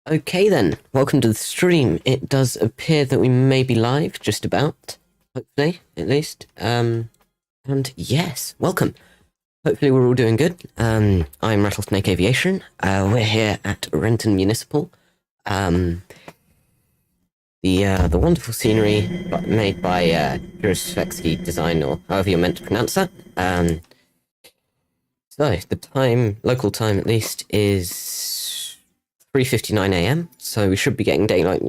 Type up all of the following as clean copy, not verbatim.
Okay then, welcome to the stream. It does appear that we may be live, just about, hopefully, at least. And yes, welcome. Hopefully we're all doing good. I'm Rattlesnake Aviation. We're here at Renton Municipal. The wonderful scenery made by Jurisfexy Design, or however you're meant to pronounce that. So the time, local time at least, is 3:59 a.m. So we should be getting daylight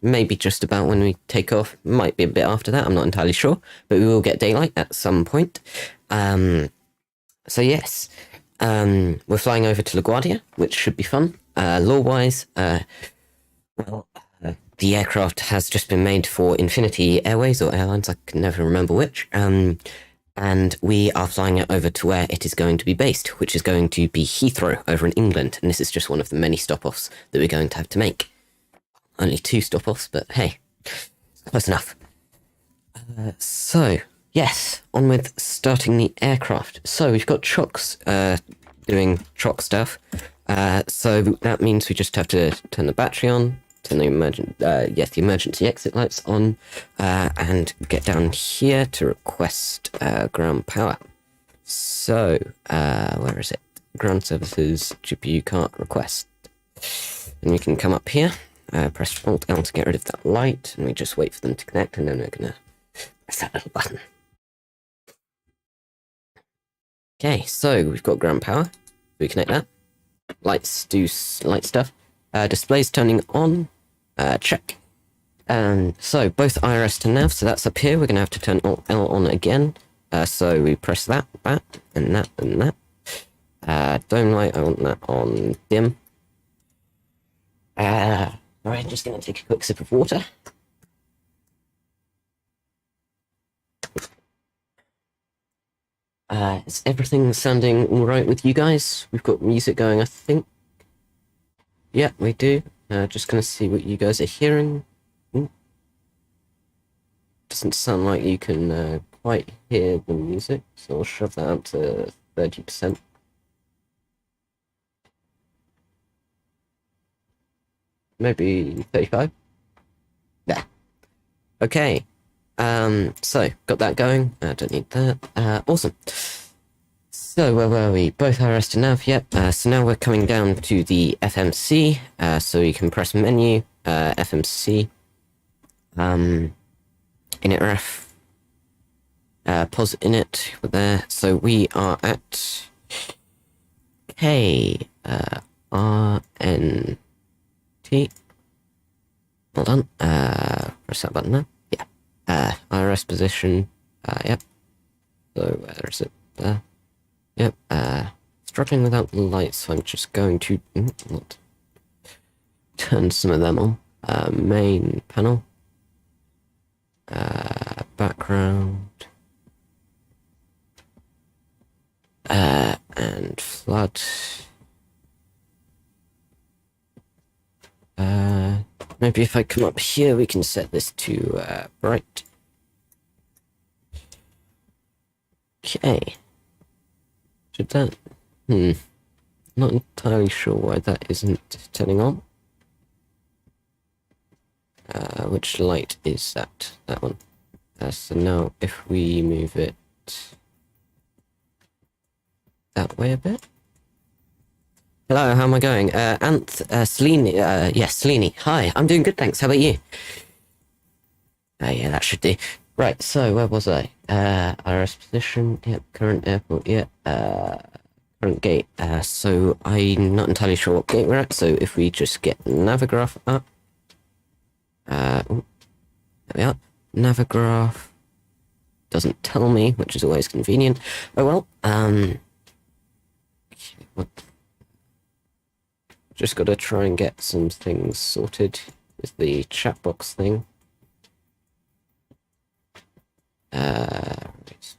maybe just about when we take off. Might be a bit after that, I'm not entirely sure, but we will get daylight at some point. So yes, we're flying over to LaGuardia, which should be fun. Law-wise, the aircraft has just been made for Infinity Airways or Airlines, I can never remember which. And we are flying it over to where it is going to be based, which is going to be Heathrow over in England. And this is just one of the many stop-offs that we're going to have to make. Only 2 stop-offs, but hey, close enough. So, yes, on with starting the aircraft. So we've got chocks doing chock stuff. So that means we just have to turn the battery on, turn the emergency exit lights on, and get down here to request ground power. So, where is it? Ground services, GPU cart request. And we can come up here, press Alt L to get rid of that light, and we just wait for them to connect, and then we're gonna press that little button. Okay, so we've got ground power. We connect that. Lights do light stuff. Displays turning on. Check. So both IRS to nav, so that's up here. We're going to have to turn Alt L on again. So we press that, and that, and that. Dome light, I want that on dim. Alright, just going to take a quick sip of water. Is everything sounding alright with you guys? We've got music going, I think. Yeah, we do. Just gonna see what you guys are hearing. Doesn't sound like you can quite hear the music, so I'll shove that up to 30%. Maybe 35? Yeah. Okay. So, got that going. Don't need that. Awesome. So, where were we? Both RS to nav, yep. So now we're coming down to the FMC. So you can press menu, FMC, init ref, pause init, we're there. So we are at KRNT. Hold on. Press that button now. Yeah. IRS position. Yep. So where is it? There. Yep, struggling without the lights, so I'm just going to not turn some of them on. Main panel. Background. And flood. Maybe if I come up here, we can set this to bright. Okay. Should that? Not entirely sure why that isn't turning on. Which light is that? That one. So now if we move it that way a bit. Hello, how am I going? Selene, yes, Selene. Hi, I'm doing good, thanks. How about you? Yeah, that should do. Right, so where was I? IRS position, yep, current airport, yep, current gate. So I'm not entirely sure what gate we're at, so if we just get Navigraph up. There we are. Navigraph doesn't tell me, which is always convenient. Oh well, what? Just gotta try and get some things sorted with the chat box thing. Right.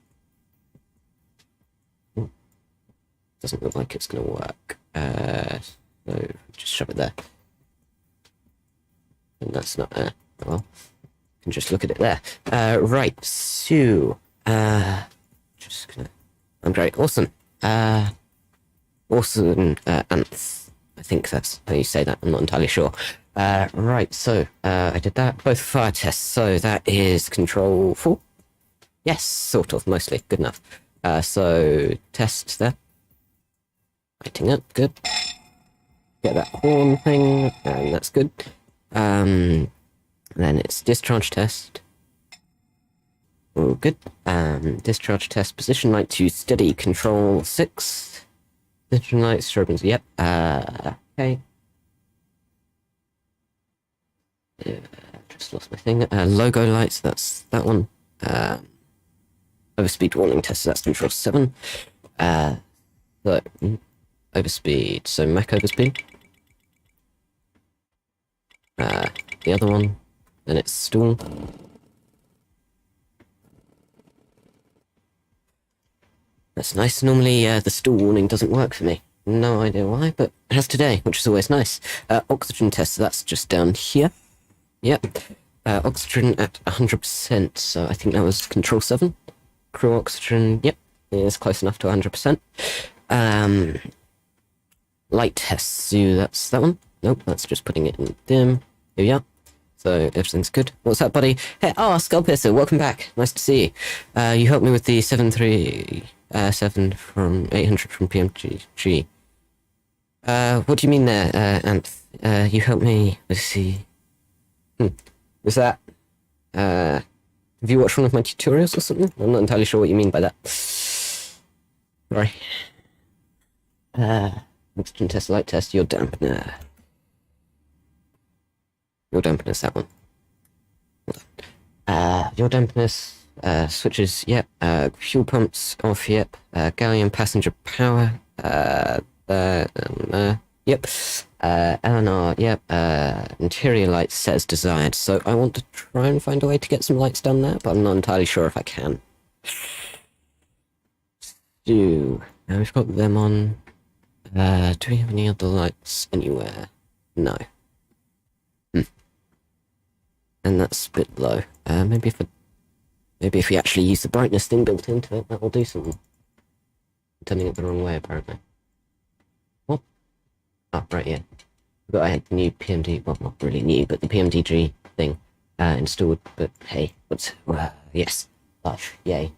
Doesn't look like it's gonna work. So just shove it there. And that's not well. Can just look at it there. Right, so just gonna I'm great, awesome. Awesome Anth, I think that's how you say that. I'm not entirely sure. Right, so I did that. Both fire tests. So that is control 4. Yes, sort of, mostly. Good enough. So test there. Lighting up, good. Get that horn thing, and that's good. Then it's discharge test. Oh, good. Discharge test, position light to steady, control 6. Position light, strobing, yep. Okay. Just lost my thing. Logo lights, that's that one. Overspeed warning test, so that's control 7. So, overspeed, so Mach overspeed. The other one, then it's stall. That's nice. Normally, the stall warning doesn't work for me. No idea why, but it has today, which is always nice. Oxygen test, so that's just down here. Yep. Oxygen at 100%, so I think that was control 7. Crew oxygen, yep, is close enough to 100%. Light test, so that's that one. Nope, that's just putting it in dim. Here we are. So everything's good. What's up, buddy? Hey, Skullpisser, welcome back. Nice to see you. You helped me with the 737 from 800 from PMDG. What do you mean there, Anth? You helped me with the... Was that... have you watched one of my tutorials or something? I'm not entirely sure what you mean by that. Sorry. Oxygen test, light test, your dampener. Your dampeners, that one. Your dampeners, switches, yep. Fuel pumps off, yep. Gallium passenger power, yep. LNR, yep. Interior lights set as desired. So I want to try and find a way to get some lights done there, but I'm not entirely sure if I can. So, now we've got them on. Do we have any other lights anywhere? No. And that's a bit low. Maybe if we actually use the brightness thing built into it, that will do something. I'm turning it the wrong way, apparently. What? Oh, right, yeah. But I had the new PMD, well, not really new, but the PMDG thing installed. But hey, what's yes, life, yay.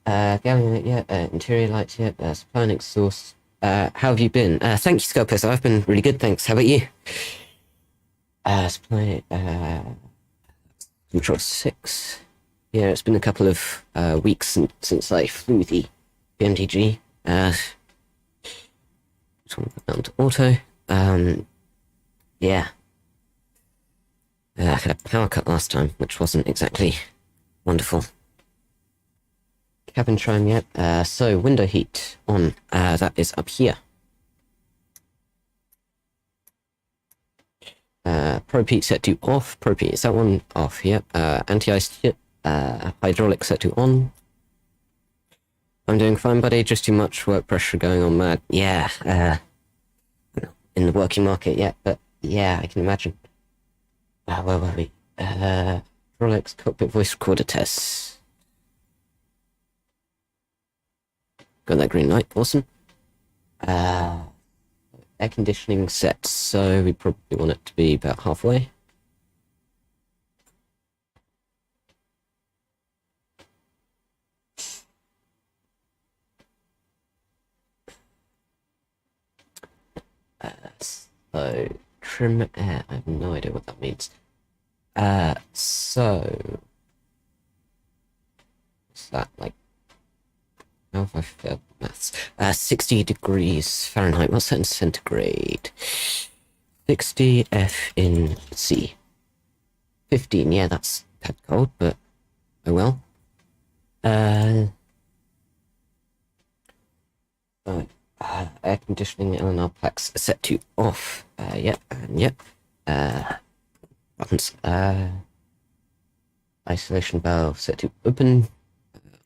Gallium, yeah. Interior lights, yeah. Supply and exhaust. How have you been? Thank you, Scopus. I've been really good, thanks. How about you? Supply, control 6. Yeah, it's been a couple of weeks since I flew the PMDG. Just want to put down to auto. Yeah. I had a power cut last time, which wasn't exactly wonderful. Cabin trim, yep. So, window heat on. That is up here. Probe heat set to off. Probe heat, is that one off? Yep. Anti-ice, yep. Hydraulic set to on. I'm doing fine, buddy. Just too much work pressure going on, mad. Yeah. In the working market, yeah. But yeah, I can imagine. Where were we? Hydraulics, cockpit voice recorder tests. Got that green light. Awesome. Air conditioning set, so we probably want it to be about halfway. So trim air, I have no idea what that means. So is that like, how have I failed maths? 60 degrees Fahrenheit. What's that in centigrade? 60 F in C. 15. Yeah, that's that cold, but oh well. Air conditioning LNR packs set to off. Yep, and yep. Buttons. Isolation valve set to open.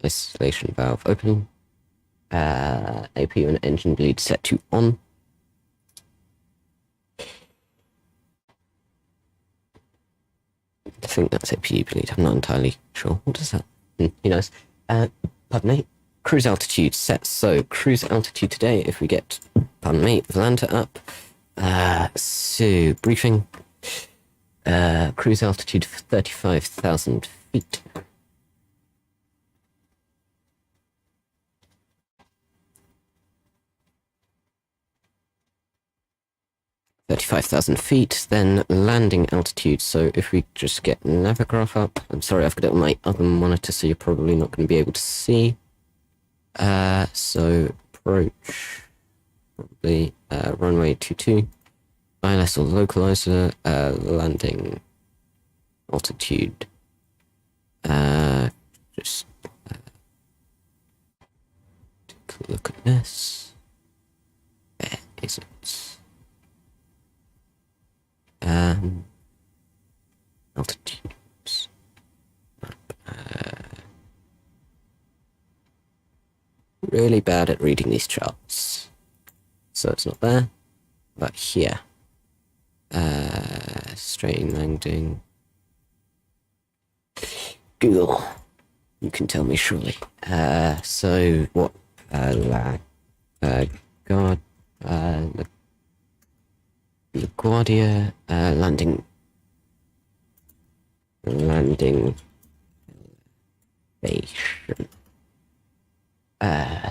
Isolation valve open. APU and engine bleed set to on. I think that's APU bleed. I'm not entirely sure. What does that? Who knows? Pardon me. Cruise altitude set. So cruise altitude today. If we get, pardon me, Volanta up, So, briefing. Cruise altitude 35,000 feet. Then landing altitude. So if we just get Navigraph up, I'm sorry, I've got it on my other monitor, so you're probably not going to be able to see. So approach, probably runway 22, ILS or localizer, landing altitude. Just take a look at this. Where is it? Altitudes. Really bad at reading these charts. So it's not there, but here. Straight landing. Google, you can tell me surely. So what? LaGuardia, landing elevation.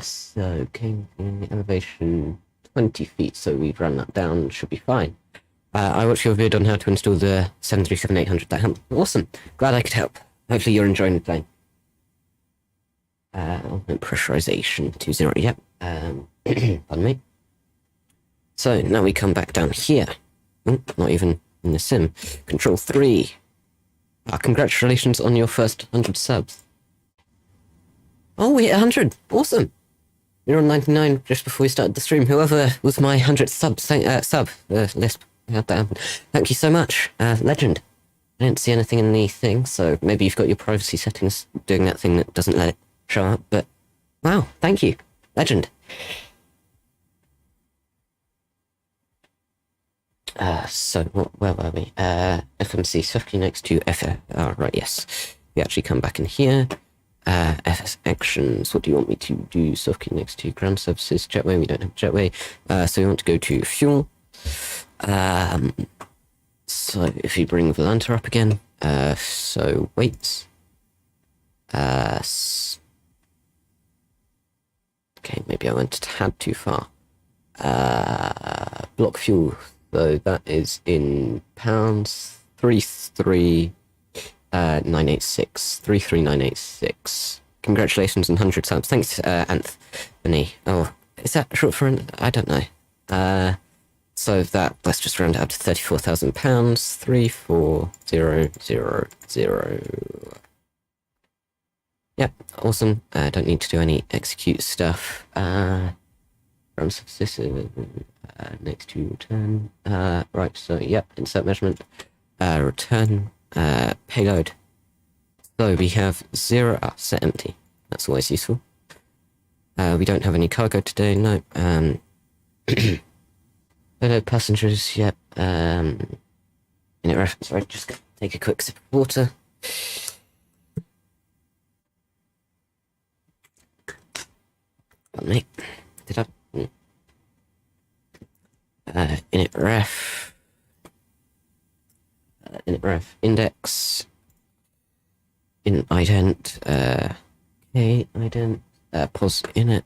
So elevation 20 feet, so we've run that down, should be fine. I watched your video on how to install the 737-800. That helped. Awesome. Glad I could help. Hopefully you're enjoying the plane. Pressurization 20, yep. Pardon me. So now we come back down here. Not even in the sim. Control 3. Congratulations on your first 100 subs. Oh, we hit 100. Awesome. We were on 99 just before we started the stream. Whoever was my 100th lisp. How'd that happen? Thank you so much. Legend. I didn't see anything in the thing, so maybe you've got your privacy settings doing that thing that doesn't let it show up, but wow, thank you. Legend. So, where were we? FMC, softly next to FR, right, yes. We actually come back in here. FS actions, what do you want me to do? Softly next to ground services, jetway, we don't have jetway. So we want to go to fuel. So if you bring Volanta up again, so weights. Okay, maybe I went a tad too far. Block fuel, so that is in pounds, 33986. Congratulations on 100 subs. Thanks, Anthony. Oh, is that short for an? I don't know. So let's just round it up to £34,000. 34000. Yep, awesome. Don't need to do any execute stuff. From successive, next to return. Right, so yep, insert measurement. Return, payload. So we have 0, set empty. That's always useful. We don't have any cargo today, no. Hello, passengers, yep. In it reference, right, just gonna take a quick sip of water. Pardon me. Did I? Init ref. Init ref index. In ident. Okay, ident. Pos init.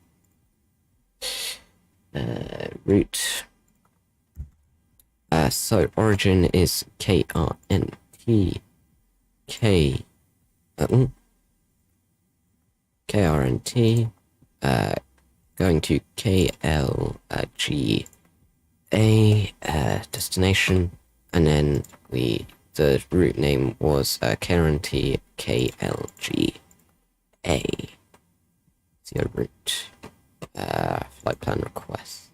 Root. So origin is KRNT. KRNT. Going to KLGA. Destination, and then the route name was KRNT KLGA. Zero route. Flight plan request.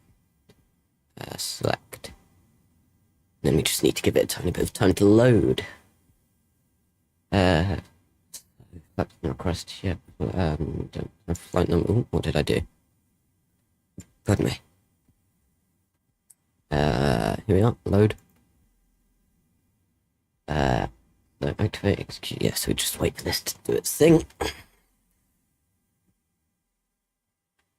Select. Then we just need to give it a tiny bit of time to load. Flight plan request, yeah. Don't have flight number. Ooh, what did I do? Pardon me. Here we are, load. So activate, execute, yeah, so we just wait for this to do its thing.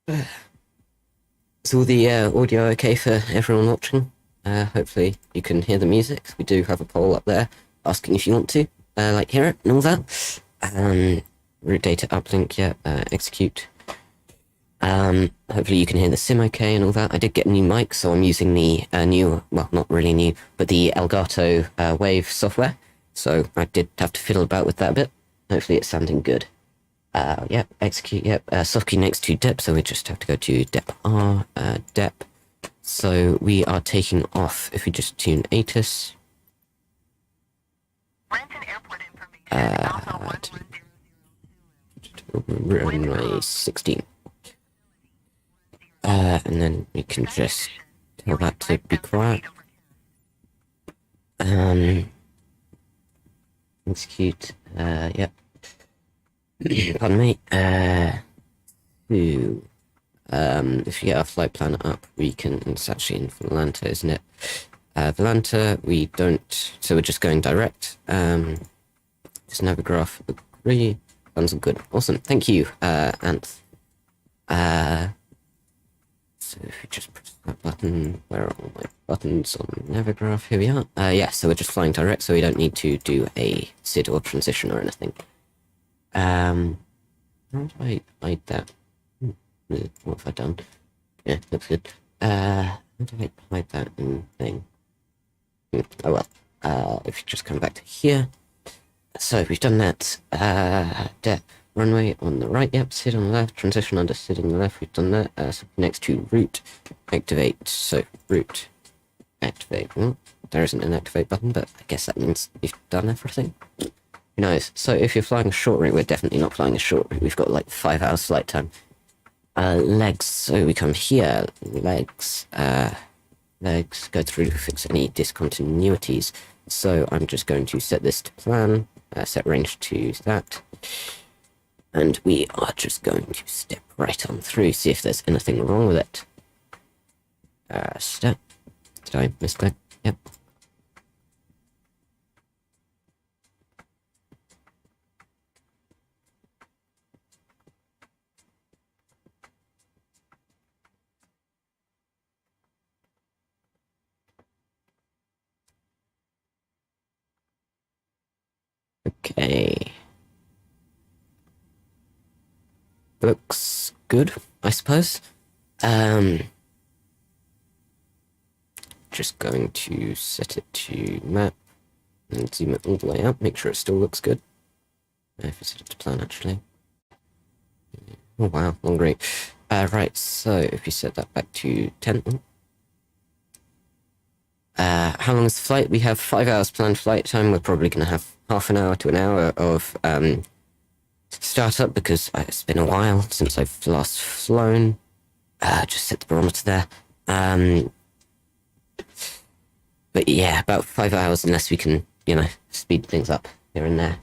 Is all the audio okay for everyone watching? Hopefully you can hear the music. We do have a poll up there asking if you want to, like, hear it and all that. Route data uplink, yeah, execute. Hopefully you can hear the sim okay and all that. I did get a new mic, so I'm using the new, well, not really new, but the Elgato Wave software. So I did have to fiddle about with that a bit. Hopefully it's sounding good. Yep, execute, yep. Soft key next to dep, so we just have to go to dep R, dep. So we are taking off, if we just tune ATIS. Renton Airport information. Runway 16. And then we can just tell that to be quiet. Execute, yep. Pardon me. If you get our flight plan up, we can, it's actually in Volanta, isn't it? Volanta, we don't, so we're just going direct. Just Navigraph, agree. Sounds good. Awesome. Thank you, Anth. So if we just press that button, where are all my buttons on Navigraph? Here we are. Yeah, so we're just flying direct, so we don't need to do a SID or transition or anything. How do I hide that? What have I done? Yeah, looks good. How do I hide that in thing? Oh well. If you just come back to here. So we've done that. Dep runway on the right, yep, SID on the left, transition under SID on the left, we've done that. So next to route, activate, so route, activate. Well, there isn't an activate button, but I guess that means you've done everything. Who knows? So if you're flying a short route, we're definitely not flying a short route. We've got like 5 hours flight time. Legs, so we come here, legs, legs, go through to fix any discontinuities. So I'm just going to set this to plan, set range to that. And we are just going to step right on through, see if there's anything wrong with it. Step. Did I misclick? Yep. Okay. Looks good, I suppose. Just going to set it to map and zoom it all the way up, make sure it still looks good. If I set it to plan, actually. Oh wow, long great. Right, so if you set that back to 10. How long is the flight? We have 5 hours planned flight time. We're probably going to have half an hour to an hour of startup because it's been a while since I've last flown. Just set the barometer there. But yeah, about 5 hours unless we can, you know, speed things up here and there.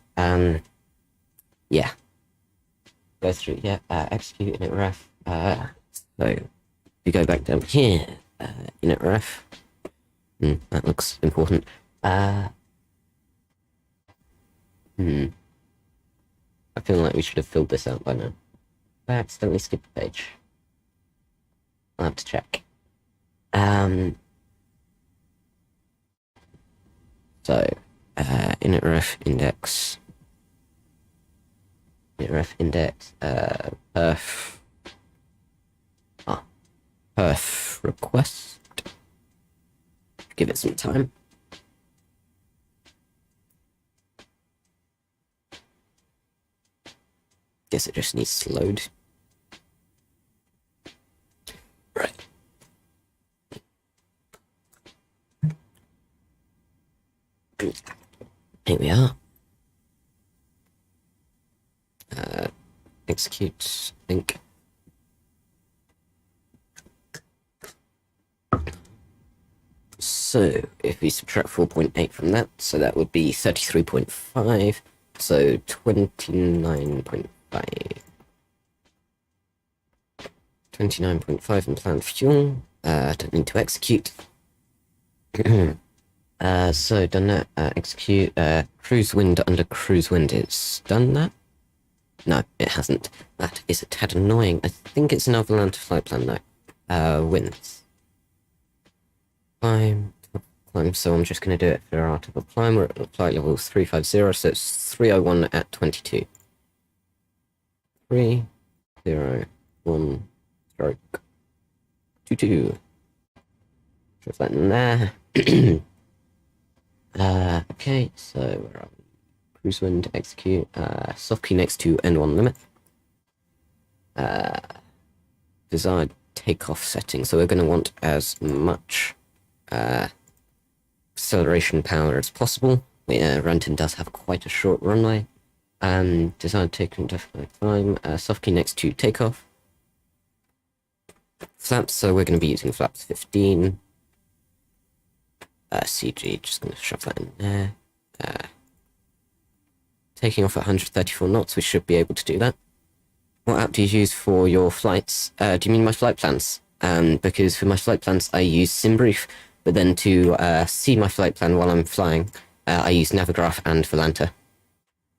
Yeah. Go through, yeah, execute init ref. So if you go back down here, init ref. That looks important. I feel like we should have filled this out by now. I accidentally skipped the page. I'll have to check. So, initref index. Initref index, perf. Perf request. Give it some time. Guess it just needs to load. Right. Here we are. Execute, think. So, if we subtract 4.8 from that, so that would be 33.5, so 29.5. 29.5 in planned fuel. Don't need to execute. So done that. Execute. Cruise wind under cruise wind. It's done that? No, it hasn't. That is a tad annoying. I think it's an Avalanta flight plan though. Winds. Climb. climb, so I'm just going to do it for our typical climb. We're at flight level 350, so it's 301 at 22. 301 stroke 22. Just that in there. Okay, so we're on cruise wind, execute, soft key next to N1 limit. Desired takeoff setting, so we're going to want as much acceleration power as possible. Renton does have quite a short runway. Desired takeoff, definitely climb, soft key next to takeoff. Flaps, so we're going to be using flaps 15. CG, just going to shove that in there. Taking off at 134 knots, we should be able to do that. What app do you use for your flights? Do you mean my flight plans? Because for my flight plans, I use SimBrief, but then to see my flight plan while I'm flying, I use Navigraph and Volanta.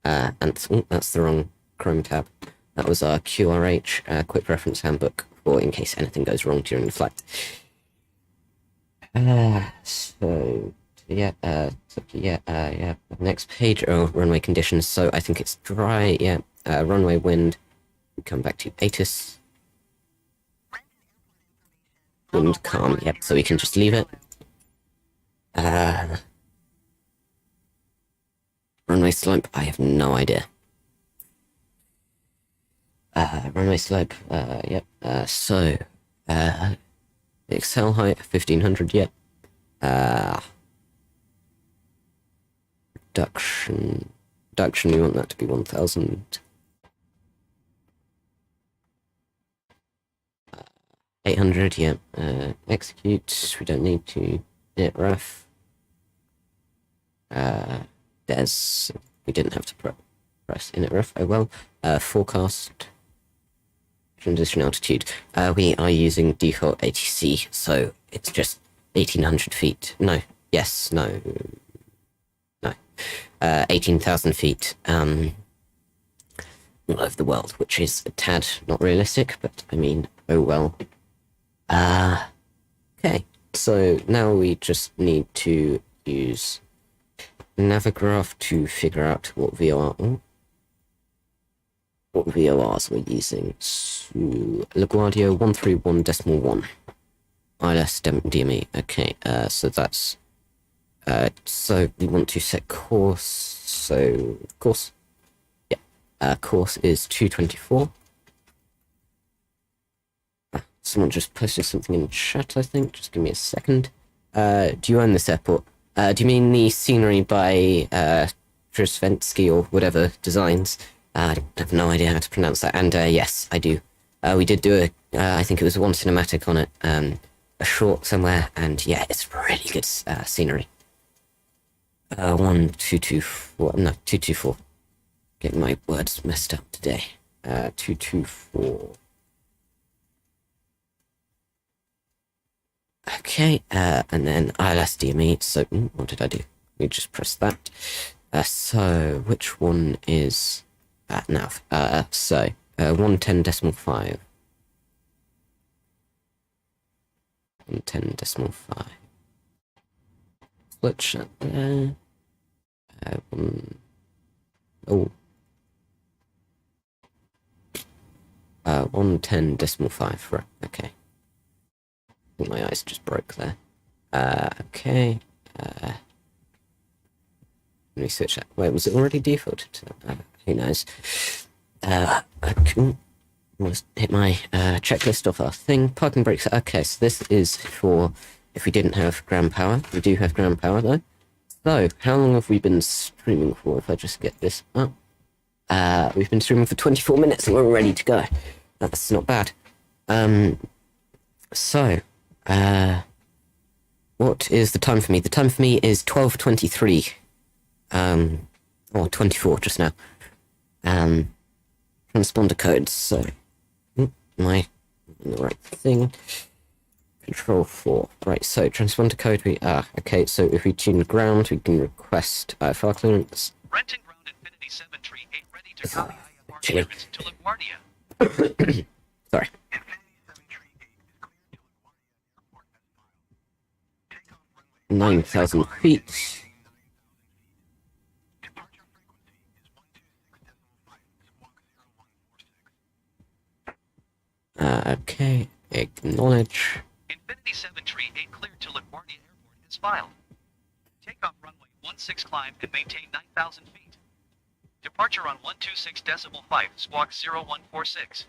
That's the wrong Chrome tab. That was our QRH, Quick Reference Handbook, for in case anything goes wrong during the flight. Next page, runway conditions. So I think it's dry, runway wind. We come back to ATIS. Wind calm, yep, so we can just leave it. Runway slope, I have no idea. Runway slope, yep, Excel height, 1500, yep. Reduction, we want that to be 1000. 800, yeah. Execute, we don't need to. Init ref. There's, we didn't have to press init ref, oh well. Forecast. Transition altitude. We are using default ATC, so it's just 1800 feet. No, yes, no. 18,000 feet, all over the world, which is a tad not realistic, but I mean, oh well. Okay, so now we just need to use Navigraph to figure out what VORs we're using. So, LaGuardia 131.1. ILS DME. Okay, so that's so we want to set course. So course, course is 224. Someone just posted something in chat, I think. Just give me a second. Do you own this airport? Do you mean the scenery by Trzwensky or whatever designs? I have no idea how to pronounce that. And yes, I do. We did do I think it was one cinematic on it, a short somewhere, and yeah, it's really good scenery. 1224, no, 224. Getting my words messed up today. 224. Okay, and then ILS DME, so, what did I do? We just press that. So, which one is, nav? 110.5. 110.5. Split shut there. 110.5, right, okay. I think my eyes just broke there. Okay. Let me switch that. Wait, was it already defaulted to that? Who knows? I couldn't. Let's hit my checklist off our thing. Parking brakes. Okay, so this is for if we didn't have ground power. We do have ground power though. So, how long have we been streaming for? If I just get this up. We've been streaming for 24 minutes and we're ready to go. That's not bad. What is the time for me? The time for me is 12:23. Or 24 just now. Transponder codes, so am I in the right thing? Control 4. Right, so transponder code okay, so if we tune ground, we can request fire clearance. Renton ground Infinity 738 ready to copy IFR clearance to LaGuardia. Sorry. Infinity 738 is cleared to LaGuardia Airport as filed. Takeoff runway 9,000 feet. Okay, acknowledge. Infinity 738 cleared to LaGuardia Airport is filed. Takeoff runway 16 climb and maintain 9,000 feet. Departure on 126.5, squawk 0146.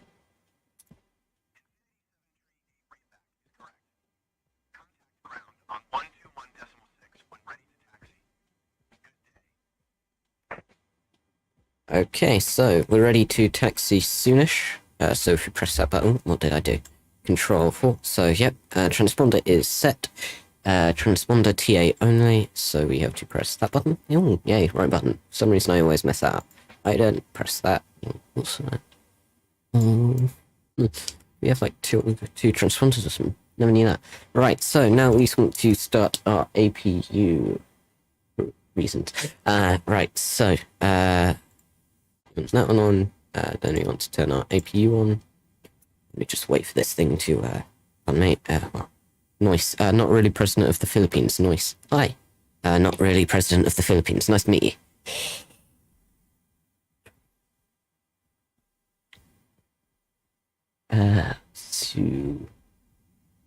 On 121.6 when ready to taxi. Okay, so we're ready to taxi soonish. So if you press that button, what did I do? Control 4. So yep, transponder is set. Transponder TA only, so we have to press that button. Oh, yay, right button. For some reason I always mess that up. I don't press that. What's that? We have like two transponders or something. Never knew that. Right, so now we want to start our APU reasons. Right, so that one on. Then we want to turn our APU on. Let me just wait for this thing to pardon me. Well, nice. Not really president of the Philippines. Nice. Hi. Not really president of the Philippines. Nice to meet you. To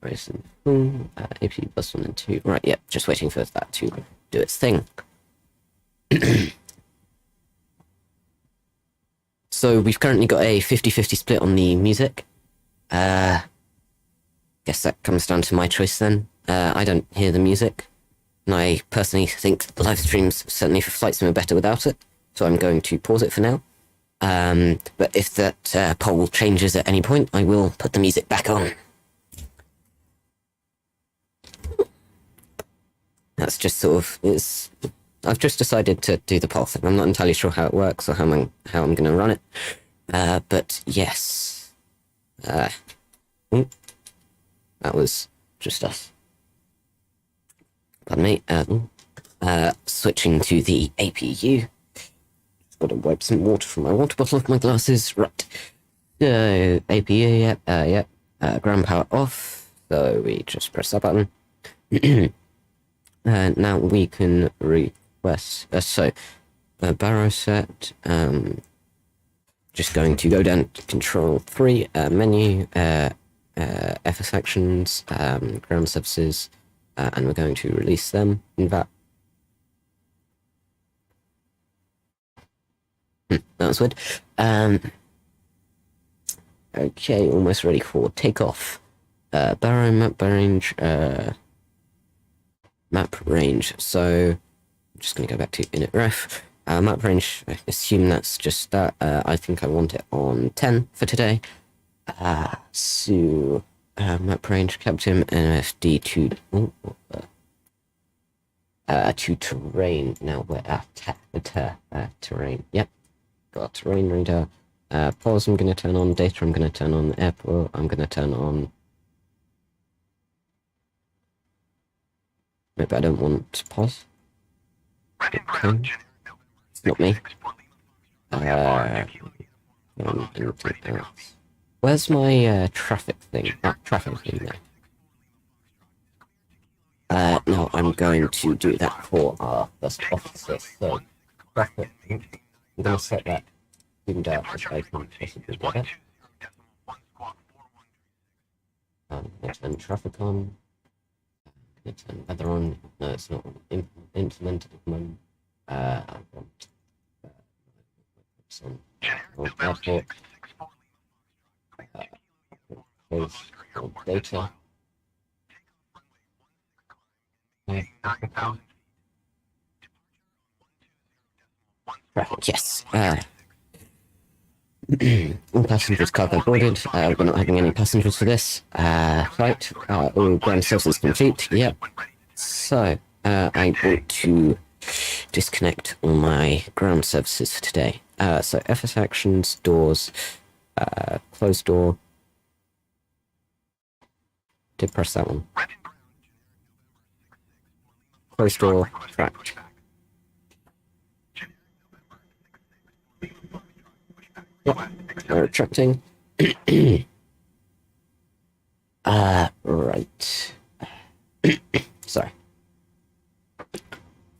Racing APU plus 1 and 2. Right, yep, just waiting for that to do its thing. So we've currently got a 50-50 split on the music. Guess that comes down to my choice then. I don't hear the music, and I personally think the live streams, certainly for Flight Sim, are better without it, so I'm going to pause it for now. But if that poll changes at any point, I will put the music back on. That's just sort of, I've just decided to do the poll thing. I'm not entirely sure how it works or how I'm going to run it. But yes. That was just us. Pardon me. Switching to the APU. Just got to wipe some water from my water bottle off my glasses. Right. So, APU, yep. Ground power off. So we just press that button. Now we can request. Barrow set. Just going to go down to Control 3, menu, FS actions, ground services, and we're going to release them in that. That was weird. Okay, almost ready for takeoff. Barrow map range. Map range. So I'm just going to go back to init ref. Map range, I assume that's just that. I think I want it on 10 for today. So map range, Captain NFD to terrain. Now we're at terrain. Yep, got terrain radar. Pause I'm going to turn on. Data I'm going to turn on. Airport I'm going to turn on. Maybe I don't want pause. Okay. It's not me. Where's my traffic thing? Traffic thing there. No, I'm going to do that for our first officer. So, traffic. I'm going to set that tuned out as I can possibly get it. Let's turn traffic on. Let's turn weather on. No, it's not implemented at the moment. I want some airport. Close data. Traffic, yes. All passengers cargo boarded. We're not having any passengers for this flight. All ground services complete. Yep. So I want to disconnect all my ground services for today. So FS actions, doors, closed door. Did press that one. Closed door, tracked. Yep, retracting. Right. Sorry.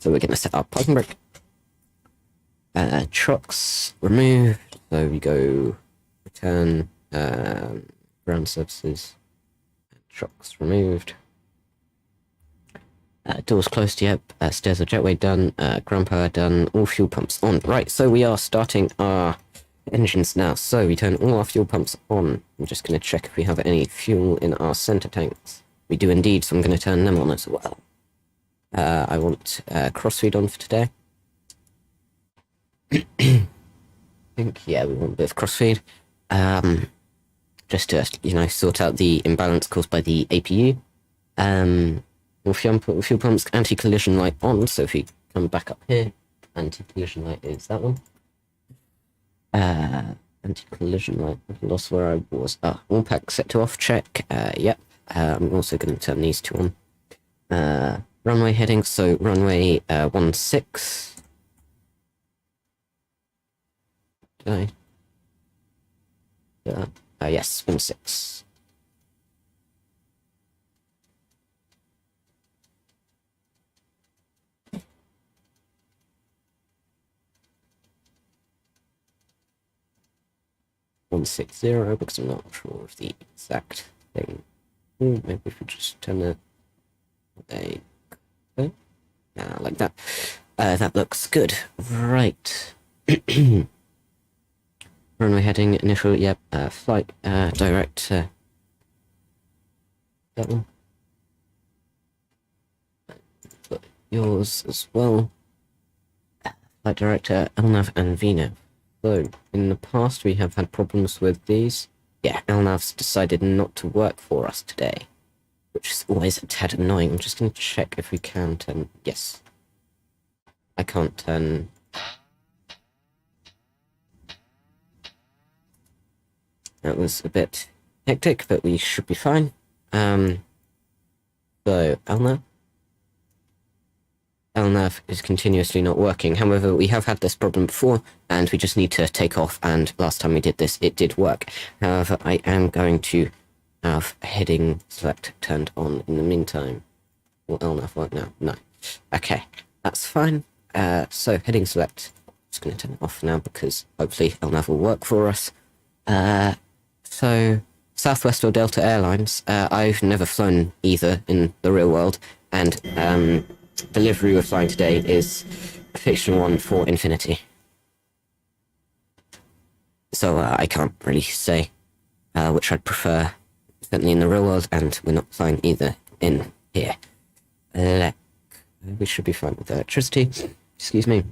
So we're going to set our parking brake. Trucks removed. So we go return, ground services, trucks removed. Doors closed, yep. Stairs or jetway done. Ground power done. All fuel pumps on. Right, so we are starting our engines now. So we turn all our fuel pumps on. I'm just going to check if we have any fuel in our center tanks. We do indeed, so I'm going to turn them on as well. I want crossfeed on for today. I think, yeah, we want a bit of crossfeed. Just to, you know, sort out the imbalance caused by the APU. Fuel pumps, anti-collision light on, so if we come back up here, anti-collision light is that one. Anti-collision light, I've lost where I was. All pack set to off, check, yep. I'm also going to turn these two on. Runway heading, so runway 16. Did I? Yes, 16. .160 because I'm not sure of the exact thing. Maybe if we just turn it like that. That looks good. Right. Runway heading, initial, yep. Flight direct. That one. Put yours as well. Flight director, LNAV and VNAV. So, in the past we have had problems with these. Yeah, LNAV's decided not to work for us today, which is always a tad annoying. I'm just going to check if we can turn... Yes. I can't turn... That was a bit hectic, but we should be fine. So, LNAV is continuously not working. However, we have had this problem before, and we just need to take off, and last time we did this, it did work. However, I am going to have heading select turned on in the meantime. Will LNAV work now? No. Okay, that's fine. So, heading select. I'm just going to turn it off now, because hopefully LNAV will work for us. So, Southwest or Delta Airlines, I've never flown either in the real world, and the livery we're flying today is a fictional one for Infinity. So I can't really say which I'd prefer, certainly in the real world, and we're not flying either in here. We should be fine with electricity. Excuse me.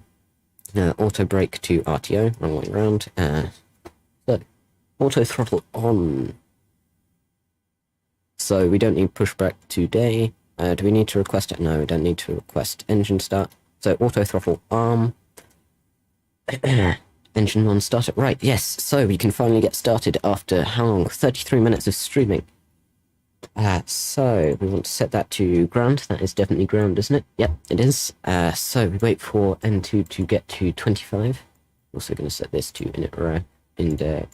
Auto brake to RTO, runway round. So, auto throttle on. So we don't need pushback today. Do we need to request it? No, we don't need to request engine start. So auto throttle arm. Engine on start it. Right, yes. So we can finally get started after how long? 33 minutes of streaming. So we want to set that to ground. That is definitely ground, isn't it? Yep, it is. So we wait for N2 to get to 25. Also going to set this to init row index.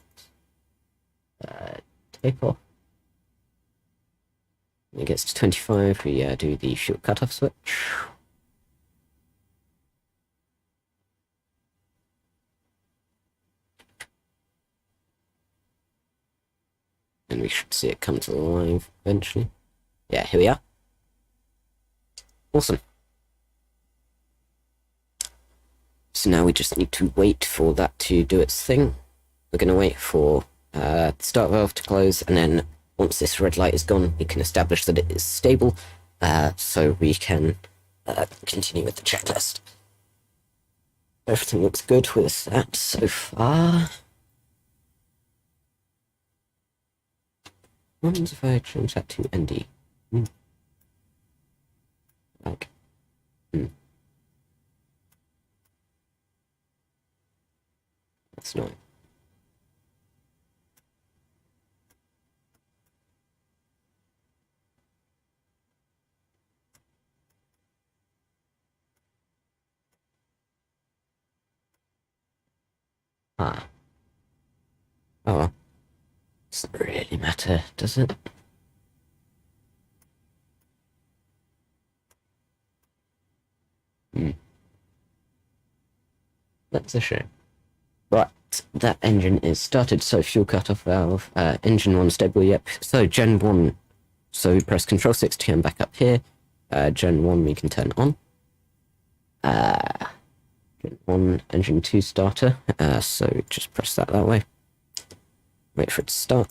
Takeoff. When it gets to 25, we do the fuel cutoff switch. And we should see it come to life eventually. Yeah, here we are. Awesome. So now we just need to wait for that to do its thing. We're going to wait for the start valve to close, and then once this red light is gone, we can establish that it is stable, so we can continue with the checklist. Everything looks good with that so far. What happens if I change that to ND? Like, that's not. Oh well. Doesn't really matter, does it? That's a shame. Right, that engine is started, so fuel cutoff valve, engine 1 stable, yep. So Gen 1, so we press Control 6 to turn back up here. Gen 1 we can turn on. Gen 1, engine 2 starter, so just press that way. Wait for it to start.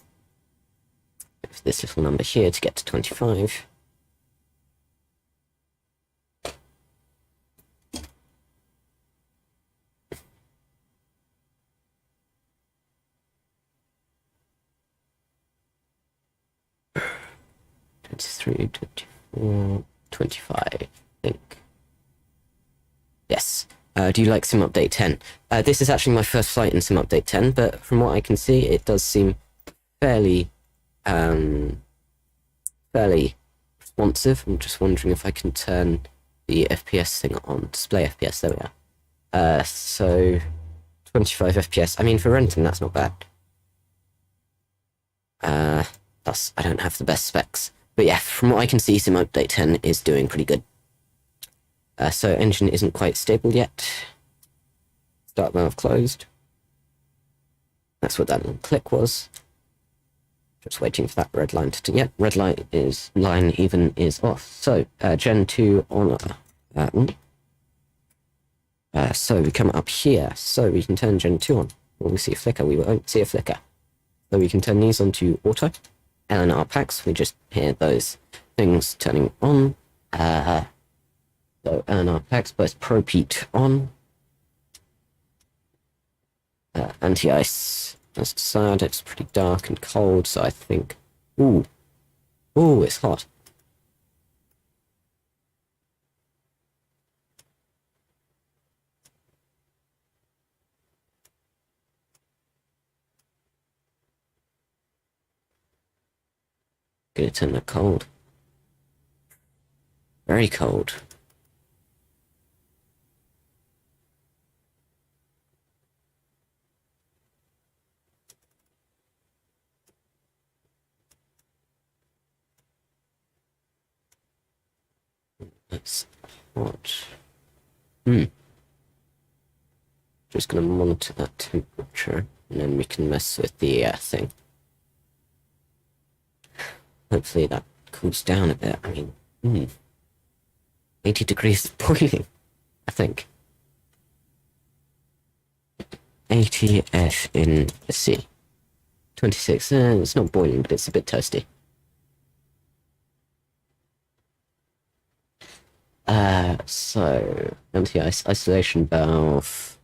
With this little number here to get to 25. Three, 24, 25, I think. Yes. Do you like Sim Update 10? This is actually my first flight in Sim Update 10, but from what I can see, it does seem fairly responsive. I'm just wondering if I can turn the FPS thing on. Display FPS, there we are. So 25 FPS. I mean, for Renton, that's not bad. I don't have the best specs. But yeah, from what I can see, Sim Update 10 is doing pretty good. So engine isn't quite stable yet. Start valve closed. That's what that little click was. Just waiting for that red line to... Yep, red line is off. So, Gen 2 on... so we come up here. So we can turn Gen 2 on. Will we see a flicker? We won't see a flicker. So we can turn these on to auto. LNR packs, we just hear those things turning on. So LNR packs, both ProPeat on. Anti-ice, as sad, it's pretty dark and cold, so I think... Ooh, it's hot. Gonna turn that cold. Very cold. That's hot. Just gonna monitor that temperature, and then we can mess with the thing. Hopefully that cools down a bit. I mean, 80 degrees is boiling, I think. 80 F in the C. 26, it's not boiling, but it's a bit toasty. So, anti-ice, isolation valve,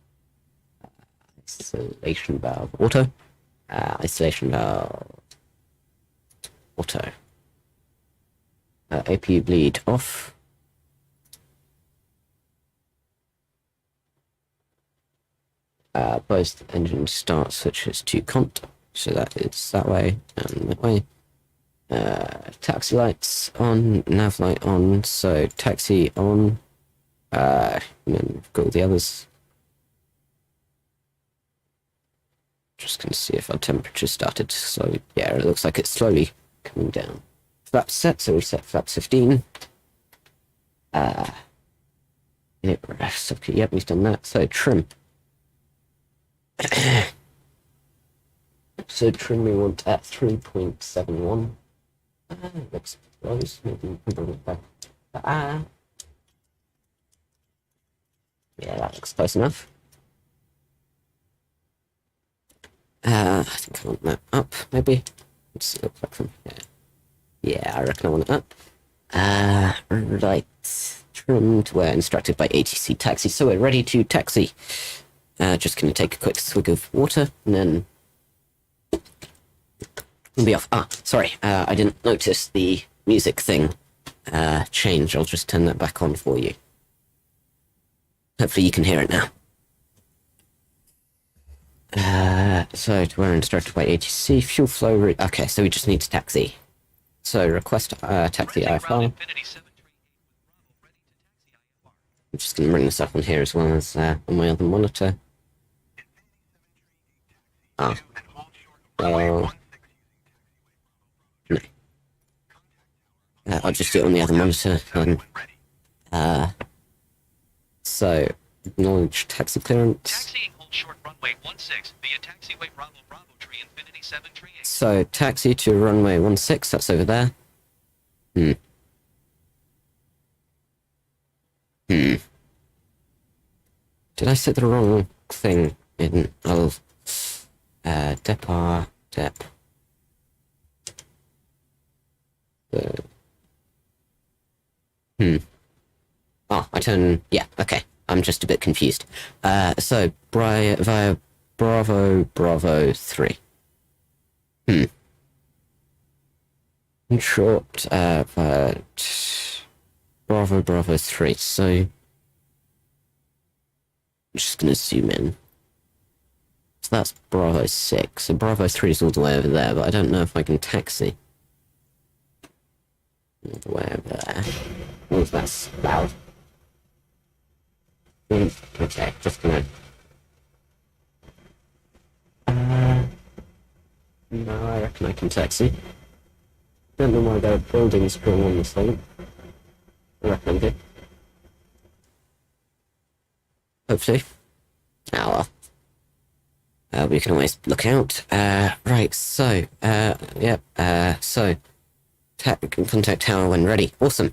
auto, isolation valve, auto, APU bleed off, both engine start switches to cont, so that is that way and that way. Taxi lights on, nav light on, so taxi on, and then we've got all the others. Just gonna see if our temperature started to slowly, yeah, it looks like it's slowly coming down. Flaps set, so we set flaps 15. Yep, we've done that, so trim. So trim we want at 3.71. Looks close, maybe we can bring it back. Yeah, that looks close enough. I think I want that up, maybe. Let's see what it looks like from here. Yeah, I reckon I want it up. Right, trimmed where instructed by ATC taxi, so we're ready to taxi. Just gonna take a quick swig of water, and then we'll be off. Sorry, I didn't notice the music thing change. I'll just turn that back on for you. Hopefully you can hear it now. So we're instructed by ATC, fuel flow route. Okay, so we just need to taxi. So request taxi IFR. I'm just going to bring this up on here as well as on my other monitor. No. I'll just do it on the other monitor. So Acknowledge taxi clearance. Taxiing hold short runway 16 via taxiway Bravo Bravo tree Infinity 7 tree 8. So, taxi to runway 16, that's over there. Did I set the wrong thing in? Depart, dep. Oh, yeah, okay. I'm just a bit confused. So, via Bravo, Bravo 3. In short, via Bravo, Bravo 3. So, I'm just gonna zoom in. So that's Bravo 6. So Bravo 3 is all the way over there, but I don't know if I can taxi. All the way over there. Oh, that's loud. Okay, just gonna... no, I reckon I can taxi. Don't know why there are buildings going on this thing. I reckon I do. Hopefully. Oh well. We can always look out. Right, so, so, contact tower when ready. Awesome.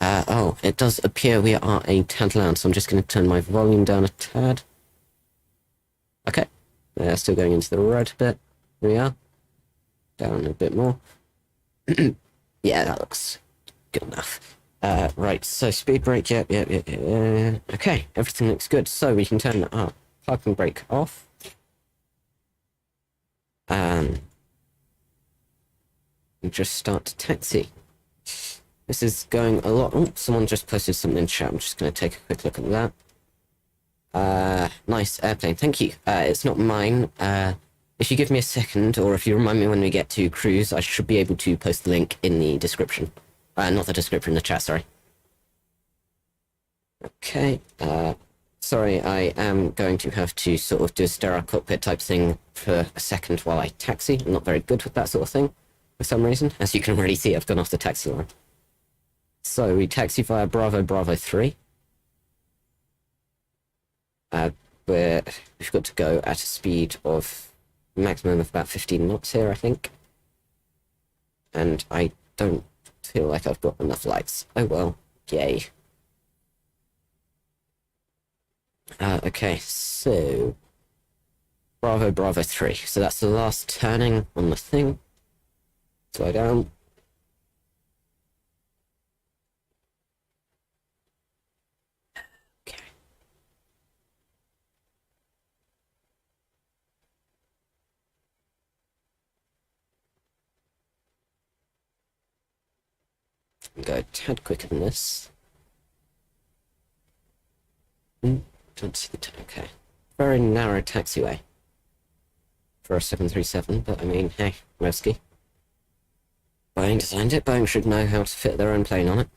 Oh, it does appear we are a tad loud, so I'm just going to turn my volume down a tad. Okay. Still going into the right a bit. Here we are. Down a bit more. Yeah, that looks good enough. Right, so speed brake, yep. Okay, everything looks good. So we can turn our parking brake off. And just start to taxi. This is going a lot... Oh, someone just posted something in chat. I'm just going to take a quick look at that. Nice airplane. Thank you. It's not mine. If you give me a second, or if you remind me when we get to cruise, I should be able to post the link in the description. Not the description, the chat, sorry. Okay. Sorry, I am going to have to sort of do a sterile cockpit type thing for a second while I taxi. I'm not very good with that sort of thing, for some reason. As you can already see, I've gone off the taxi line. So we taxi via Bravo, Bravo 3. We've got to go at a speed of maximum of about 15 knots here, I think. And I don't feel like I've got enough lights. Oh well, yay. Okay, so Bravo, Bravo 3. So that's the last turning on the thing. Slow down. Okay. Go a tad quicker than this. Don't see the okay. Very narrow taxiway for a 737, but I mean, hey, risky. Boeing designed it. Boeing should know how to fit their own plane on it.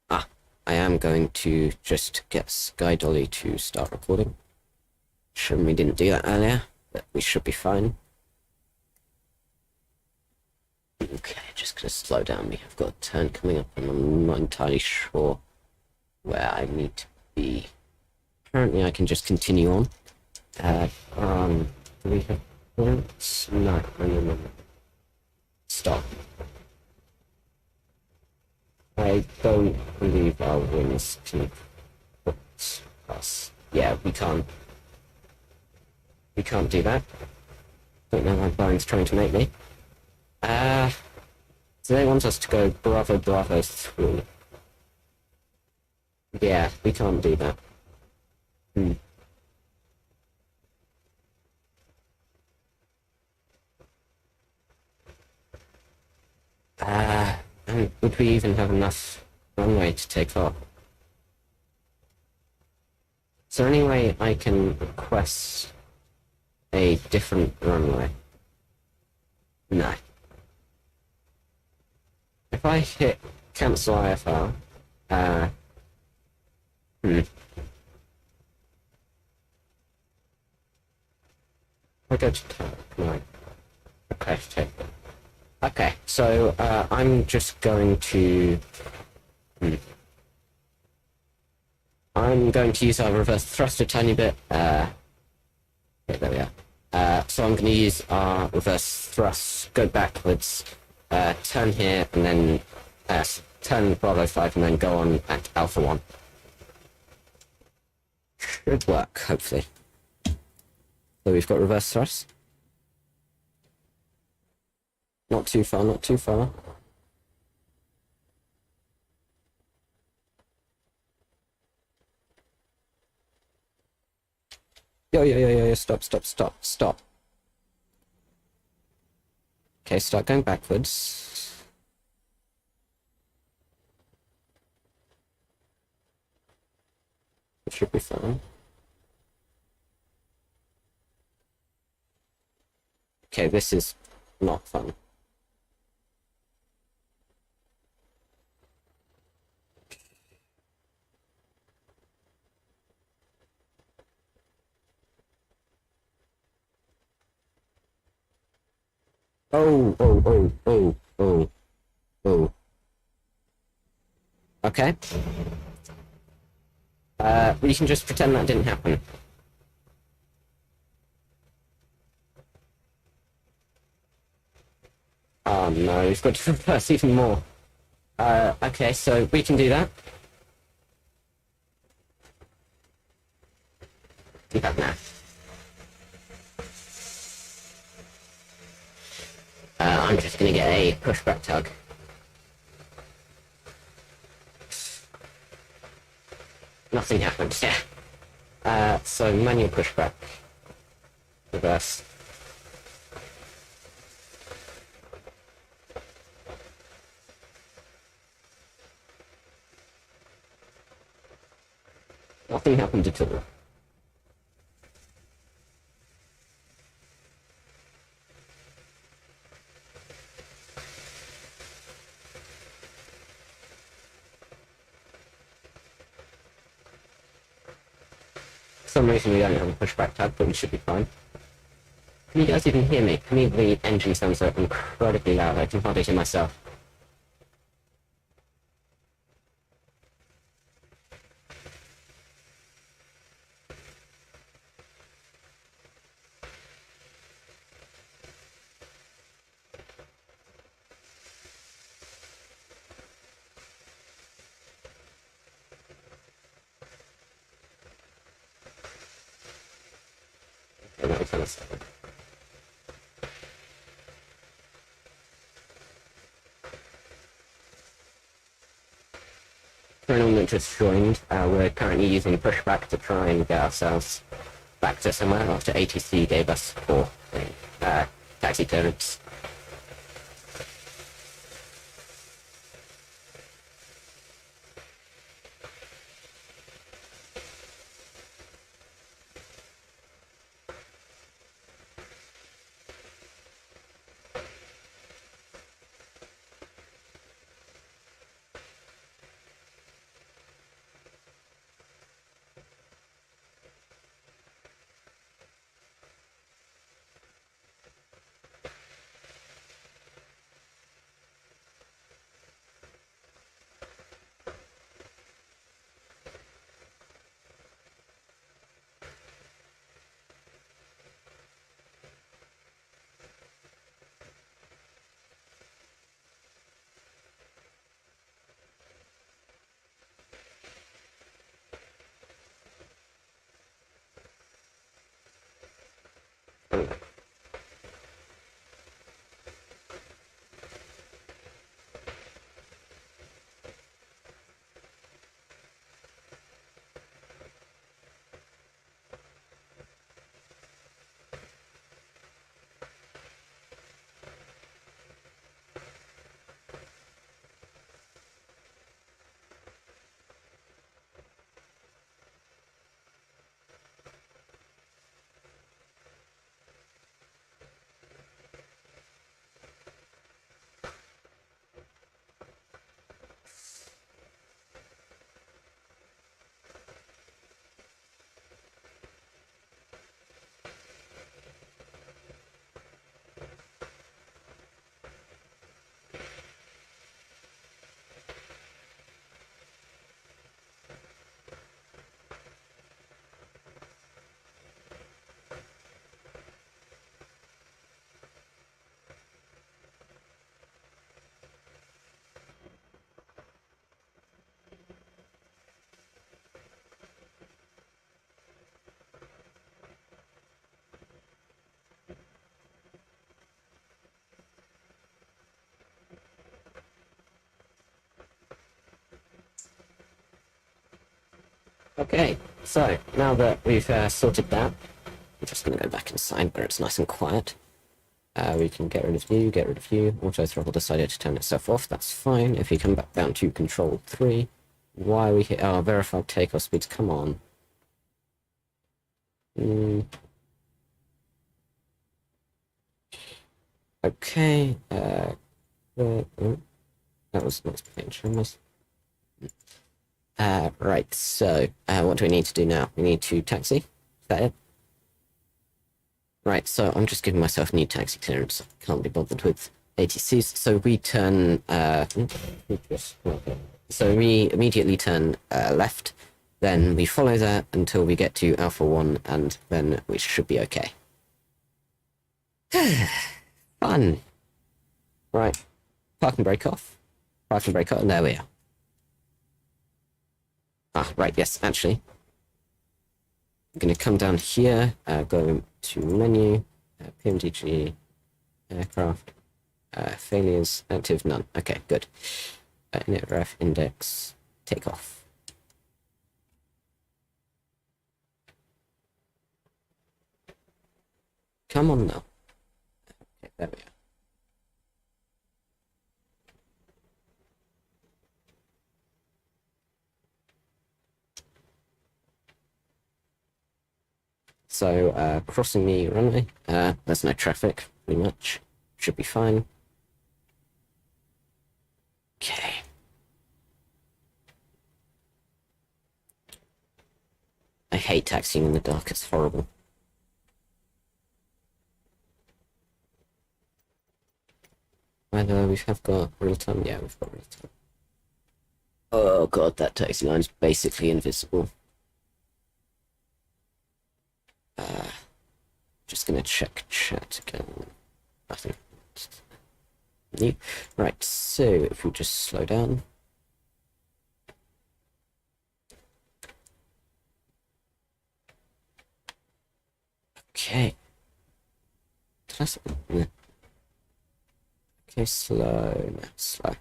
I am going to just get SkyDolly to start recording. Sure, we didn't do that earlier, but we should be fine. Okay, just gonna slow down. We have got a turn coming up, and I'm not entirely sure where I need to be. Apparently, I can just continue on. Do we have points? No, no. Stop. I don't believe our wings can put us. Yeah, we can't. We can't do that. Don't know why Boeing's trying to make me. So they want us to go Bravo, Bravo 3. Yeah, we can't do that. And would we even have enough runway to take off? Is there any way I can request a different runway? No. If I hit cancel IFR, I go to turn, no. Okay, take that. Okay, so I'm just going to... I'm going to use our reverse thrust a tiny bit. Okay, there we are. So I'm going to use our reverse thrust, go backwards, turn here, and then turn Bravo 5, and then go on at Alpha 1. Should work, hopefully. So we've got reverse thrust. Not too far, not too far. Yo, stop. Okay, start going backwards. It should be fine. Okay, this is not fun. Oh. Okay. We can just pretend that didn't happen. Oh no, we've got to reverse even more. Okay, so we can do that. Do that now. I'm just gonna get a pushback tug. Nothing happened, yeah. So manual pushback. Reverse. Nothing happened at all. For some reason we don't have a pushback tag, but we should be fine. Can you guys even hear me? To me the engine sounds so incredibly loud, I can hardly hear myself. Okay, that was kind of sad. For anyone that just joined, we're currently using pushback to try and get ourselves back to somewhere after ATC gave us for taxi clearance. Okay, so now that we've sorted that, I'm just going to go back inside where it's nice and quiet. We can get rid of you, get rid of you. Auto throttle decided to turn itself off, that's fine. If you come back down to control 3, why we hit our verified takeoff speeds, come on. Okay, that was not page, almost. Right, so, what do we need to do now? We need to taxi, is that it? Right, so I'm just giving myself new taxi clearance. I can't be bothered with ATCs, so we turn, so we immediately turn left, then we follow that until we get to Alpha 1, and then we should be okay. Fun! Right, park and brake off. Park and brake on, there we are. Ah, right, yes, actually. I'm going to come down here, go to menu, PMDG, aircraft, failures, active, none. Okay, good. Init ref, index, take off. Come on now. Okay, there we are. So, crossing the runway, there's no traffic, pretty much. Should be fine. Okay. I hate taxiing in the dark, it's horrible. Whether we have got real time? Yeah, we've got real time. Oh god, that taxi line's basically invisible. Just gonna check chat again. Nothing. New. Right, so if we just slow down. Okay. Okay, slow. No, slow.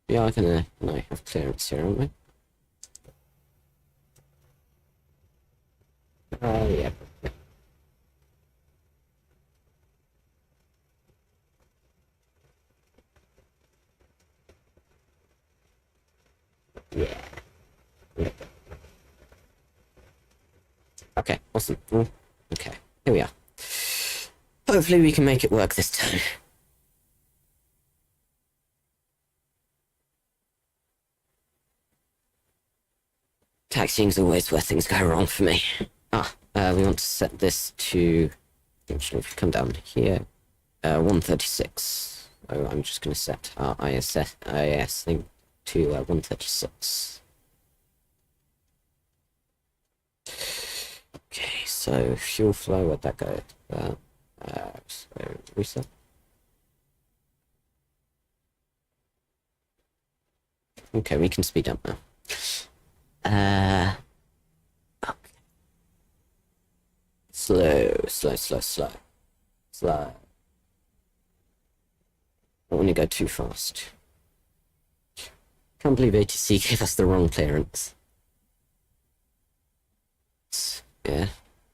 We are gonna have clearance here, aren't we? Yeah. Yeah. Okay, awesome. Okay, here we are. Hopefully we can make it work this time. Taxiing's always where things go wrong for me. We want to set this to, actually if you come down here, 136. So I'm just going to set our IS thing to 136. Okay, so fuel flow, where'd that go? So reset. Okay, we can speed up now. Okay. Slow. Don't want to go too fast. Can't believe ATC gave us the wrong clearance. Yeah,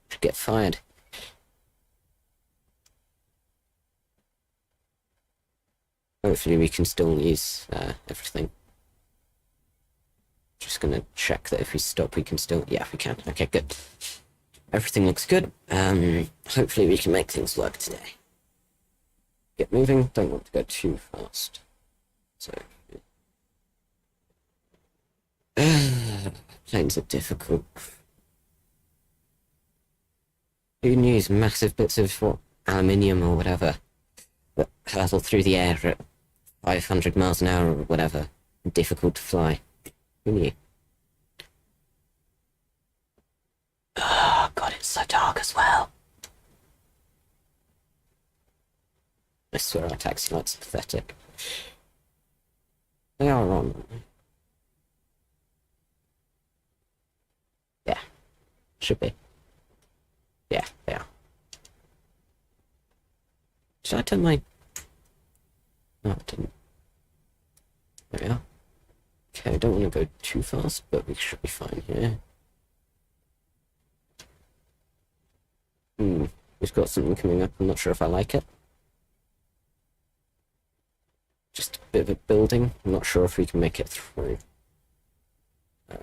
should get fired. Hopefully we can still use everything. Just gonna check that if we stop we can still, yeah, we can. Okay, good. Everything looks good. Hopefully we can make things work today. Get moving, don't want to go too fast. So planes are difficult. Who knew massive bits of aluminium or whatever that hurtle through the air at 500 miles an hour or whatever, difficult to fly. Who knew? Oh god, it's so dark as well. I swear our taxi lights are pathetic. They are on, aren't they? Yeah. Should be. Yeah, they are. Should I turn my... No, I didn't. There we are. Okay, I don't want to go too fast, but we should be fine here. We've got something coming up. I'm not sure if I like it. Just a bit of a building. I'm not sure if we can make it through.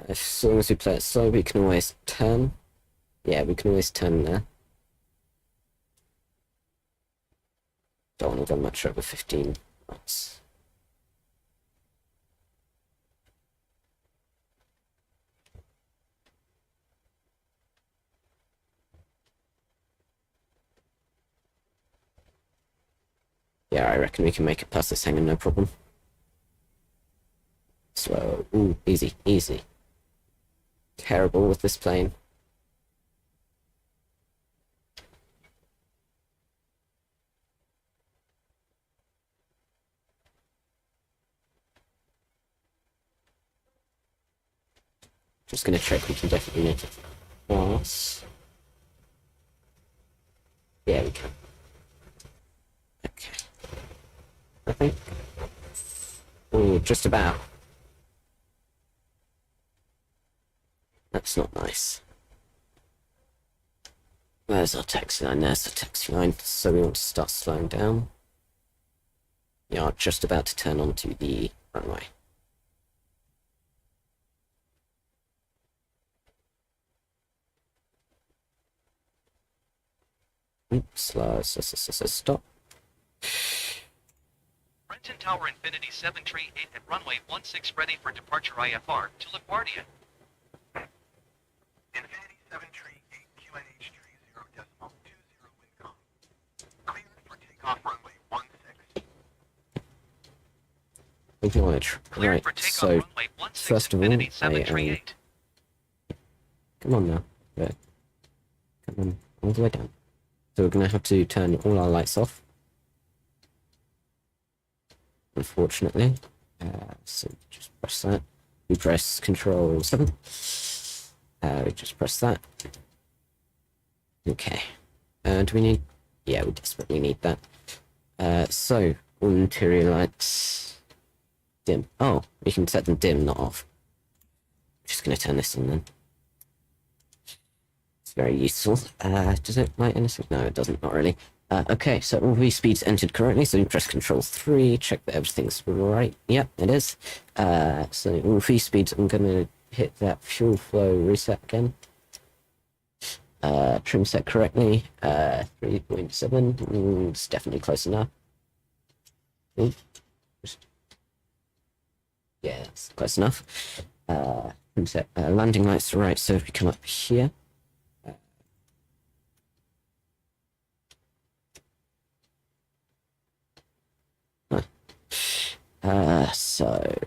As long as we play it slow, we can always turn. Yeah, we can always turn there. Don't want to go much over 15 knots. Yeah, I reckon we can make it past this hangar, no problem. Slow. Ooh, easy, easy. Terrible with this plane. Just gonna check we can definitely make it past. Yeah, we can. Okay. I think. Ooh, just about. That's not nice. Where's our taxi line? There's the taxi line. So we want to start slowing down. We are just about to turn onto the runway. Slow, stop. Renton Tower Infinity 738 at runway 16 ready for departure IFR to LaGuardia. Infinity 738 QNH 30.20 wind calm. Cleared for takeoff runway 16. Acknowledge. Cleared Right, for takeoff so runway 16 first of all, Infinity 738. come on now. Yeah. Come on, all the way down. So we're going to have to turn all our lights off. Unfortunately. So just press that. We press Control 7. We just press that. Okay. Do we need... Yeah, we desperately need that. So, all interior lights... Dim. Oh, we can set them dim, not off. Just going to turn this on then. Very useful. Does it light anything? No, it doesn't, not really. Okay, so all these speeds entered correctly, so you press Control 3, check that everything's right. Yep, it is. So all three speeds, I'm gonna hit that fuel flow reset again. Trim set correctly. 3.7, it's definitely close enough. Ooh. Yeah, it's close enough. Trim set, landing lights are right, so if we come up here, so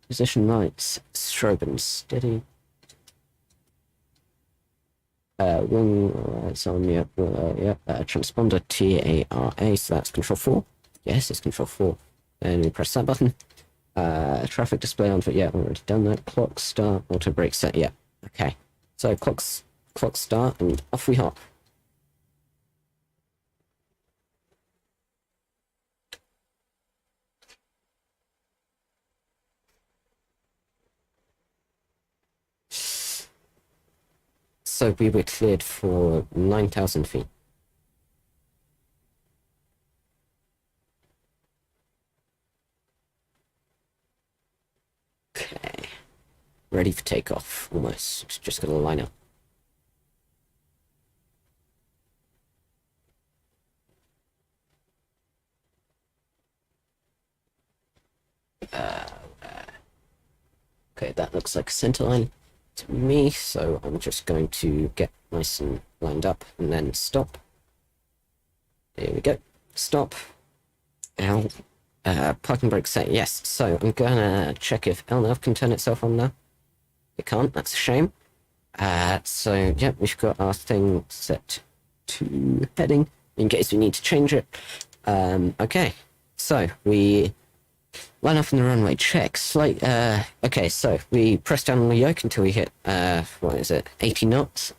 position lights, strobe and steady. Wing lights on, yep, transponder TARA, so that's Control 4. Yes, it's Control 4. And we press that button. Traffic display on, yeah, already done that. Clock start, auto brake set, yeah. Okay. So clock start and off we hop. So we were cleared for 9,000 feet. Okay. Ready for takeoff, almost. Just gonna line up. Okay, that looks like a center line to me, so I'm just going to get nice and lined up and then stop. There we go. Stop. Ow. Parking brake set, yes. So I'm gonna check if LNAV can turn itself on now. It can't, that's a shame. So yeah, we've got our thing set to heading in case we need to change it. Okay, so we line up on the runway, check, okay, so we press down on the yoke until we hit, 80 knots,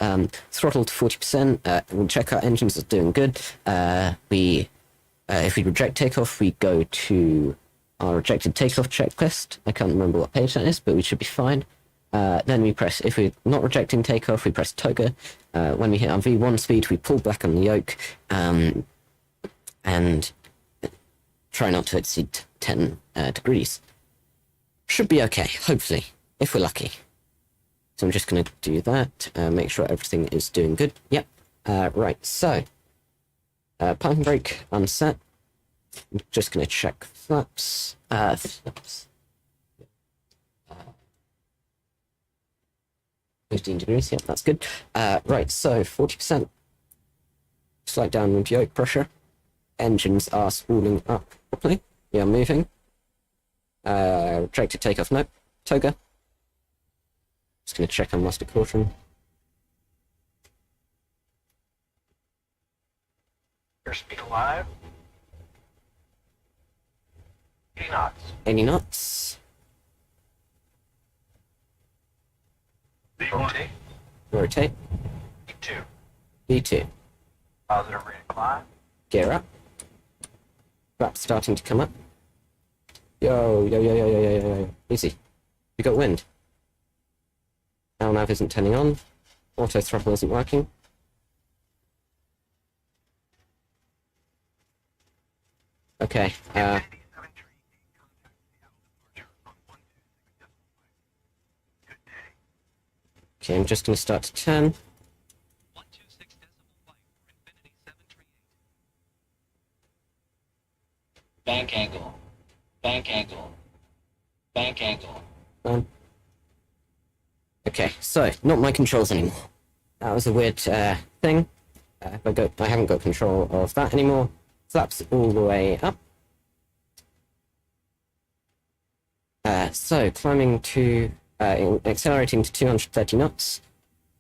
throttle to 40%, we'll check our engines are doing good, if we reject takeoff, we go to our rejected takeoff checklist. I can't remember what page that is, but we should be fine. Then we press, if we're not rejecting takeoff, we press toga. When we hit our V1 speed, we pull back on the yoke, and try not to exceed 10 degrees. Should be okay, hopefully, if we're lucky. So I'm just going to do that, make sure everything is doing good. Yep. Right, so, parking brake unset. I'm just going to check flaps. 15 degrees, yep, that's good. Right, so 40%. Slight downward yoke pressure. Engines are spooling up properly. We are moving. Rejected takeoff, no. Toga. Just going to check on master caution. Airspeed alive. 80 knots. 80 knots. Rotate. Rotate. E2. V2. Positive rate of climb. Gear up. Flaps starting to come up. Yo, yo, yo, yo, yo, yo, yo, yo. Easy. We got wind. LNAV isn't turning on. Auto throttle isn't working. Okay, Infinity 738 contacts Seattle departure on 126.5. Good day. okay, I'm just going to start to turn. 126.5 for Infinity 738. Bank angle. Bank angle. Bank angle. Okay, so, not my controls anymore. That was a weird thing. I haven't got control of that anymore. Flaps all the way up. So, climbing to, accelerating to 230 knots.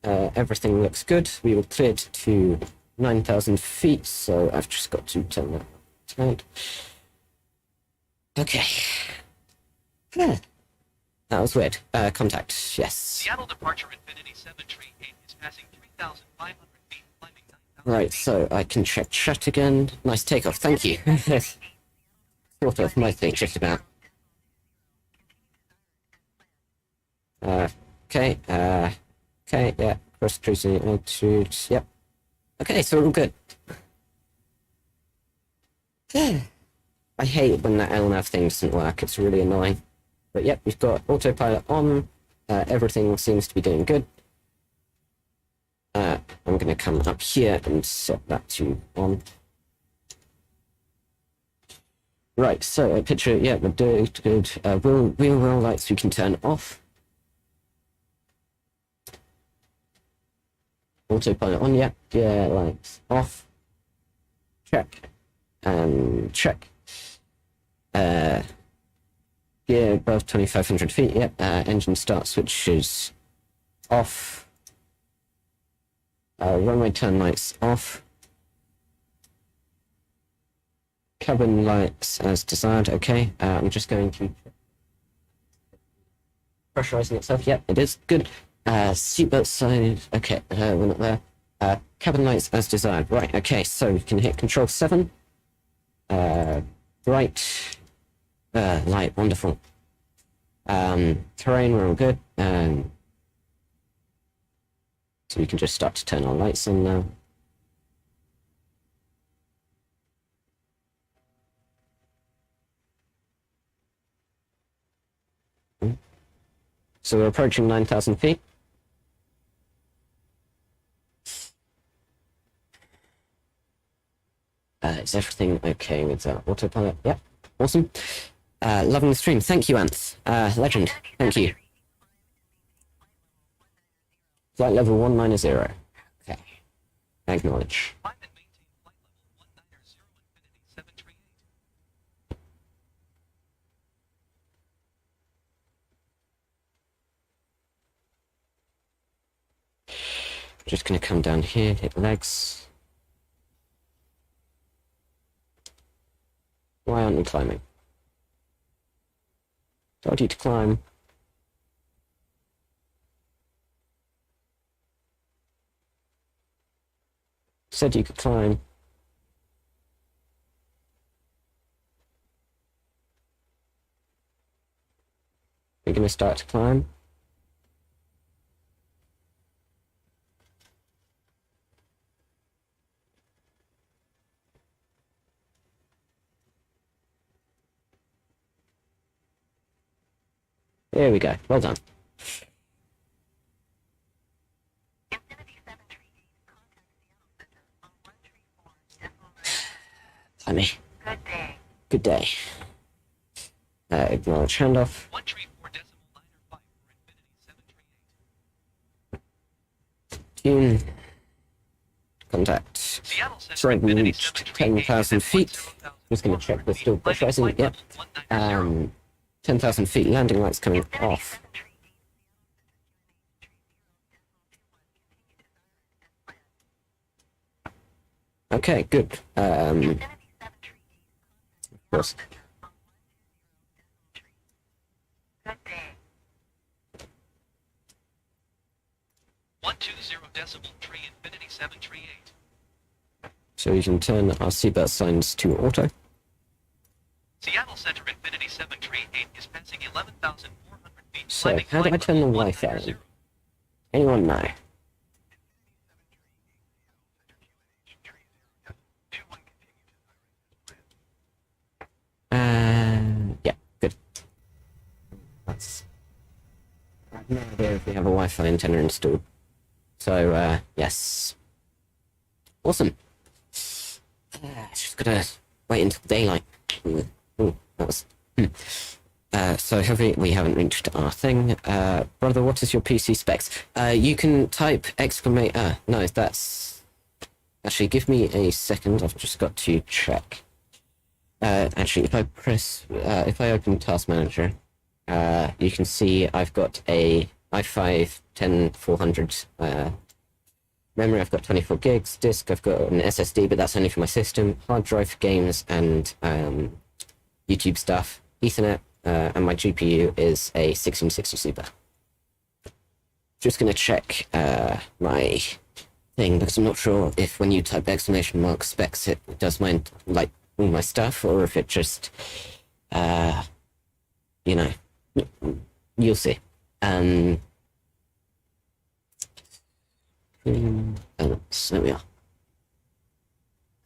Everything looks good. We were cleared to 9,000 feet, so I've just got to turn that tonight. Okay. Yeah. That was weird. Contact, yes. Seattle departure Infinity 738 is passing 3,500 feet, climbing 9,000 Right, feet. so I can check chat again. Nice takeoff, thank you. Sort of, mostly, just about. Okay, yeah, cross cruising altitude, yep. Okay, so we're all good. I hate when that LNAV thing doesn't work, it's really annoying. But yep, we've got autopilot on, everything seems to be doing good. I'm going to come up here and set that to on. Right, so picture, yeah, we're doing good. Wheel well lights we can turn off. Autopilot on, yeah, gear lights off. Check. And check. Gear above 2,500 feet, yep. Engine start switches off. Runway turn lights off. Cabin lights as desired, okay. I'm just going to... Pressurizing itself, yep, it is, good. Seatbelt side, okay, we're not there. Cabin lights as desired, right, okay, so we can hit Control 7. Bright light, wonderful. Terrain, we're all good. So we can just start to turn our lights on now. So we're approaching 9,000 feet. Is everything okay with autopilot? Yep, awesome. Loving the stream. Thank you, Ants. Legend. Thank you. Flight level 190. Okay. Acknowledge. Climb and maintain flight level 190 Infinity 738. Just gonna come down here, hit legs. Why aren't we climbing? Told you to climb. Said you could climb. gonna start to climb. There we go. Well done. Infinity 738, contact Seattle Center on 134.9. Blimey. Good day. Good day. Acknowledge handoff. 134.95 for Infinity 738. Tune. Contact. Seattle Center So I've Infinity reached 738 10,000 feet. Just going to check we're still pressurizing. Yep. 10,000 feet. Landing lights coming off. Okay, good. Of course. Good day. 120.3 Infinity 738. So we can turn our seatbelt signs to auto. Seattle Center Infinity 738 is passing 11,400 feet. So climbing how do I flight turn the level Wi-Fi 190. on? Anyone know? Yeah, good. That's. I have no idea if we have a Wi-Fi antenna installed. So, yes. Awesome. Just gotta wait until daylight. Ooh, that was. So we haven't reached our thing. Brother, what is your PC specs? You can type exclamation. No, that's. Actually, give me a second. I've just got to check. Actually, if I open Task Manager, you can see I've got a i5 10400 memory. I've got 24 gigs. Disk, I've got an SSD, but that's only for my system. Hard drive for games and YouTube stuff. Ethernet, and my GPU is a 1660 Super. Just gonna check my thing because I'm not sure if when you type exclamation mark specs it does my all my stuff, or if it just, you'll see. There we are.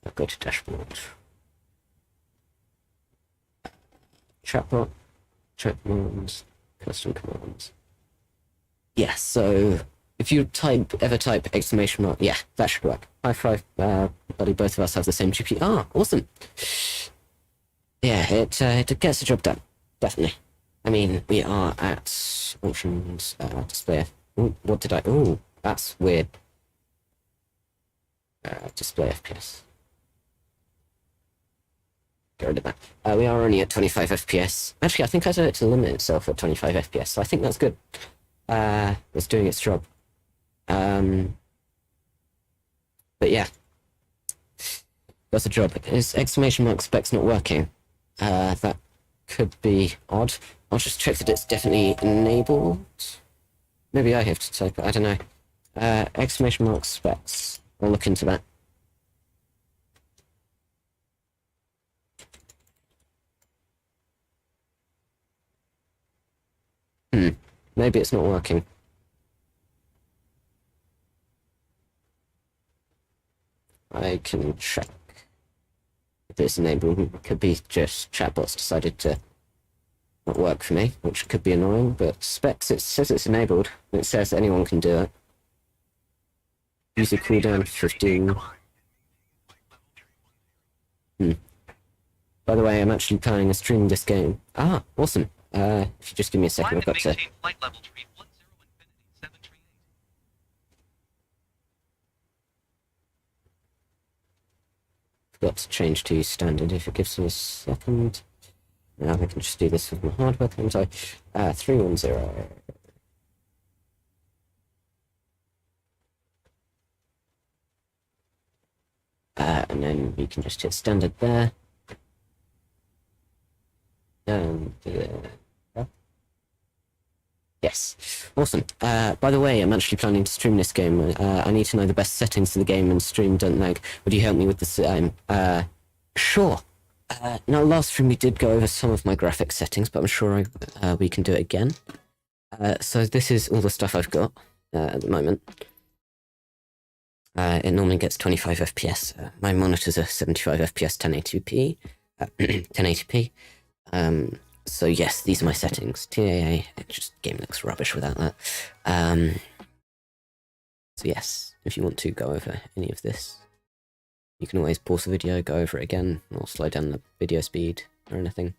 I'll go to dashboard. Chatbot, chat commands, custom commands. Yeah, so if you ever type exclamation mark, yeah, that should work. High five, buddy, both of us have the same GPU. Ah, awesome. Yeah, it gets the job done, definitely. I mean, we are at options, display. Ooh, what did I? Oh, that's weird. Display FPS. Get rid of that. We are only at 25 FPS. Actually, I think I set it to limit itself at 25 FPS, so I think that's good. It's doing its job. But yeah, that's the job. Is exclamation mark specs not working? That could be odd. I'll just check that it's definitely enabled. Maybe I have to type it, I don't know. Exclamation mark specs. I'll look into that. Maybe it's not working. I can check if it's enabled. It could be just chatbots decided to not work for me, which could be annoying, but specs, it says it's enabled. It says anyone can do it. User cooldown 15. By the way, I'm actually planning to stream this game. Ah, awesome. If you just give me a second, I've got to... maintain flight level 310 Infinity 738. Forgot to change to standard. If it gives me a second... Now I can just do this with my hardware. I'm sorry. 310. And then we can just hit standard there. And yes, awesome. By the way, I'm actually planning to stream this game. I need to know the best settings for the game and stream don't lag. Would you help me with the same? Sure. Now, last stream we did go over some of my graphics settings, but I'm sure we can do it again. So this is all the stuff I've got at the moment. It normally gets 25 FPS. My monitors are 75 FPS 1080p. 1080p. So yes, these are my settings. TAA, game looks rubbish without that. So yes, if you want to go over any of this, you can always pause the video, go over it again, or slow down the video speed or anything.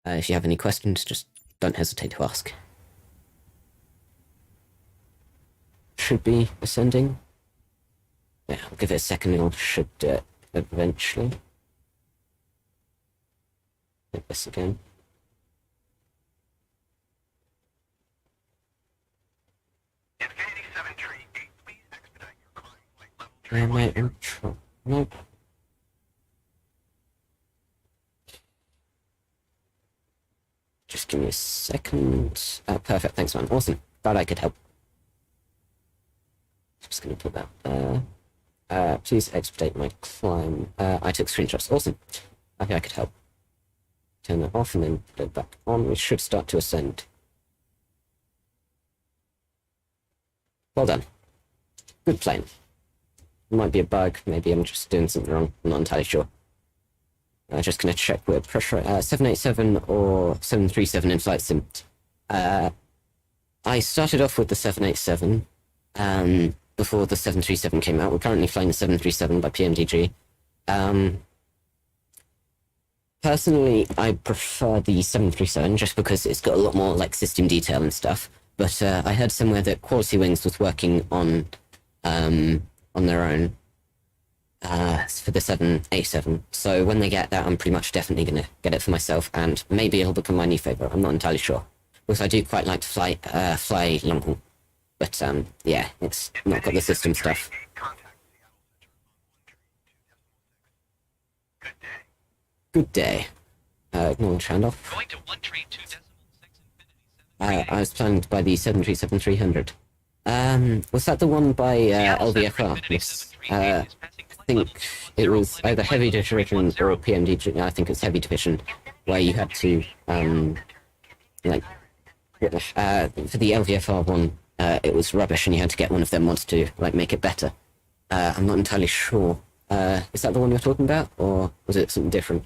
If you have any questions, just don't hesitate to ask. Should be ascending. Yeah, I'll give it a second and I should do it eventually. Hit this again. Infinity 7 Tree 8, please expedite your climb flight level Yeah, tree mate, 1. I'm trying. Nope. Just give me a second. Perfect, thanks man, awesome. Glad I could help. Just gonna put that there. Please expedite my climb. I took screenshots, awesome. Okay, I could help. Turn that off and then put it back on. We should start to ascend. Well done. Good plane. Might be a bug, maybe I'm just doing something wrong, I'm not entirely sure. I'm just going to check with pressure, 787 or 737 in flight sim. I started off with the 787 before the 737 came out. We're currently flying the 737 by PMDG. Personally, I prefer the 737 just because it's got a lot more like system detail and stuff. But I heard somewhere that Quality Wings was working on their own for the 787. So when they get that, I'm pretty much definitely going to get it for myself, and maybe it'll become my new favorite. I'm not entirely sure, because I do quite like to fly long haul. But yeah, it's not got the system stuff. Contact Seattle Center on 1 tree 2 decimal 6. Good day. Good day. Ignoring handoff. Going to 1 tree 2 decimal 6 Infinity 7 I was planned by the 737-300. Was that the one by LVFR? Yes. I think it was either Heavy Division or PMDG. I think it's Heavy Division, where you had to like for the LVFR one, it was rubbish, and you had to get one of them mods to like make it better. I'm not entirely sure. Is that the one you're talking about, or was it something different?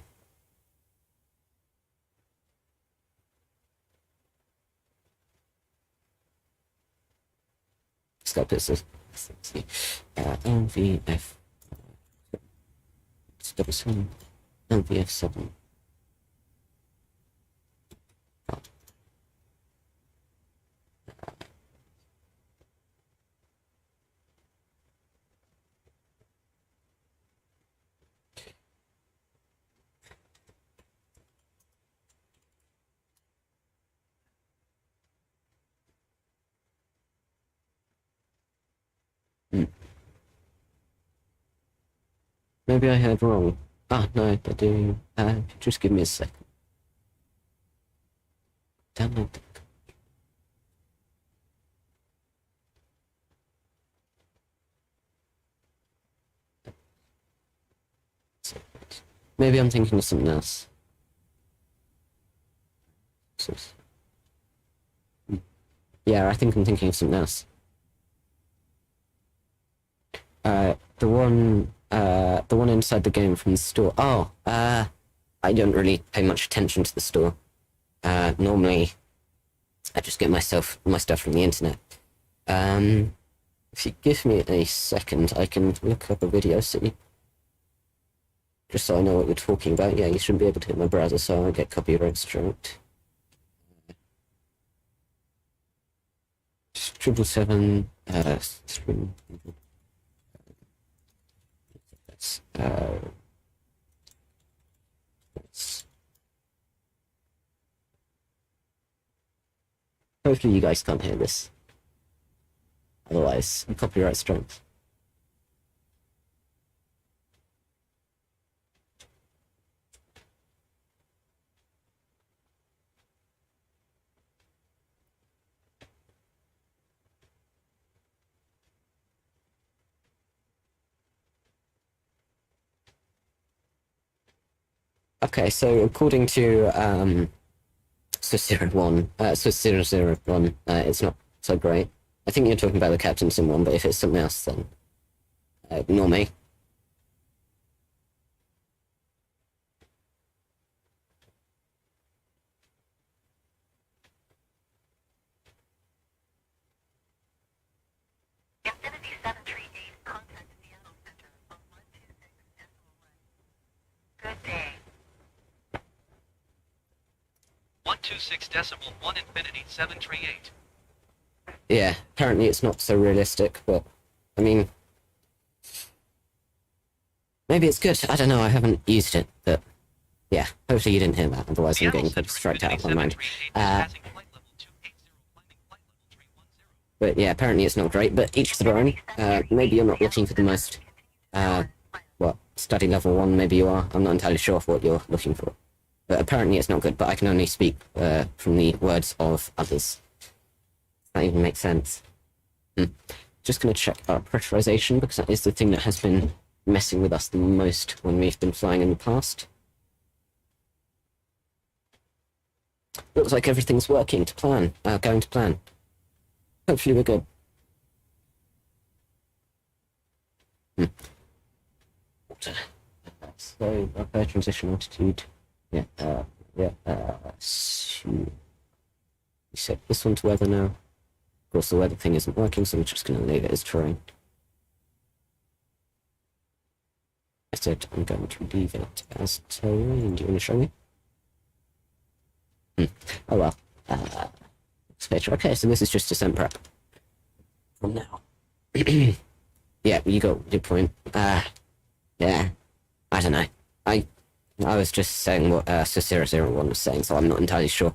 Let's see. LVF. It's double 7. LVF7. Maybe I heard wrong. Ah, no, they're doing... just give me a second. Download the... Maybe I'm thinking of something else. Yeah, I think I'm thinking of something else. The one inside the game from the store. Oh, I don't really pay much attention to the store. Normally, I just get my stuff from the internet. If you give me a second, I can look up a video, see. Just so I know what you're talking about. Yeah, you shouldn't be able to hit my browser, so I won't get copyright striked. 777, hopefully you guys can't hear this. Otherwise, copyright strikes. Okay, so according to Swiss 01, Swiss 001, it's not so great. I think you're talking about the Captain Sim one, but if it's something else, then ignore me. Infinity 738, contact Seattle Center on 126 SOLA. Good day. 126.1 Infinity 738. Yeah, apparently it's not so realistic, but, I mean, maybe it's good. I don't know, I haven't used it, but, yeah, hopefully you didn't hear that, otherwise I'm getting pretty straight out of my mind. But yeah, apparently it's not great, but each their own. Maybe you're not looking for the most, study level 1, maybe you are. I'm not entirely sure what you're looking for. But apparently it's not good, but I can only speak from the words of others. That even makes sense. Just going to check our pressurization, because that is the thing that has been messing with us the most when we've been flying in the past. Looks like everything's working to plan, going to plan. Hopefully we're good. So, transition altitude. Yeah, you set this one to weather now. Of course, the weather thing isn't working, so we're just going to leave it as terrain. I said I'm going to leave it as terrain. Do you want to show me? Oh well. Okay, so this is just descent prep. From now. Yeah, you got your point. Yeah. I don't know. I was just saying what Swiss001 was saying, so I'm not entirely sure.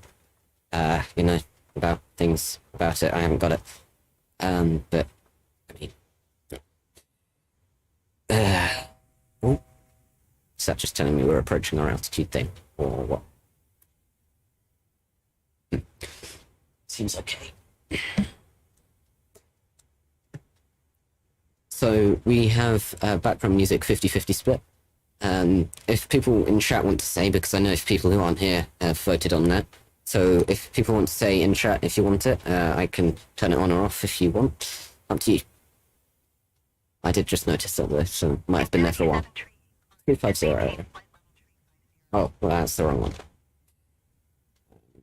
About things about it. I haven't got it. But I mean, is that just telling me we're approaching our altitude thing, or what? Seems okay. So we have background music 50-50 split. If people in chat want to say, because I know if people who aren't here have voted on that, so if people want to say in chat if you want it, I can turn it on or off if you want. Up to you. I did just notice that though, so might have been there for a while. 350. Oh, well, that's the wrong one.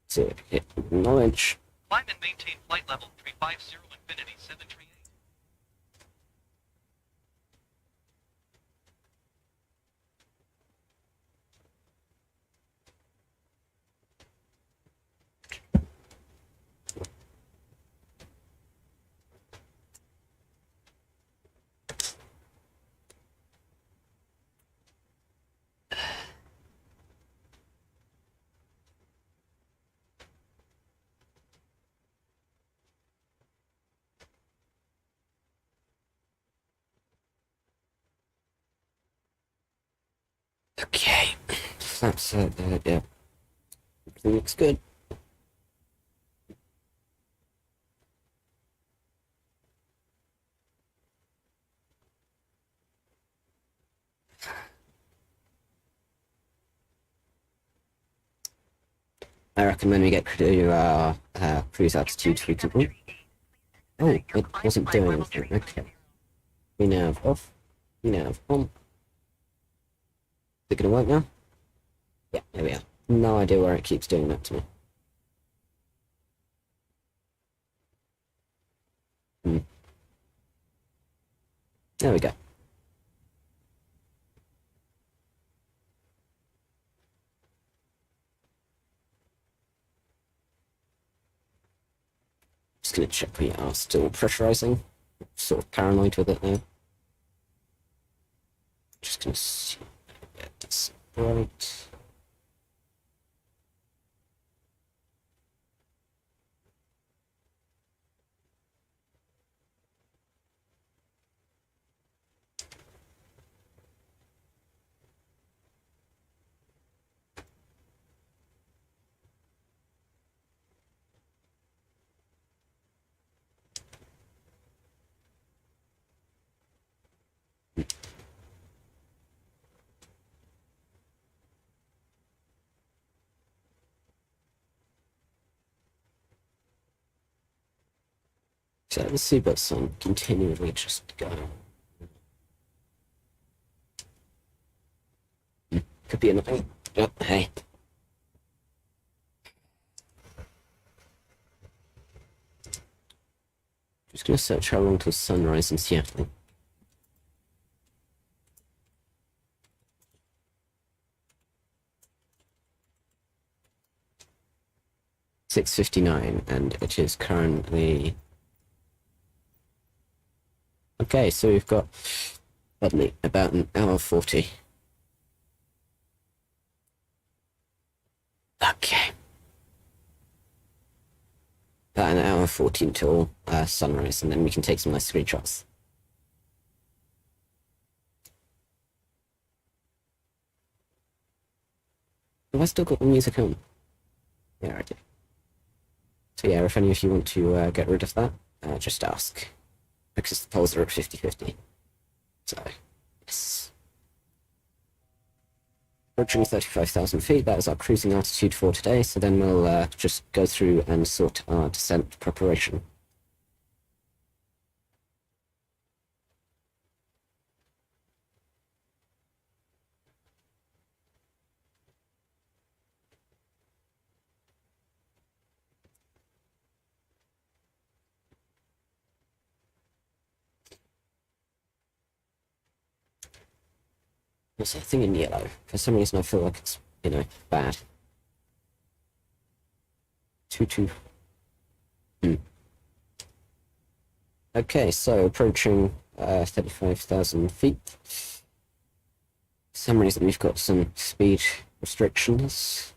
So, acknowledge. Climb and maintain flight level 350 Infinity 738. Okay. That's yeah. Everything looks good. I reckon when we get to our cruise altitude, we can... Oh, it wasn't doing anything. Okay. We now have off. We now have on. Is it going to work now? Yeah, there we are. No idea where it keeps doing that to me. There we go. Just going to check we are still pressurizing. Sort of paranoid with it now. Just going to see. Yeah, that's right. So let's see what's on continually just going. Could be annoying. Oh, hey. Just gonna search how long till sunrise in Seattle. .59, and it is currently... Okay, so we've got, pardon me, about an hour 40. Okay. About an hour 40 until sunrise, and then we can take some nice screenshots. Have I still got the music on? Yeah, I do. So yeah, if any of you want to get rid of that, just ask. Because the polls are at 50-50. So, yes. Approaching 35,000 feet, that is our cruising altitude for today, so then we'll just go through and sort our descent preparation. There's something in yellow. For some reason I feel like it's, bad. 2-2. Okay, so approaching 35,000 feet. For some reason we've got some speed restrictions.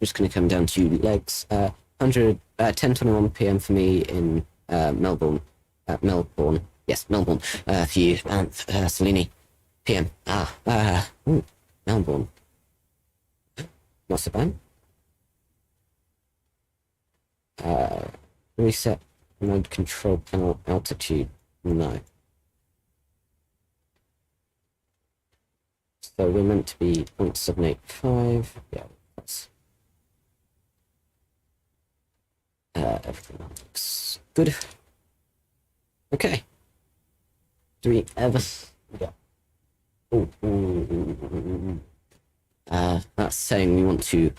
Just going to come down to legs. 10:21 p.m. for me in Melbourne. Yes, Melbourne. For you, Salini. PM. Melbourne. Not so bad. Reset mode control panel altitude. No. So we're meant to be 0.785. Yeah, that's everything looks good. Okay. Do we ever? Yeah. That's saying we want to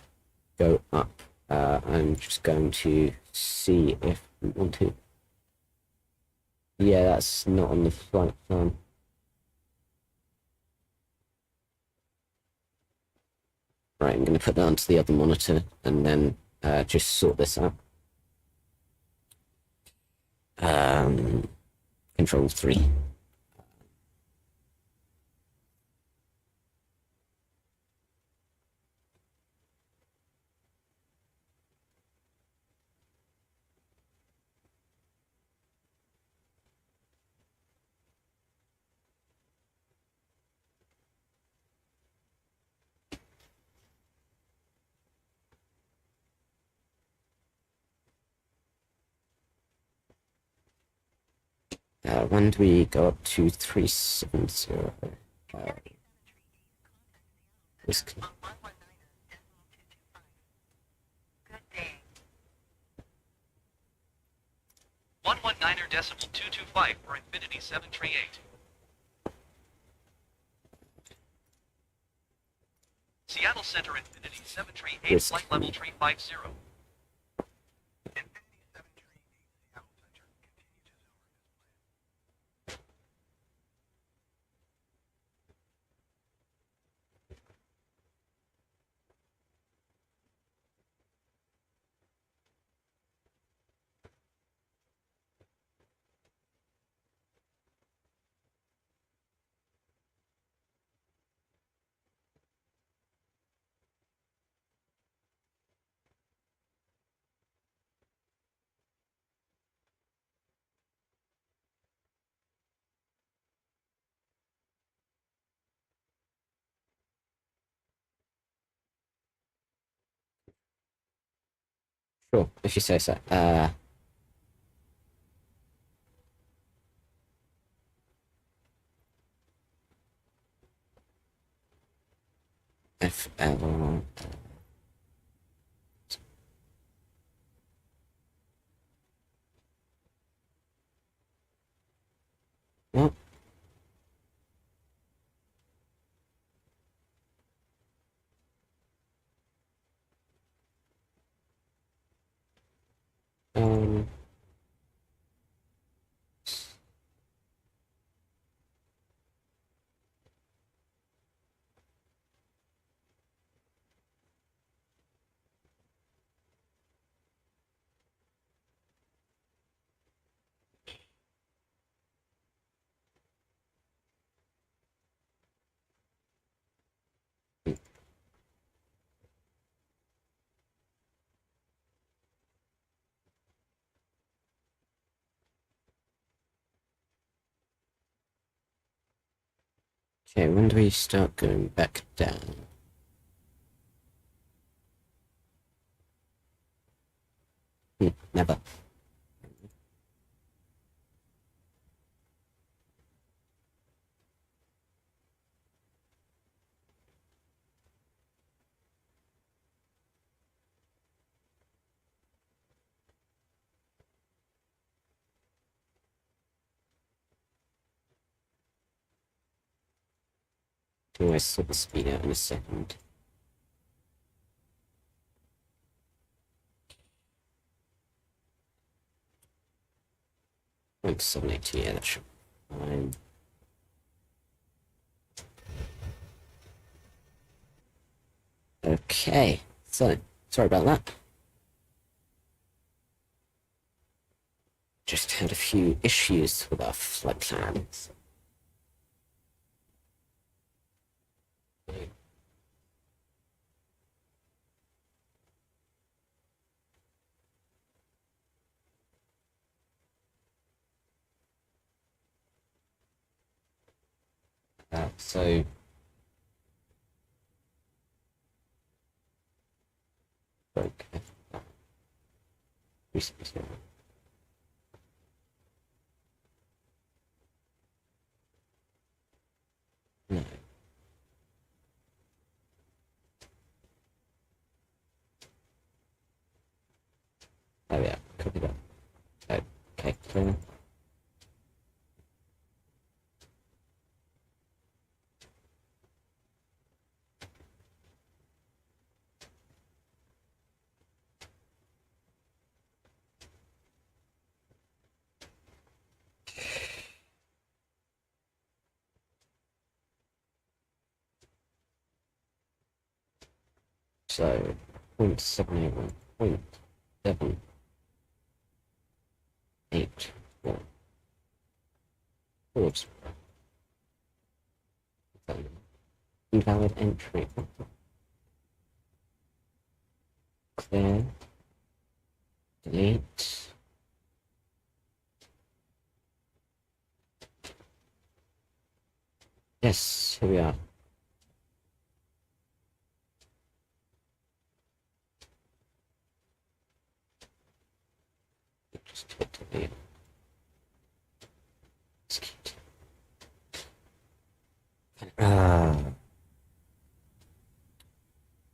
go up. I'm just going to see if we want to. Yeah, that's not on the flight plan. Right, I'm going to put that onto the other monitor and then just sort this out. Control 3. When do we go up to 370? This can... Good day. 119.225 for Infinity 738. Seattle Center Infinity 738 Yes. flight level 350. Infinity 738 Seattle Center, continue to Zora as planned. Sure, if you say so. FL... Okay, when do we start going back down? Never. Can always sort the speed out in a second. Like 780, yeah, that should be fine. Okay, so sorry about that. Just had a few issues with our flight plans. So okay. No. Oh yeah, copy that. Okay, clear. So 0.781, 0.784. Oops. Invalid entry. Clear. Delete. Yes, here we are. Just hit delete. Execute.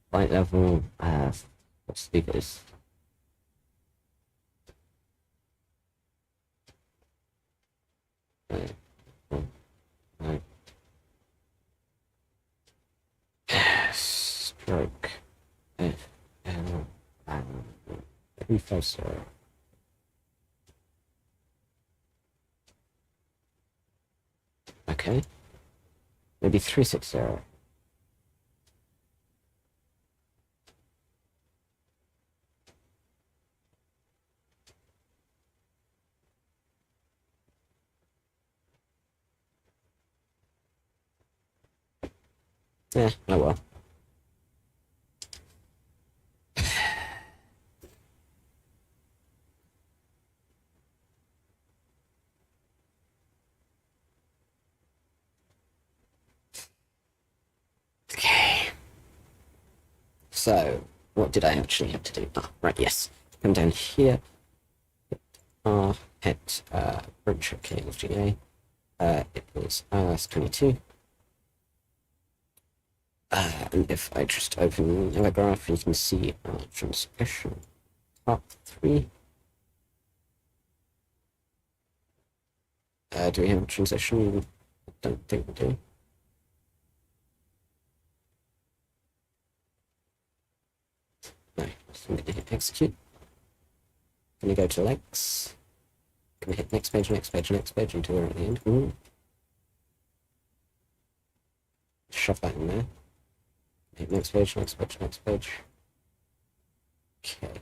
Flight level, what's the biggest? Stroke. F L 350. Okay. Maybe 360. Yeah, oh well. Okay. So, what did I actually have to do? Ah, right, yes. Come down here. Hit Bridge KLGA. It was RS22. And if I just open the graph, you can see our transmission top 3. Do we have a transition? I don't think we do. No, so I'm going to hit execute. I'm going to go to legs. Going to hit next page, next page, next page until we're at the end. Ooh. Shove that in there. Hit next page, next page, next page. Okay.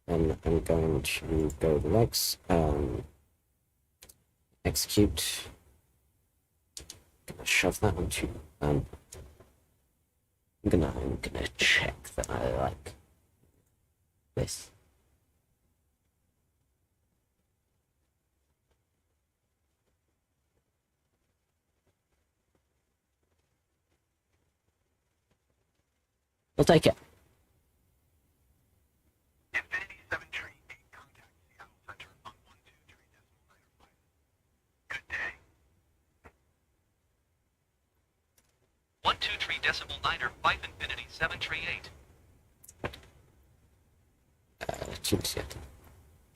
Then I'm going to go to legs. Execute. Gonna shove that onto. I'm gonna check that I like this. We'll take it. Infinity 738, contact Seattle Center on 123.905. Good day. 123.905 Infinity 738. Team Seattle.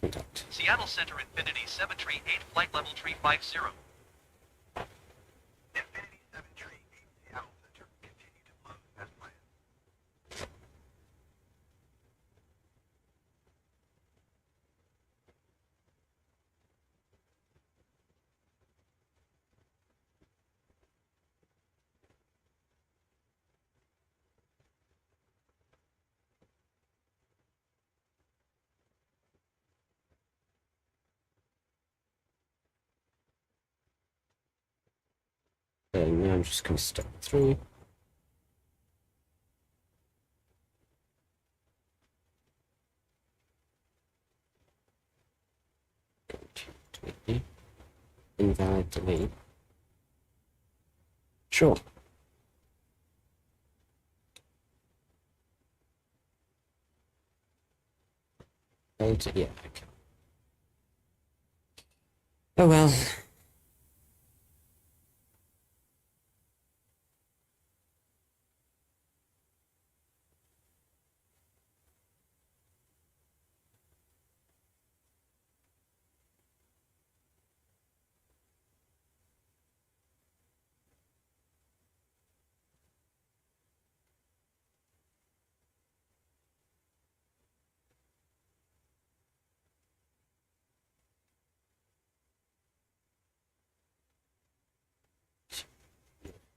Contact. Seattle Center Infinity 738 flight level 350. Infinity 738, Seattle Center, continue to close as planned. Now I'm just going to step through. Delete. Invalid delete. Sure. Yeah, okay. Oh well.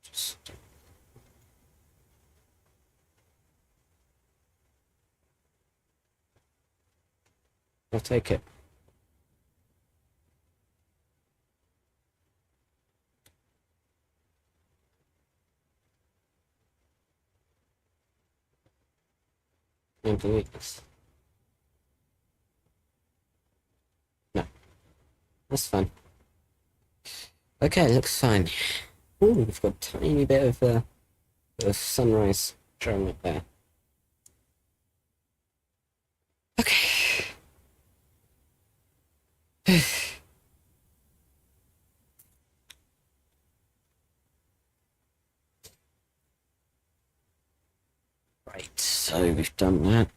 Just I'll take it. And delete this. No. That's fine. Okay, looks fine. Ooh, we've got a tiny bit of sunrise showing up there. Okay. Right, so we've done that.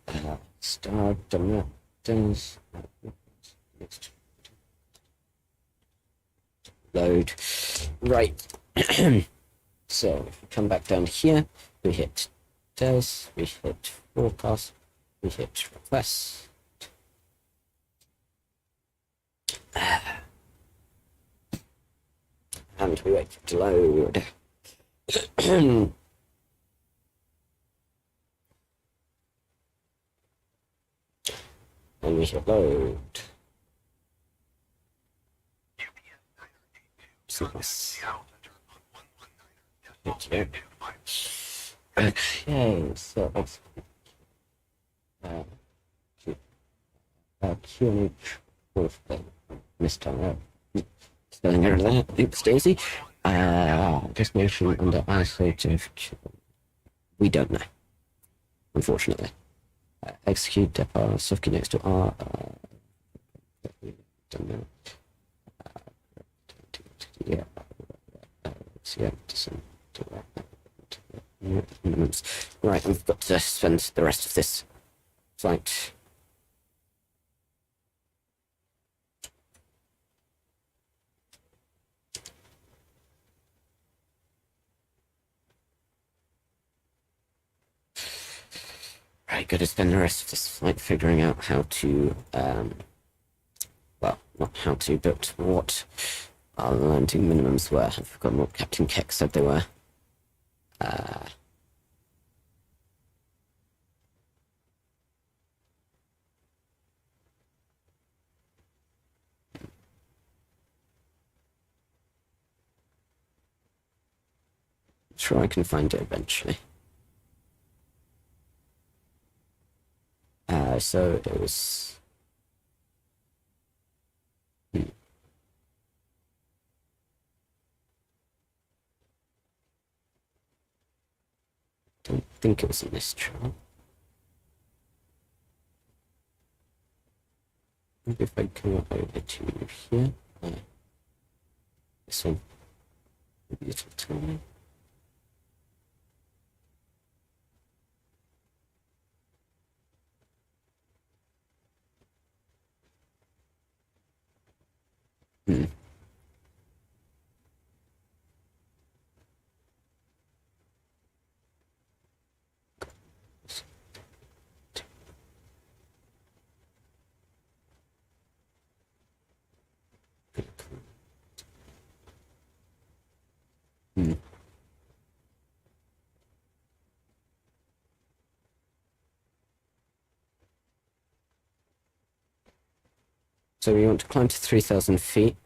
Start, done that. Next. Load. Right. So if we come back down here, we hit details, we hit forecast, we hit requests. And we wait for it to load. And we hit load. UPS 982, So contact this- Seattle Center on 119.255. Okay, so let's QNH with misspelling spelling error there. Oops, Daisy. Destination under isolative. We don't know, unfortunately. Execute depot stuff next to R. Don't know. Yeah. Yeah. Right, I've got to spend the rest of this flight. Right, got to spend the rest of this flight figuring out how to, well, not how to, but what our landing minimums were. I've forgotten what Captain Keck said they were. Sure, I can find it eventually. So it was. Don't think it was in this chart. Maybe if I come up over to here. This one. Maybe it'll tell me. So we want to climb to 3,000 feet.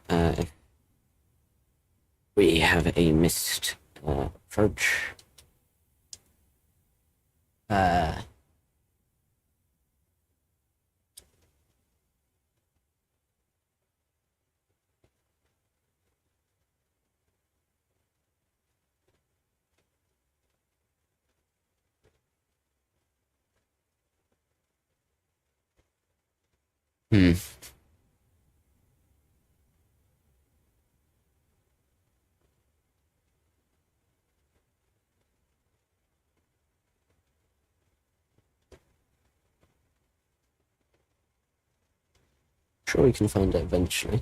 We have a missed approach. Sure, we can find it eventually.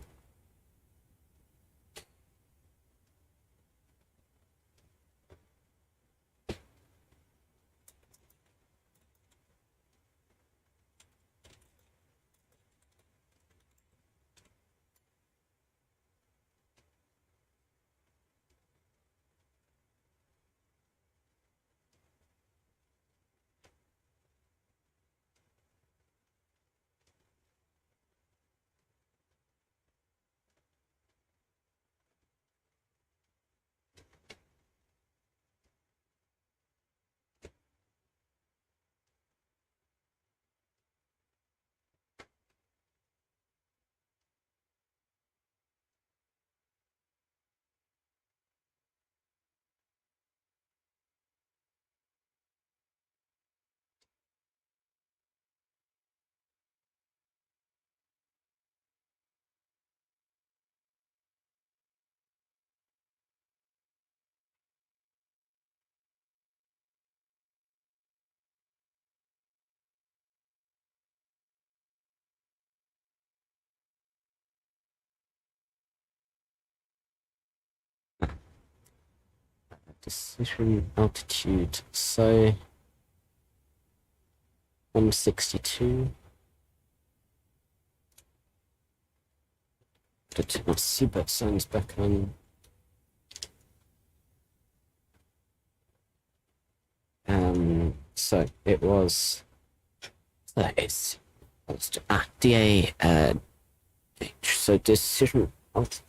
Decision altitude. So 162. Put my seatbelt signs back on. So it was. That is. DA. So decision altitude.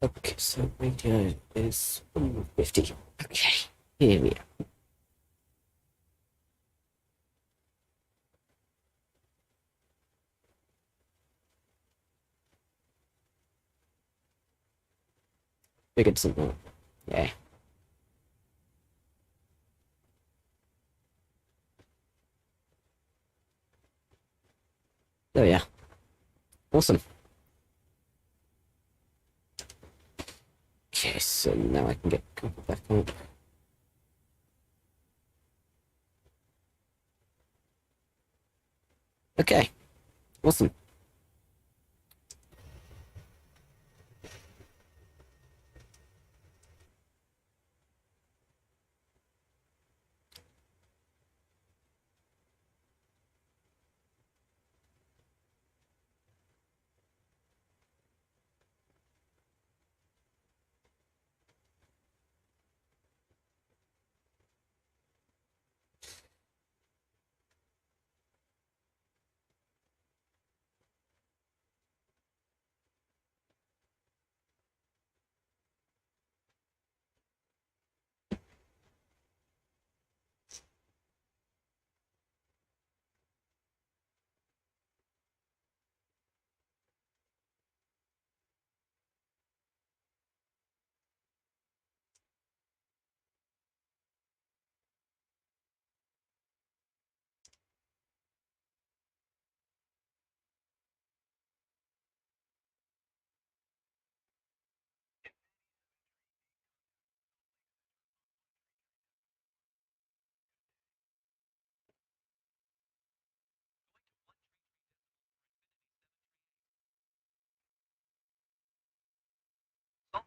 Okay, so radio is 150. Okay, here we are. Figured something out. Yeah. Oh yeah. Awesome. Okay, so now I can get back up. Okay, awesome.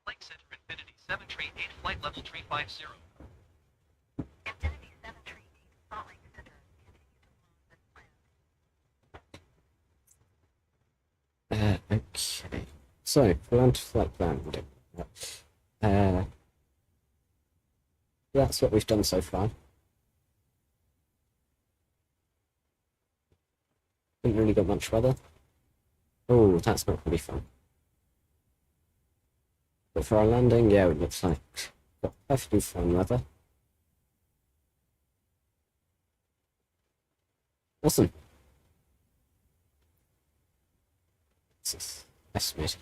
Lake Center Infinity 7 Tree 8 Flight Level 350. Infinity 7 Tree 8 Salt Lake Center continues as planned. Okay. So, plan to flight plan. That's what we've done so far. Haven't really got much weather. Oh, that's not going to be fun. But for our landing, yeah, it looks like got perfectly fine weather. Awesome. This is estimated.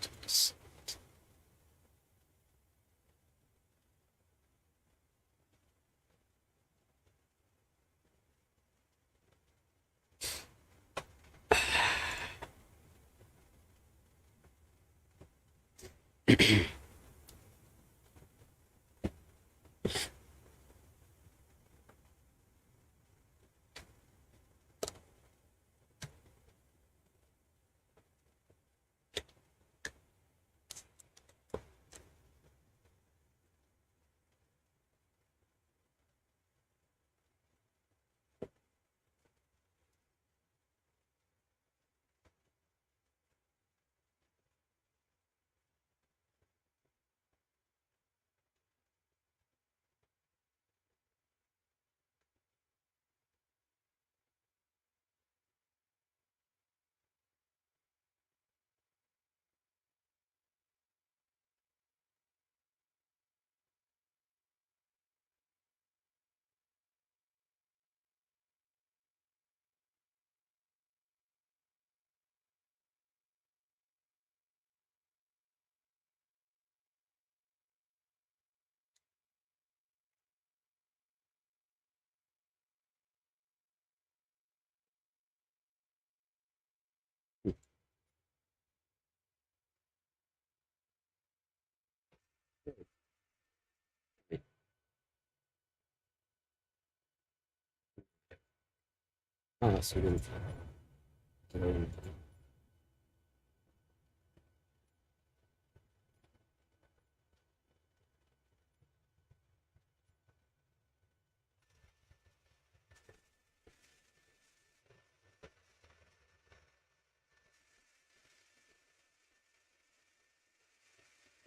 Oh, that's a good.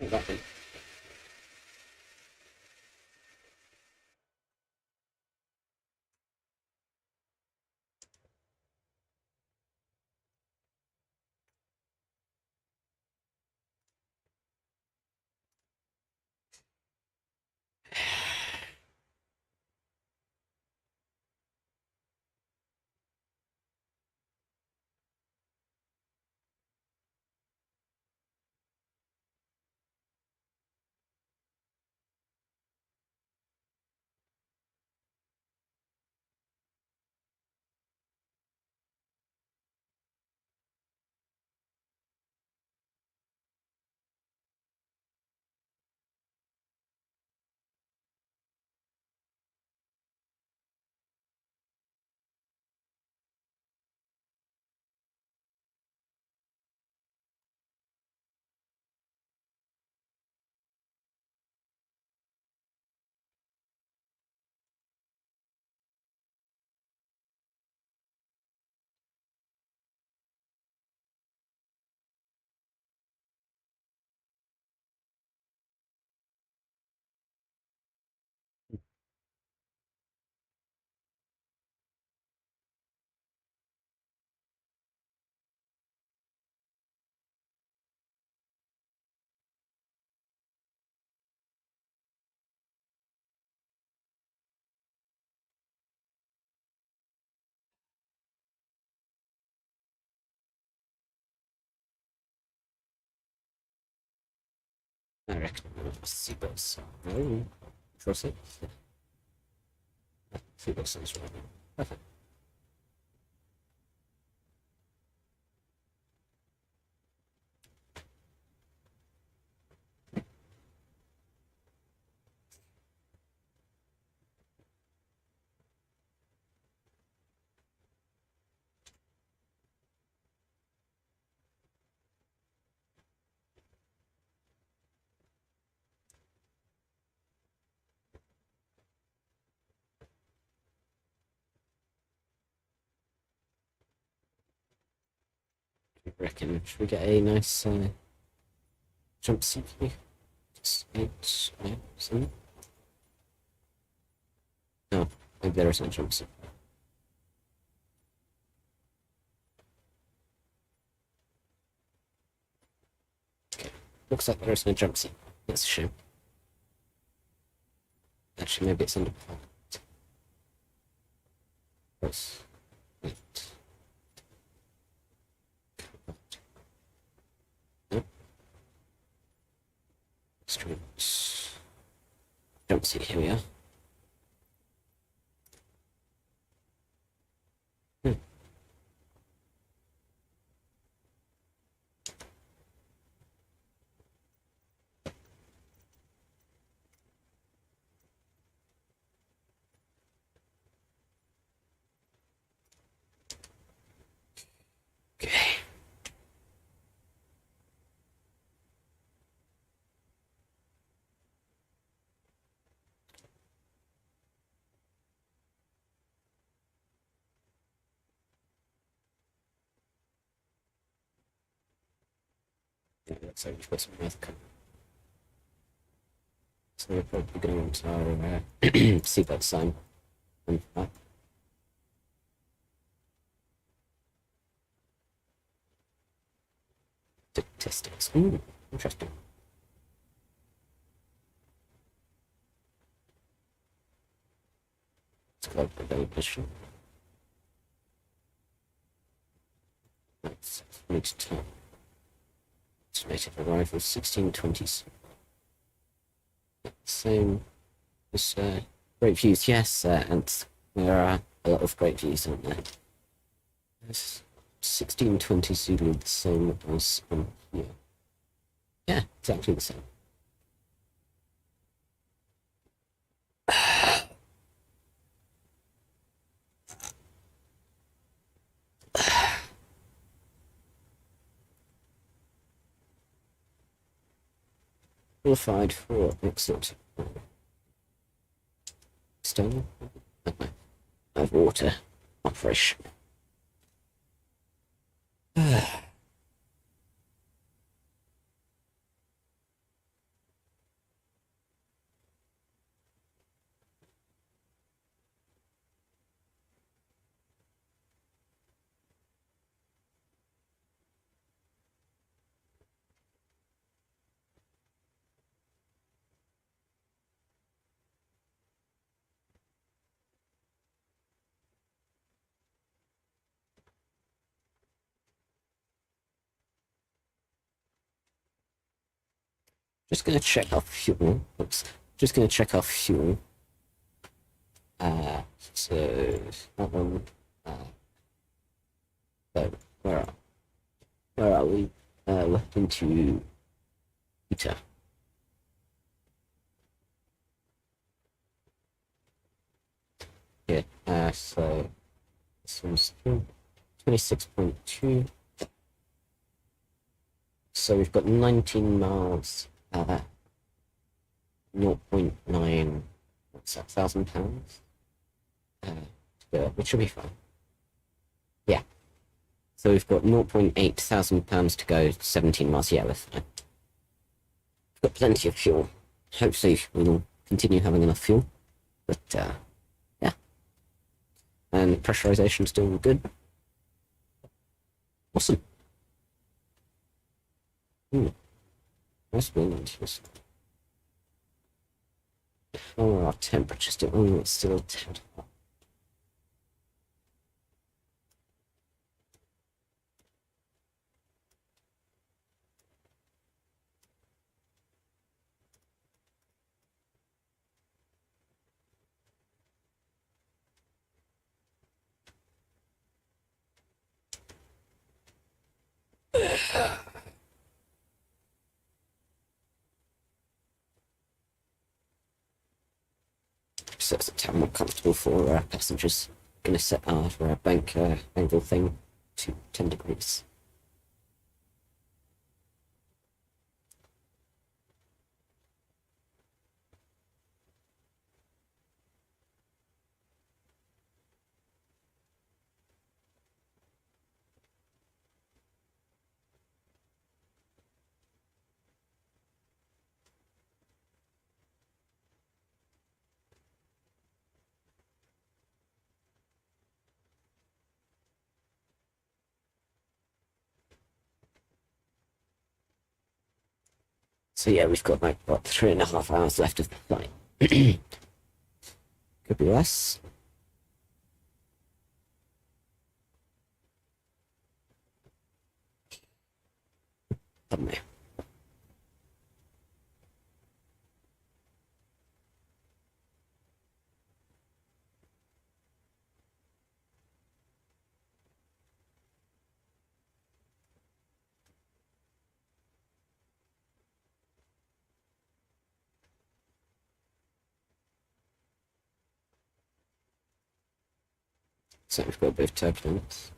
Exactly. I reckon seatbelts. Oh, trust it. Seatbelt sounds right. Perfect. reckon. Should we get a nice jump seat view? Just 8, no, 7? No, maybe there isn't a jump seat. Okay, looks like there isn't a jump seat. That's a shame. Actually, maybe it's under pilot. Yes. Wait. Nope. Instruments. Jump seat, here we are. Okay. Yeah, looks like we've got some earth coming. So we're probably going to want our seatbelt sign on that. Statistics. Ooh, interesting. Let's go over the position. That's next time. Estimated arrival 1620s. Same as great views, yes, and there are a lot of great views, aren't there? There's 1620 Zulu, the same as here. Yeah, exactly the same. Qualified for excellent stone of water operation. Just going to check our fuel. Oops. Just going to check our fuel. So that one. So where are we? We're into Utah. Yeah. So this one's 26.2. So we've got 19 miles. 0.9, what's that, £1,000? Which will be fine. Yeah. So we've got 0.8 thousand pounds to go, 17 miles. Yeah, we're fine. We've got plenty of fuel. Hopefully we'll continue having enough fuel. But, yeah. And pressurization's doing good. Awesome. Nice wind. Oh, our temperature's still. Oh, it's still 10. So it's a tad more comfortable for passengers. Going to set our bank angle thing to 10 degrees. So yeah, we've got like, what, 3.5 hours left of the flight. Could be less. Pardon me. So we've got a bit of turbulence.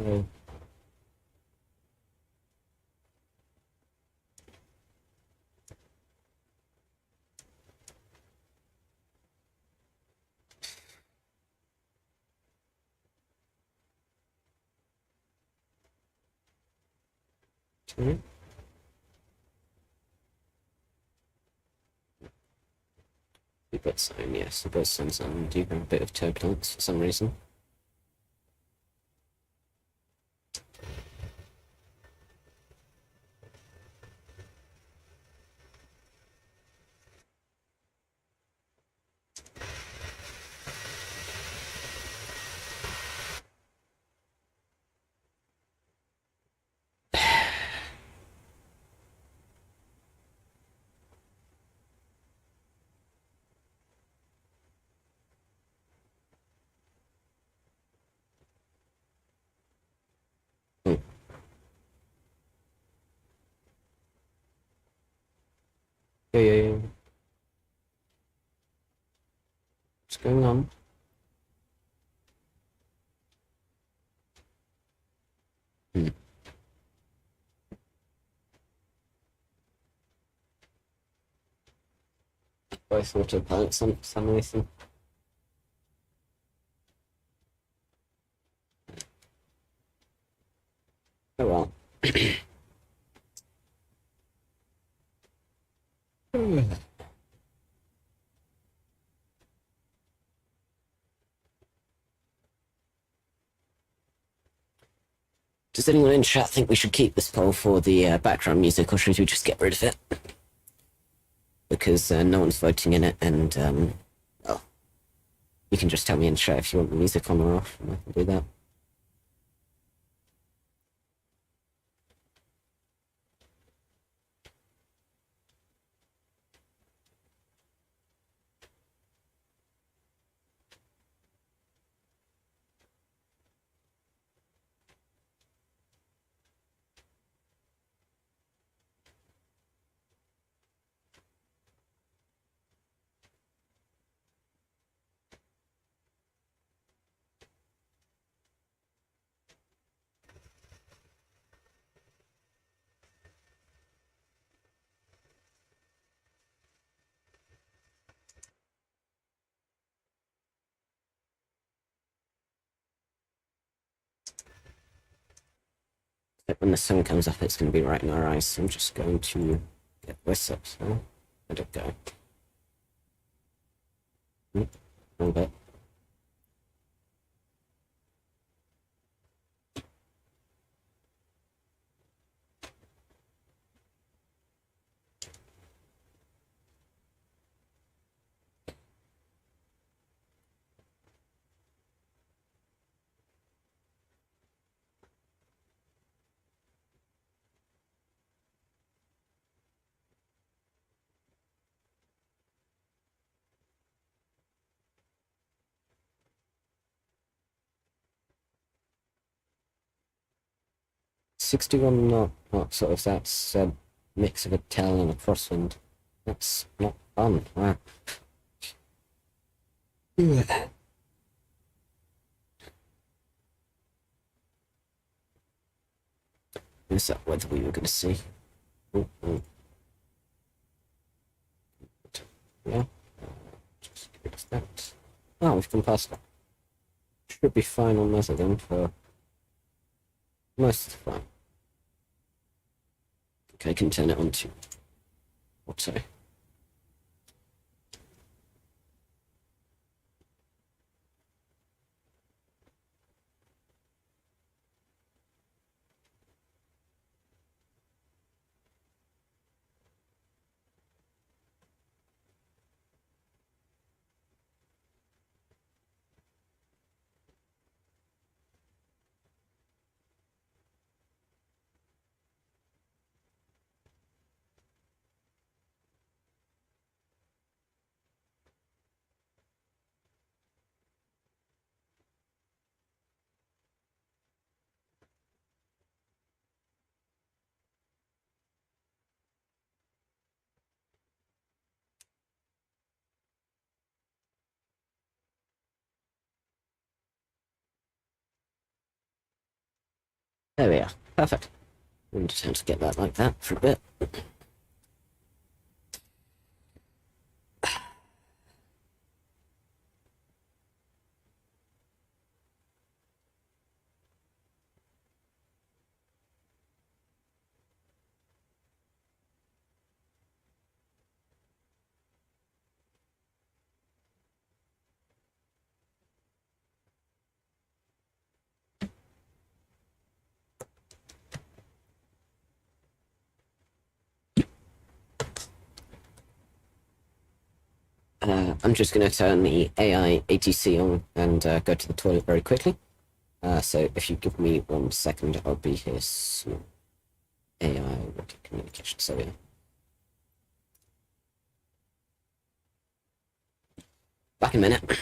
Oh. Okay. We've got some, yes, we've got some do have a bit of turbulence for some reason. Oh. Yeah. What's going on? Both autopilot some reason. Oh well. Does anyone in chat think we should keep this poll for the background music, or should we just get rid of it? Because no one's voting in it, and well, you can just tell me in chat if you want the music on or off, and I can do that. But when the sun comes up, it's going to be right in our eyes, so I'm just going to get this up, so let it go. A little bit. $61 knot, not sort of that's a mix of a tail and a crosswind. That's not fun. Wow. Is that weather we were going to see? Yeah. Just get rid of that. Oh, we've gone past that. Should be fine on weather then for most of the flight. Okay, I can turn it on to auto. There we are. Perfect. I'm just going to get that like that for a bit. I'm just going to turn the AI ATC on and go to the toilet very quickly. So if you give me 1 second, I'll be here soon. AI communication, so yeah. Back in a minute.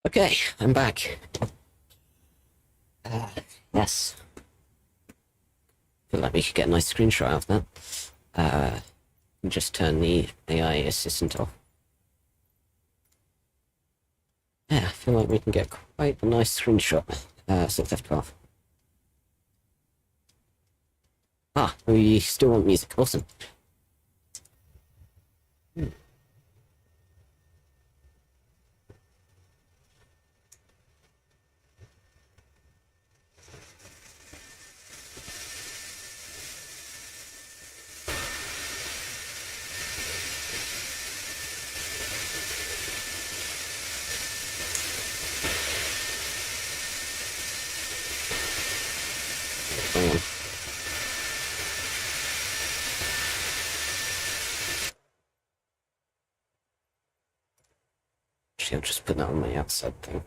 Okay, I'm back. Yes. Feel like we could get a nice screenshot of that. Just turn the AI assistant off. Yeah, I feel like we can get quite a nice screenshot. So F12. Ah, we still want music. Awesome. going on. Actually, I'll just put that on my outside thing.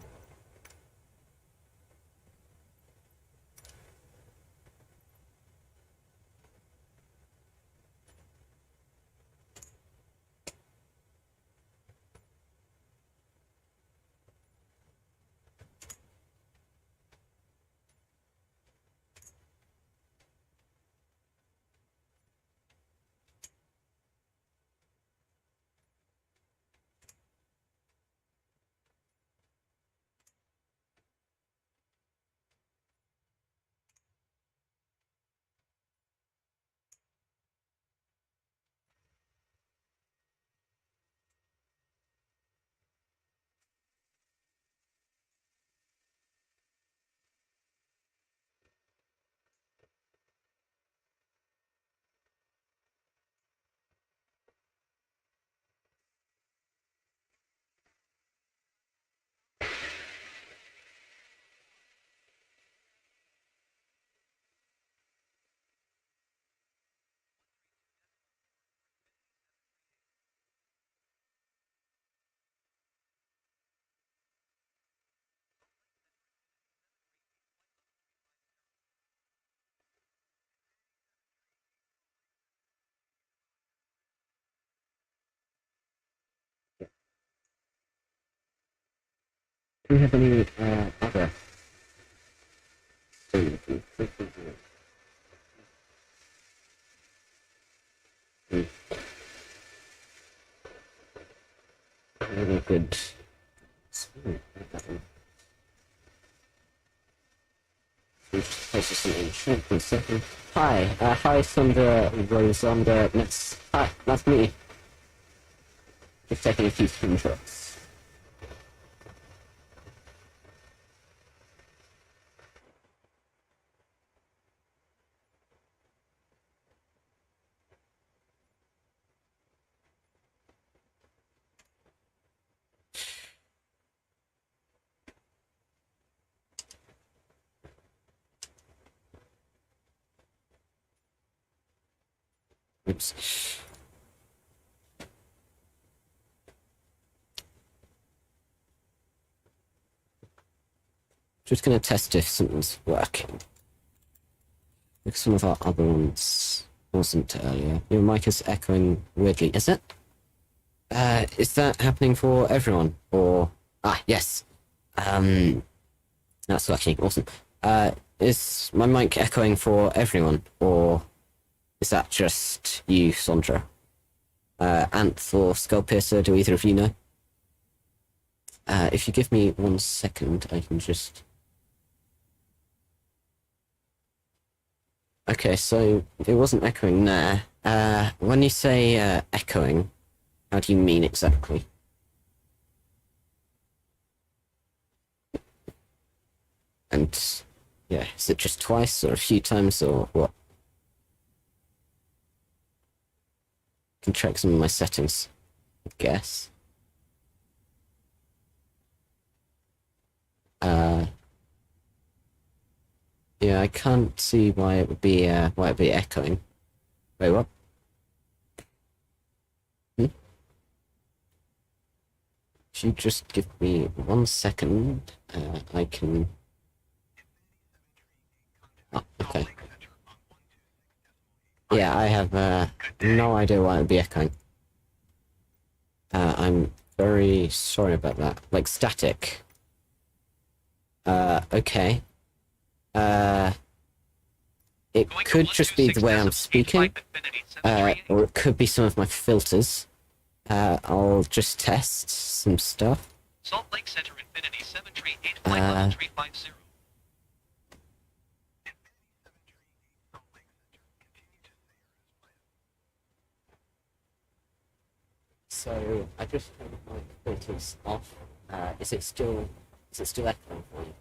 Do we have any other? Really good. Hi, hi, Sandra Rosanda. Hi, nice to meet you. Just taking a few screenshots. Oops. Just going to test if something's working. Because some of our other ones wasn't earlier. Your mic is echoing weirdly, is it? Is that happening for everyone? Or... Ah, yes. That's working, awesome. Is my mic echoing for everyone? Or is that just you, Sandra? Anth or Skullpiercer, do either of you know? If you give me 1 second, I can just... Okay, so it wasn't echoing there. When you say echoing, how do you mean exactly? And, yeah, is it just twice or a few times or what? I can check some of my settings, I guess. Yeah, I can't see why it would be echoing. Wait, what? If you just give me 1 second, I can... Oh, okay. Yeah, I have no idea why it would be echoing. I'm very sorry about that. Like, static. Okay. It could just be the way I'm speaking, or it could be some of my filters. I'll just test some stuff. Salt Lake Center Infinity 738 flight level 350. So I just turned my filters off. Is it still echoing for you?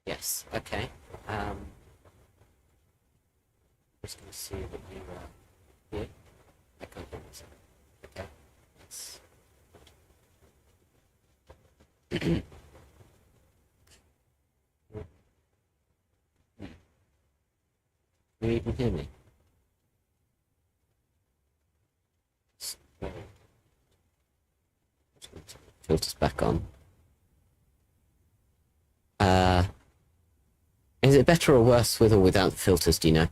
Yes. Okay. Just gonna see that you here. I can't do this. Okay. Let's... You even hear me? Filters back on. Is it better or worse with or without the filters, do you know?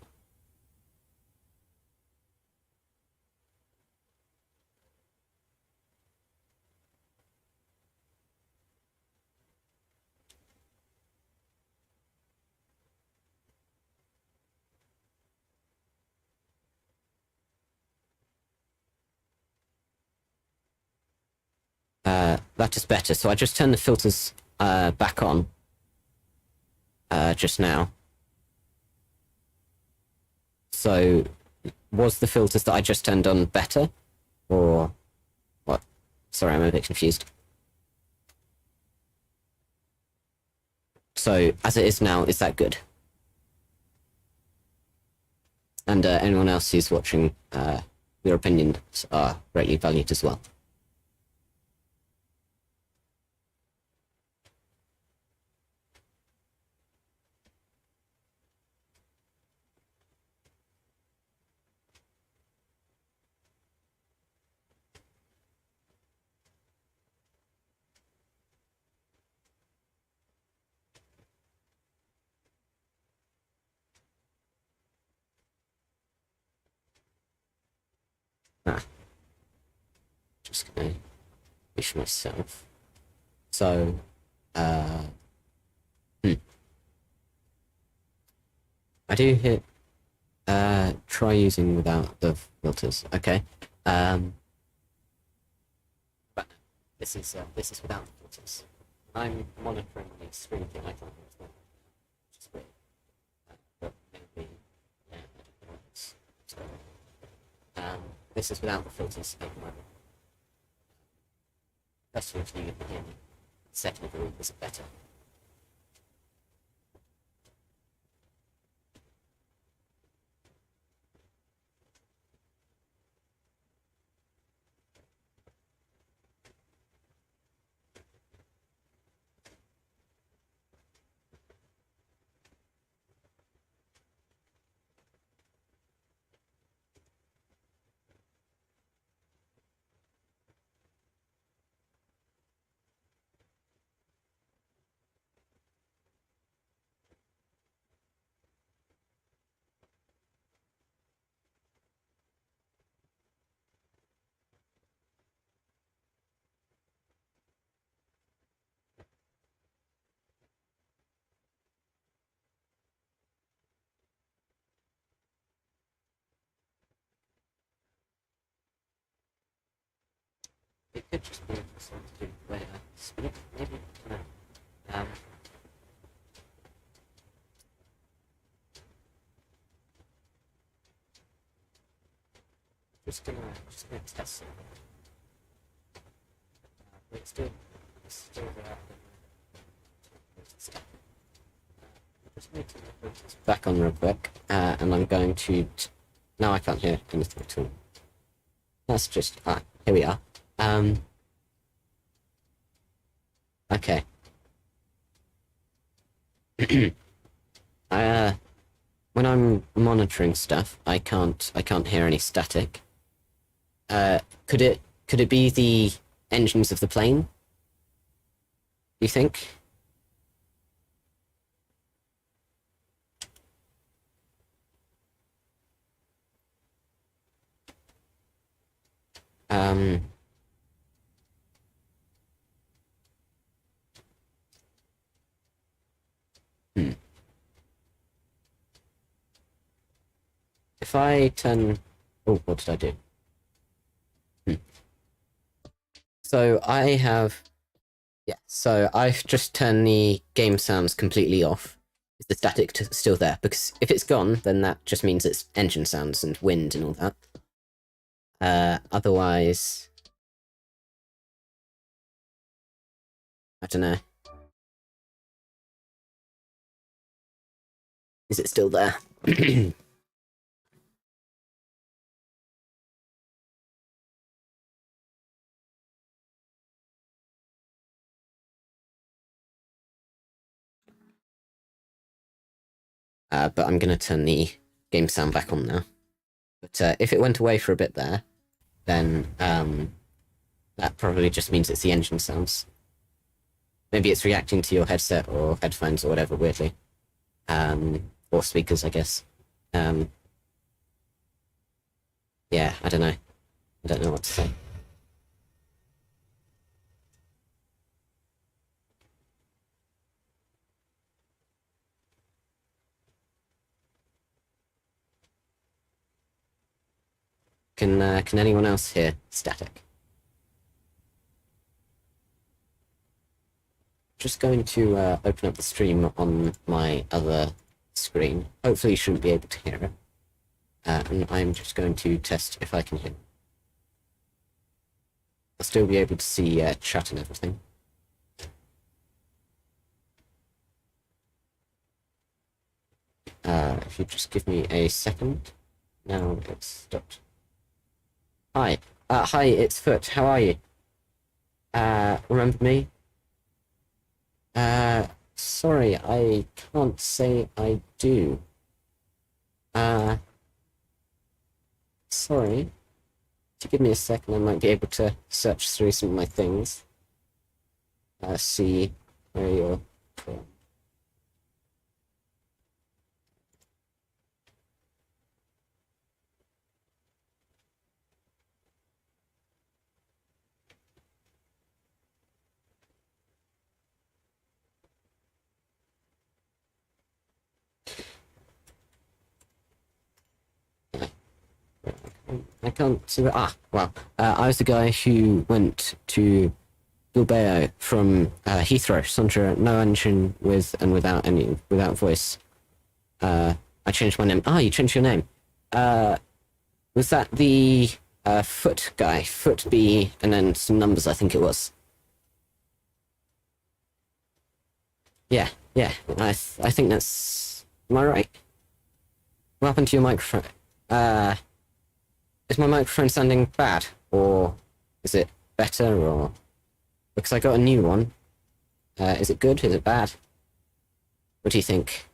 That is better. So I just turned the filters back on just now. So was the filters that I just turned on better? Or what? Sorry, I'm a bit confused. So as it is now, is that good? And anyone else who's watching, your opinions are greatly valued as well. Just gonna wish myself. So, I do hit, try using without the filters. Okay. But this is without the filters. I'm monitoring the screen thing. I can't do it, which is weird. But maybe, yeah, I don't know what's going on. This is without the filters at the moment. First of all, if you can hear me. Second of all, is it better? It could just be something to do with speed, maybe. I don't know. Just gonna test it. It's still there. Just need to put this back on real quick, and I'm going to. Now I can't hear anything at all. That's just here we are. Okay. When I'm monitoring stuff, I can't hear any static. Could it be the engines of the plane? Do you think? If I turn... Oh, what did I do? So I have... Yeah, so I've just turned the game sounds completely off. Is the static still there? Because if it's gone, then that just means it's engine sounds and wind and all that. Otherwise... I don't know. Is it still there? But I'm going to turn the game sound back on now. But if it went away for a bit there, then that probably just means it's the engine sounds. Maybe it's reacting to your headset or headphones or whatever weirdly. Or speakers, I guess. Yeah, I don't know. I don't know what to say. Can anyone else hear static? Just going to open up the stream on my other screen. Hopefully you shouldn't be able to hear it. And I'm just going to test if I can hear it. I'll still be able to see chat and everything. If you just give me a second. Now it's stopped. Hi. Hi, it's Foot. How are you? Remember me? Sorry, I can't say I do. Sorry. If you give me a second, I might be able to search through some of my things. See where you're from. I can't see it. Well, I was the guy who went to Bilbao from Heathrow, Sondra, no engine with and without voice. I changed my name. You changed your name. Was that the Foot guy? Foot B and then some numbers, I think it was. Yeah. I think that's. Am I right? What happened to your microphone? Is my microphone sounding bad, or is it better, or because I got a new one? Is it good? Is it bad? What do you think?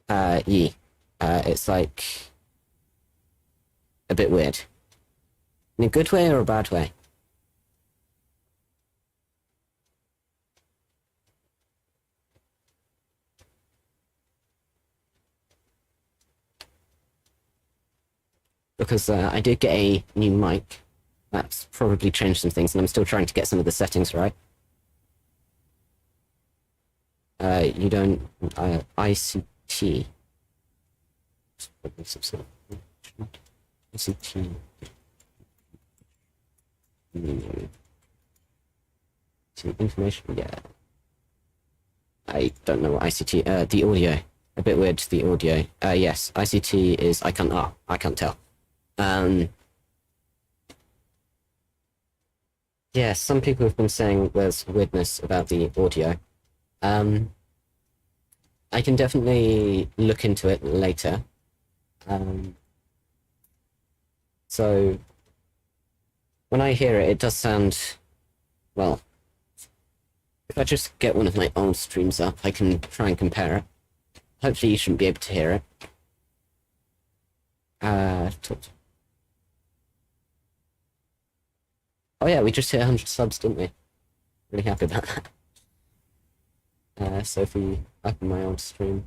It's like a bit weird. In a good way or a bad way? Because I did get a new mic. That's probably changed some things, and I'm still trying to get some of the settings right. You don't... ICT. ICT. Information, yeah. I don't know what ICT... the audio. A bit weird, the audio. Yes, ICT is... I can't tell. Yeah, some people have been saying there's weirdness about the audio. I can definitely look into it later. So, when I hear it, it does sound, well, if I just get one of my old streams up, I can try and compare it. Hopefully you shouldn't be able to hear it. Oh yeah, we just hit 100 subs, didn't we? Really happy about that. So if we open my old stream.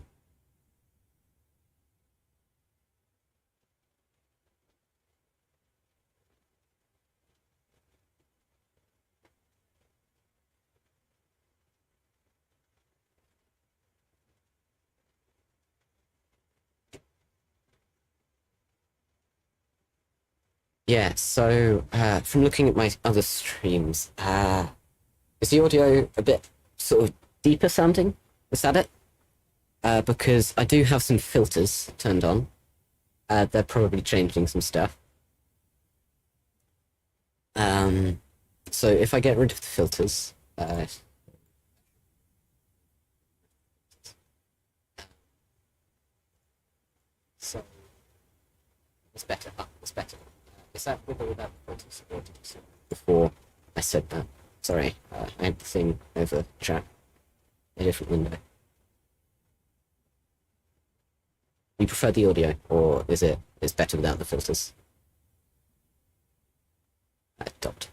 Yeah, so from looking at my other streams, is the audio a bit sort of deeper sounding? Is that it? Because I do have some filters turned on. They're probably changing some stuff. So if I get rid of the filters, it's better. Ah, it's better. Is that with or without filters? Or did you say before I said that? Sorry, I had the thing over chat. A different window. You prefer the audio, or is it's better without the filters? I stopped.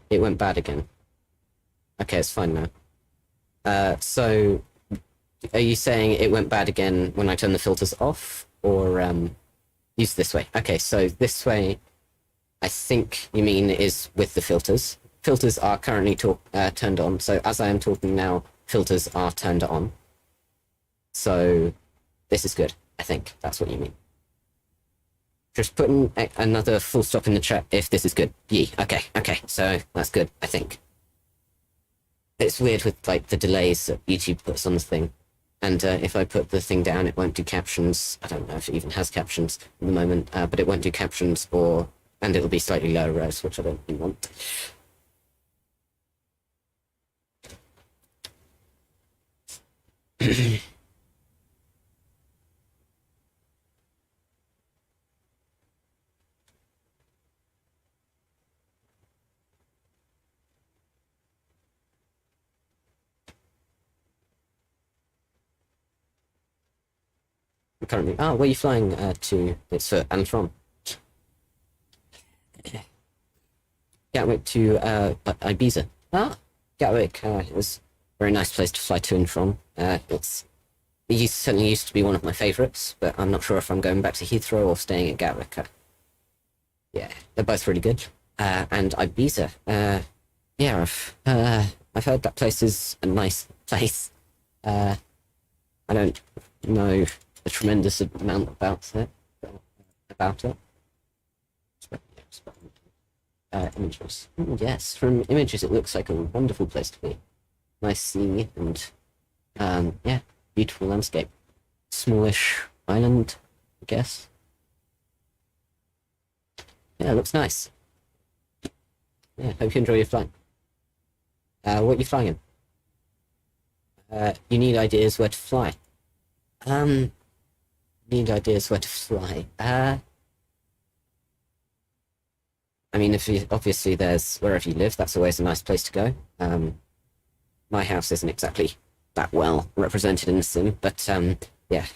It went bad again. Okay, it's fine now. So are you saying it went bad again when I turned the filters off, or use this way? Okay, so this way, I think you mean is with the filters. Filters are currently turned on, so as I am talking now, filters are turned on. So this is good, I think. That's what you mean. Just putting another full stop in the chat if this is good. Yee. Okay, so that's good, I think. It's weird with like the delays that YouTube puts on the thing. And if I put the thing down, it won't do captions. I don't know if it even has captions at the moment, but it won't do captions, and it'll be slightly lower res, which I don't really want. Currently, where are you flying to? It's for and from. Gatwick to Ibiza. Gatwick is a very nice place to fly to and from. It certainly used to be one of my favourites, but I'm not sure if I'm going back to Heathrow or staying at Gatwick. Yeah, they're both really good. And Ibiza. Yeah, I've heard that place is a nice place. I don't know a tremendous amount about it. Images. Yes, from images it looks like a wonderful place to be. Nice sea and yeah, beautiful landscape. Smallish island, I guess. Yeah, it looks nice. Yeah, hope you enjoy your flight. What are you flying in? You need ideas where to fly. Need ideas where to fly. I mean, obviously there's wherever you live, that's always a nice place to go. My house isn't exactly that well represented in the sim, but yeah,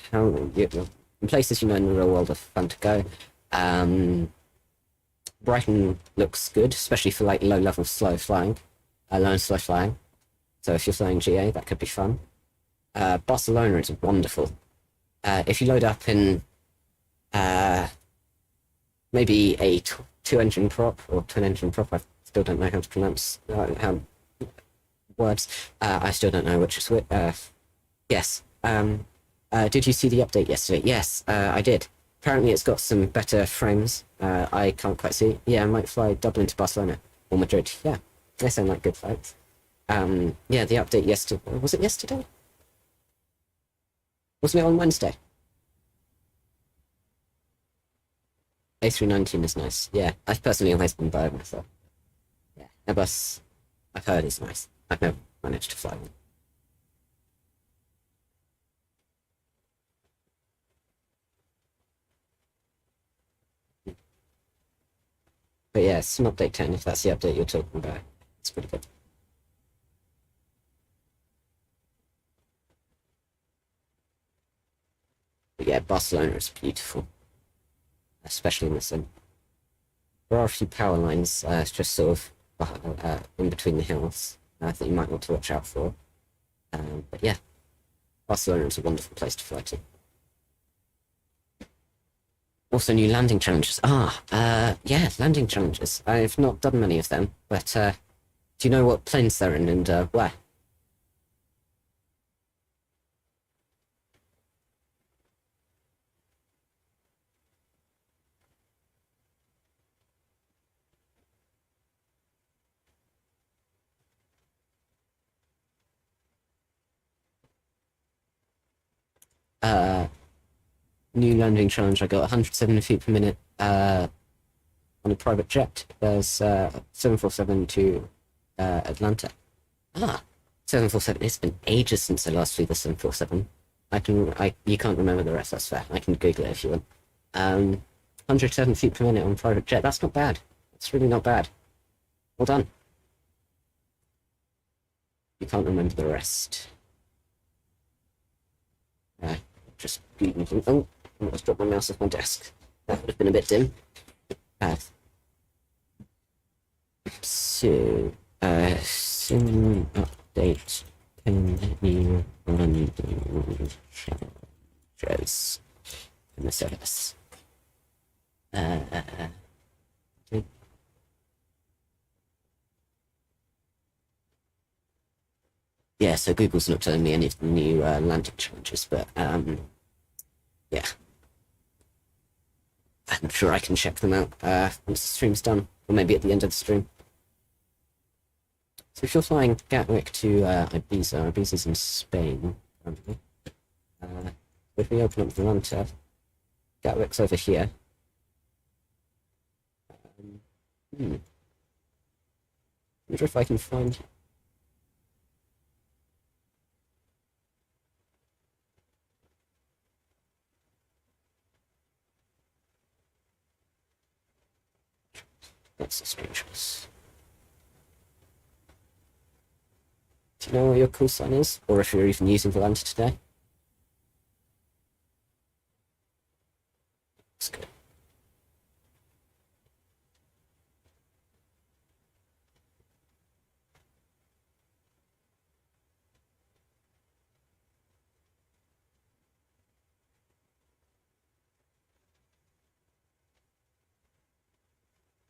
places you know in the real world are fun to go. Brighton looks good, especially for like low and slow flying. So if you're flying GA, that could be fun. Barcelona is wonderful. If you load up in maybe a two-engine prop or twin-engine prop, I still don't know how to pronounce words. I still don't know which is which. Yes. Did you see the update yesterday? Yes, I did. Apparently it's got some better frames. I can't quite see. Yeah, I might fly Dublin to Barcelona or Madrid. Yeah, they sound like good flights. Yeah, the update yesterday. Was it yesterday? Wasn't it on Wednesday? A319 is nice. Yeah, I've personally always been by myself. Yeah, Airbus, I've heard is nice. I've never managed to fly one. But yeah, it's an update 10, if that's the update you're talking about. It's pretty good. But yeah, Barcelona is beautiful. Especially in the sim. There are a few power lines just sort of in between the hills that you might want to watch out for. But yeah, Barcelona is a wonderful place to fly to. Also, new landing challenges. Yeah, landing challenges. I've not done many of them, but do you know what planes they're in and where? New landing challenge. I got 170 feet per minute on a private jet. There's 747 to Atlanta. 747. It's been ages since I last flew the 747. You can't remember the rest, that's fair. I can Google it if you want. 107 feet per minute on private jet, that's not bad. That's really not bad. Well done. You can't remember the rest. Just Googling. Oh, I almost dropped my mouse off my desk. That would have been a bit dim. So, sim update. Can you run the shows? MSFS. Yeah, so Google's not telling me any of the new landing challenges, but yeah. I'm sure I can check them out once the stream's done, or maybe at the end of the stream. So if you're flying Gatwick to Ibiza, Ibiza's in Spain, currently. If we open up the run tab, Gatwick's over here. Wonder if I can find... That's the screenshots. Do you know what your call sign is? Or if you're even using Volanta today? That's good.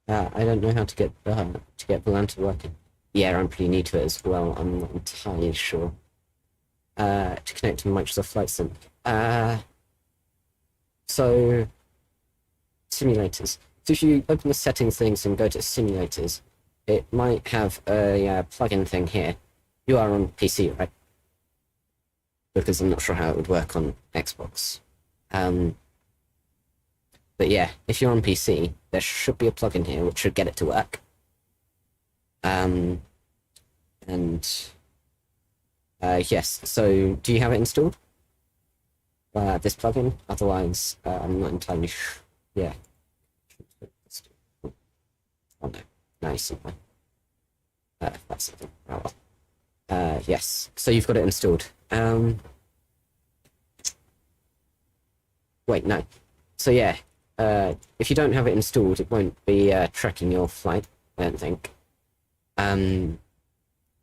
I don't know how to get Volanta working. Yeah, I'm pretty new to it as well. I'm not entirely sure. To connect to Microsoft Flight Sim. So simulators. So if you open the settings things and go to simulators, it might have a plugin thing here. You are on PC, right? Because I'm not sure how it would work on Xbox. But yeah, if you're on PC, there should be a plugin here which should get it to work. Yes, so do you have it installed? This plugin? Otherwise, I'm not entirely sure. Yeah. Oh no, nice. That's something. Oh well. Yes, so you've got it installed. Wait, no. So yeah, if you don't have it installed, it won't be tracking your flight, I don't think. And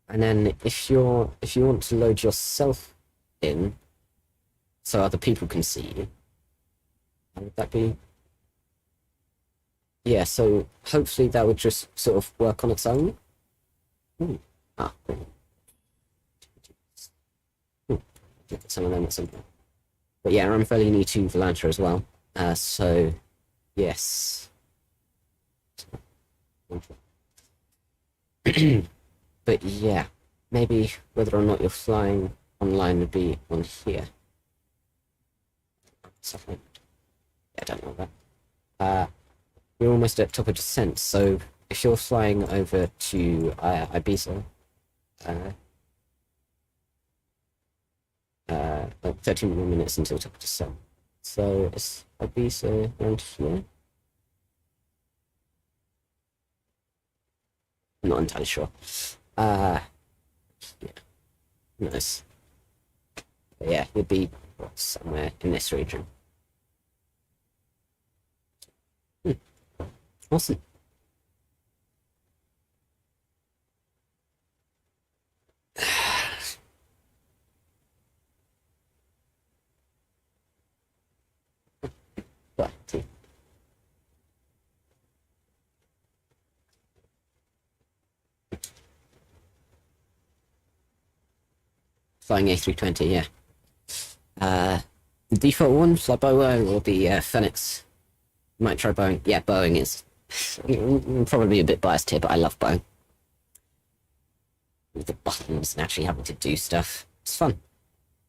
then if you want to load yourself in, so other people can see you, how would that be? Yeah, so hopefully that would just sort of work on its own. Ooh. Ah, cool. Ooh. Look at some of them at some point. But yeah, I'm fairly new to Volanta as well. So yes. But yeah, maybe whether or not you're flying online would be on here. Yeah, I don't know that. We're almost at top of descent, so if you're flying over to Ibiza, like 13 more minutes until top of descent. So is Ibiza around here? I'm not entirely sure. Yeah. Nice. But yeah, you'd be somewhere in this region. Awesome. Flying A320, yeah. The default one, fly Boeing or the Phoenix. Might try Boeing. Yeah, Boeing is I'm probably a bit biased here, but I love Boeing. With the buttons and actually having to do stuff. It's fun.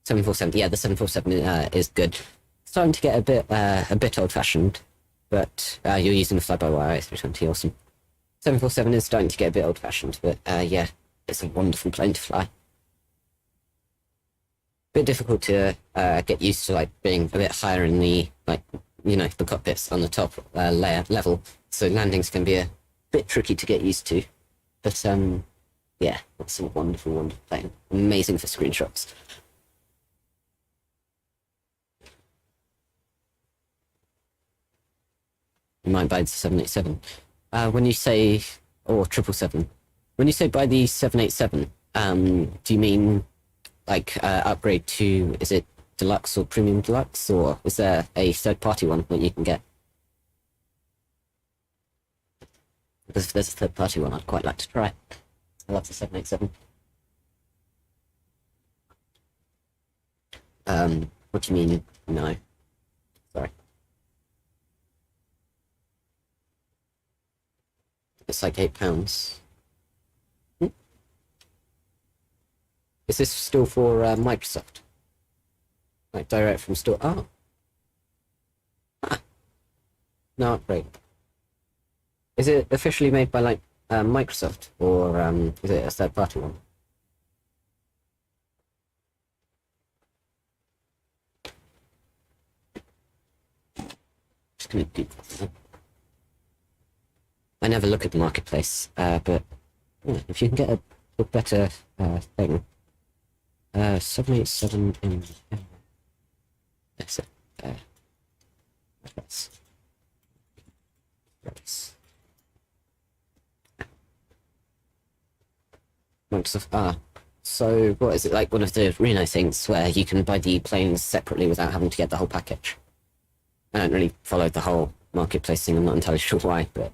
747, yeah, the 747 is good. Starting to get a bit old-fashioned, but you're using the fly-by-wire A320, awesome. 747 is starting to get a bit old-fashioned, but yeah, it's a wonderful plane to fly. bit difficult to get used to, like, being a bit higher in the, like, you know, the cockpits on the top level. So landings can be a bit tricky to get used to. But, yeah, that's a wonderful, wonderful plane. Amazing for screenshots. You might buy the 787. When you say, or 777, when you say buy the 787, do you mean like upgrade to, is it deluxe or premium deluxe, or is there a third-party one that you can get? Because if there's a third-party one, I'd quite like to try. I love the 787. What do you mean? No. Sorry. It's like £8. Is this still for Microsoft? Like direct from store? Oh. Ah. No upgrade. Is it officially made by like Microsoft, or is it a third party one? Just gonna do that. I never look at the marketplace, but yeah, if you can get a better thing. 787 in that's it. That's Microsoft. So what is it, like one of the Reno things where you can buy the planes separately without having to get the whole package? I don't really follow the whole marketplace thing. I'm not entirely sure why, but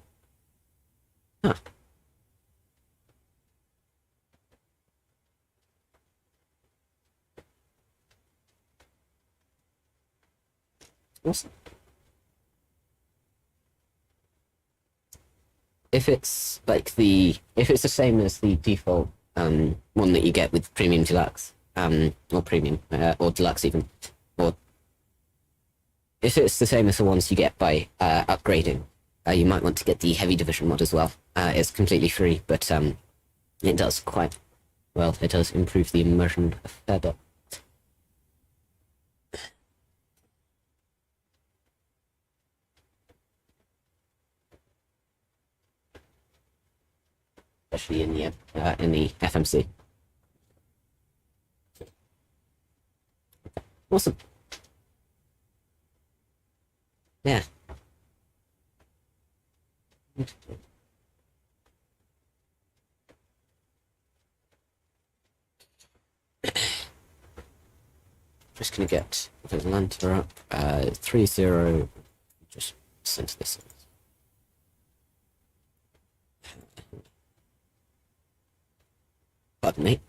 awesome. If it's like if it's the same as the default one that you get with Premium Deluxe, or Premium, or Deluxe even, or if it's the same as the ones you get by upgrading, you might want to get the Heavy Division mod as well. It's completely free, but it does quite well. It does improve the immersion a fair bit. Especially in the FMC. Awesome. Yeah. Just gonna get Atlanta up. 30. Just center this. Pardon me.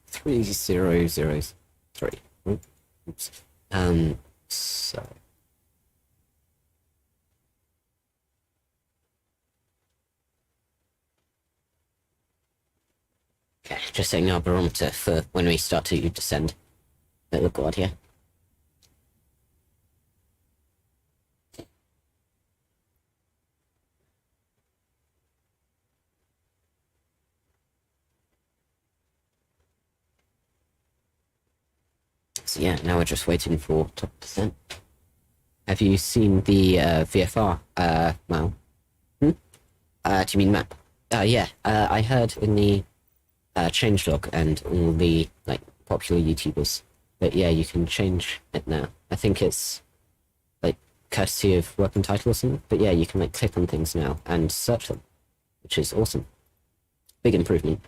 3003. Oops. So. Okay, just setting our barometer for when we start to descend at LaGuardia. So yeah, now we're just waiting for top descent. Have you seen the VFR Mal? Do you mean map? Yeah, I heard in the changelog and all the like popular YouTubers that yeah, you can change it now. I think it's like courtesy of working title or something. But yeah, you can like click on things now and search them, which is awesome. Big improvement.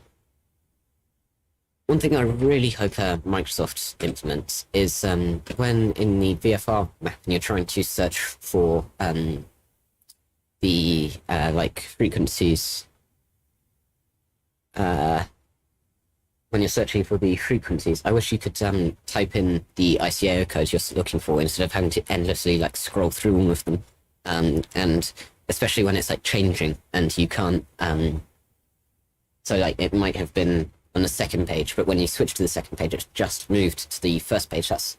One thing I really hope Microsoft implements is when in the VFR map and you're trying to search for the like frequencies. When you're searching for the frequencies, I wish you could type in the ICAO codes you're looking for instead of having to endlessly like scroll through all of them, and especially when it's like changing and you can't. So like it might have been on the second page, but when you switch to the second page, it's just moved to the first page. That's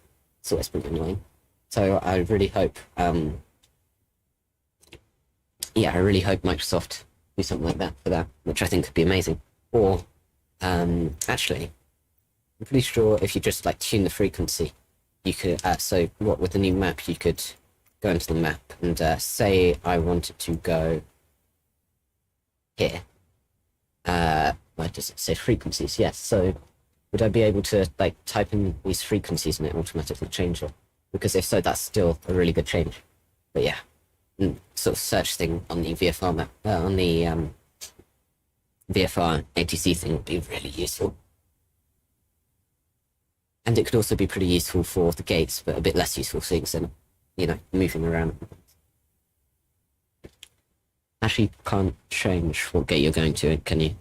always been annoying. So I really hope, yeah, I really hope Microsoft do something like that for that, which I think could be amazing. Or actually, I'm pretty sure if you just like tune the frequency, you could. So what with the new map, you could go into the map and say I wanted to go here. Where does it say frequencies? Yes. So would I be able to like type in these frequencies and it automatically change it? Because if so, that's still a really good change. But yeah, sort of search thing on the VFR map, on the VFR ATC thing would be really useful. And it could also be pretty useful for the gates, but a bit less useful things than, moving around. Actually, you can't change what gate you're going to, can you?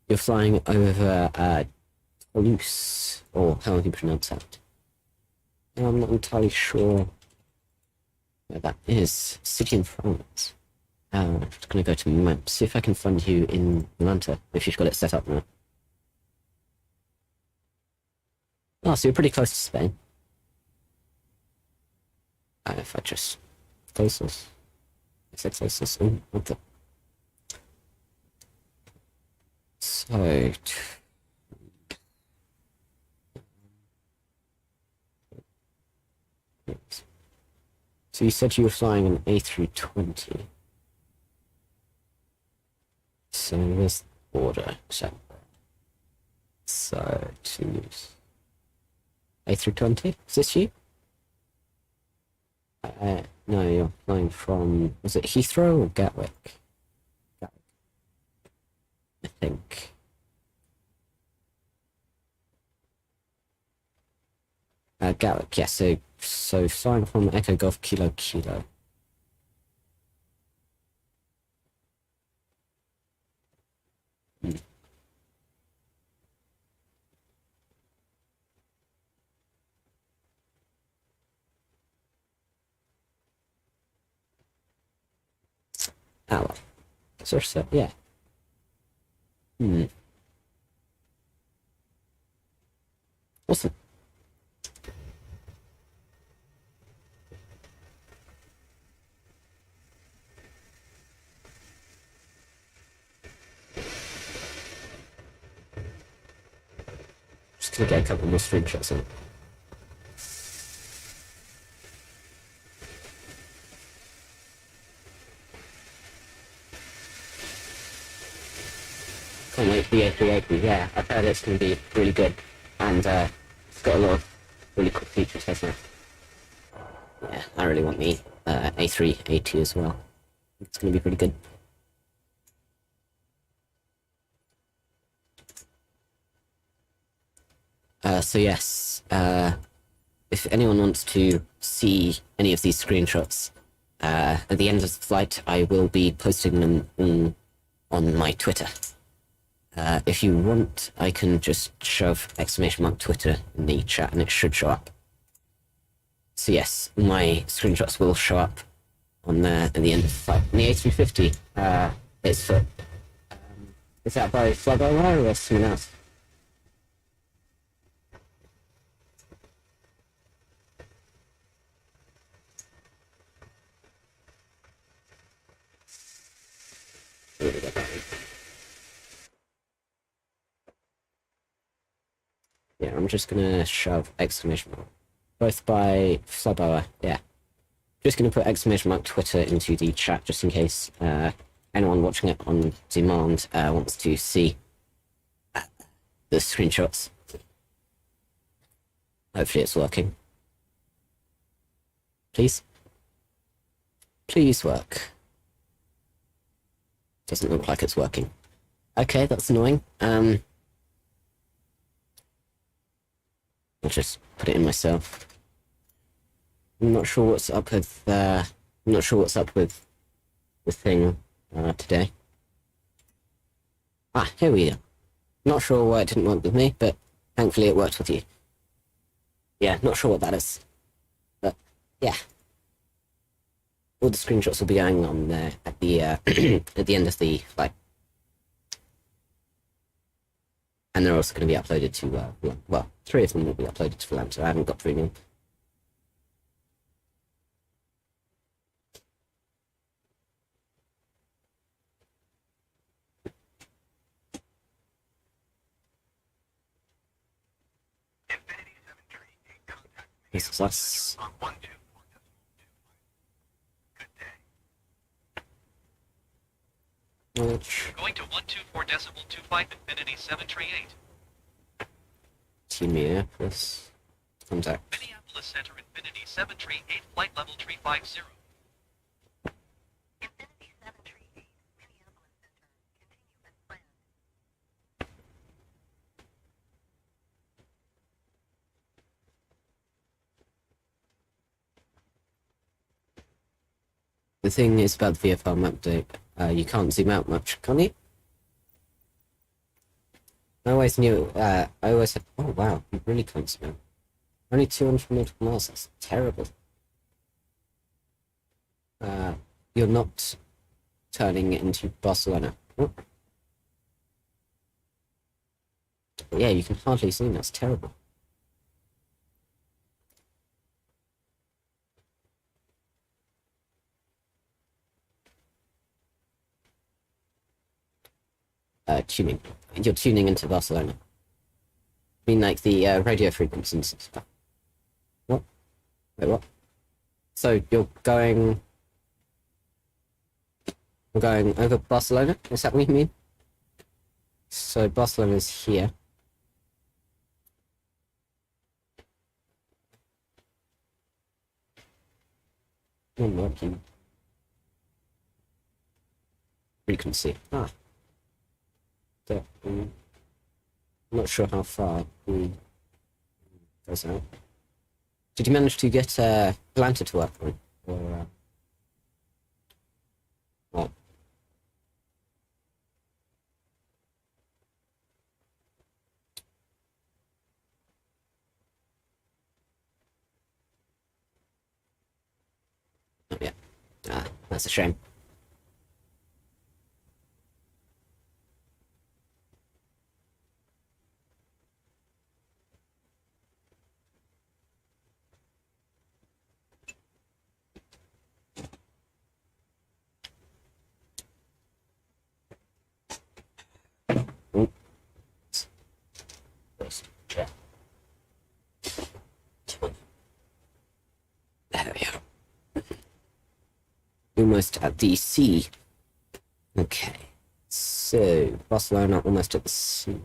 You're flying over Toulouse, or how do you pronounce that? I'm not entirely sure where that is. City in France. I'm just going to go to maps, see if I can find you in Atlanta, if you've got it set up now. Oh, so you're pretty close to Spain. If I just close this. Is it close this? Oh, what the? So... So you said you were flying an A320. So where's the border? So to use A320. Is this you? No, you're flying from. Was it Heathrow or Gatwick? Gatwick. I think. Gatwick. Yeah. So flying from Echo Golf Kilo Kilo. Ah, well. So, yeah. Awesome. Just gonna get a couple more screenshots in. Can't wait for the A380. Yeah, I've heard it's going to be really good, and it's got a lot of really cool features, hasn't it? Yeah, I really want the A380 as well. It's going to be pretty good. So yes, if anyone wants to see any of these screenshots, at the end of the flight, I will be posting them on my Twitter. If you want, I can just shove ! Twitter in the chat and it should show up. So yes, my screenshots will show up on there at the end of the flight. And the A350, it's for... is that by Flyby or someone else? Yeah, I'm just gonna shove ! Both by Flyby, yeah. Just gonna put ! Twitter into the chat just in case anyone watching it on demand wants to see the screenshots. Hopefully it's working. Please? Please work. Doesn't look like it's working. Okay, that's annoying. I'll just put it in myself. I'm not sure what's up with the thing today. Ah, here we are. Not sure why it didn't work with me, but thankfully it worked with you. Yeah, not sure what that is. But yeah. All the screenshots will be going on there at the at the end of the flight. And they're also going to be uploaded to, well, 3 of them will be uploaded to Atlanta. I haven't got premium. This is on 124.25. Good day. which Going to 124.25 Infinity 738. Minneapolis. Contact. Minneapolis Center Infinity 738 flight level 350. Infinity 738, Minneapolis Center. Continue as planned. The thing is about the VFR map update, you can't zoom out much, can you? I always knew, I always had, oh wow, you really can't zoom out. Only 200 nautical miles, that's terrible. You're not turning into Barcelona. Oh. Yeah, you can hardly zoom, that's terrible. Tuning. You're tuning into Barcelona. I mean, like the radio frequencies and stuff. What? Wait, what? So you're going... We're going over Barcelona? Is that what you mean? So Barcelona is here. Not working. Frequency. Ah. I'm not sure how far we goes out. Did you manage to get Atlanta to work on? Or what? Not yet. Ah, that's a shame. There we are. Almost at the sea. Okay. So, Barcelona almost at the sea.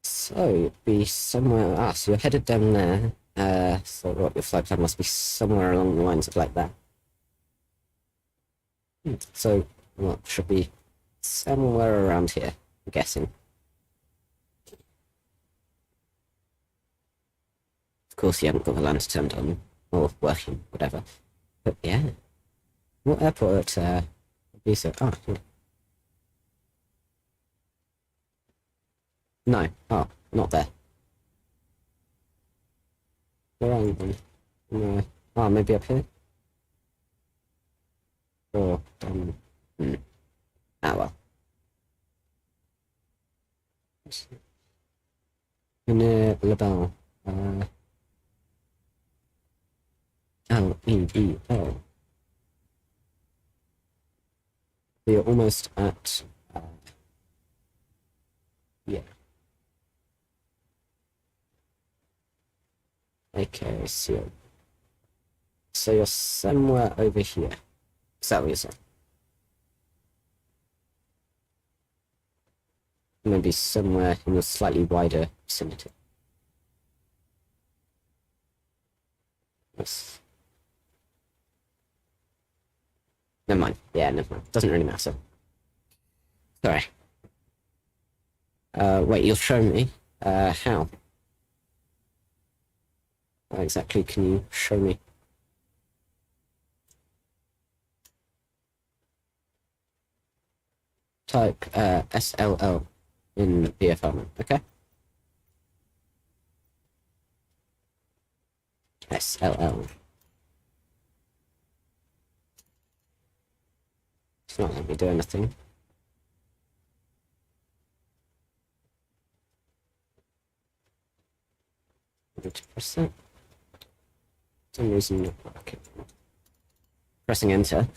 So, be somewhere... Ah, so you're headed down there. So what, your flight plan must be somewhere along the lines of like that. So, what, should be somewhere around here, I'm guessing. Of course, you haven't got the lantern turned on, or working, whatever. But yeah. What airport, be so... Ah, yeah. No. Oh, not there. Where are you then? No. Oh, maybe up here? Or, ah, well. Near LeBel. LEEL. We're almost at, yeah. Okay, so you're somewhere over here. Is that what you're saying? Maybe somewhere in a slightly wider vicinity. Yes. Never mind. Yeah, never mind. Doesn't really matter. Sorry. Wait, you'll show me? How? How exactly can you show me? Type, SLL in VFR, okay? SLL. It's not letting me do anything. To press that. For some reason not working. Pressing enter.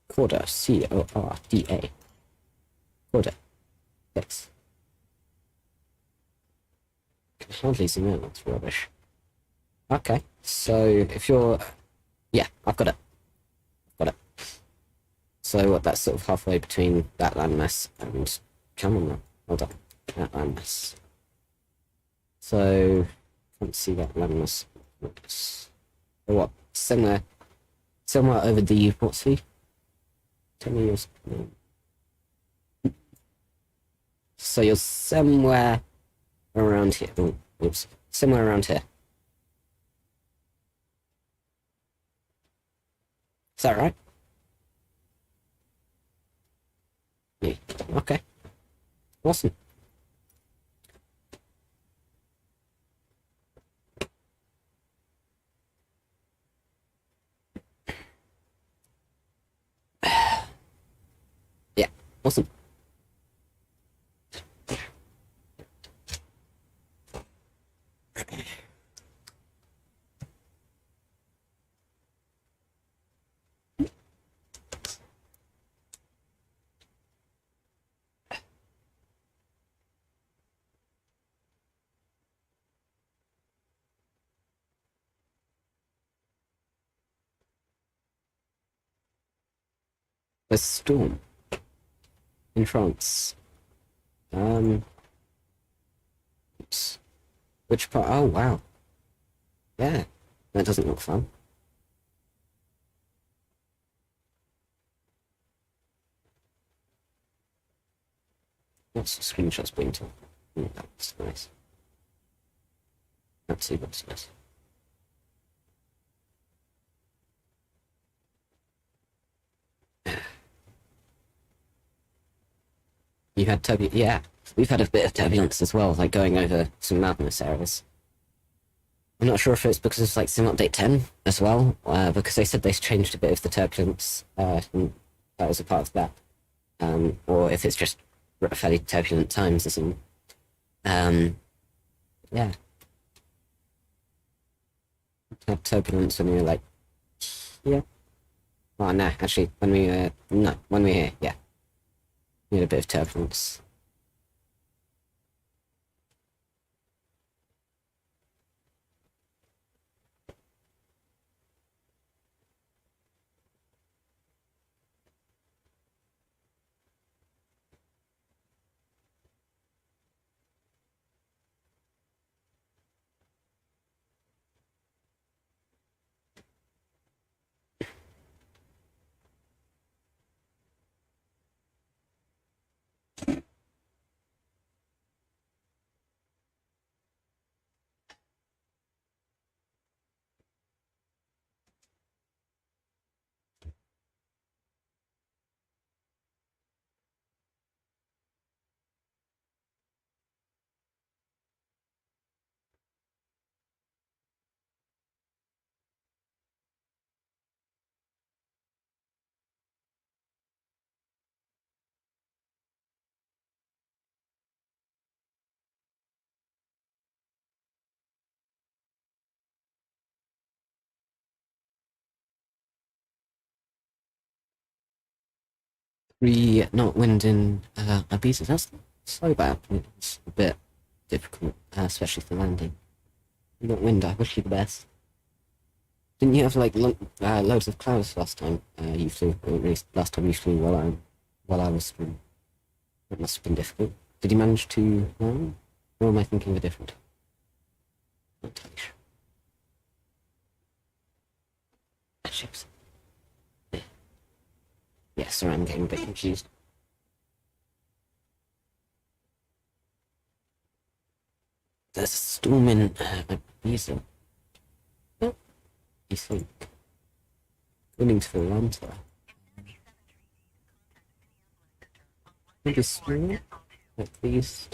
Corda, CORDA. Recorder. Yes. Can hardly zoom in, that's rubbish. Okay, so if you're... Yeah, I've got it. Got it. So what, that's sort of halfway between that landmass and... Come on now, hold on. That landmass. So... Can't see that landmass. Oops. Or what? Somewhere over the... What's the... Tell me yours. So you're somewhere around here. Oh, oops. Somewhere around here. Is that right? Yeah. Okay. Awesome. Yeah. Awesome. A storm in France. Oops. Which part? Oh, wow. Yeah, that doesn't look fun. What's the screenshots being to? That's nice. Let's see what's nice. You had turbulence, yeah. We've had a bit of turbulence as well, like going over some mountainous areas. I'm not sure if it's because of like Sim Update 10 as well, because they said they changed a bit of the turbulence, and that was a part of that. Or if it's just fairly turbulent times, as in, yeah. Had turbulence when we were like, yeah. Oh no, actually, when we were, no, when we were here, yeah. We had a bit of turbulence. Not wind in Ibiza. That's so bad. It's a bit difficult, especially for landing. Not wind. I wish you the best. Didn't you have like loads of clouds last time you flew? Or at least last time you flew while I was through. That must have been difficult. Did you manage to land? Or am I thinking of a different? Not entirely sure. Ships. Yeah, sorry, I'm getting a bit confused. There's a storm in Ibiza. Oh, you think? Going to Atlanta. Maybe small? Like these?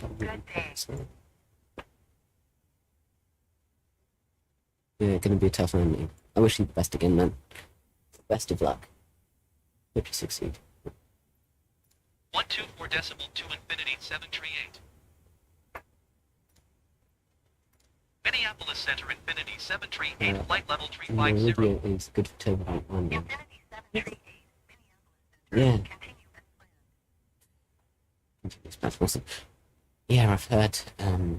Yeah, gonna be a tough landing. I wish you the best again, man. Best of luck. Hope you succeed. 124 decimal 2 Infinity 738. Minneapolis Center Infinity 738 flight level 350. Radio is good for turbulent landing. Infinity 738, Minneapolis Center. Yeah. Continue as planned. That's awesome. Yeah, I've heard. I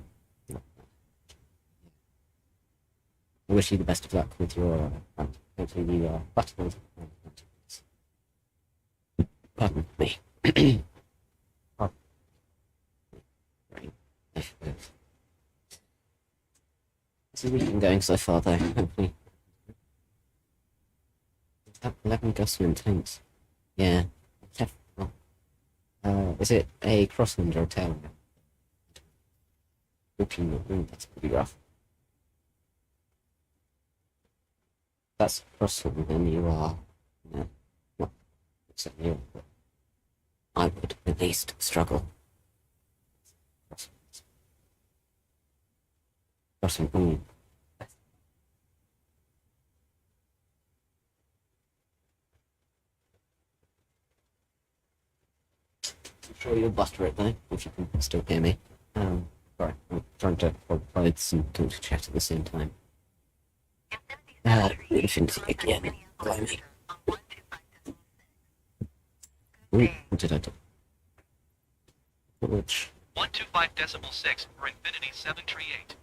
wish you the best of luck with your. Hopefully, you button. Pardon me. Pardon. Right. How's the weekend going so far, though? Hopefully. That 11 Gusman tanks. Yeah. Is it a crosswind or a tailwind? That's pretty rough. That's crosswind, then you are. Yeah, well, except you. I would at least struggle. Crosswind. I'm sure you'll buster it though, if you can still hear me. Sorry, I'm trying to provide some talk to chat at the same time. Infinity again. Blimey. Ooh, what did I do? Which? 125.6 for Infinity 738.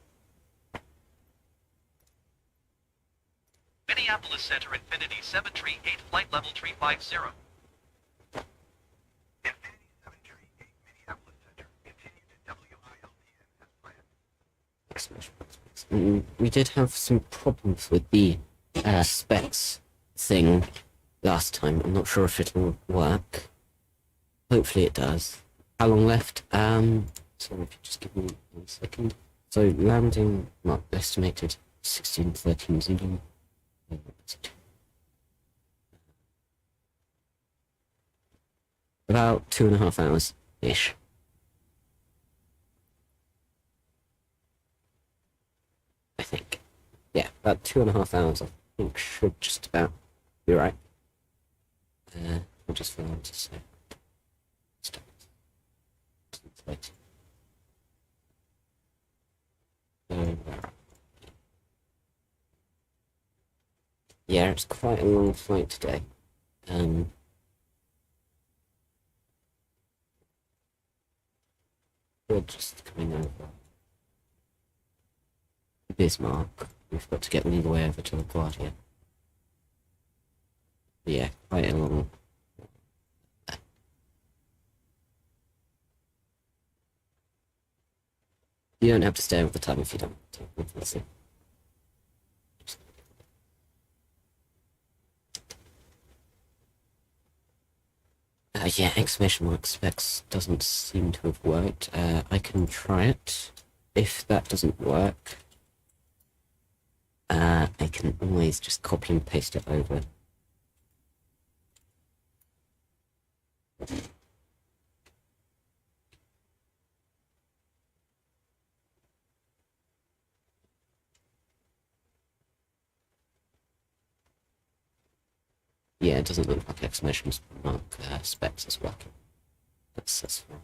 Minneapolis Center Infinity 738 flight level 350. Infinity 738, Minneapolis Center. Continue to WILTN as planned. We did have some problems with the specs thing last time. I'm not sure if it'll work. Hopefully it does. How long left? So if you just give me 1 second. So landing, not estimated 16:13 Zulu. About 2.5 hours ish. I think. Yeah, about 2.5 hours I think should just about be right. I'll just fill out to say. Stop. Wait. Yeah, it's quite a long flight today. We're just coming over Bismarck. We've got to get all the way over to LaGuardia. Yeah, quite a long. You don't have to stay all the time if you don't want to. Let's see. Yeah, exclamation mark specs doesn't seem to have worked. I can try it. If that doesn't work, I can always just copy and paste it over. Yeah, it doesn't look like exclamation mark specs is working. That's fine.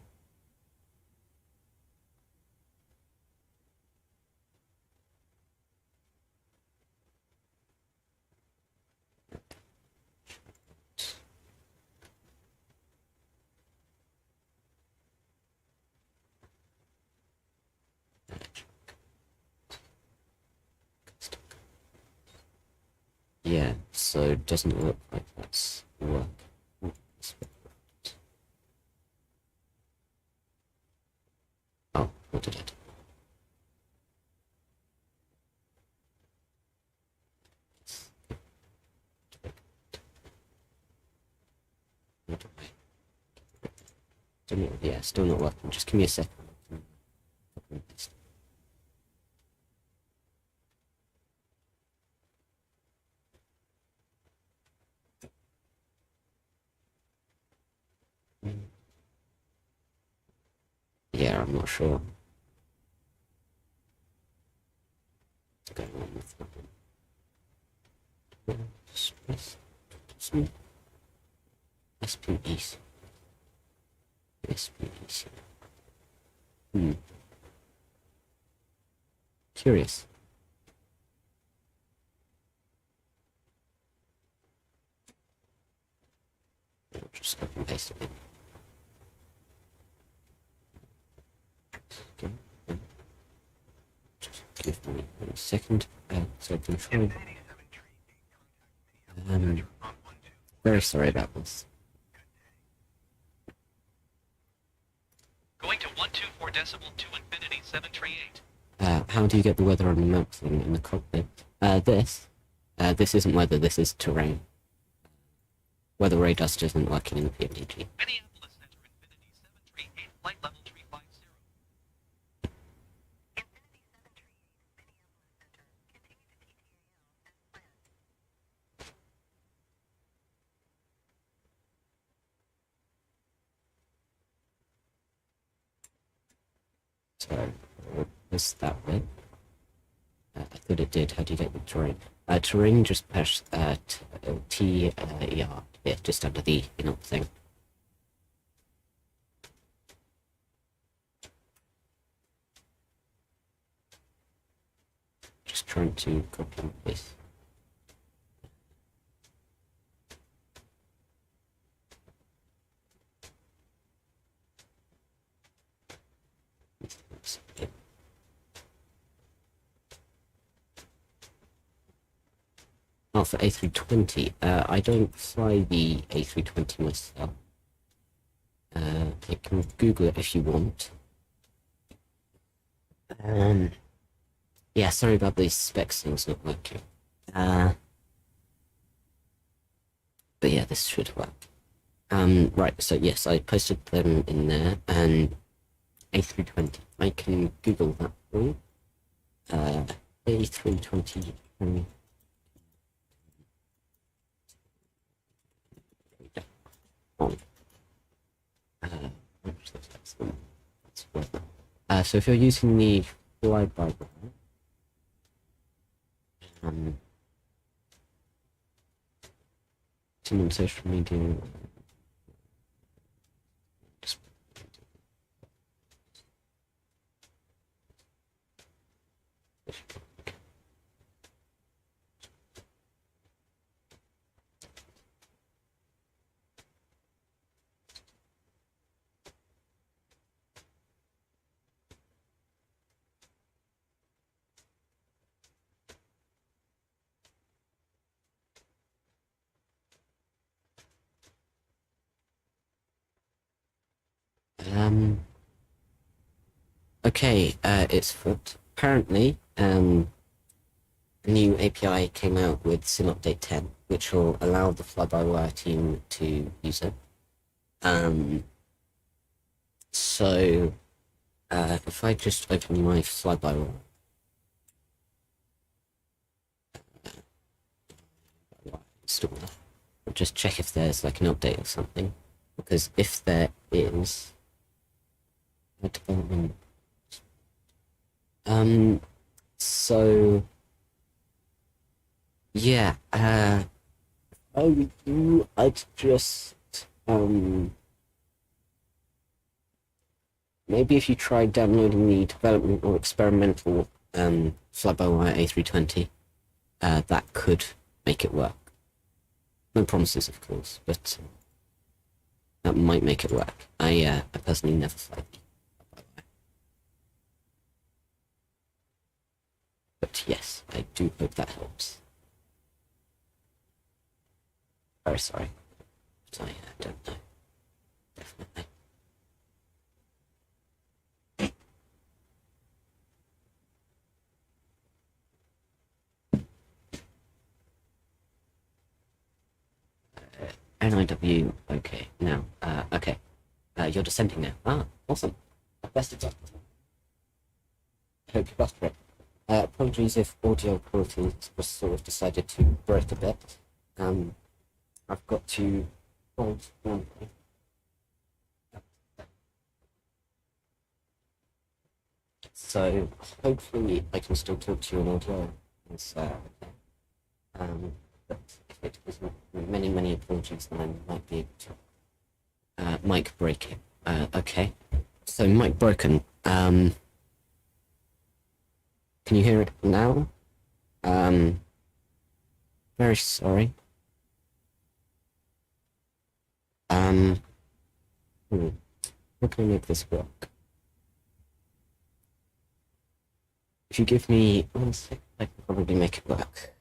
Yeah, so it doesn't look like that's working. Oh, what did I do? Yeah, still not working. Just give me a second. Yeah, I'm not sure what's going on with that one. SPEC. SPEC. Curious. I'll just copy and paste it in. give me 1 second. So control. Infinity 738, contact me on 12. Very sorry about this. Going to 124 decibel to Infinity 738. How do you get the weather on the map thing in the cockpit? This isn't weather, this is terrain. Weather radar just isn't working in the PMDG. Minneapolis Center Infinity 738, flight level 350. Infinity 738, Minneapolis Center. Continue to TTAL as planned. So, what was that bit? I thought it did. How do you get the terrain? Terrain, just press T-E-R, yeah, just under the thing. Just trying to copy and paste. Oh, for A320, I don't fly the A320 myself. You can Google it if you want. Yeah, sorry about these specs things not working. But yeah, this should work. Right, so yes, I posted them in there, and A320. I can Google that for you. A320. So if you're using the flyby, it's on social media. Okay, it's foot. Apparently, a new API came out with Sim Update 10, which will allow the fly-by-wire team to use it. So, if I just open my fly-by-wire, installer, I'll just check if there's like an update or something, because if there is, so yeah, I'd just maybe if you try downloading the development or experimental fly-by-wire A320, that could make it work. No promises, of course, but that might make it work. I personally never fly fly-by-wire. But yes, I do hope that helps. Very sorry, but I don't know. Definitely. NIW, okay, now, okay. You're descending now. Ah, awesome. Best of luck. Hope you buster it. Apologies if audio quality was sort of decided to break a bit. I've got to hold one. So hopefully I can still talk to you on audio. But if it was many apologies, then I might be able to mic breaking. Okay. So mic broken. Can you hear it now? Very sorry. How can I make this work? if you give me 1 sec, I can probably make it work.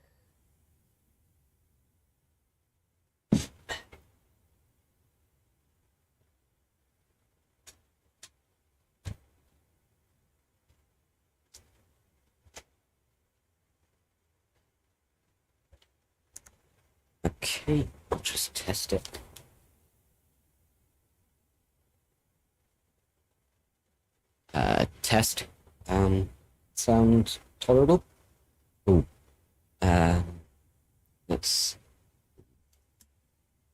Okay, I'll just test it. Test. Sound tolerable? Ooh. That's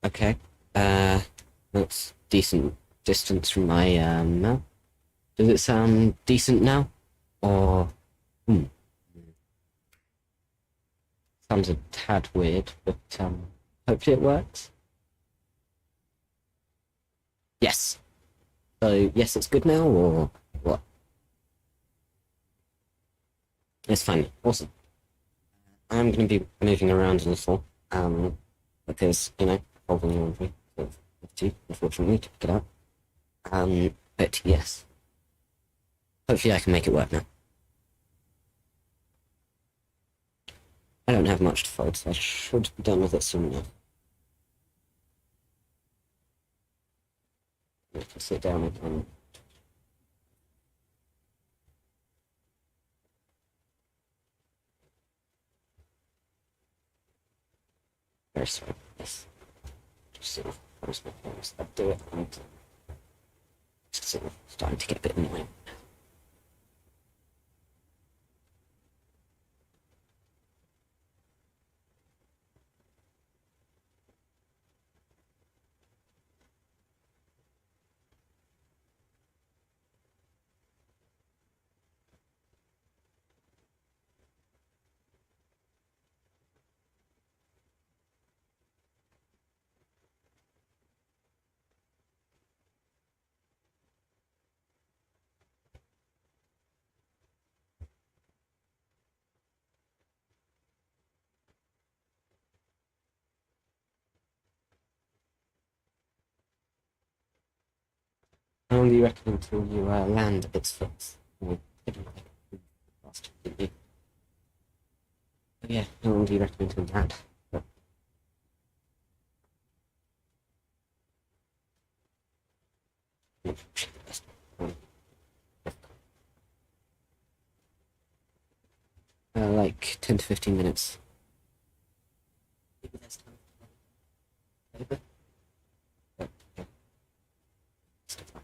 okay. That's decent distance from my mouth. Does it sound decent now? Or sounds a tad weird, but hopefully it works. Yes. So yes, it's good now, or what? It's fine. Awesome. I'm going to be moving around a little, because, you know, holding laundry, sort of, have to, unfortunately, to pick it up. But yes. Hopefully I can make it work now. I don't have much to fold, so I should be done with it soon enough. I can sit down and very sorry. Yes. Just sort of close my fingers. I'll do it and it's sort of starting to get a bit annoying. How long do you reckon until you land its foot? Or didn't like last time, didn't you? But yeah, how long do you reckon until you land? Like 10 to 15 minutes. Maybe that's time. Maybe. But, yeah. Still fine.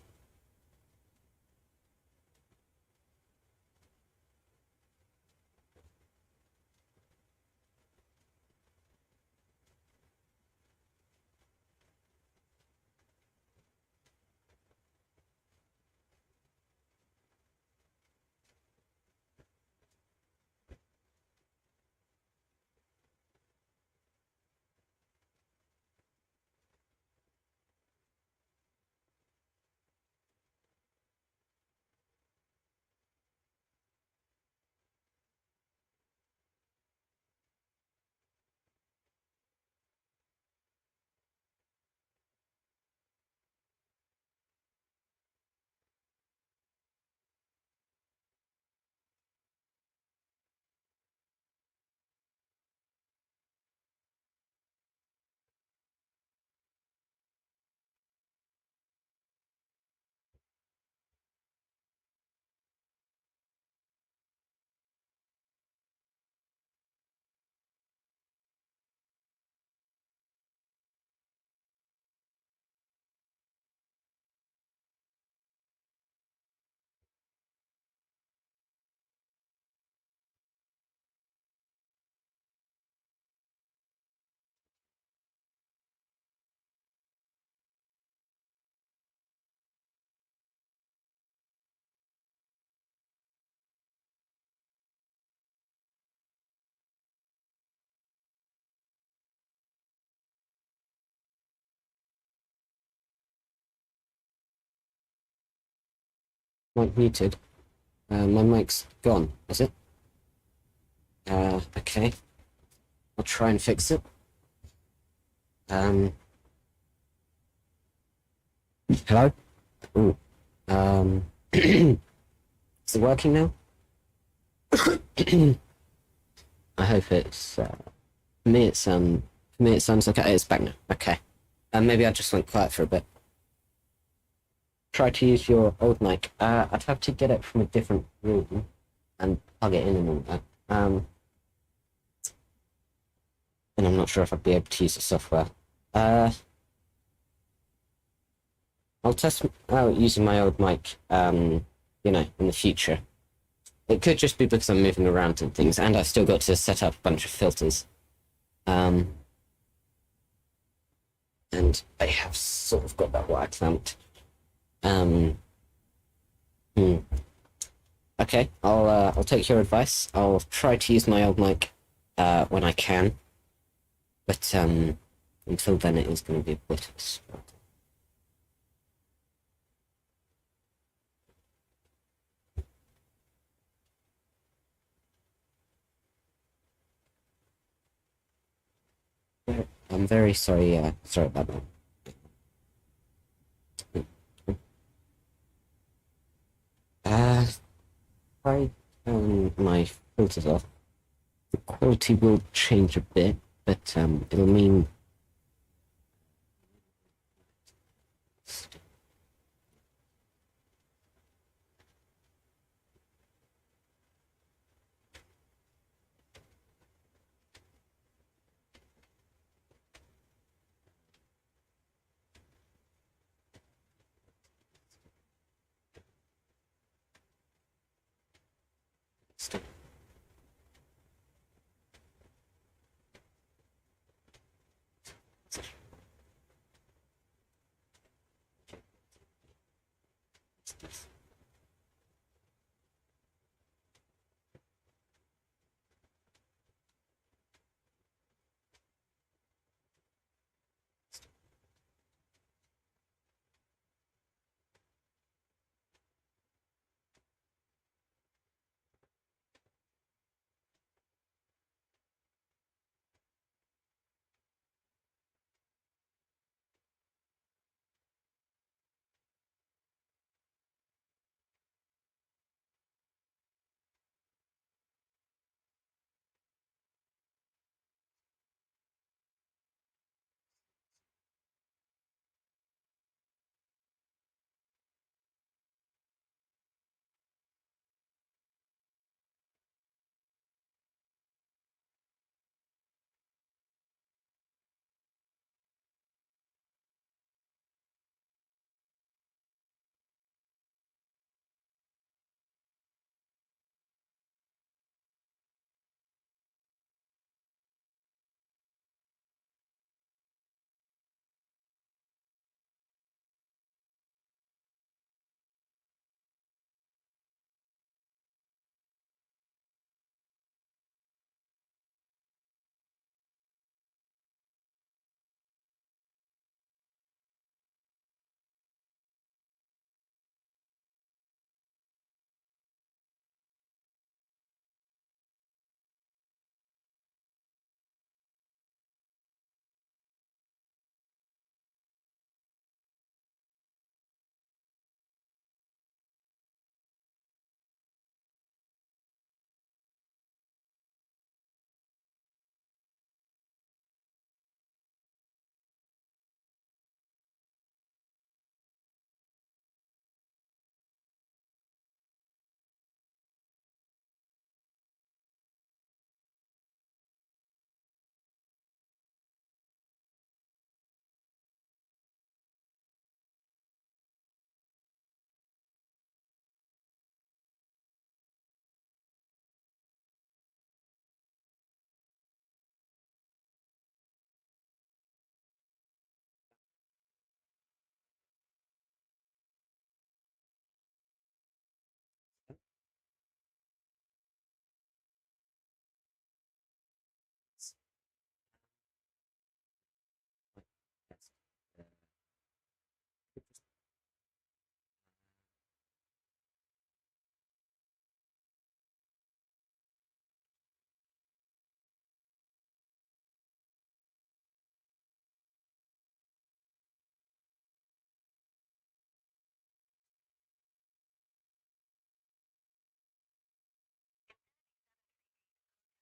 Mic muted. My mic's gone, is it? Okay. I'll try and fix it. Hello? Ooh. Is it working now? I hope it's for me. It sounds okay. It's back now. Okay. Maybe I just went quiet for a bit. Try to use your old mic. I'd have to get it from a different room and plug it in and all that. And I'm not sure if I'd be able to use the software. I'll test out using my old mic, in the future. It could just be because I'm moving around and things, and I've still got to set up a bunch of filters. And I have sort of got that wire clamped. Okay, I'll take your advice. I'll try to use my old mic when I can. But until then, it is going to be a bit of a struggle. I'm very sorry. Sorry about that. I turn my filters off. The quality will change a bit, but it'll mean.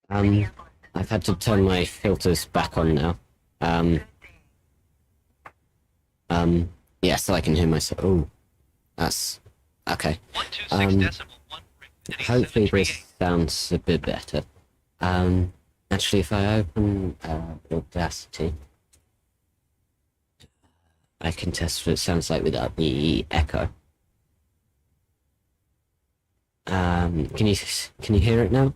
I've had to turn my filters back on now. Yeah, so I can hear myself. Oh, that's okay. 126 decimal 1 Infinity Hopefully 738. this sounds a bit better. Actually, if I open Audacity, I can test what it sounds like without the echo. Can you hear it now?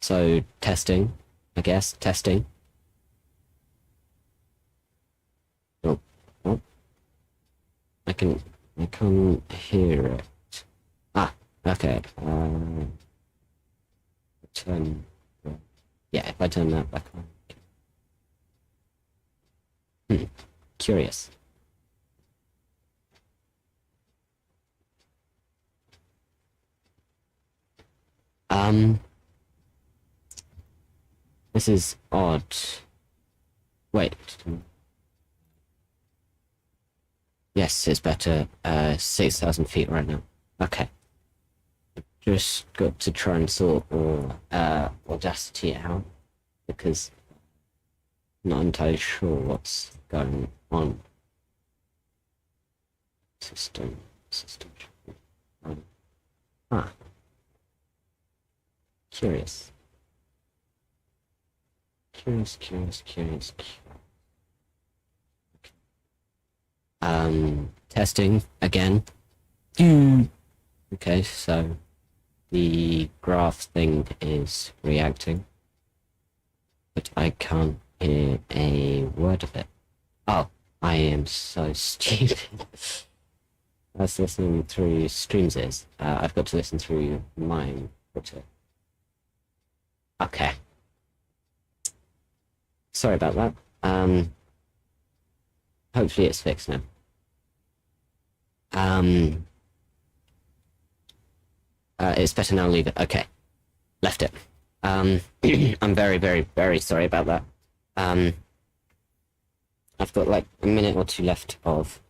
So testing, I guess testing. Oh, I can't hear it. Ah, okay. Turn. Yeah, if I turn that back on. Curious. This is odd. Wait. Yes, it's better. 6,000 feet right now. Okay. Just got to try and sort Audacity out because I'm not entirely sure what's going on. System. Curious. Testing again. Okay, so the graph thing is reacting, but I can't hear a word of it. Oh, I am so stupid. I was listening through Streams. I've got to listen through mine. Okay. Sorry about that. Hopefully it's fixed now. It's better now, leave it. Okay. Left it. I'm very, very, very sorry about that. I've got like a minute or two left of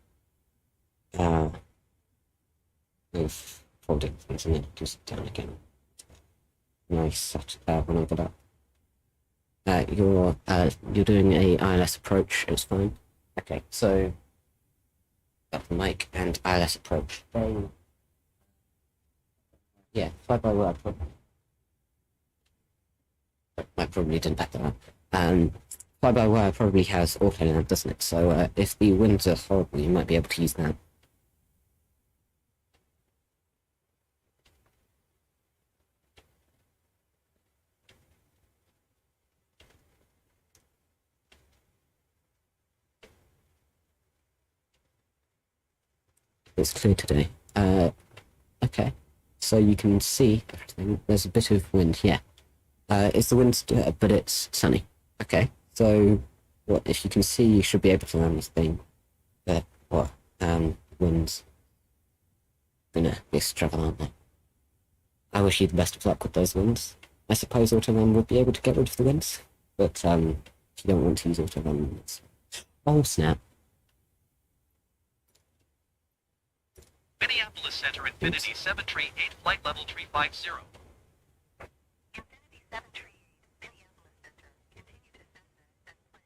folding things and then just down again. Nice. When I got up. You're doing a ILS approach. It's fine. Okay, so got the mic and ILS approach. Yeah, fly-by-wire. I probably didn't back that up. Fly-by-wire probably has auto-land, doesn't it? So if the winds are horrible, you might be able to use that. It's clear today. Okay. So you can see everything. There's a bit of wind, yeah. It's the wind, but it's sunny. Okay. So, what if you can see, you should be able to land this thing. But what? Winds. Gonna be a struggle, aren't they? I wish you the best of luck with those winds. I suppose Autoland would be able to get rid of the winds, but if you don't want to use Autoland, it's... Oh snap. Minneapolis Center, Infinity 738, flight level 350. Infinity 738, Minneapolis Center. Continue to CESNA as planned.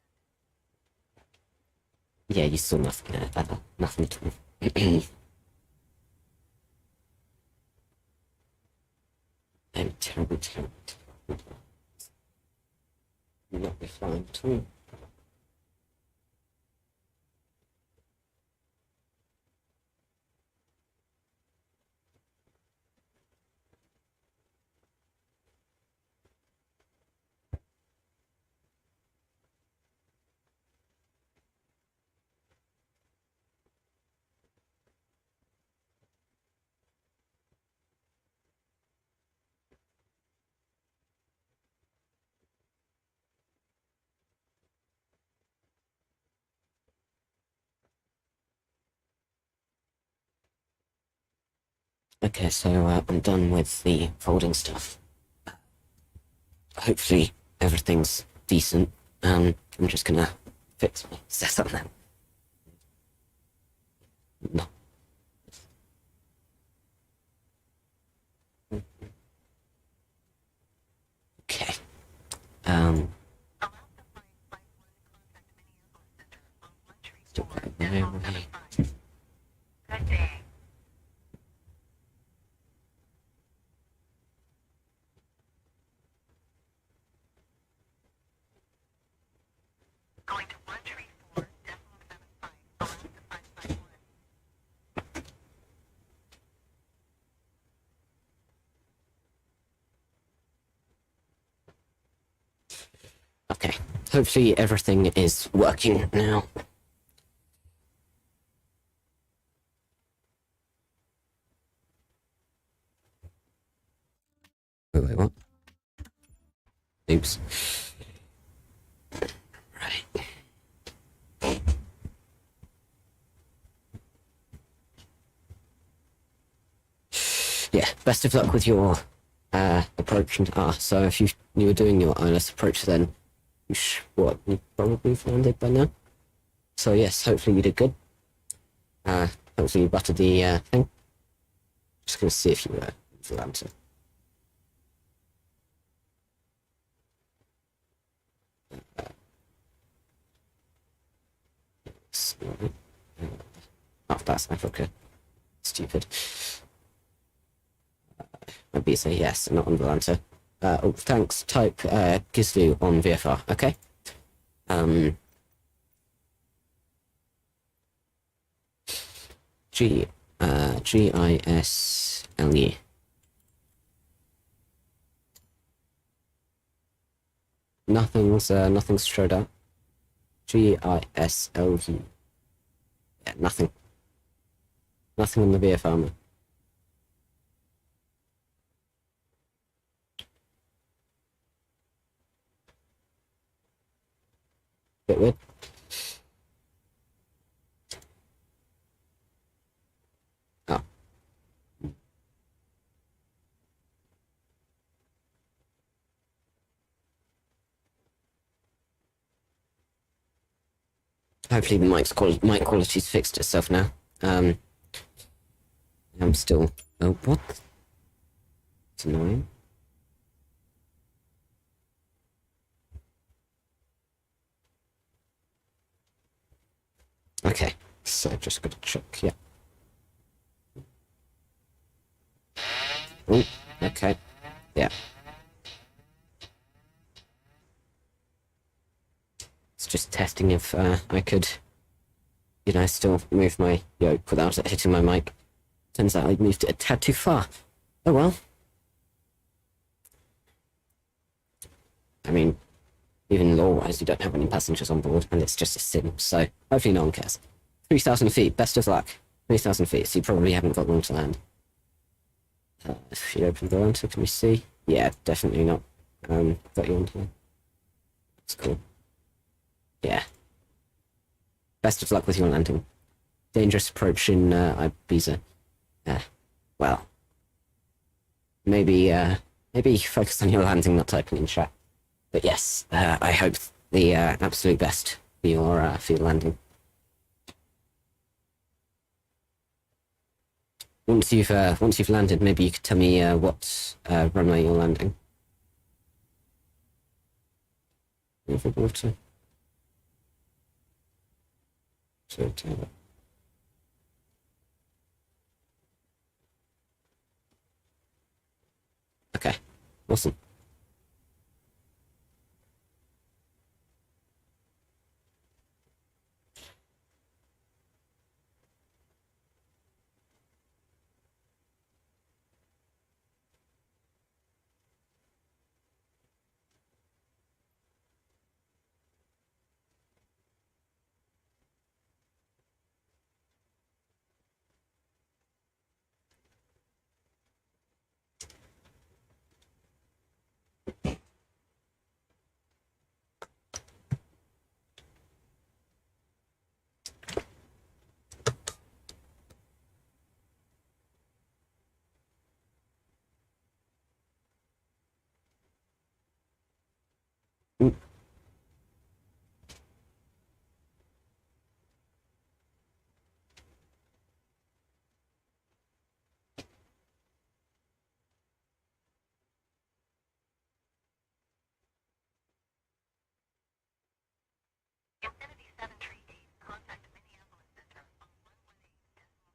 Yeah, you saw nothing there. Nothing at all. I'm terrible. You'll not be flying at all. Okay, so I'm done with the folding stuff. Hopefully everything's decent. I'm just gonna fix my setup now. No. Okay. Hopefully everything is working now. Wait, what? Oops. Right. Yeah, best of luck with your approach. And so if you were doing your ILS approach, then you probably landed by now. So yes, hopefully you did good. Hopefully you buttered the thing. Just gonna see if you landed. Oh, that's Africa. Stupid. Maybe say yes, not on Volanta. Oh, thanks. Type Gizlu on VFR. Okay. Gisle. Nothing's showed up. Gisle. Yeah, nothing. Nothing on the VFR. Bit weird. Oh. Hopefully the mic quality's fixed itself now. I'm still... Oh, what? It's annoying. Okay, so just gotta check, yeah. Oh, okay, yeah. It's just testing if I could, still move my yoke without it hitting my mic. Turns out I moved it a tad too far. Oh well. I mean, even law-wise, you don't have any passengers on board, and it's just a sim, so hopefully no one cares. 3,000 feet, best of luck. 3,000 feet, so you probably haven't got long to land. If you open the lantern, can we see? Yeah, definitely not. Got you on here. That's cool. Yeah. Best of luck with your landing. Dangerous approach in Ibiza. Well. Maybe focus on your landing, not typing in chat. But yes, I hope the absolute best for your landing. Once you've landed, maybe you could tell me what runway you're landing. Over water. Okay, awesome. Infinity 738, contact Minneapolis Center on 118.05.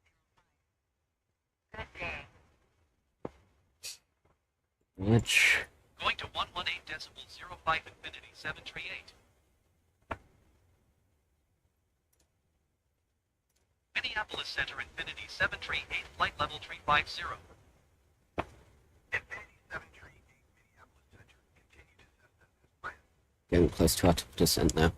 Good day. Which? Going to 118.05 Infinity 738. Minneapolis Center Infinity 738, flight level 350. Infinity 738, Minneapolis Center. Continue to CESNA as planned. Getting close to our descent now.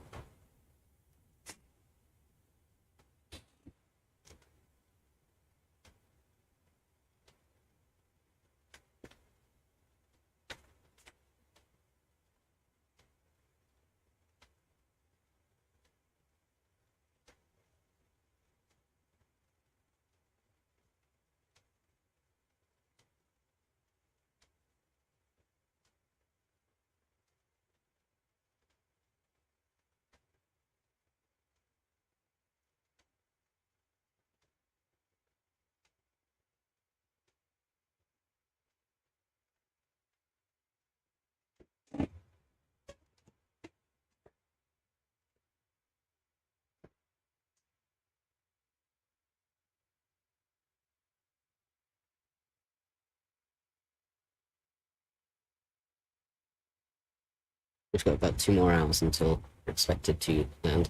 We've got about 2 more hours until we're expected to land.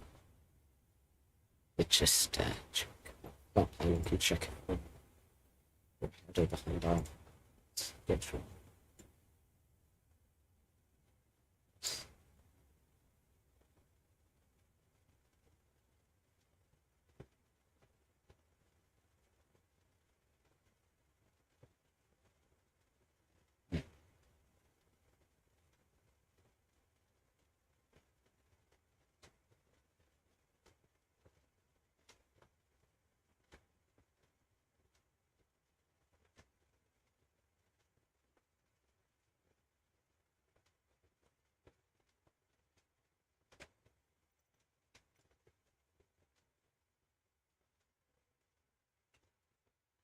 Let's just check. Oh, and we can check. Do behind our schedule.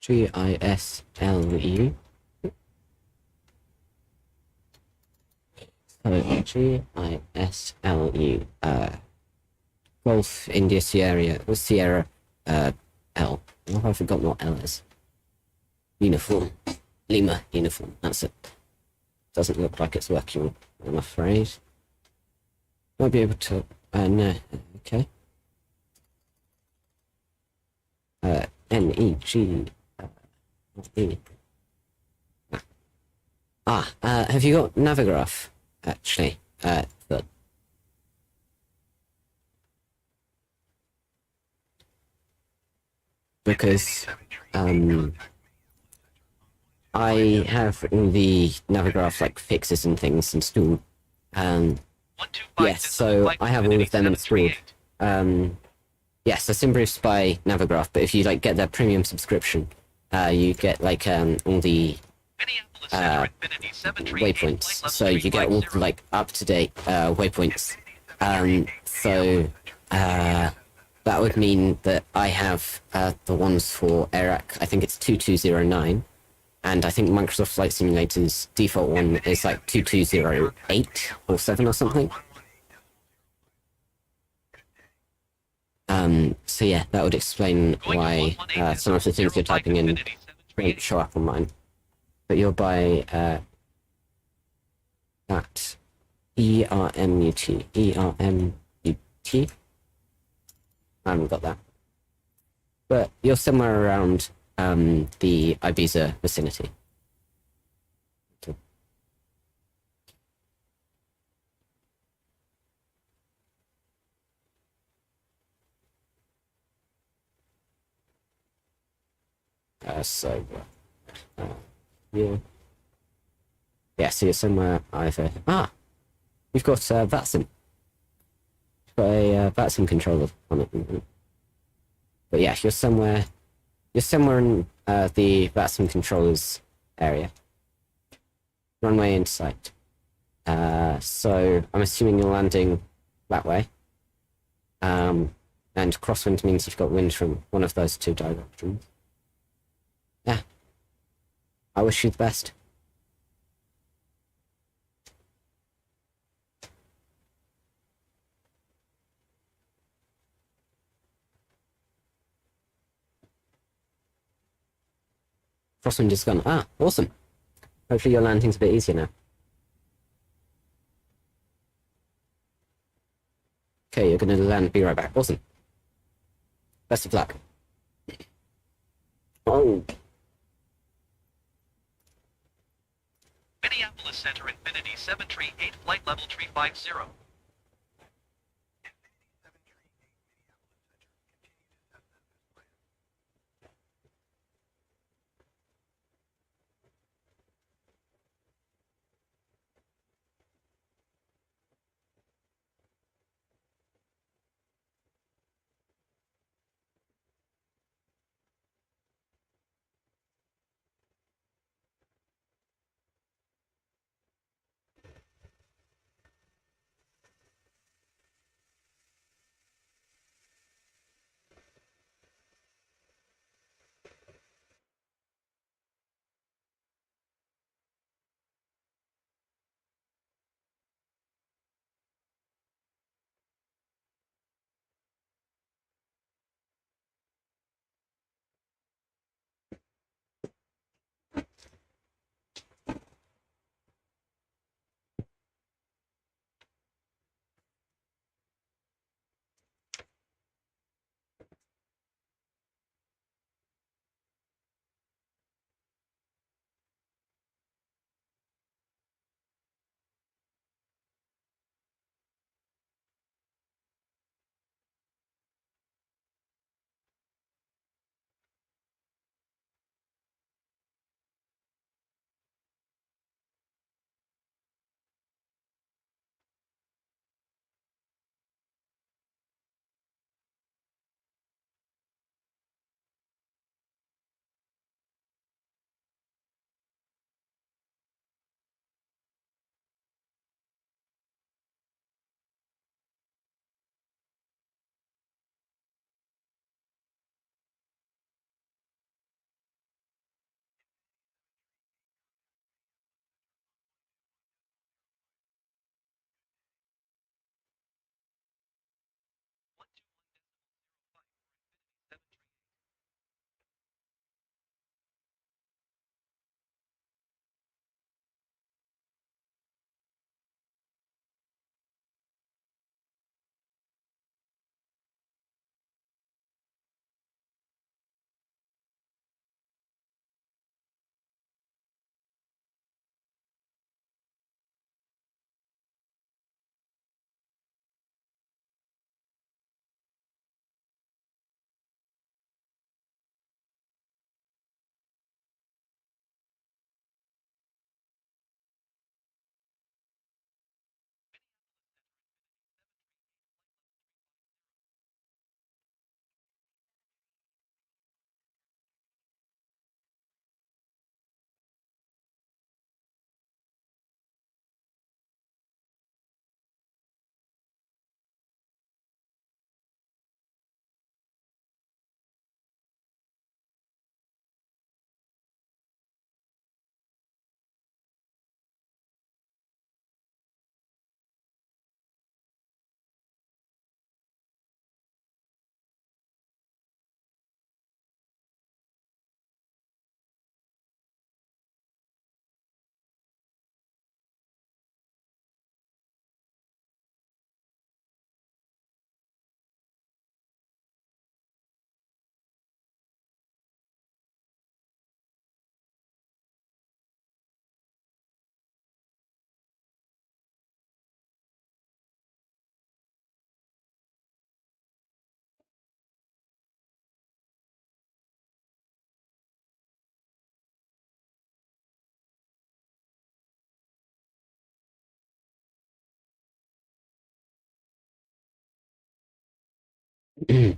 GISLU. So GISLU. Golf India Sierra L. What have I forgotten what L is? Uniform. Lima uniform. That's it. Doesn't look like it's working, I'm afraid. Might be able to. No. Okay. NEG. Have you got Navigraph, actually? Because, I have the Navigraph, like, fixes and things installed. Yes, so I have all of them installed. Yes, they're improved by Navigraph, but if you, like, get their premium subscription, you get, like, all the waypoints. So you get all the, like, up-to-date waypoints. That would mean that I have the ones for Iraq. I think it's 2209, and I think Microsoft Flight Simulator's default one is like 2208 or 7 or something. So yeah, that would explain why some of the things you're typing in won't show up on mine. But you're by that ERMUT. ERMUT? I haven't got that. But you're somewhere around the Ibiza vicinity. Yeah. Yeah, so you're somewhere either. You've got VATSIM. You've got a VATSIM controller on it. But yeah, you're somewhere in the VATSIM controllers area. Runway in sight. So I'm assuming you're landing that way. And crosswind means you've got wind from one of those 2 directions. Yeah. I wish you the best. Crosswind is gone. Awesome. Hopefully your landing's a bit easier now. Okay, you're gonna land, be right back. Awesome. Best of luck. Oh. Minneapolis Center Infinity 738 flight level 350. Mm.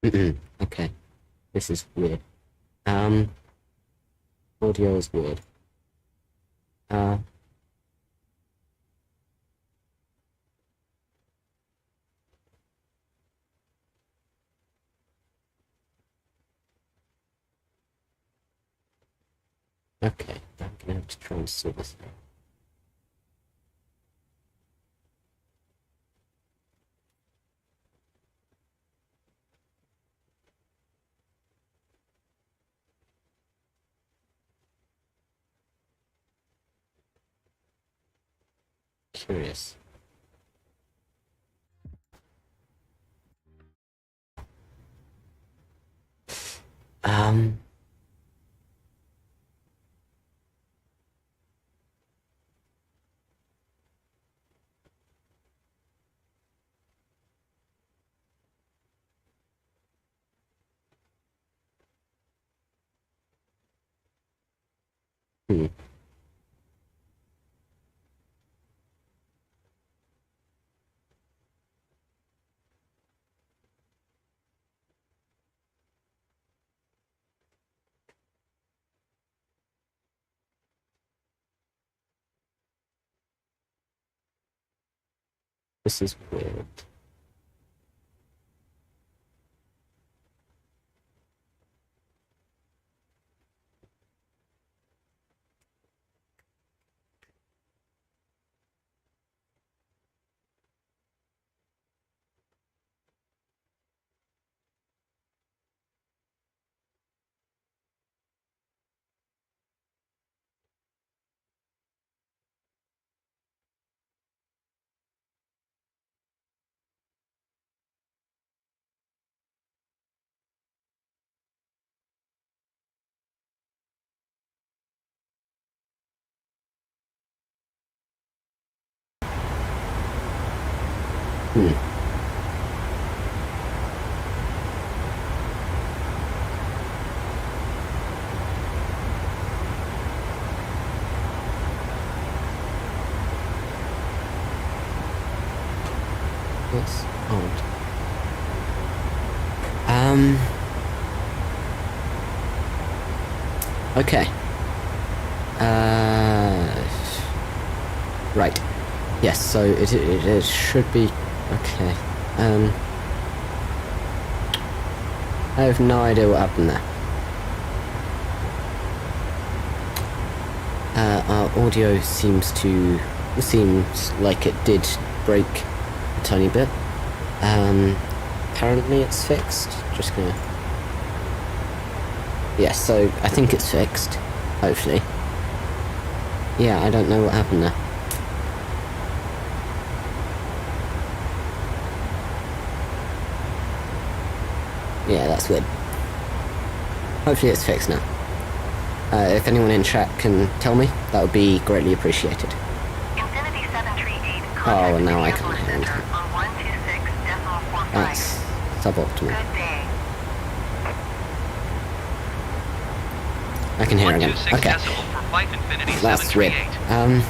Mm. Okay, this is weird. Audio is weird. Uh, okay, I'm gonna have to try and sort this out. Curious. Um, hmm. This is weird. Hmm. That's odd. Okay. Right. Yes, so it should be okay. I have no idea what happened there. Our audio seems like it did break a tiny bit. apparently it's fixed. Just gonna... Yeah, so I think it's fixed. Hopefully. Yeah, I don't know what happened there. Yeah, that's weird. Hopefully it's fixed now. If anyone in chat can tell me, that would be greatly appreciated. Infinity 738, Oh, and contact now the I can't hear Center anything. on 126.45. That's suboptimal. Good day. I can hear again. 126 Okay, decimal for flight Infinity that's weird. 738.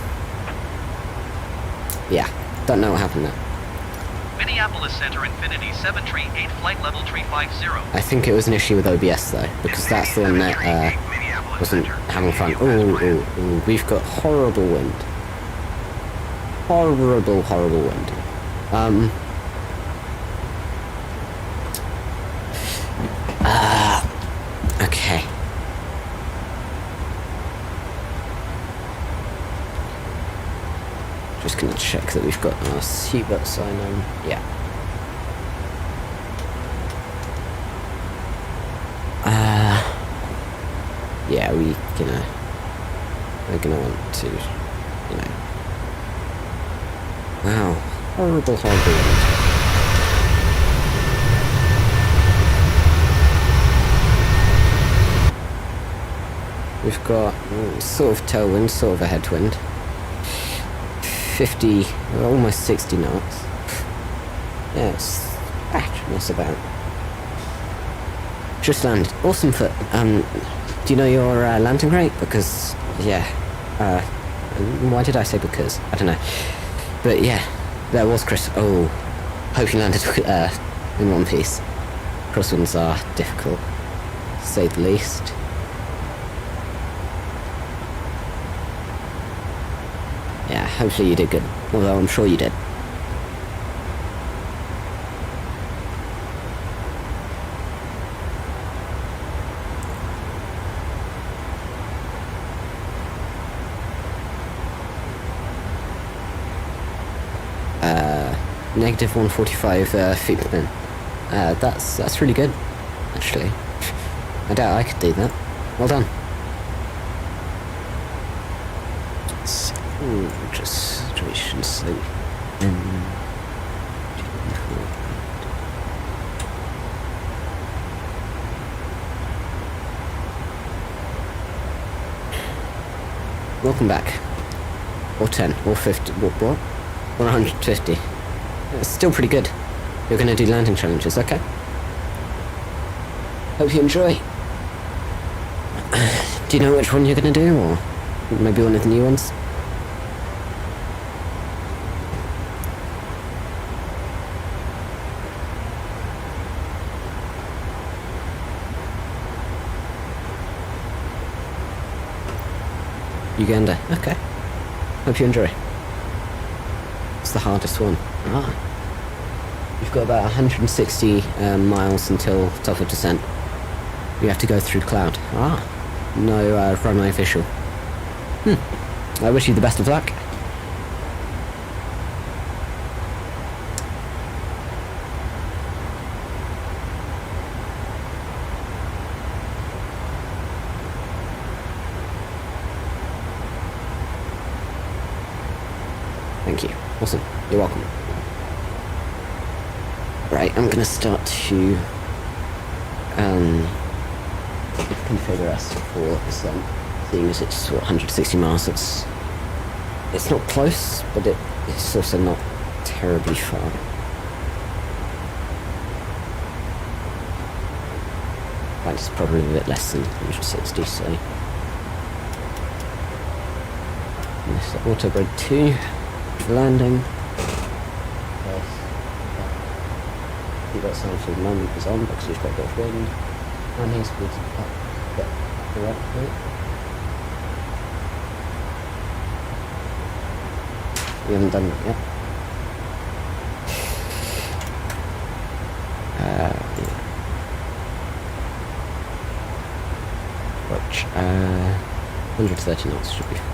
Yeah, don't know what happened there. Minneapolis Center Infinity 738 flight level 350. I think it was an issue with OBS though, because that's the one that wasn't having fun. Ooh, we've got horrible wind. Horrible wind. Okay. Just gonna check that we've got our seatbelt sign on. Yeah. Yeah, we're gonna want to, you know. Wow, horrible wind. We've got sort of tailwind, sort of a headwind. 50, almost 60 knots. Yeah, it's mess about. Just landed. Awesome foot. Do you know your landing rate? Because, yeah. Why did I say because? I don't know. But yeah, that was Chris. Oh, hope you landed in one piece. Crosswinds are difficult, to say the least. Yeah, hopefully you did good. Although I'm sure you did. Negative 145 feet per minute. That's really good, actually. I doubt I could do that. Well done. Just situation sleep. Welcome back. Or 10, or 50, what? 150. It's still pretty good. You're gonna do landing challenges, okay? Hope you enjoy. Do you know which one you're gonna do, or maybe one of the new ones? Uganda, okay. Hope you enjoy. It's the hardest one. You've got about 160 miles until top of descent. You have to go through cloud. No runway official. I wish you the best of luck. Thank you. Awesome. You're welcome. Right, I'm gonna start to configure us for descent. Seeing as it's 160 miles, it's not close, but it's also not terribly far. In fact, it's probably a bit less than 160, so this is auto break 2 for landing. That sound for the moment is on because we've got a bit of wind. Landing speeds up, get the right point. We haven't done that yet. Yeah. Approach. 130 knots should be fine.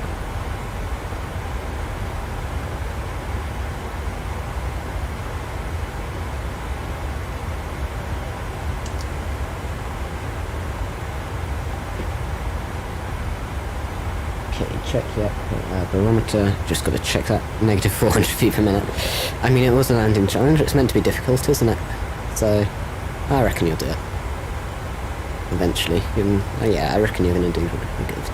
Okay, check the barometer. Just got to check that. Negative 400 feet per minute. I mean, it was a landing challenge. It's meant to be difficult, isn't it? So, I reckon you'll do it. Eventually. Even, yeah, I reckon you're going to do really good.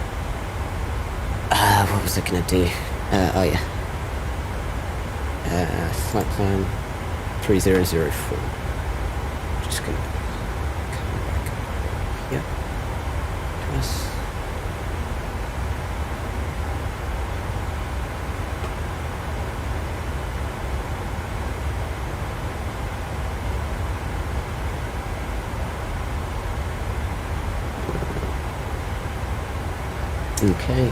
What was I going to do? Oh yeah. Flight plan 3004. Just going to come back. Yep. Twice. Okay.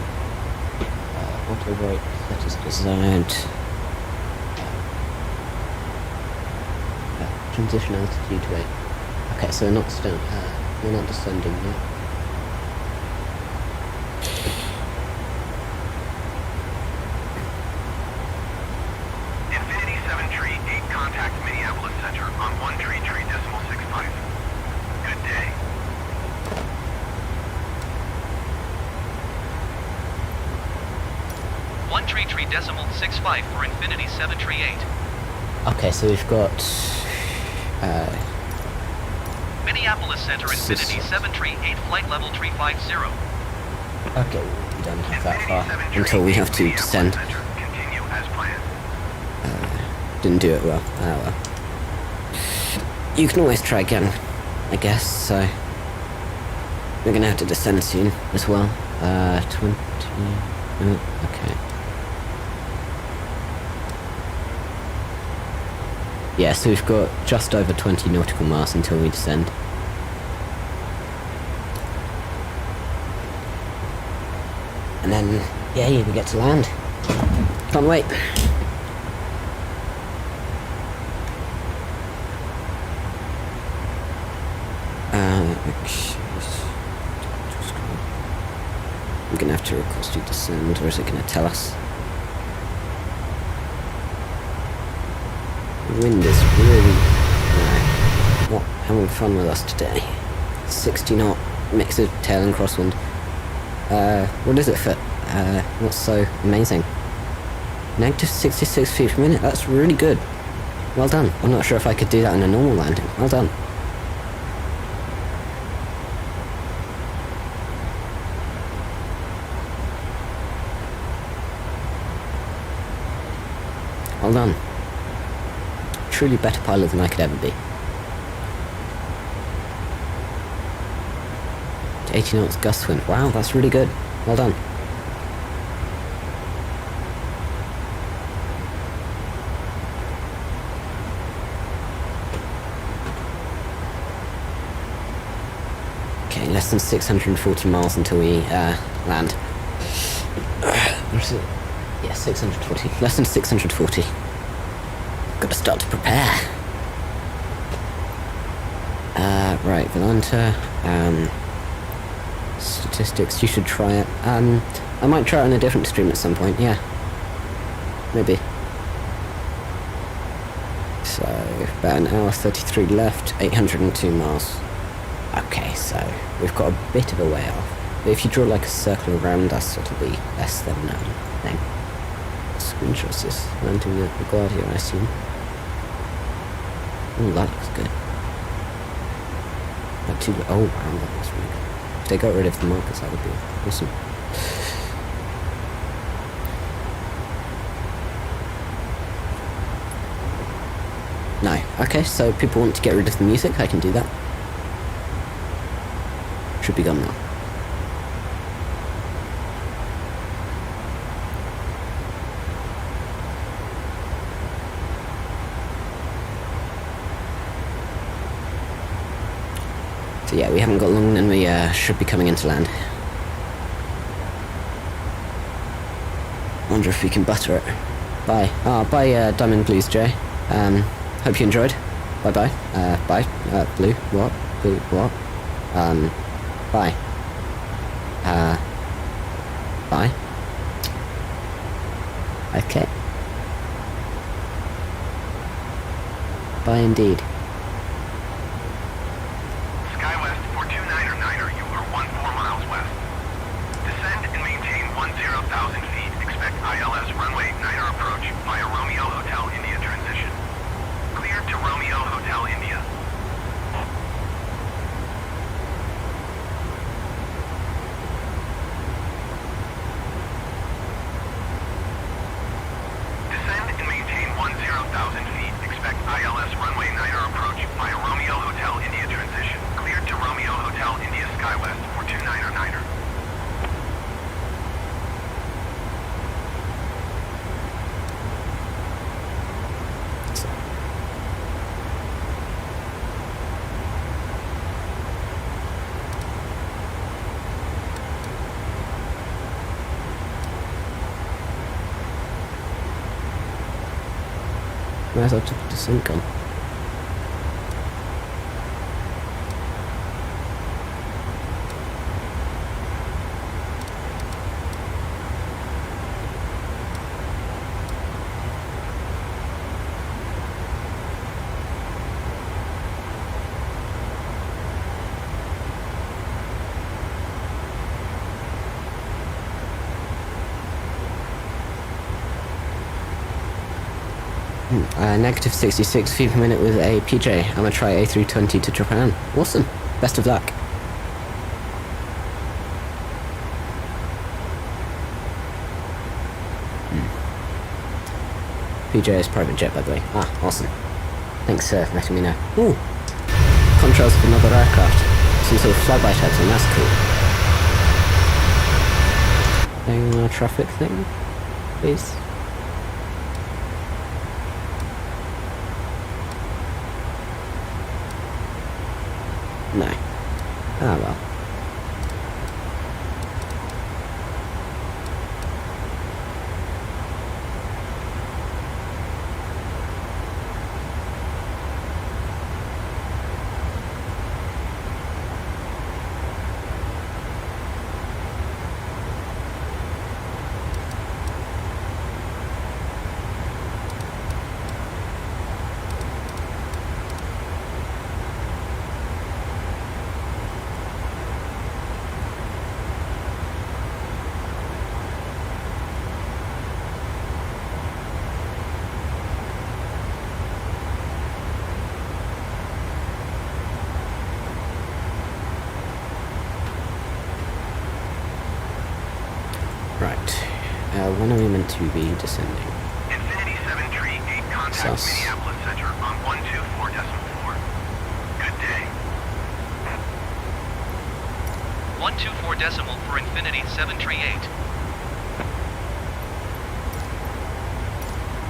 Auto brake, that is desired. Transition altitude rate. Okay, so we're not descending yet. Infinity 7 tree 8 contact Minneapolis Center on 133.65. Good day. One tree 65 for Infinity 738. Okay, so we've got Minneapolis Center Infinity 738 flight level 350. okay, we don't have that far until we have to descend. Continue as planned. Didn't do it well. Oh well. You can always try again, I guess, so we're gonna have to descend soon as well. 20 okay. Yeah, so we've got just over 20 nautical miles until we descend. And then, yeah, we get to land. Can't wait. Okay. I'm gonna have to request you descend, or is it gonna tell us? The wind is really not having fun with us today. 60 knot mix of tail and crosswind. What is it for? What's so amazing? Negative 66 feet per minute. That's really good. Well done. I'm not sure if I could do that in a normal landing. Well done. Well done. Truly better pilot than I could ever be. 80 knots gust wind. Wow, that's really good. Well done. Okay, less than 640 miles until we land. What is it? Yeah, 640. Less than 640. Gotta start to prepare. Right, Volanta. Statistics, you should try it. I might try it on a different stream at some point, yeah. Maybe. So, about an hour 33 left, 802 miles. Okay, so we've got a bit of a way off. But if you draw like a circle around us, it'll be less than thing. Screenshots this landing at LaGuardia, I assume. Oh, that looks good. Not too. Oh, wow, that looks really good. If they got rid of the markers, that would be awesome. No. Okay, so people want to get rid of the music, I can do that. Should be gone now. So yeah, we haven't got long and we should be coming into land. Wonder if we can butter it. Bye. Bye Diamond Blues, Jay. Hope you enjoyed. Bye-bye. Bye. Blue. What? Blue. What? Bye. Bye. Okay. Bye indeed. SkyWest 429er, you are 14 miles west. Descend and maintain 10 feet. Expect ILS runway 9er approach via Romeo Hotel India transition. Cleared to Romeo Hotel India SkyWest for 29er. Where's our took descent gone? Negative 66 feet per minute with a PJ. I'm gonna try A320 to Japan. Awesome. Best of luck. PJ is private jet, by the way. Ah, awesome. Thanks for letting me know. Ooh. Contrails of another aircraft. Some sort of flyby pattern. That's cool. Playing on a traffic thing, please. No. Ah well. Right. When are we meant to be descending? Infinity 738 contact Sus. Minneapolis Center on 124.4. Good day. 124 decimal for Infinity 738.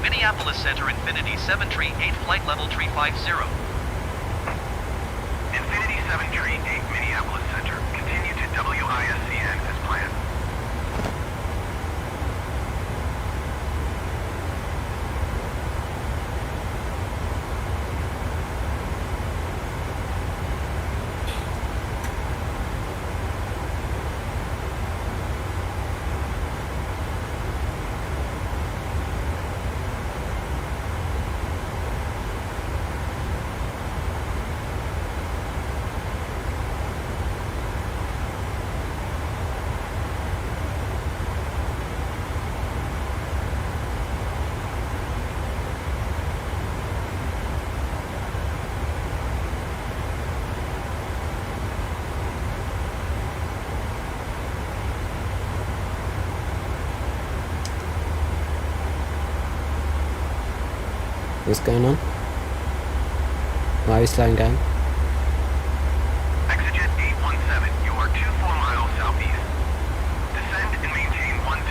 Minneapolis Center Infinity 738 flight level 350. Infinity 738 Minneapolis Center. Continue to WISCN as planned. What's going on? Why are we slowing down? Exigent 817, you are 24 miles southeast. Descend and maintain 10,000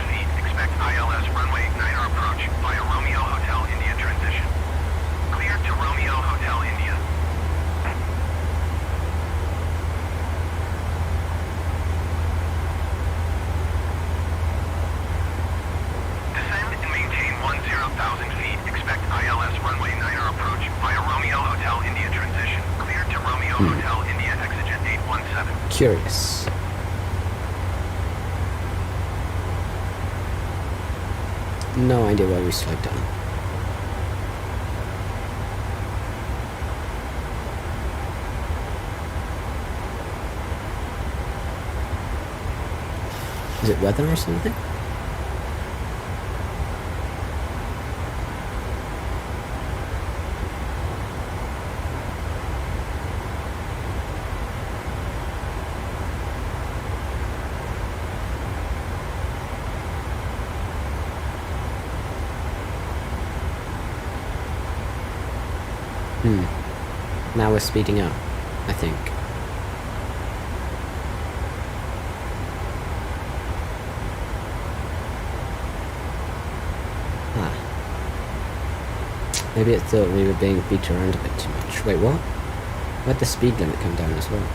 feet. Expect ILS runway 9er approach via Romeo Hotel India transition. Cleared to Romeo Hotel India. Descend and maintain 10,000 feet. Expect ILS runway 9er approach via Romeo Hotel India transition. Cleared to Romeo Hotel India exigent 817. Curious. No idea why we slowed down. Is it weather or something? Now we're speeding up, I think. Maybe it thought we were being beat around a bit too much. Wait, what? Where'd the speed limit come down as well?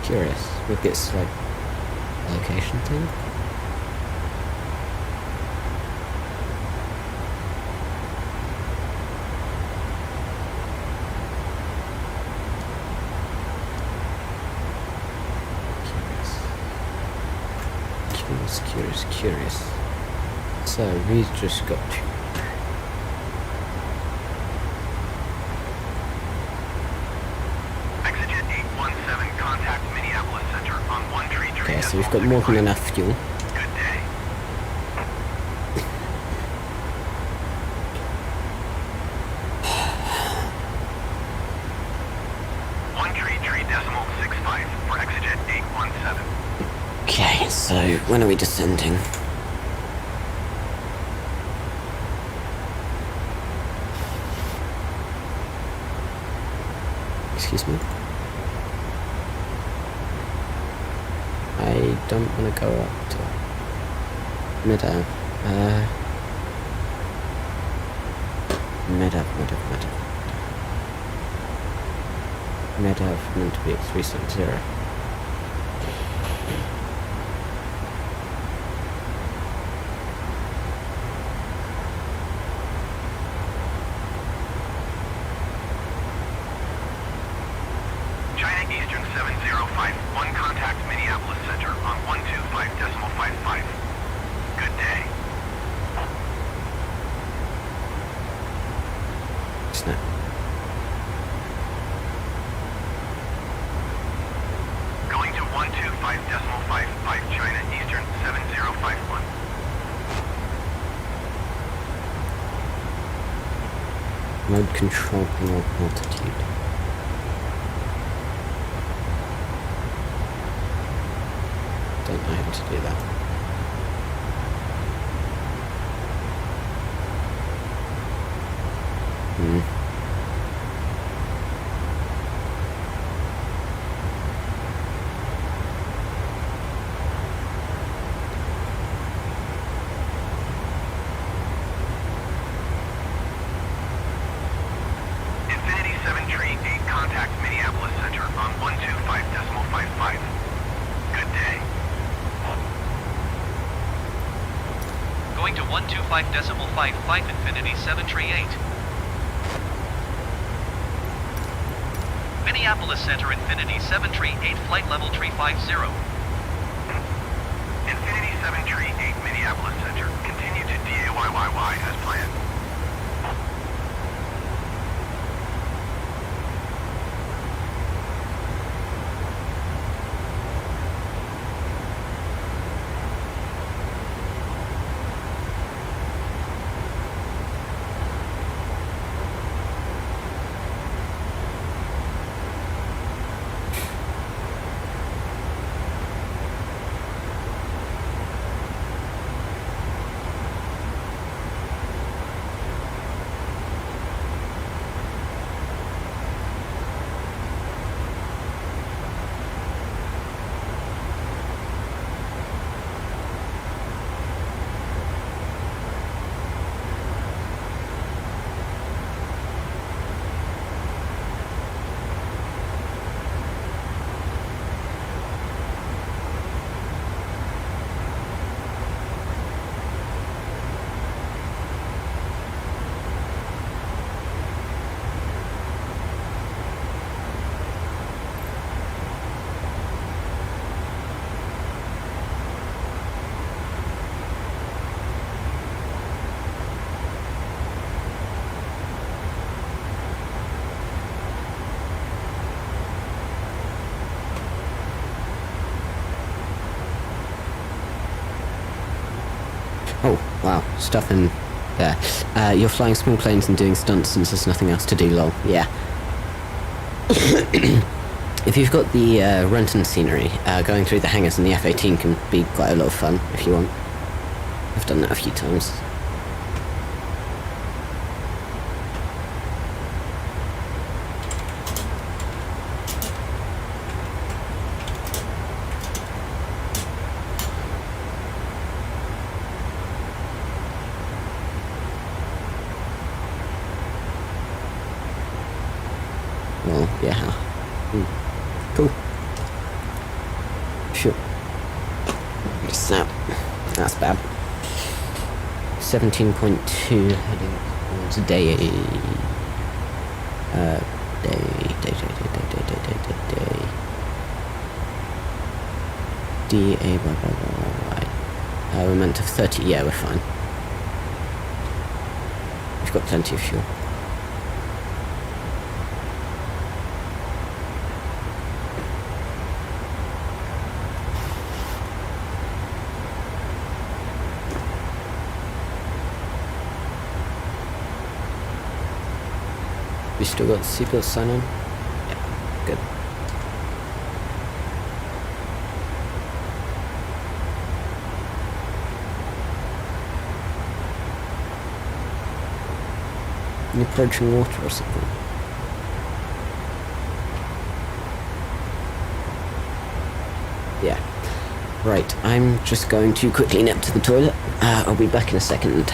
Curious. Maybe it's like a location thing? Curious. So, we just got to... Exigent 817, contact Minneapolis Center on 133. Okay, so we've got more than enough fuel. Good day. .133.65 for exigent 817. Okay, so when are we descending? Excuse me? I don't want to go up to mid-air. Mid-air meant to be at 370. China Eastern 7051, contact Minneapolis Center on 125.55. Good day. Snap. Going to 125.55, China Eastern 7051. Mode control panel altitude. Don't know how to do that. Infinity 738, contact Minneapolis Center on 125.55. Good day. Going to 125.55 Infinity 738. Minneapolis Center Infinity 738 flight level 350. Infinity 738, Minneapolis Center. Continue to DAYYY as planned. Oh, wow, stuff in there. You're flying small planes and doing stunts since there's nothing else to do, lol. Yeah. If you've got the Renton scenery, going through the hangars in the F-18 can be quite a lot of fun, if you want. I've done that a few times. Yeah. Cool. Sure. Snap. That's bad. 17.2 heading towards day. DA blah blah blah blah. We're meant to 30. Yeah, we're fine. We've got plenty of fuel. We still got the seatbelt sign on? Yeah, good. You approaching water or something? Yeah. Right, I'm just going to quickly nip to the toilet. I'll be back in a second.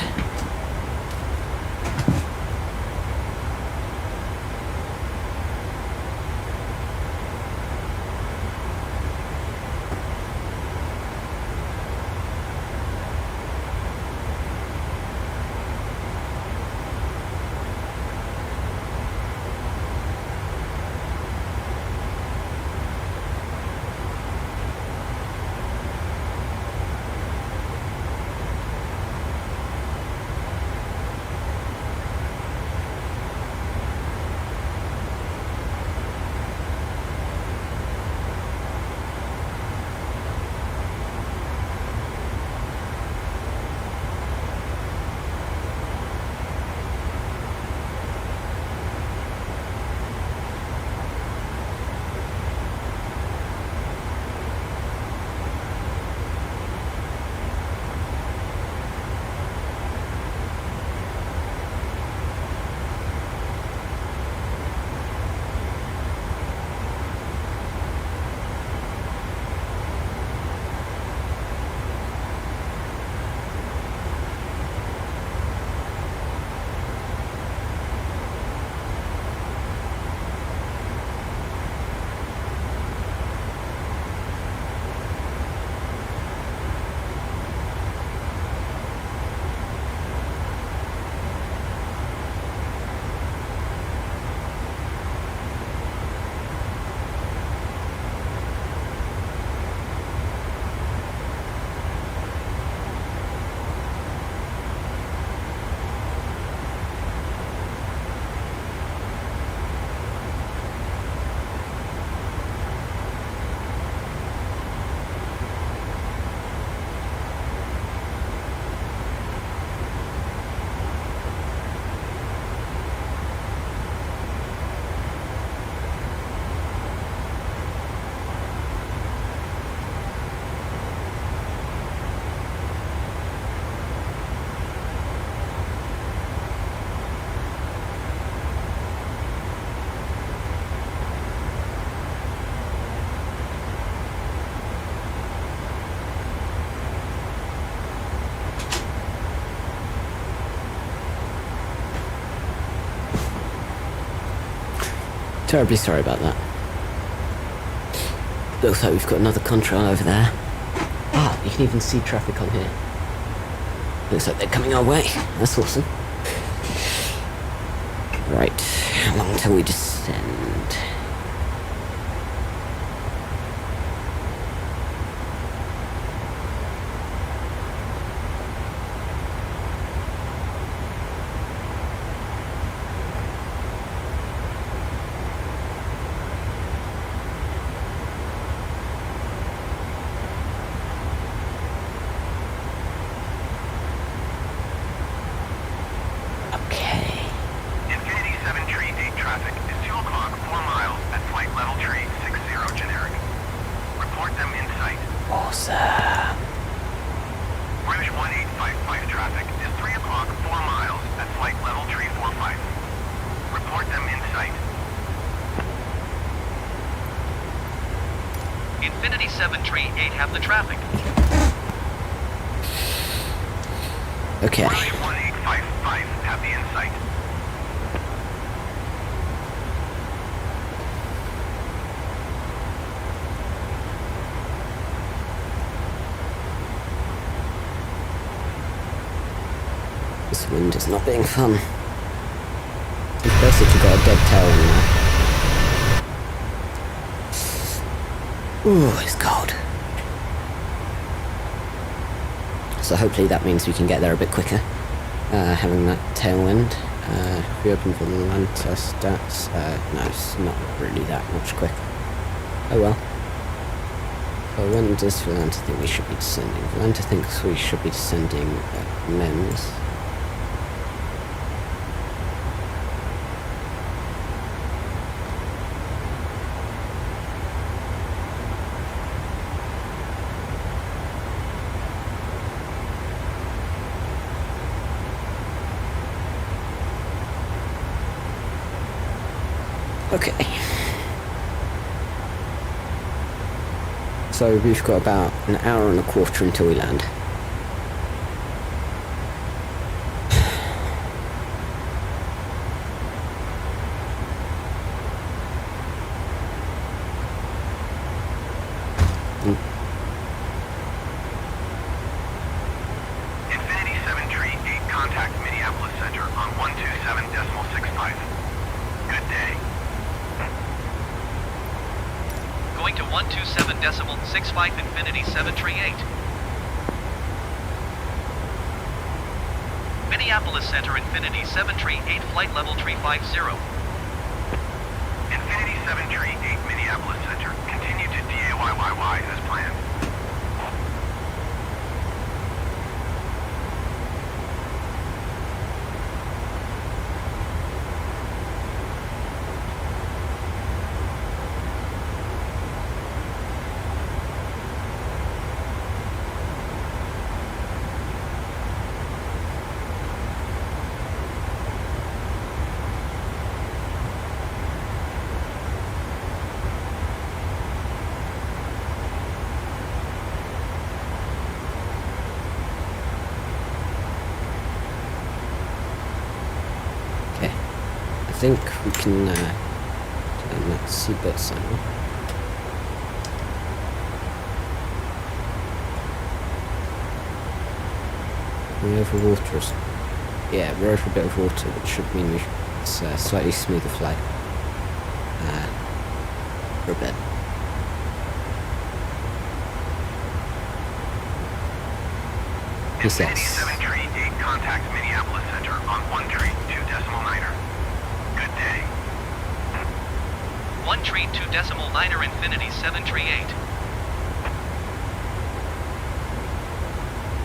Terribly sorry about that. Looks like we've got another contrail over there. Ah, you can even see traffic on here. Looks like they're coming our way. That's awesome. Right, how long till we descend? Infinity 7 Tree 8 traffic is 2 o'clock, 4 miles at flight level tree 60 generic. Report them in sight. Awesome. Rouge 1855 traffic is 3 o'clock, 4 miles at flight level tree 45. Report them in sight. Infinity 7 Tree 8 have the traffic. Okay. Rouge 1855 have the insight. This wind is not being fun. We've basically got a dead tailwind now. Ooh, it's cold. So hopefully that means we can get there a bit quicker, having that tailwind. If we open Volanta stats, no, it's not really that much quicker. Oh well. So when does Volanta think we should be descending? Volanta thinks we should be descending at MEMS. Okay. So we've got about an hour and a quarter until we land. Infinity 738, contact Minneapolis Center on 127.65. Good day. Going to 127.65 Infinity 738. Minneapolis Center Infinity 738 flight level 350. Infinity 738, Minneapolis Center. Continue to DAYYY as planned. I think we can turn that seatbelt sign on. We're over water. Yeah, we're over a bit of water, which should mean it's a slightly smoother flight. For a bit. He Infinity says. 738, contact Minneapolis Center on 132.9er. Good day. 132.9er Infinity 738.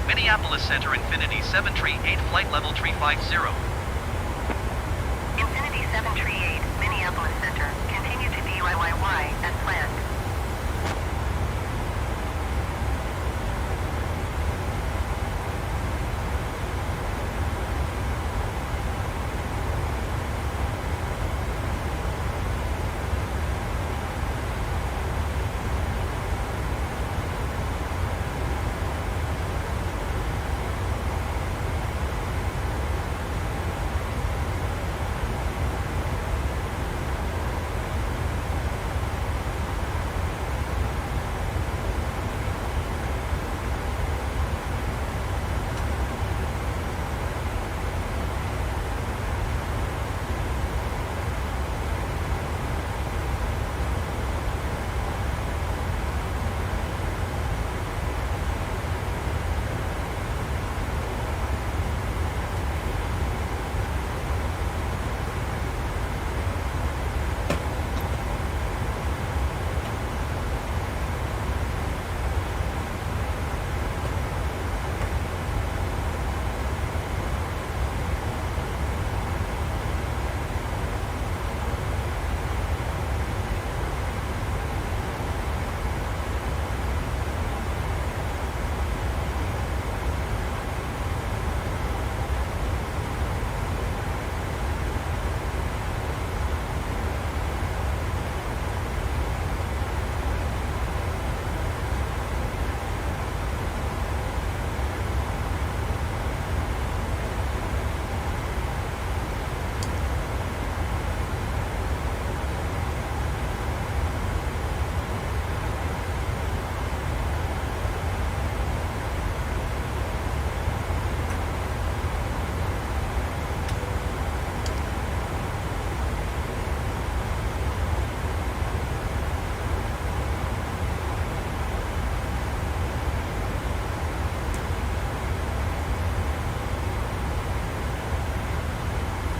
Minneapolis Center Infinity 738 flight level 350. Infinity 738, Minneapolis Center. Continue to DYYY as planned.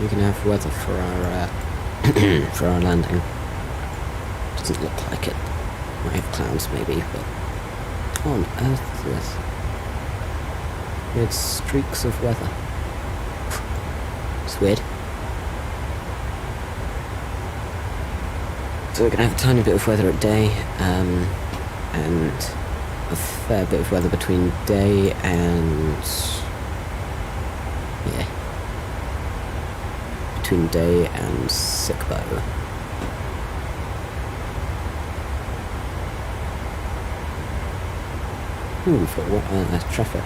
we can have weather for our for our landing. Doesn't look like it. Might have clouds maybe, but what on earth is this? Weird streaks of weather. It's weird. So we're gonna have a tiny bit of weather at day, and a fair bit of weather between day and between day and Sickbow. Ooh, for what traffic.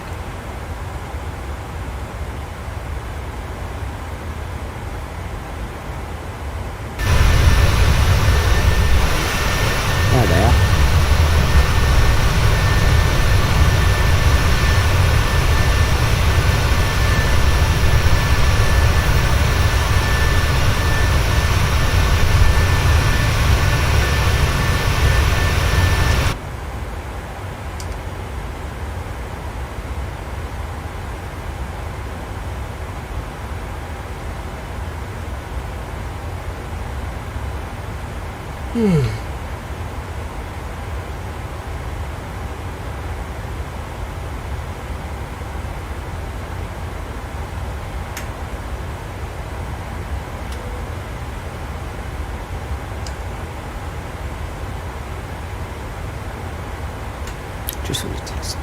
There they are. Just want to test.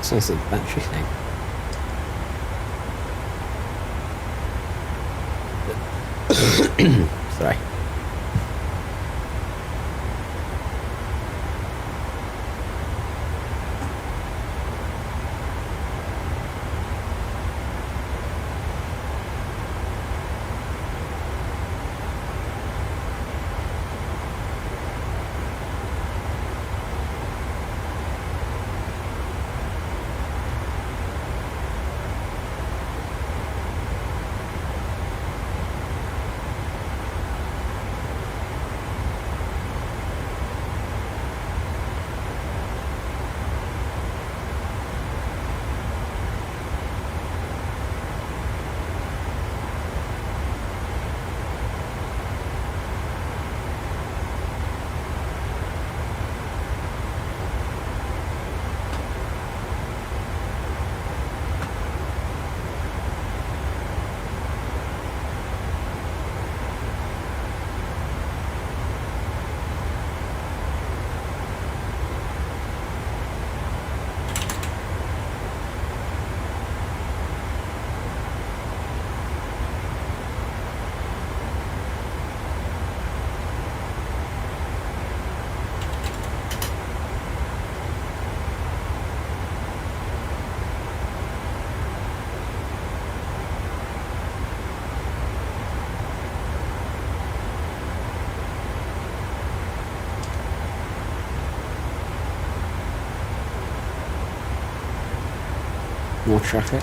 So it's a battery thing. Sorry. More traffic.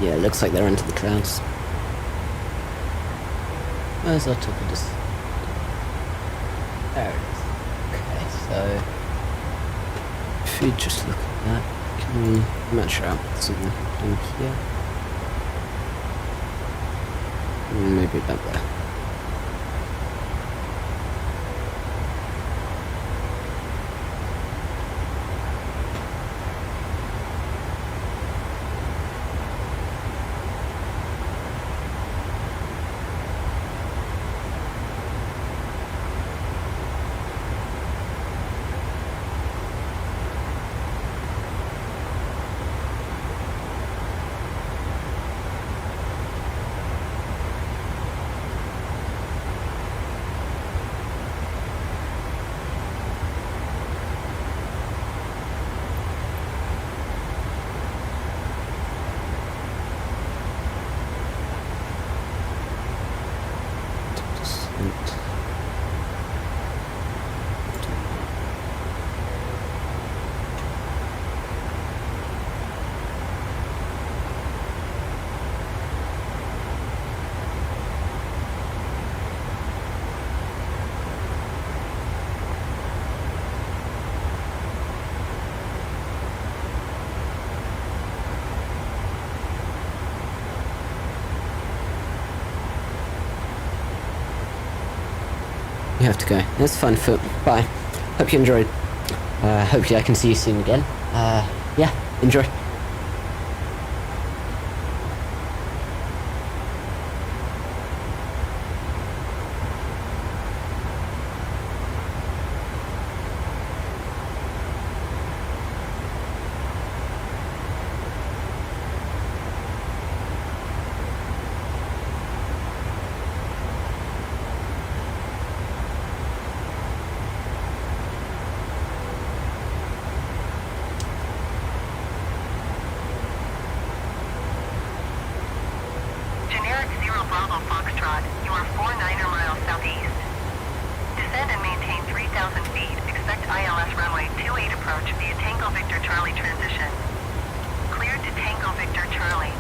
Yeah, it looks like they're into the clouds. Where's our top of this? There it is. Okay, so if we just look at that, can we match out something in here? Maybe about there. You have to go. That's fun. Bye. Hope you enjoyed. Hopefully I can see you soon again. Yeah, enjoy. Generic 0 Bravo Foxtrot, you are 49er miles southeast. Descend and maintain 3,000 feet. Expect ILS runway 28 approach via Tango Victor Charlie transition. Cleared to Tango Victor Charlie.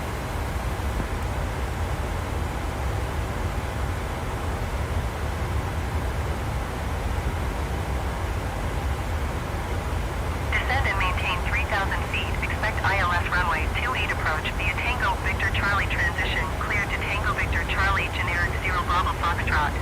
Descend and maintain 3,000 feet. Expect ILS runway 28 approach via Tango Victor Charlie transition. Cleared to Tango Victor Charlie, generic 0 Bravo Foxtrot.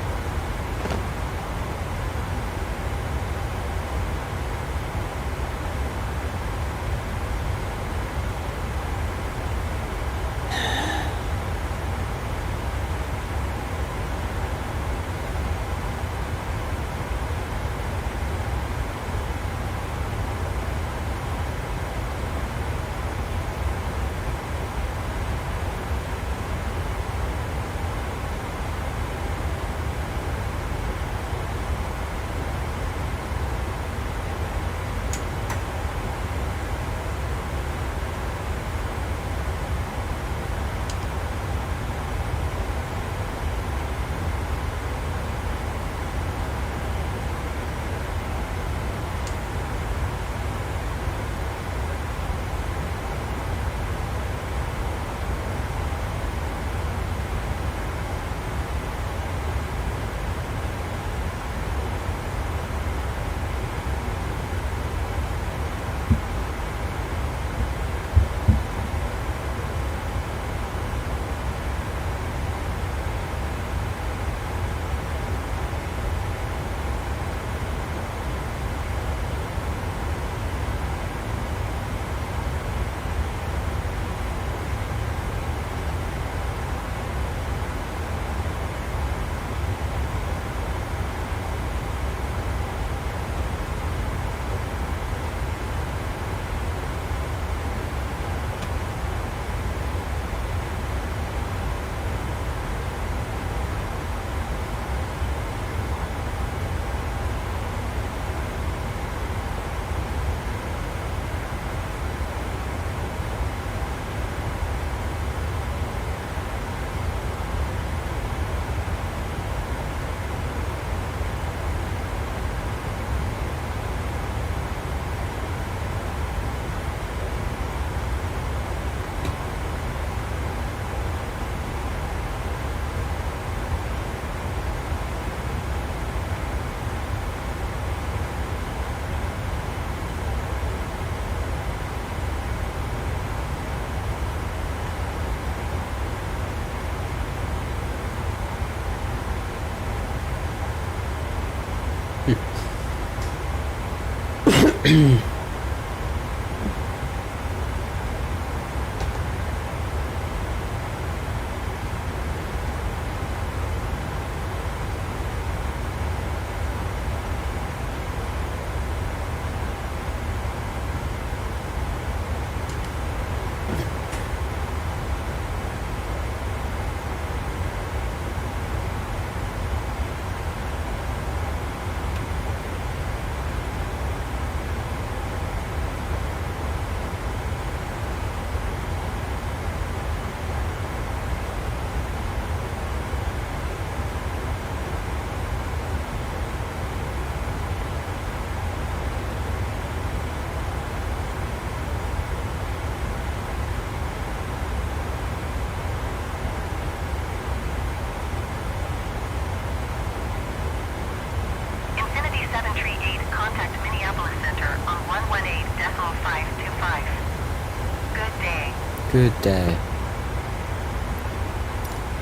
Good day.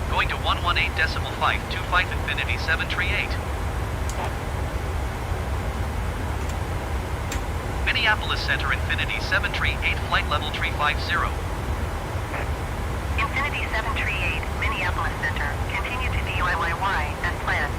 Going to 118.525 Infinity 738. Minneapolis Center Infinity 738 flight level 350. Infinity 738, Minneapolis Center. Continue to DYYY as planned.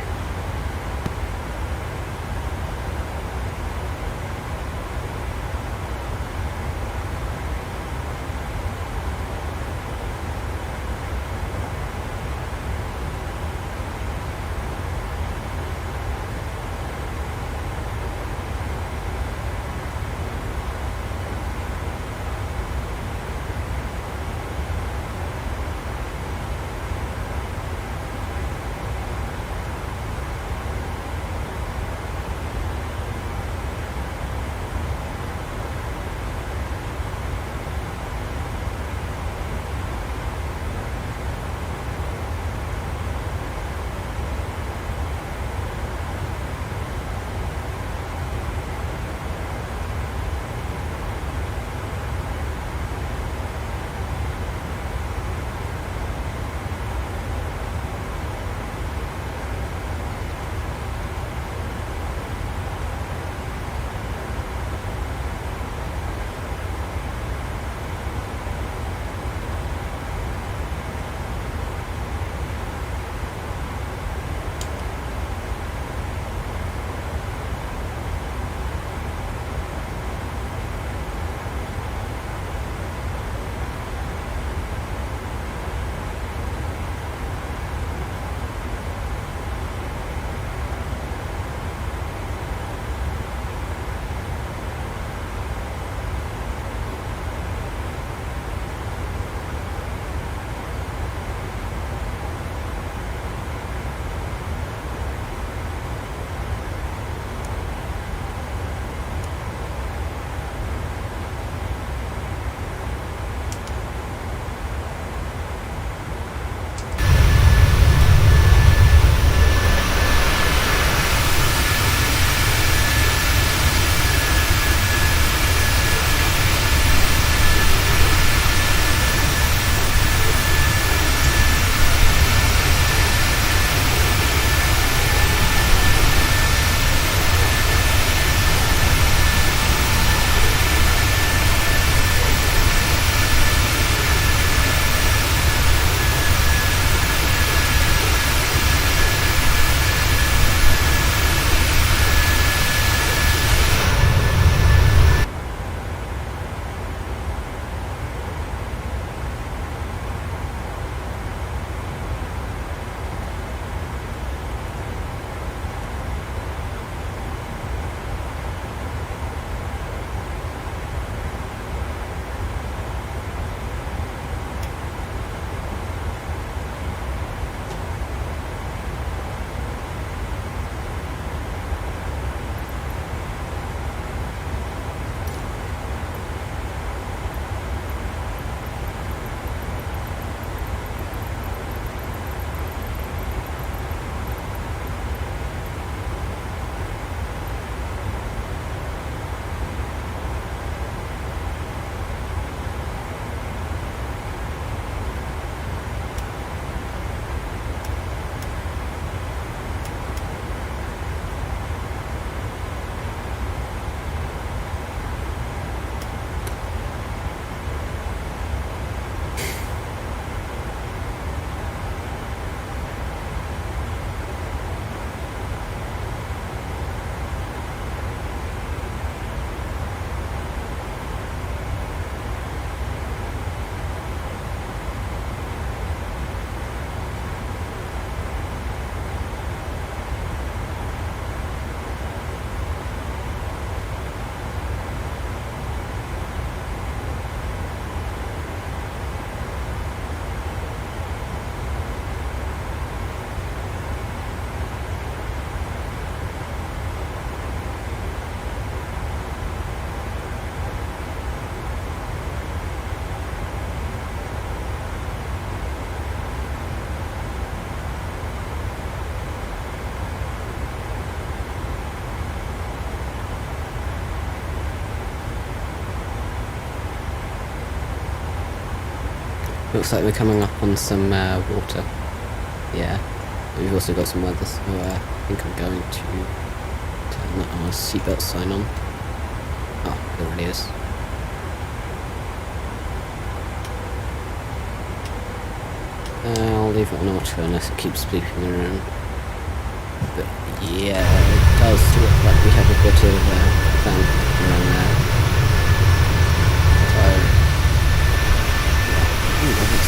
Looks like we're coming up on some water. Yeah. We've also got some weather, so I think I'm going to turn our seatbelt sign on. Oh, It really is. I'll leave it on auto unless it keeps beeping around. But yeah, it does look like we have a bit of fan around there. So, yeah.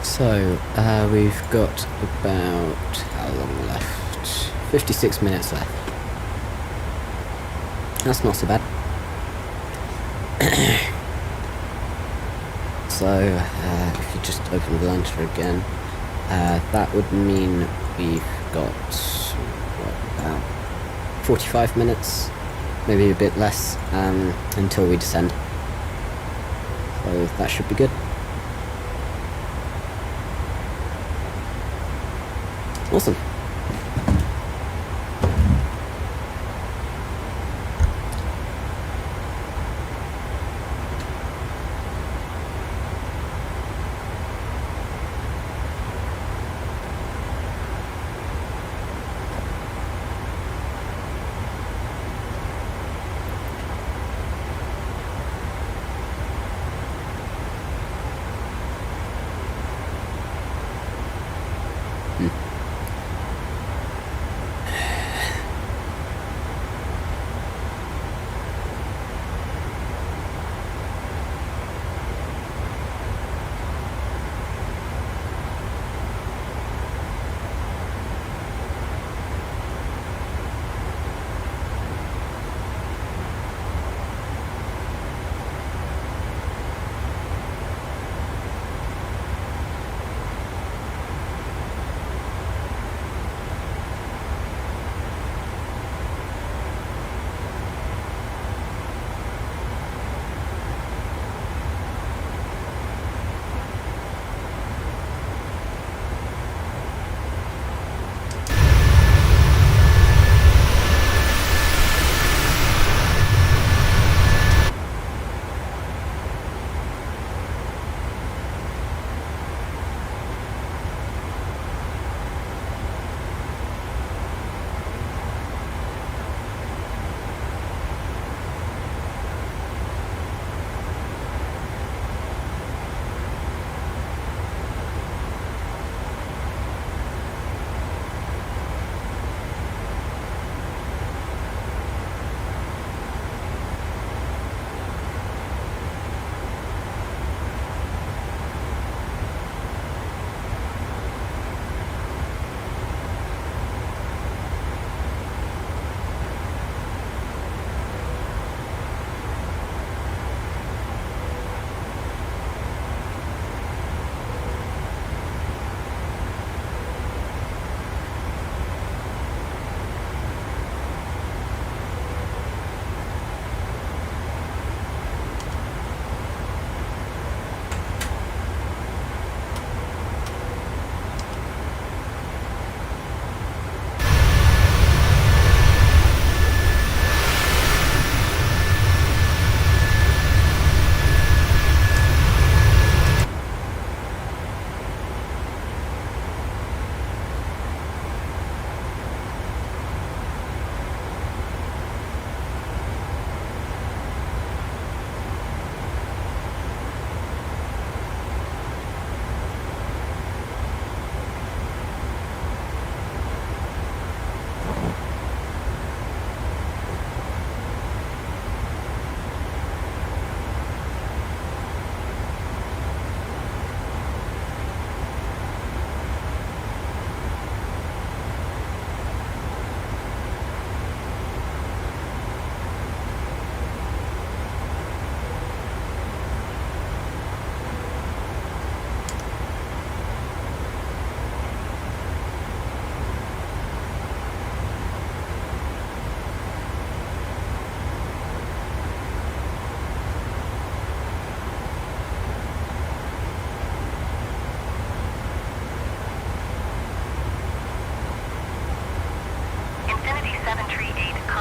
So, we've got about, how long left? 56 minutes left. That's not so bad. So, if you just open the launcher again, that would mean we've got, what, about 45 minutes, maybe a bit less, until we descend. So that should be good. Awesome.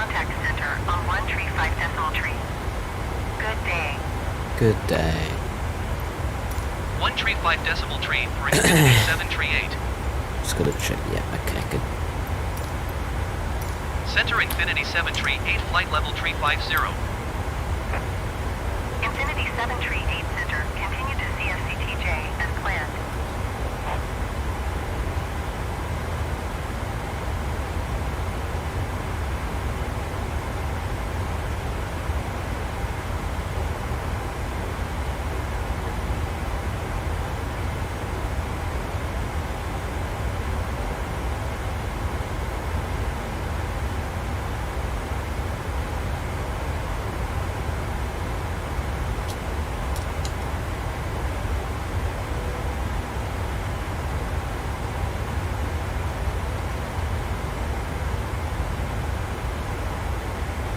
contact center on 135.3. Good day. Good day. 135.3 for Infinity 738. Just gotta check. Yeah, okay, good. Center Infinity 738, flight level 350. Infinity 738 Center, continue to CFCTJ as planned.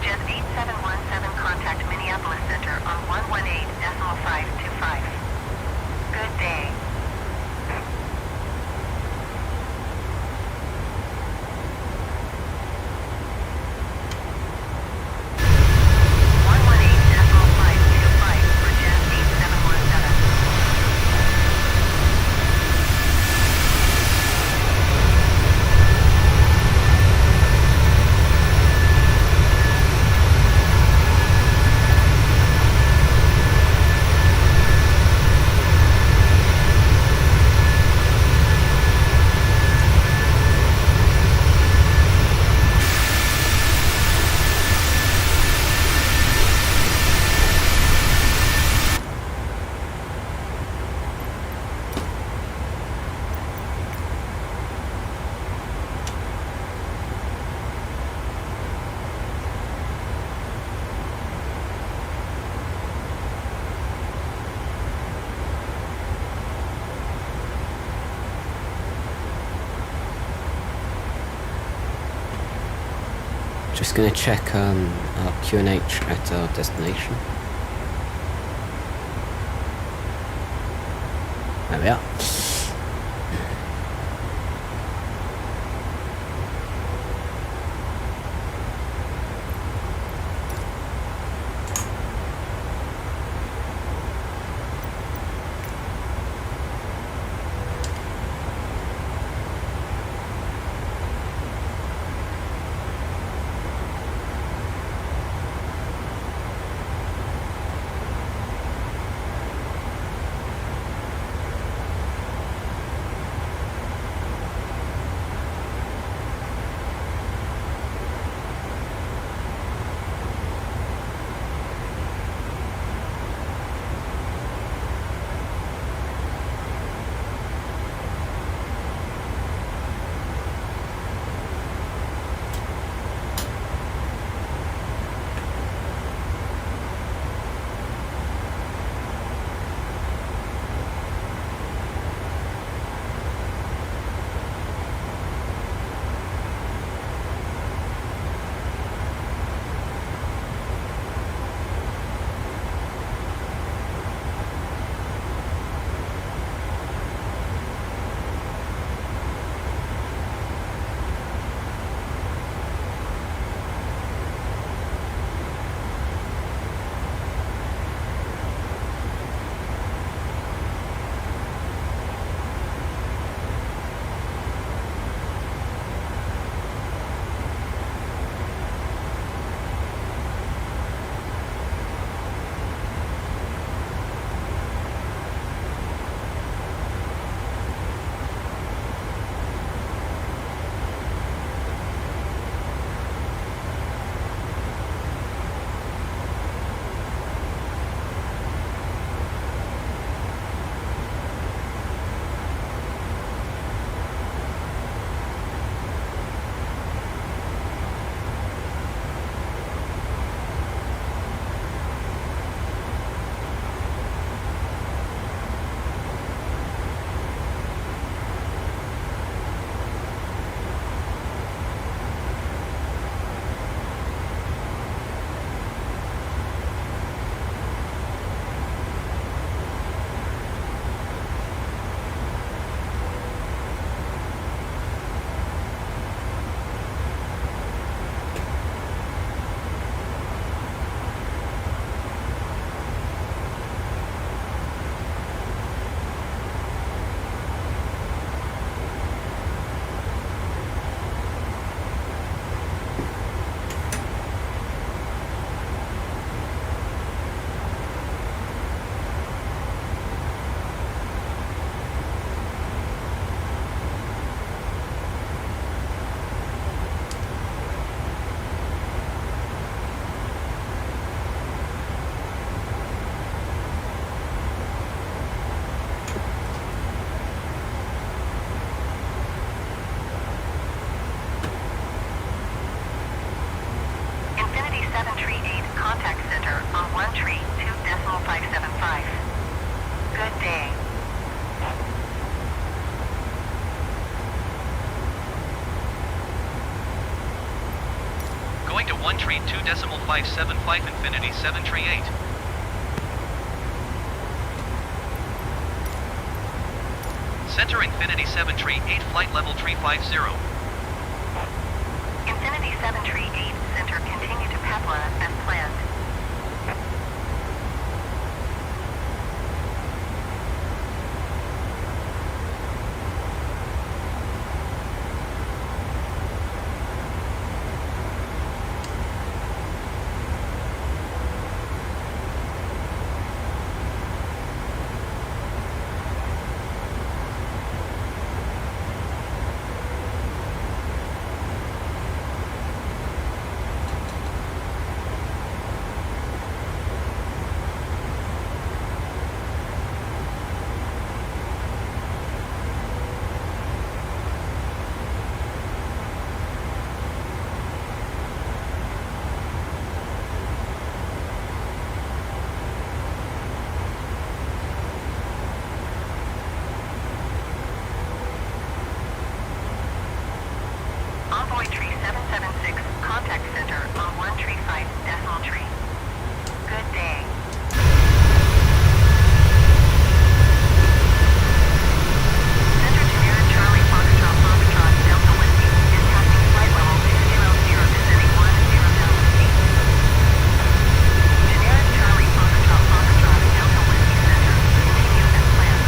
Jet 8717 contact Minneapolis Center on 118.525. Good day. for Jet 8717. Just gonna check our QNH at our destination. There we are. 738 contact center on 132.575. Good day. Going to 132.575 Infinity 738. Center Infinity 738 flight level 350. Infinity 738 center continue to Pepla as planned. Envoy tree 776, contact center on 135.3. Good day. Center Generic Charlie Foxtrot Delta Whiskey is passing flight level 200, descending 10,000 feet. Generic Charlie Foxtrot Delta Whiskey Center, continue as planned.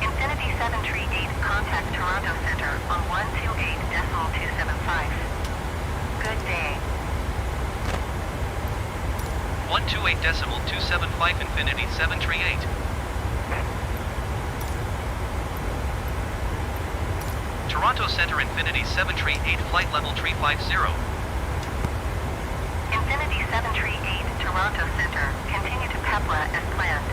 Infinity 738 contact Toronto Center on 128.275. Good day. 128.275 Infinity 738. Toronto Center Infinity 738 flight level 350. Infinity 738 Toronto Center, continue to Pepla as planned.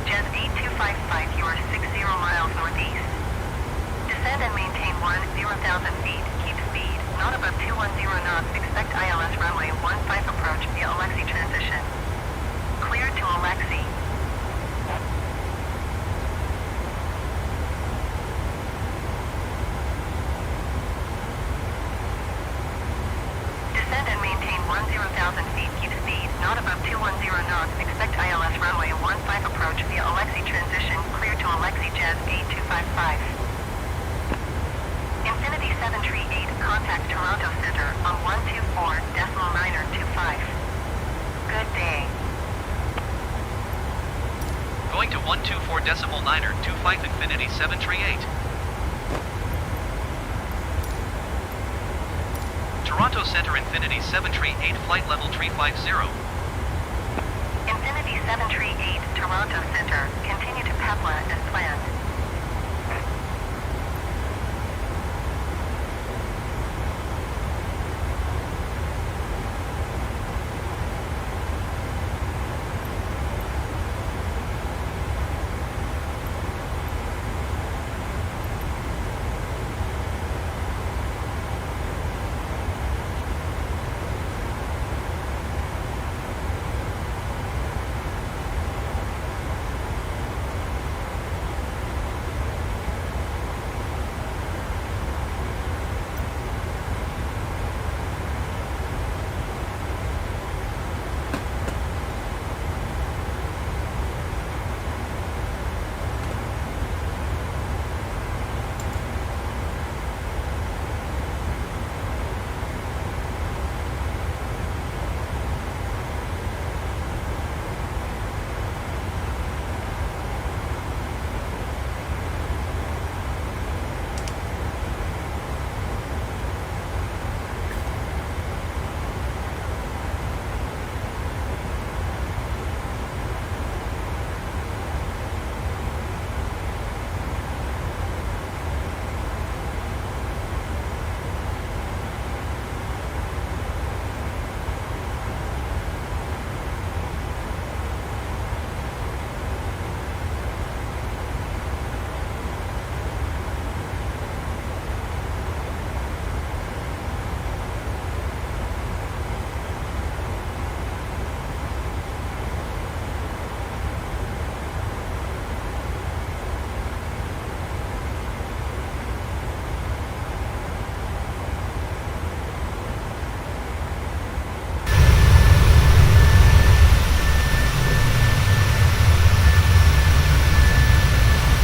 Jet 8255, you are 60 miles northeast. Descend and maintain 10,000 feet. Keep speed, not above 210 knots. Expect ILS runway 15 approach via Alexi transition. Clear to Alexi. Descend and maintain 10,000 feet. Keep speed, not above 210 knots. Expect ILS runway 15 approach via Alexi transition. Clear to Alexi Jet 8255. Infinity 738, contact Toronto Center on 124.925. Good day. Going to 124.925 Infinity 738. Toronto Center Infinity 738 flight level 350. Infinity 738, Toronto Center. Continue to Pepla as planned.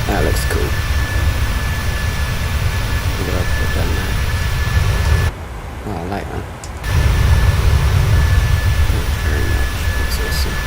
That looks cool. Look what I've put down there. Oh, I like that. Thanks very much. That's awesome.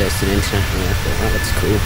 It's an international airport. That looks cool.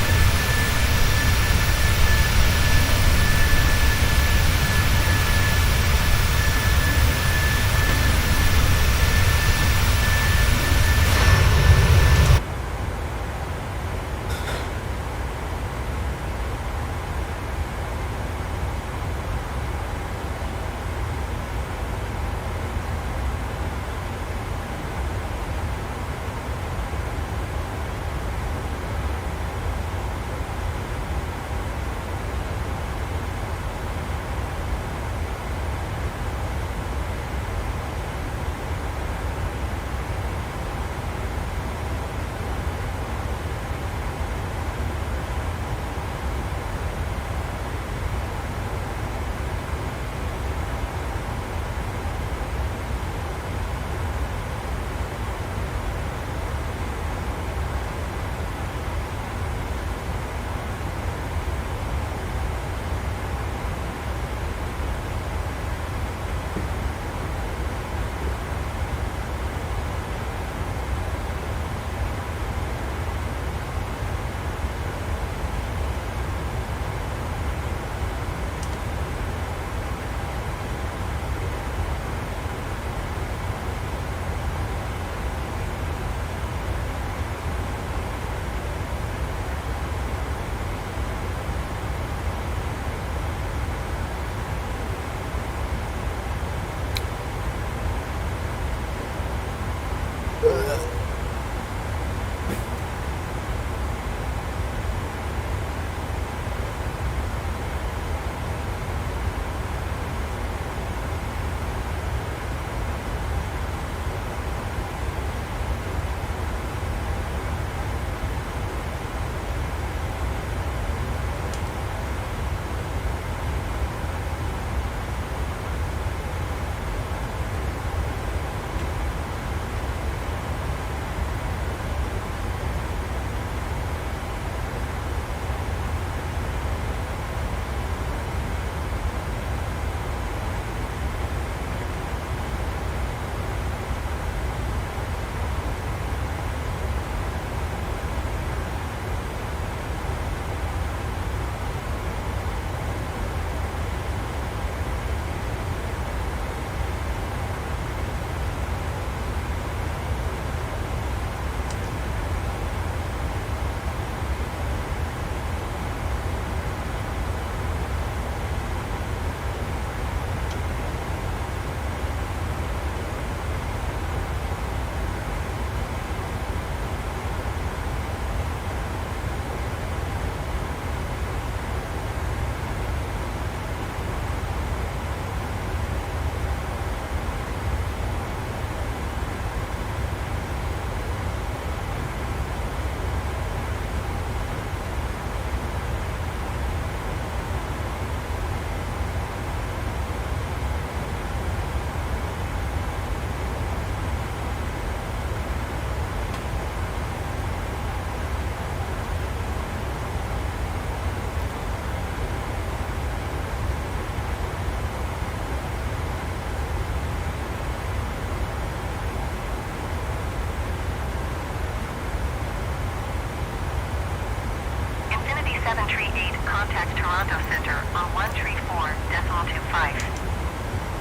contact Toronto Center on 134.25.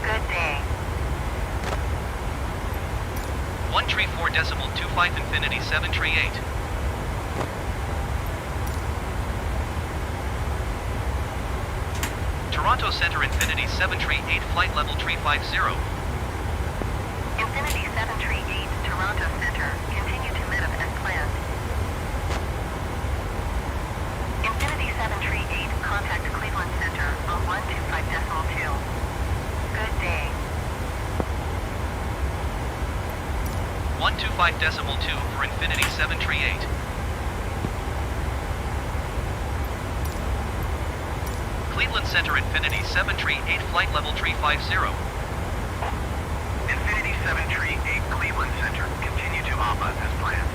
Good day. 134.25 Infinity 738. Toronto Center Infinity 738 flight level 350. Infinity 738, Toronto Center, continue to MEMMS as planned. Infinity 738, contact Cleveland Center on 125.2. Good day. 125.2 for Infinity 738. Cleveland Center Infinity 738 flight level 350. Infinity 738 Cleveland Center, continue to APA as planned.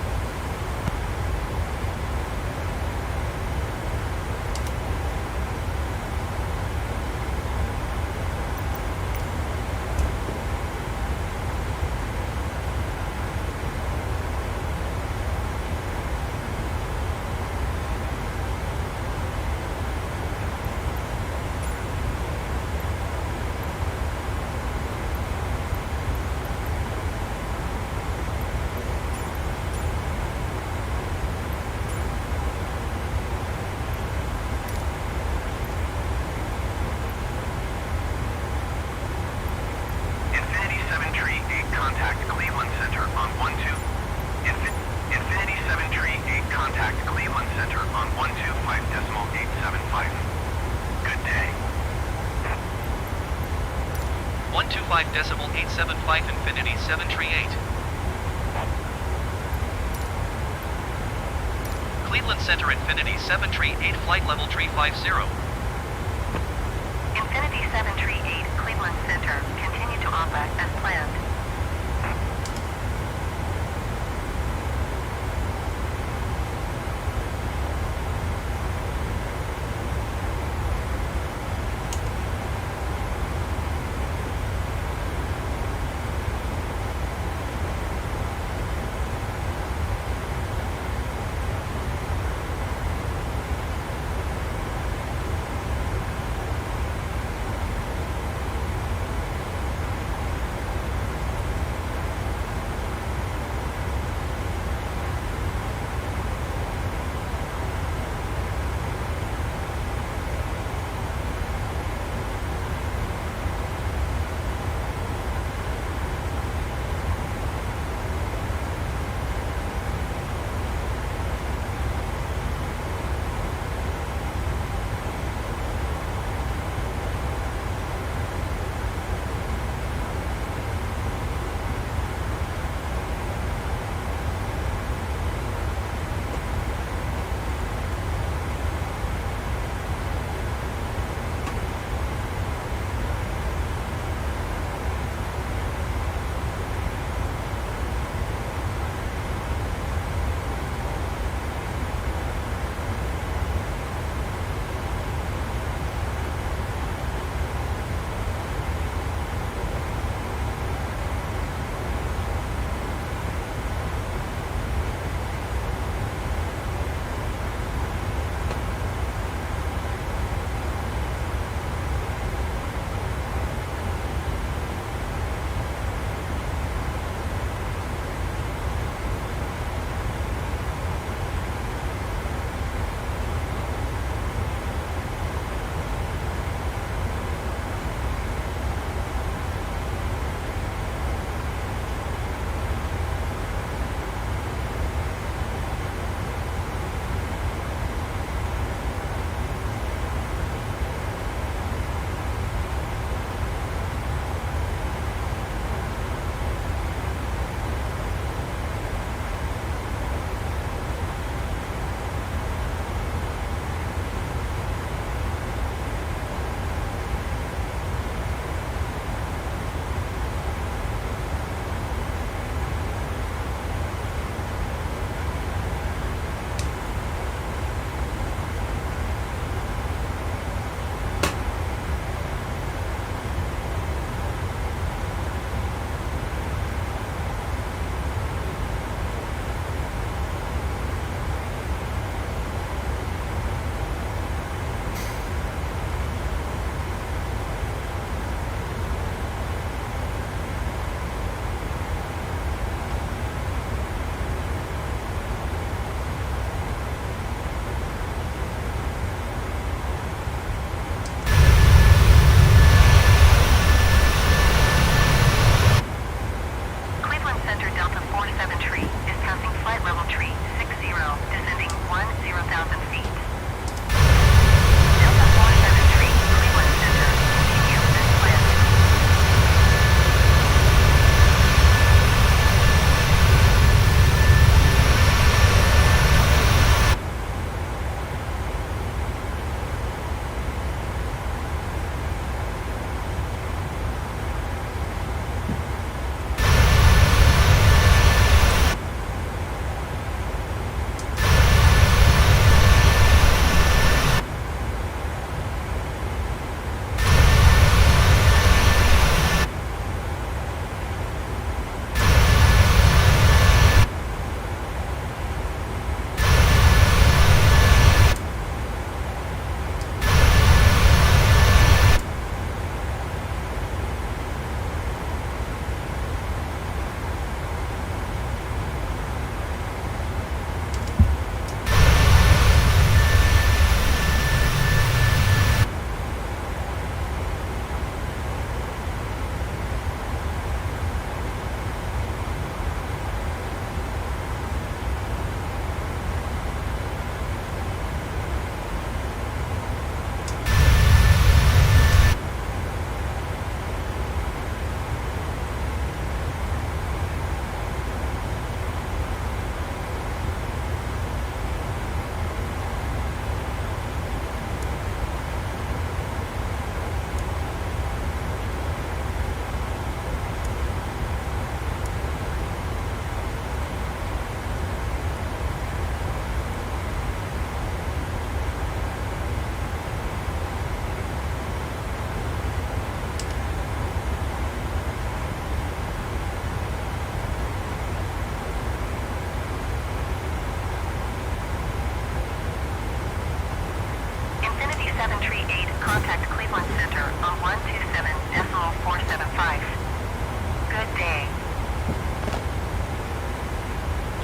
Infinity 738 contact Cleveland Center on 12. Infinity 738 contact Cleveland Center on 125.875. Good day. 125.875 Infinity 738. Cleveland Center Infinity 738 flight level 350. Infinity 738, Cleveland Center, continue to APA as planned.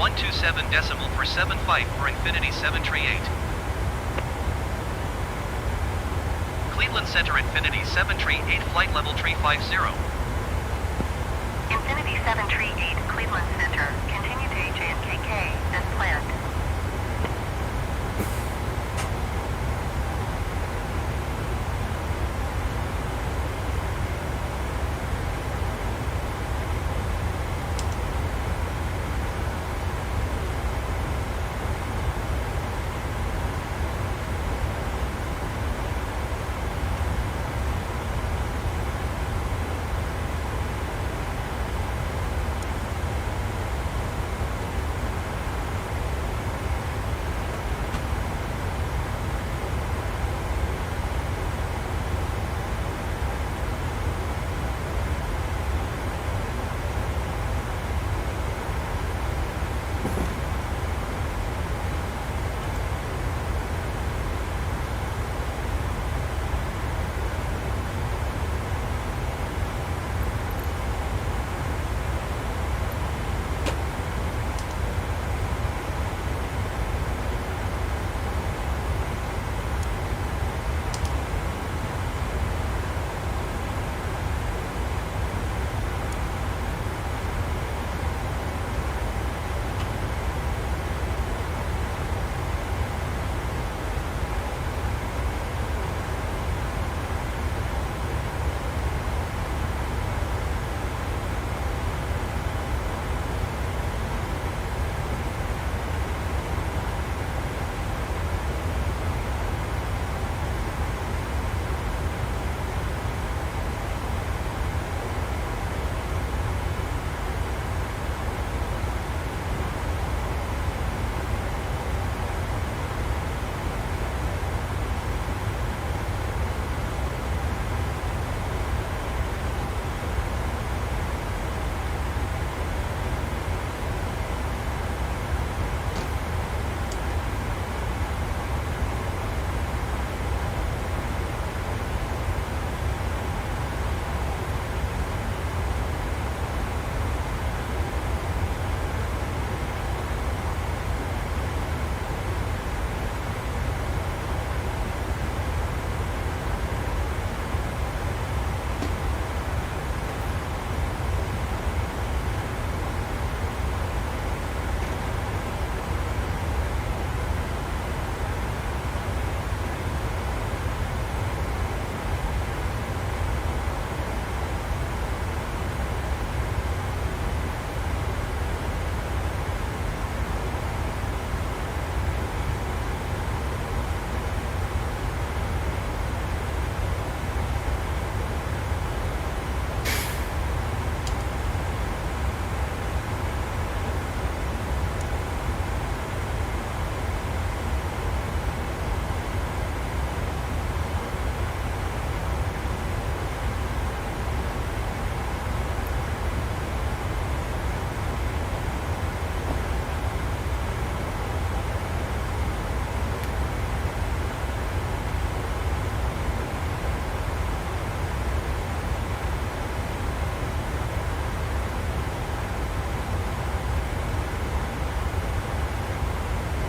127.45 for Infinity 738. Cleveland Center Infinity 738 flight level 350. Infinity 738 Cleveland Center, continue to HANKK as planned.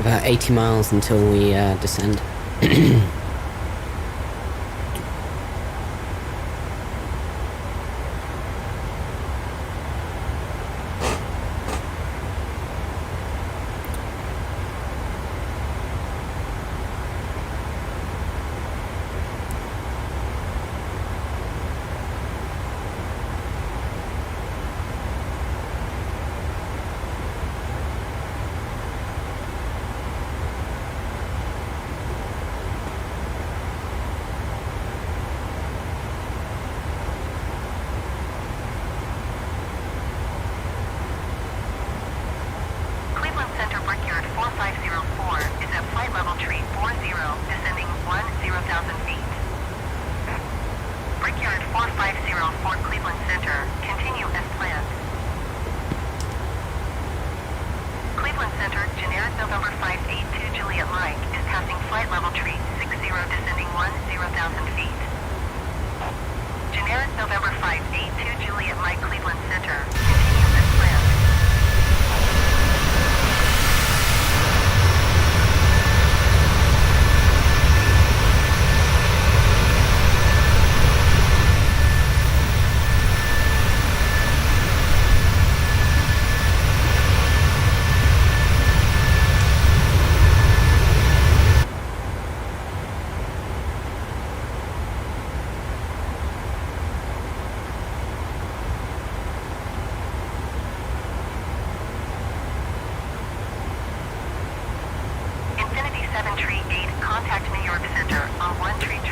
About 80 miles until we descend.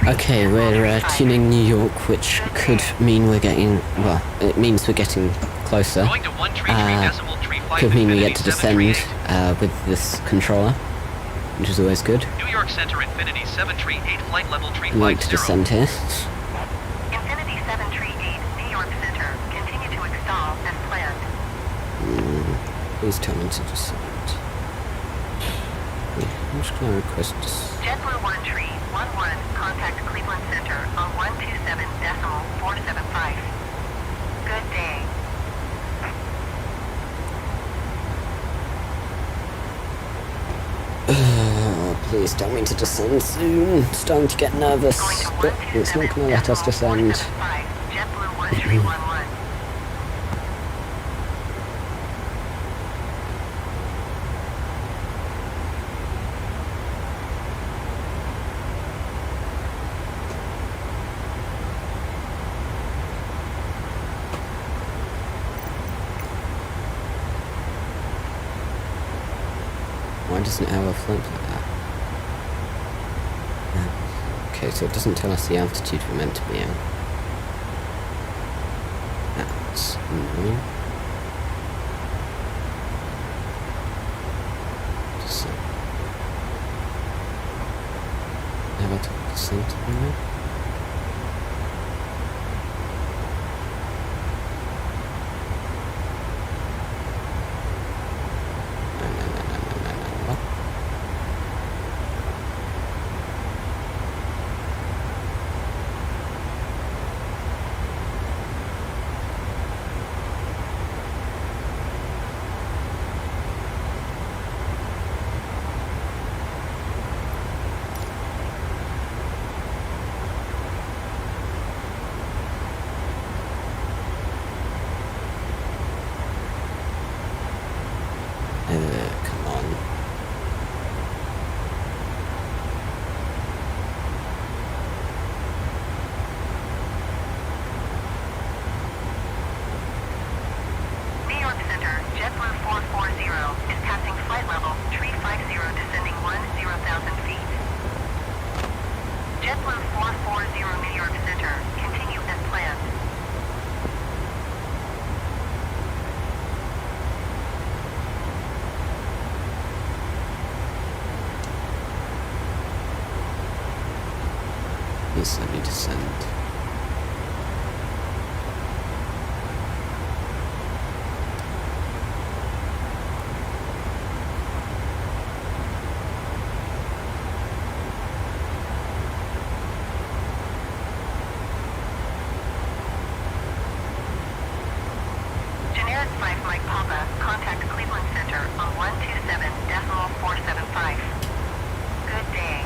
Okay, we're tuning New York, which could mean we're getting, well, it means we're getting closer. Going to 133.35 Could mean we get to Infinity descend 738. with this controller, which is always good. New York Center Infinity 738 flight level We like to 350. descend here. Infinity 738, New York Center. Continue to extol as planned. Please tell me to descend. Yeah, I'm just gonna request this. JetBlue 1311, contact Cleveland Center on 127.475. Good day. Please tell me to descend soon. Starting to get nervous, Going to but it's not gonna let us descend. 127.475, JetBlue 1311. Why doesn't it ever flip like that? Okay, so it doesn't tell us the altitude we're meant to be at. That's annoying. So, never took descent anyway. Come on. New York Center, JetBlue 440 is passing flight level 350, descending 10,000 feet. JetBlue 440 New York Center, continue as planned. Please let me descend. Generic 5 Mike Papa, contact Cleveland Center on 127.475. Good day.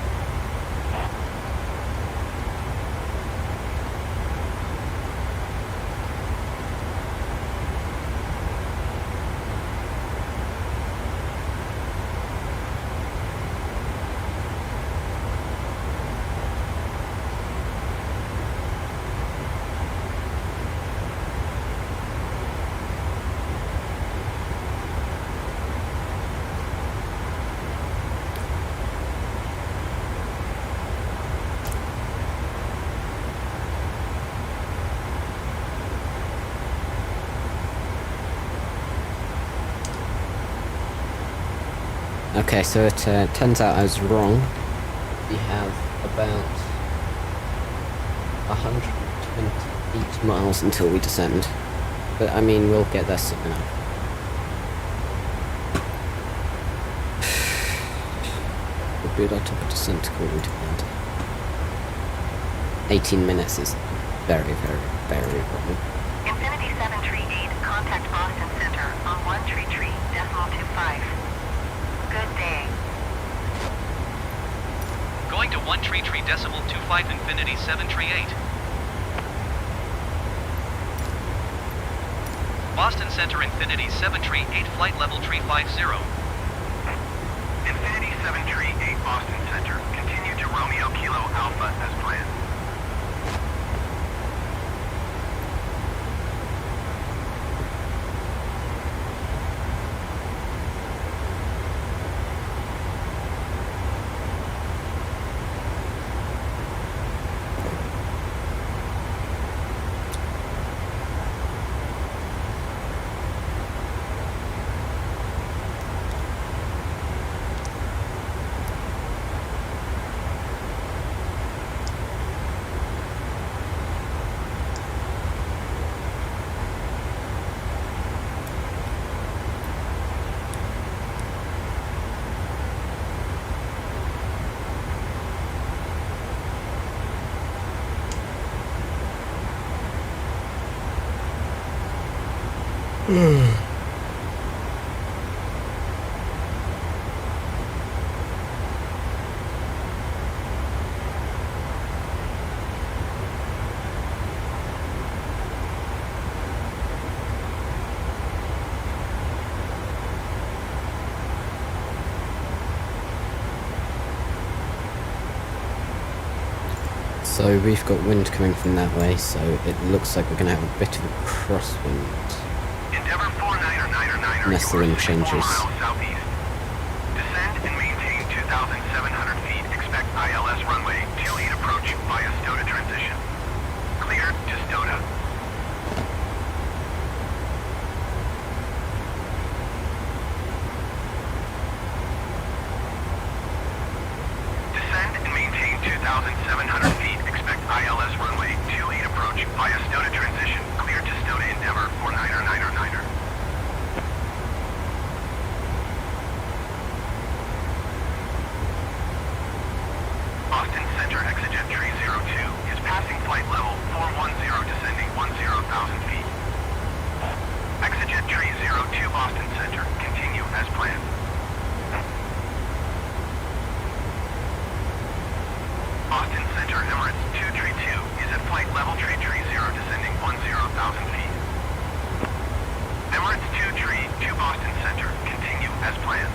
Okay, so it turns out I was wrong. We have about 128 miles until we descend. But I mean, we'll get there soon enough. We'll be at our top of descent according to plan. 18 minutes is very, very, very wrong. Infinity 738, contact Boston Center on 133.25. Good day. Going to 133.25 Infinity 738. Boston Center Infinity 738 flight level 350. Infinity 738 Boston Center. Continue to Romeo Kilo Alpha as planned. So we've got wind coming from that way, so it looks like we're going to have a bit of a crosswind. Endeavour 49er, Unless the wind changes. 4 miles southeast. Descend and maintain 2,700 feet. Expect ILS runway 28 approach via Stoda transition. Clear to Stoda. Descend and maintain 2,700 feet. Expect ILS runway 28 approach via Stoda transition. Clear to Stoda Endeavour 49er. Austin Center exigent tree 02 is passing flight level 410 descending 10,000 feet. Exigent tree 02 Austin Center, continue as planned. Austin Center Emirates 2 tree 2 is at flight level tree 0 descending 10,000 feet. Emirates 2 tree 2 Boston Center, continue as planned.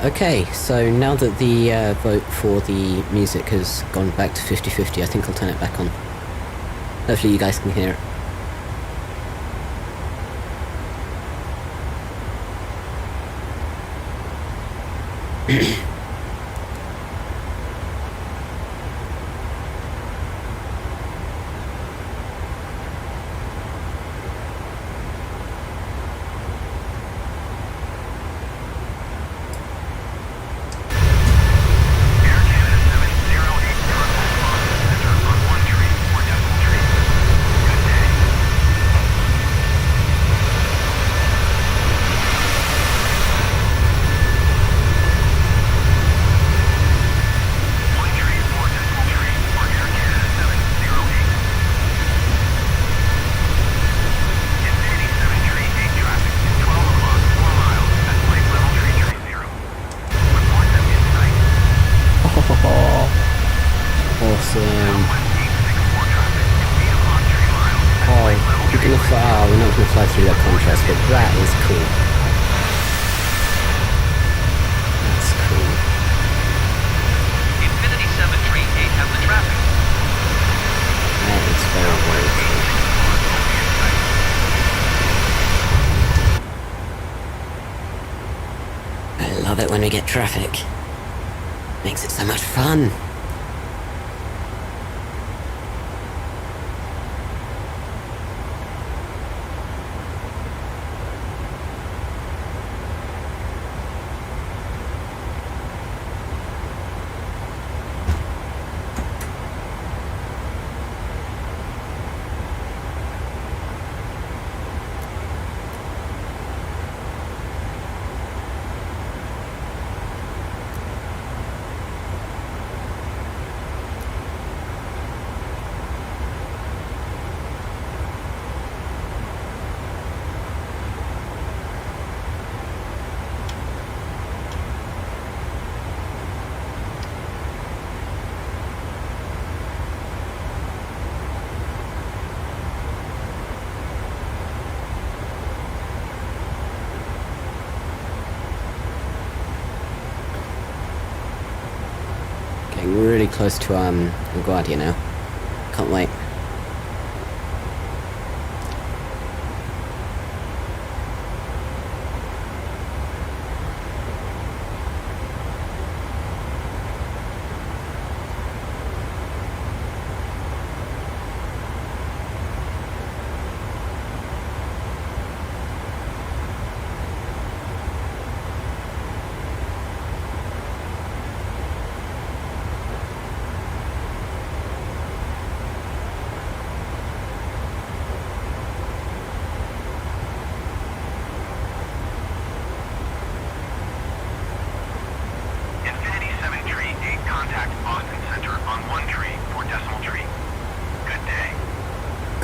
Okay, so now that the vote for the music has gone back to 50-50, I think I'll turn it back on. Hopefully you guys can hear it. We're not going to fly through that contrast, but that is cool. That's cool. Infinity 738 have the traffic. That is very, very cool. I love it when we get traffic. Makes it so much fun. We're really close to LaGuardia now. Can't wait.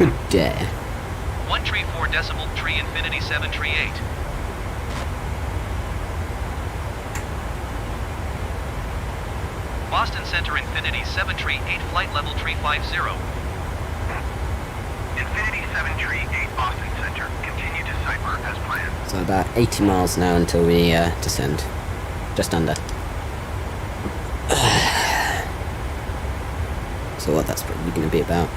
Good day. 134 decimal tree Infinity 738. Boston Center Infinity 738 flight level 350. Infinity 738 Boston Center. Continue to Cypher as planned. So about 80 miles now until we descend. Just under. So what, that's probably going to be about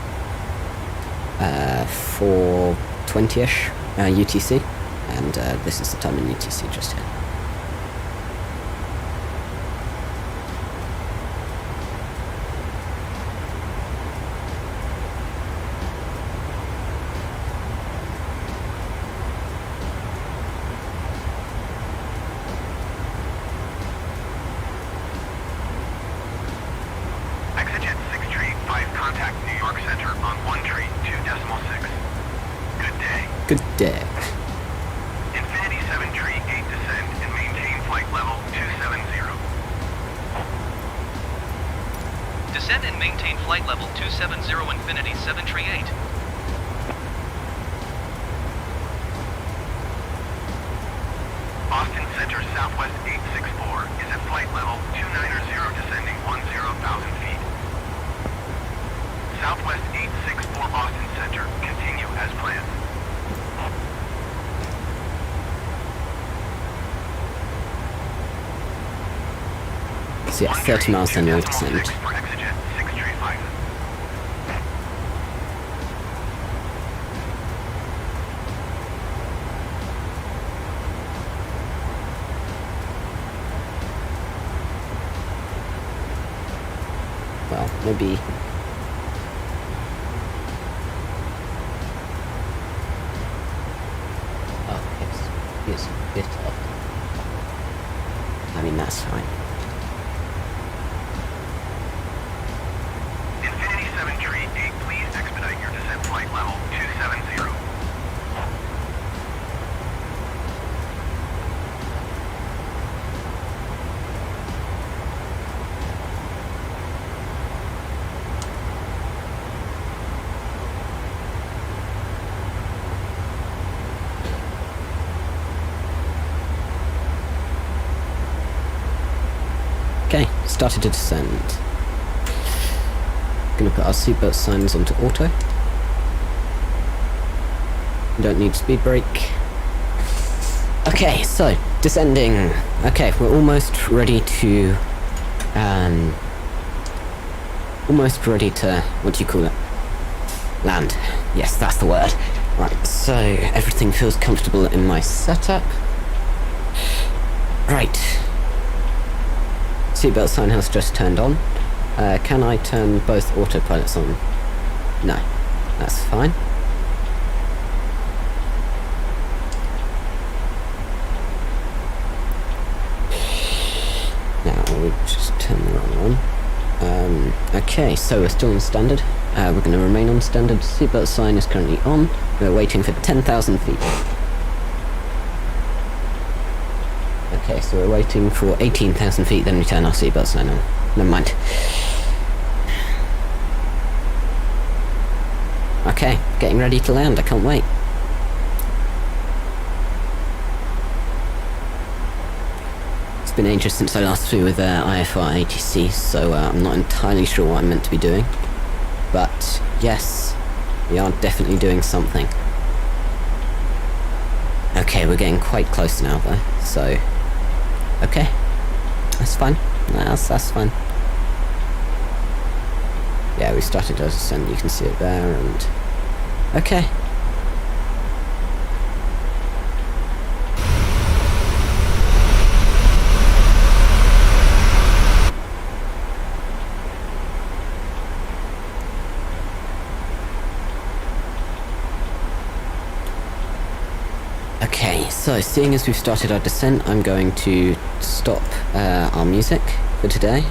4:20ish UTC, and this is the time in UTC just here. Exit 6 tree, 5 contact New York Center on 1 tree, 2.6. Good day. Good day. Infinity 7 tree, 8 descend and maintain flight level 270. Descend and maintain flight level 270 Infinity 738. Boston Center Southwest 864 is at flight level 290 descending 10,000 feet. Southwest 864 Boston Center, continue as planned. So yeah, 30 miles then we'll descend. For exigent 635. Well, maybe... Oh, it's a bit off. I mean, that's fine. Infinity 738, please expedite your descent flight level 270. Okay, started to descend. Gonna put our seatbelt signs onto auto. Don't need speed brake. Okay, so, descending. Okay, we're almost ready to, what do you call it? Land. Yes, that's the word. Right, so, everything feels comfortable in my setup. Right. Seatbelt sign has just turned on. Can I turn both autopilots on? No. That's fine. Now, we'll just turn the wrong one. Okay, so we're still on standard. We're going to remain on standard. Seatbelt sign is currently on. We're waiting for 10,000 feet. Okay, so we're waiting for 18,000 feet, then we turn our seatbelt sign on. Never mind. Okay, getting ready to land, I can't wait. It's been ages since I last flew with IFR ATC, so I'm not entirely sure what I'm meant to be doing. But, yes, we are definitely doing something. Okay, we're getting quite close now though, so... Okay, that's fine. That's fine. Yeah, we started to descend, you can see it there, and... Okay. Okay, so seeing as we've started our descent, I'm going to stop our music for today.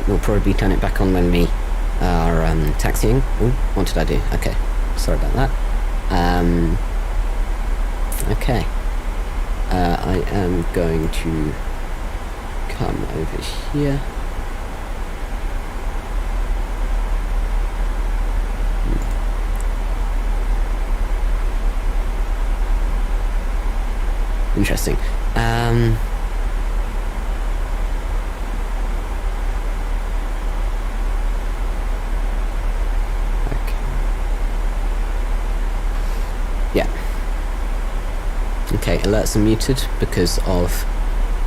We'll probably turn it back on when we are taxiing. Ooh, what did I do? Okay, sorry about that. Okay. I am going to come over here. Interesting. Okay. Yeah. Okay, alerts are muted because of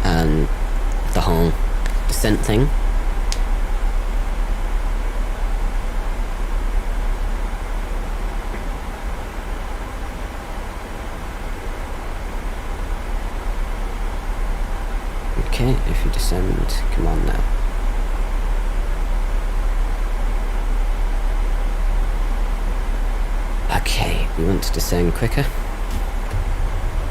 the whole descent thing. Okay, if you descend, come on now. Okay, we want to descend quicker.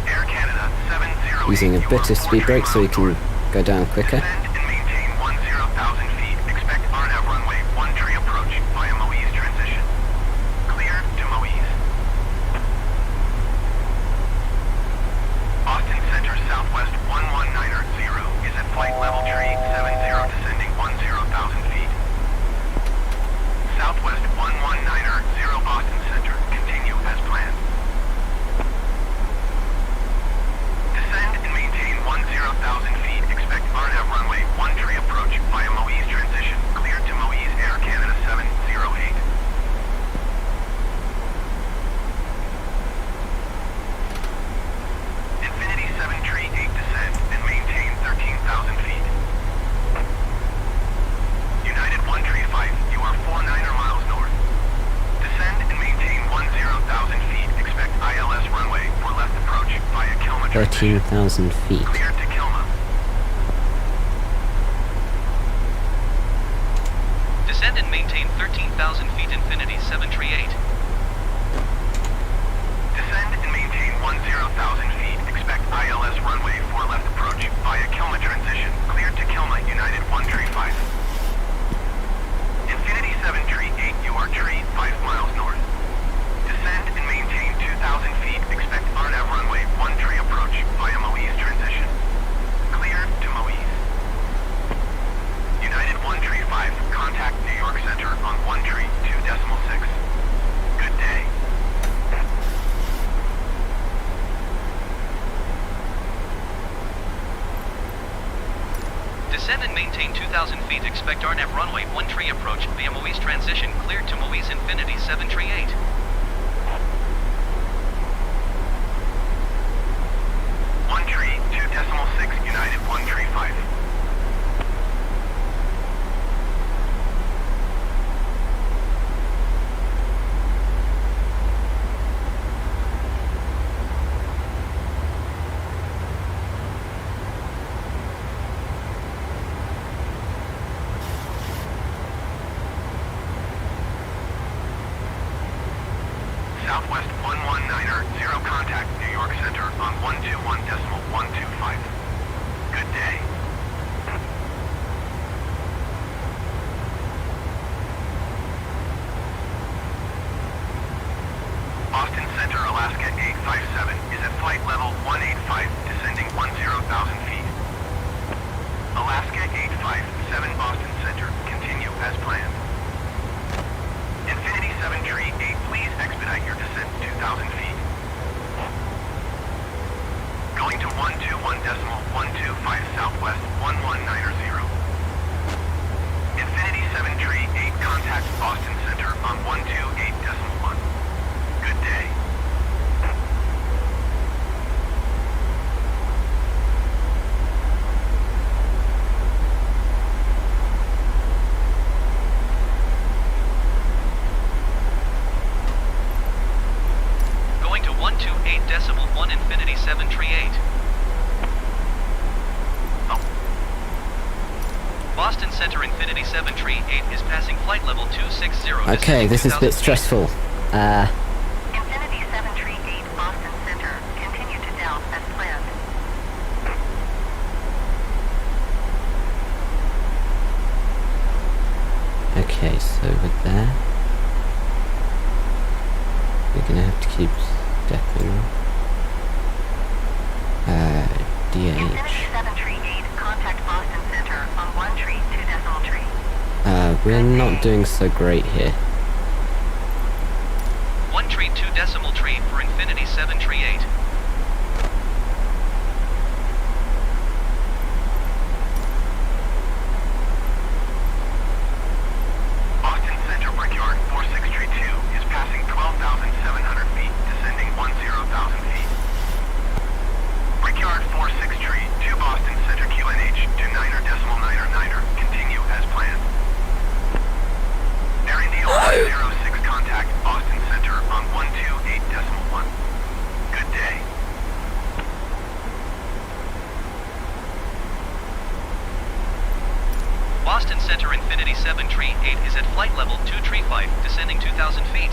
Air Canada 708. Using a bit of speed brake so we can go down quicker. Descend and maintain 10,000 feet. Expect RNAV runway 13 approach via Moise transition. Clear to Moise. Austin Center Southwest 119er is at flight level tree 70 descending 10,000 feet. Southwest 119er 0 Austin Center. Continue as planned. Descend and maintain 10,000 feet. Expect RNAV runway 13,000 feet. Cleared to Kilma. Descend and maintain 13,000 feet, Infinity 738. Descend and maintain 10,000 feet. Expect ILS runway 4 left approach via Kilma transition. Cleared to Kilma, United 135. Infinity 738, you are tree 5 miles north. Descend and maintain 2,000 feet. Expect RNAV runway 1 tree approach via Moise transition. Cleared to Moise. United 135, contact New York Center on 1 tree 2.6. Good day. Descend and maintain 2,000 feet. Expect RNAV runway 1 tree approach via Moise transition. Cleared to Moise, Infinity 738. One tree 2.6, United 135. Southwest 119er, 0 contact New York Center on 121.125. Good day. Boston Center, Alaska 857 is at flight level 185, descending 10,000 feet. Alaska 857 Boston Center, continue as planned. Infinity 738, please expedite your descent 2,000 feet. Going to 121.125 Southwest 119er 0. Infinity 738, contact Boston Center on 128.1. Good day. Going to 128.1, Infinity 738. Boston Center, Infinity 738 is passing flight level 260. Okay, this is a bit stressful. Infinity 738 Boston Center, continue to down as planned. Okay, so with that, we're gonna have to keep stepping. Infinity DH. 738, contact Boston Center on 1 tree 2.3. We're not doing so great here. 1 tree 2.3 for Infinity 738. Boston Center Brickyard 4632 is passing 12,700 feet, descending 10,000 feet. Brickyard 4632, Boston Center QNH to 9.999, continue as planned. Air India 106, contact Boston Center on 128.1. Good day. Boston Center, Infinity 738 is at flight level 235, descending 2,000 feet.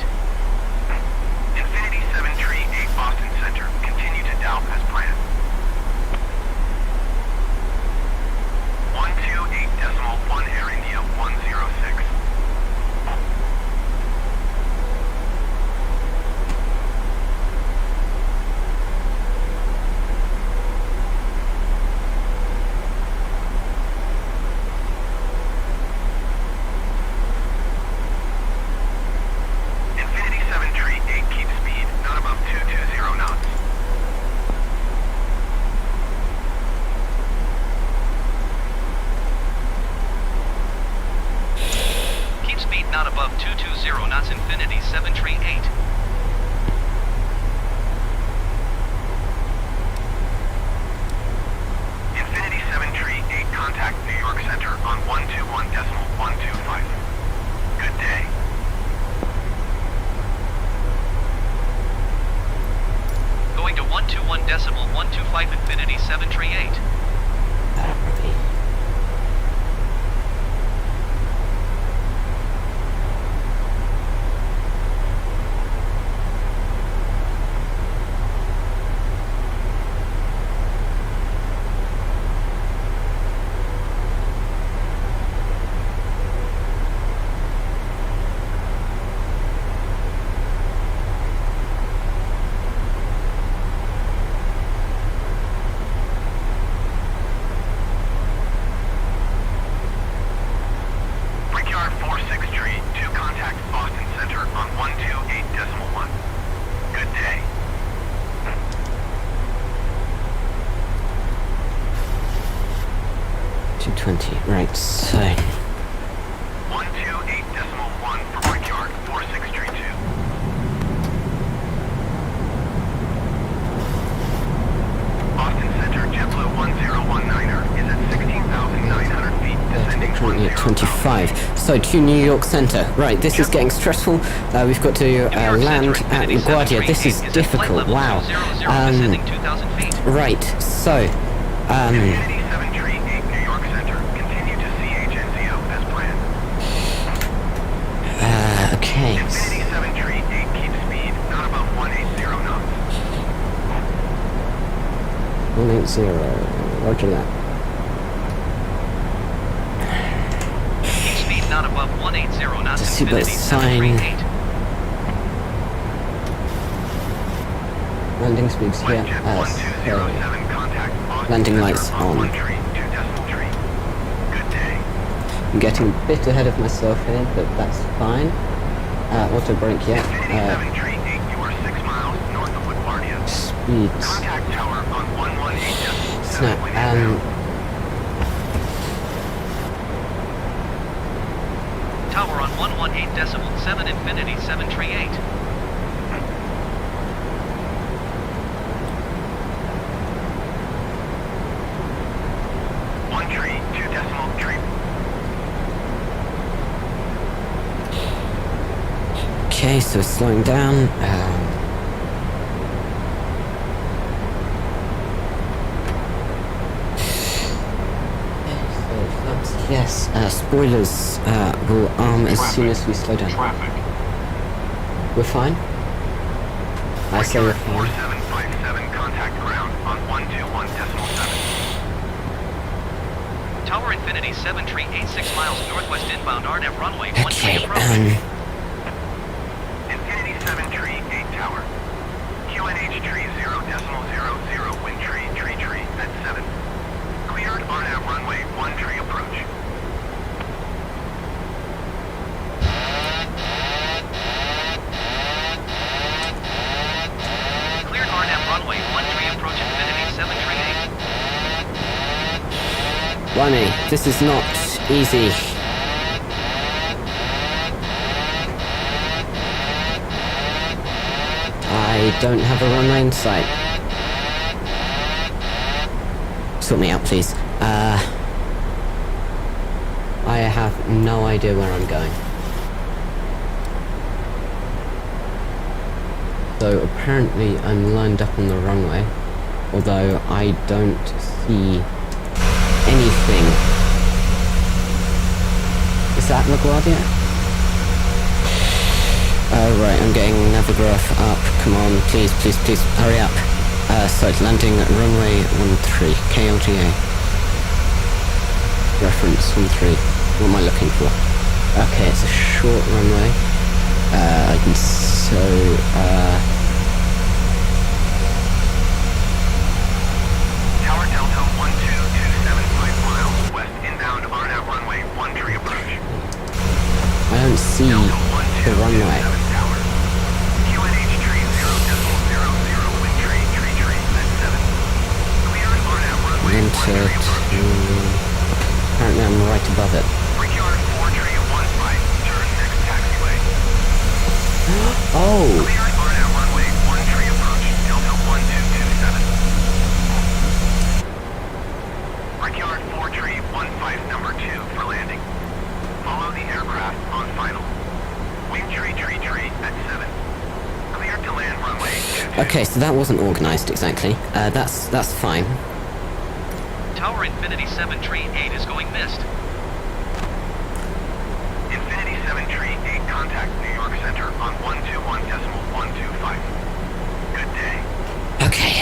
Infinity 738, Boston Center, continue to down as planned. 128.1, Air India 106. Infinity 738, keep speed, not above 220 knots. Keep speed not above 220 knots, Infinity 738. Infinity 738, contact New York Center on 121.125. Good day. Going to 121.1, 125 Infinity 738. Brickyard 46 tree, 2 contact Boston Center on 128.1. Good day. 220. Right, so 128.1 for Brickyard 46 tree 2. Boston Center, JetBlue 1019er is at 16,900 feet, descending currently at 10,000 25. So to New York Center. Right, this is getting stressful. We've got to land at LaGuardia. This is difficult. Wow. Descending 2,000 feet. Right, so Infinity 738 New York Center, continue to CHNZO as planned. okay. Infinity 738 keep speed, not above 180 knots. 180. Roger that. Keep speed not above 180 knots. The seatbelt Infinity sign. 738. Landing speeds here. Jet 1207 contact Boston landing Center lights on. 1 tree, 2 decimal tree. Good day. I'm getting a bit ahead of myself here, but that's fine. Auto brake, yeah. Infinity 7 tree 8, you are 6 miles north of LaGuardia. Speeds. Contact tower on 118.7 Snap. when inbound. Tower on 118.7 Infinity 738. One tree, 2 decimal tree. Okay, so it's slowing down. Yes, spoilers will arm as soon as we slow down. We're fine? I say we're Brickyard fine. 4757 contact ground on 121.7. Tower Infinity 738 6 miles northwest inbound RNAV runway 13 Okay, approach. Infinity 7 tree 8 tower. QNH tree 0.00 wind tree at 7. Cleared RNAV runway 1 tree approach. Cleared RNAV runway 13 approach Infinity 738. Ronnie, this is not easy. I don't have a runway in sight. Sort me out, please. I have no idea where I'm going. So apparently I'm lined up on the runway, although I don't see anything. Is that LaGuardia? Oh right, I'm getting Navigraph up. Come on, please, please, please, hurry up. So it's landing at runway 13, KLGA. Reference 13. What am I looking for? Okay, it's a short runway. Tower Delta 12275 miles west inbound RNAV runway 13 approach. I don't see the runway. Tower. QNH tree 0.00 wind tree at 7. Cleared RNAV runway 13 approach. Apparently I'm right above it. Brickyard 4 tree 15, turn next taxiway. Oh! Cleared RNAV runway 13 approach, Delta 1227. Brickyard 4 tree 15 number 2 for landing. Follow the aircraft on final. Wing tree at 7. Cleared to land runway 22. Okay, so that wasn't organised exactly. That's fine. Tower Infinity 7 Tree 8 is going missed. Infinity 7 Tree 8, contact New York Center on 121.125. Good day. Okay.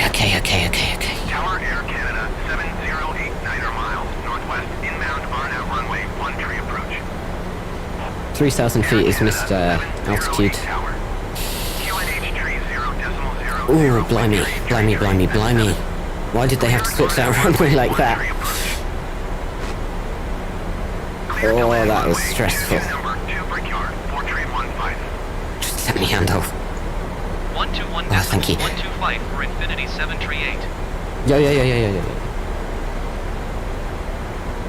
Tower Air Canada 708 Niner miles, northwest, inbound RNAV runway 13 approach. 3,000 feet is missed altitude. Tower. QNH tree 0.000. Ooh, blimey. Why did they have to switch that runway like that? Oh, that was stressful. Number 2 Brickyard, 4315. Just let me handle. 121 Oh, thank you. 125 for Infinity 7 Tree 8. Yeah.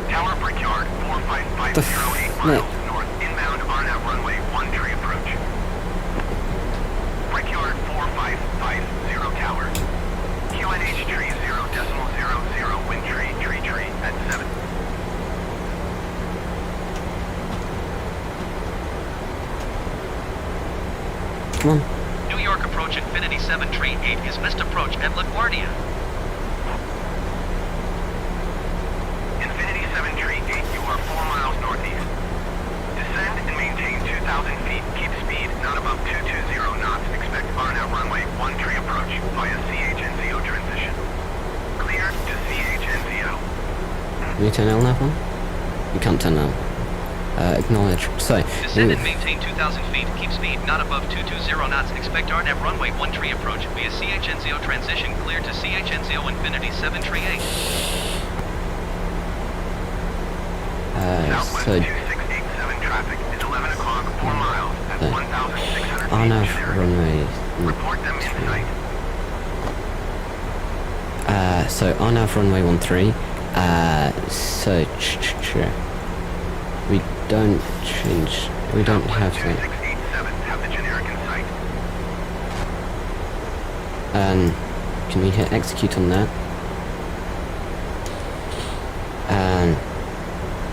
Tower Brickyard 45508 The miles north, inbound RNAV runway 13 approach. Brickyard 4550 tower. QNH tree 0.00, wind tree at 7. Come on. New York approach Infinity 7 Tree 8 is missed approach at LaGuardia. Infinity 7 tree 8, you are 4 miles northeast. Descend and maintain 2,000 feet. Keep speed not above 220 knots. Expect RNAV runway 13 approach via CHNZO transition. Cleared to CHNZO. Can you turn LNAV on? You can't turn that on. Acknowledge. So, Descend and maintain 2,000 feet. Keep speed not above 220 knots. Expect RNAV runway 13 approach via CHNZO transition. Cleared to CHNZO Infinity 7 Tree 8. Southwest so 2687 traffic is 11 o'clock, 4 miles at 1,600 feet. RNAV generic. runway. Report them in sight. So RNAV runway 13. So we don't change. We don't have Southwest that. 2687 have the generic in sight. Can we hit execute on that?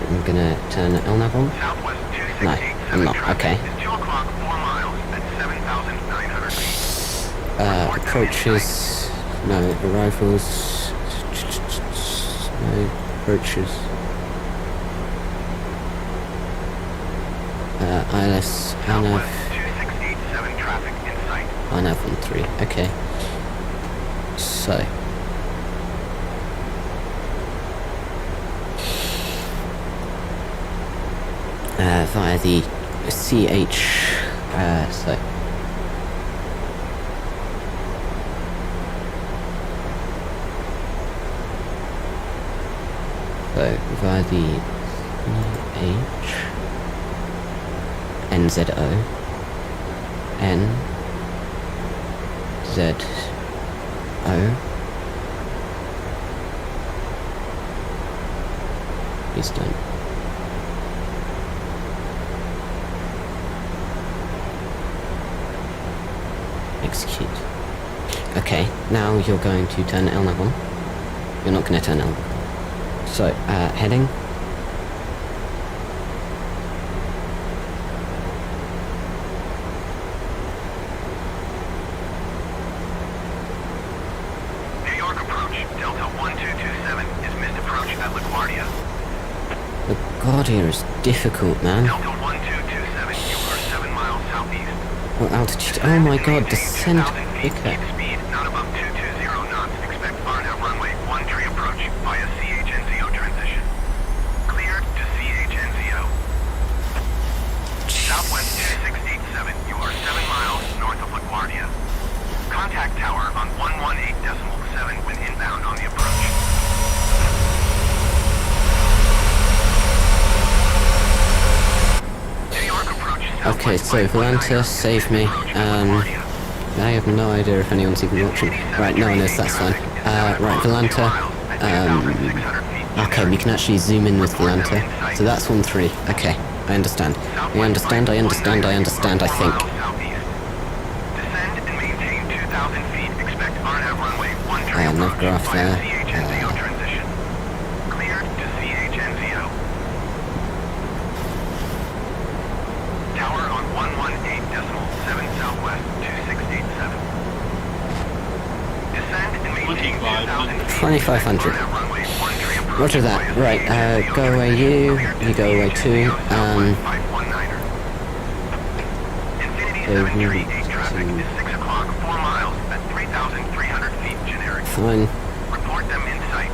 I'm gonna turn LNAV on. Southwest No, 2687 I'm not. traffic Okay. is 2 o'clock, 4 miles at 7,900 feet. Approaches. No arrivals. No approaches. ILS. Southwest 2687 traffic in sight. RNAV 13. Okay. So. Via the CH, so via the CH, NZO, NZO, please don't. Execute. Okay, now you're going to turn LNAV on. You're not going to turn LNAV on. So, heading. New York approach, Delta 1227 is missed approach at LaGuardia. LaGuardia is difficult, man. Delta 1227, you are 7 miles southeast. What altitude? Oh my god, descent. Keep Okay. speed not above 220 knots. Expect RNAV runway 13 approach via CHNZO transition. Cleared to CHNZO. Southwest 2687, you are 7 miles north of LaGuardia. Contact tower on 118.7 when inbound on the approach. New York approach. Okay, so Volanta, save me. I have no idea if anyone's even watching. Right, no one is, that's fine. Right, Volanta. Okay, we can actually zoom in with Volanta. So that's 13. Okay, I understand. I understand, I think. Descend and maintain 2,000 feet. Expect RNAV runway 13 No approach graph via there. CHNZO transition. Cleared to CHNZO. Tower on 118.7 southwest 2687. 2500. 2500. Roger that. Right, go away you go away too. Infinity 738 traffic is 6 o'clock, 4 miles at 3,300 feet generic. Fine. Report them in sight.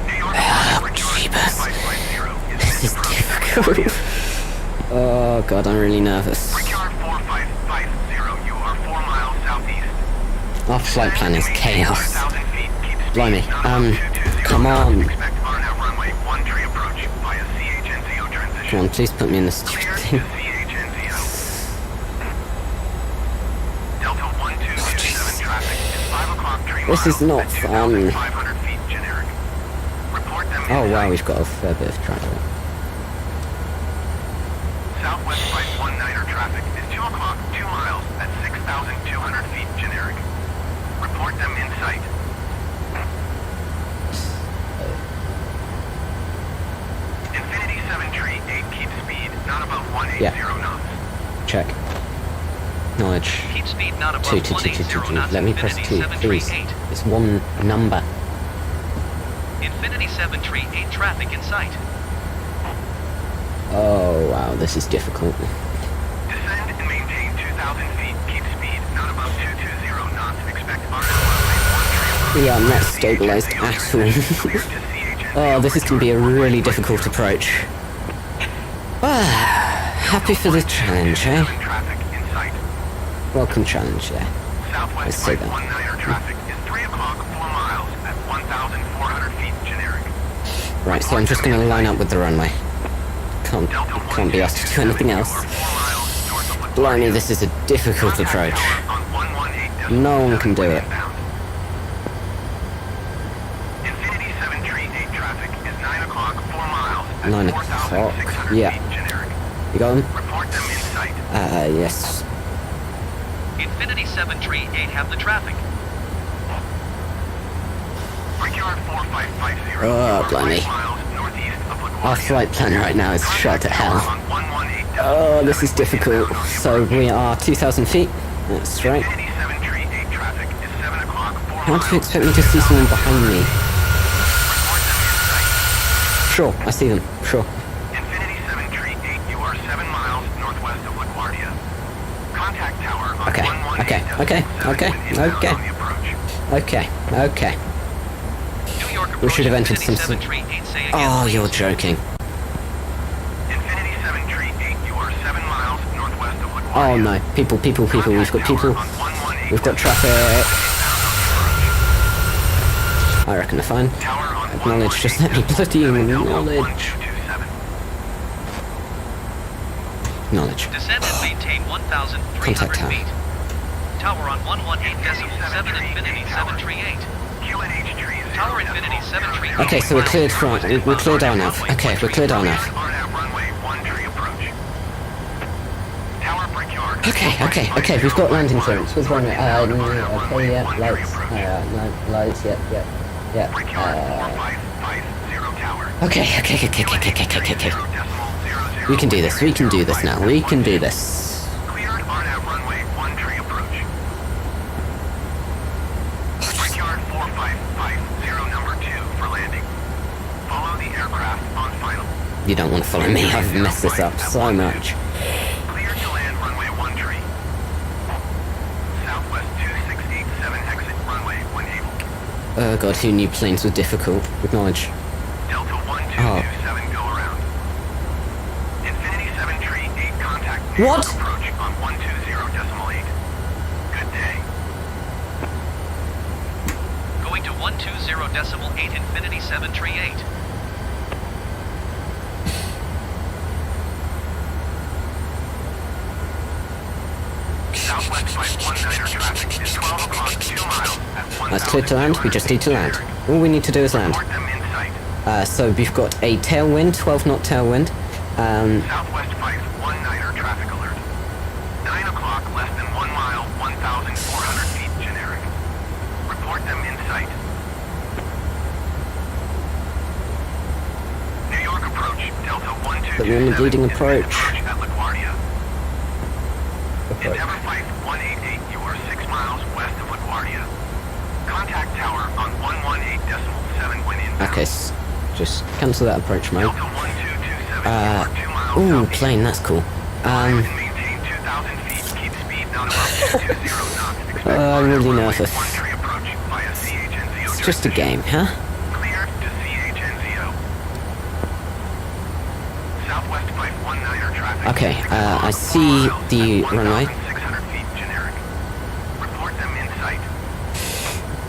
New York Jeebus. 550 is This is difficult. Oh god, I'm really nervous. Brickyard 4550, you are 4 miles southeast. Our flight plan is chaos. 5,000 feet, keep speed. Blimey. Not Come on. Expect RNAV runway 13 approach via CHNZO transition. Come on, please put me in this Clear stupid to thing. CHNZO. Delta 1227 traffic is 5 o'clock 3 miles. This is not at fun. 2,500 feet generic. Report them Oh in wow, sight. we've got a fair bit of travel. Southwest 519er traffic is 2 o'clock 2 miles at 6,200 feet generic. Report them in sight. Infinity 738 keep speed, not above 180 knots. Check. Knowledge. Keep speed not above 2. 180 knots. Let me press Infinity 2, please. 738. It's one number. Infinity 738 traffic in sight. Oh wow, this is difficult. Descend and maintain 2,000 feet. Keep speed, not above 220 knots. Expect RNAV Yeah, I'm not stabilized at all. Oh, this is going to be a really difficult approach. Ah, happy for the challenge, eh? Traffic in sight. Welcome challenge, yeah. Southwest Let's say that. 519er traffic is 3 o'clock 4 miles at 1,400 feet generic. Right, so I'm just going to line up with the runway. Can't be asked to do anything else. Blimey, this is a difficult approach. No one can do it. Infinity 738 traffic is 9 o'clock 4 miles at 9 o'clock, 4,600 yeah. feet generic. You got him? Report them in sight. Yes. Infinity 738 have the traffic. Brickyard 4550. Oh, You are blimey. 5 miles northeast of LaGuardia. Our flight plan right now is shot to hell. On 118 Oh, this is difficult. So we are 2,000 feet. That's right. Infinity 738 traffic is 7 o'clock 4 How miles. do you expect me to see someone behind me? Report them in sight. Sure, I see them. Sure. Infinity 738, you are 7 miles northwest of LaGuardia. Contact tower on Okay, 118 okay, okay, okay, with inbound okay. on the approach. Okay. New York We should have entered Infinity some... 738 say again, Oh, please. you're joking. Infinity 738, you are 7 miles northwest of LaGuardia. Oh no. People. We've got people. We've got traffic. I reckon they're fine. Acknowledge, just let me bloody acknowledge. Acknowledge. Descend and maintain 1,300 Contact tower. feet. Tower on 118.7 Infinity 738. Tower Infinity 738. Okay, so we're cleared front. We're cleared our nav. Okay, we're cleared our nav. Okay, we've got landing clearance with runway. Okay, yeah, lights, yeah. Okay. We can do this now. We can do this. Cleared RNAV runway 13 approach. Brickyard 4550 number 2 for landing. Follow the aircraft on final. You don't want to follow me. I've messed this up so much. Cleared to land runway 13. Southwest 2687 exit runway when able. Oh god, who knew planes were difficult? Acknowledge. Delta 1227 go around. Infinity 738 contact New What? York approach on 120.8. Good day. Going to 120.8 Infinity 738. Southwest 519er traffic is 12 o'clock 2 miles at 1,000. That's clear to land. We just need to land. All we need to do is land. Report them in sight. So we've got a tailwind, 12 knot tailwind. Southwest 519er traffic alert. 9 o'clock, less than 1 mile, 1,400 feet generic. Report them in sight. New York approach, Delta 1227. But we're on the bleeding is approach. at LaGuardia. Approach. Endeavor Flight 188, you are 6 miles west of LaGuardia. tower on 118.7 when inbound. Okay, just cancel that approach mode. Delta 1227, you are 2 miles Ooh, southeast. plane, that's cool. Climb and maintain 2,000 feet. Keep speed not above 220 knots. Expect I'm really runway nervous. 13 approach via CHNZO It's just a transition. game, huh? Clear to CHNZO. Southwest 519er traffic. Okay, 6 I miles, see 4 miles the at runway. 1,600 feet generic. Report them in sight.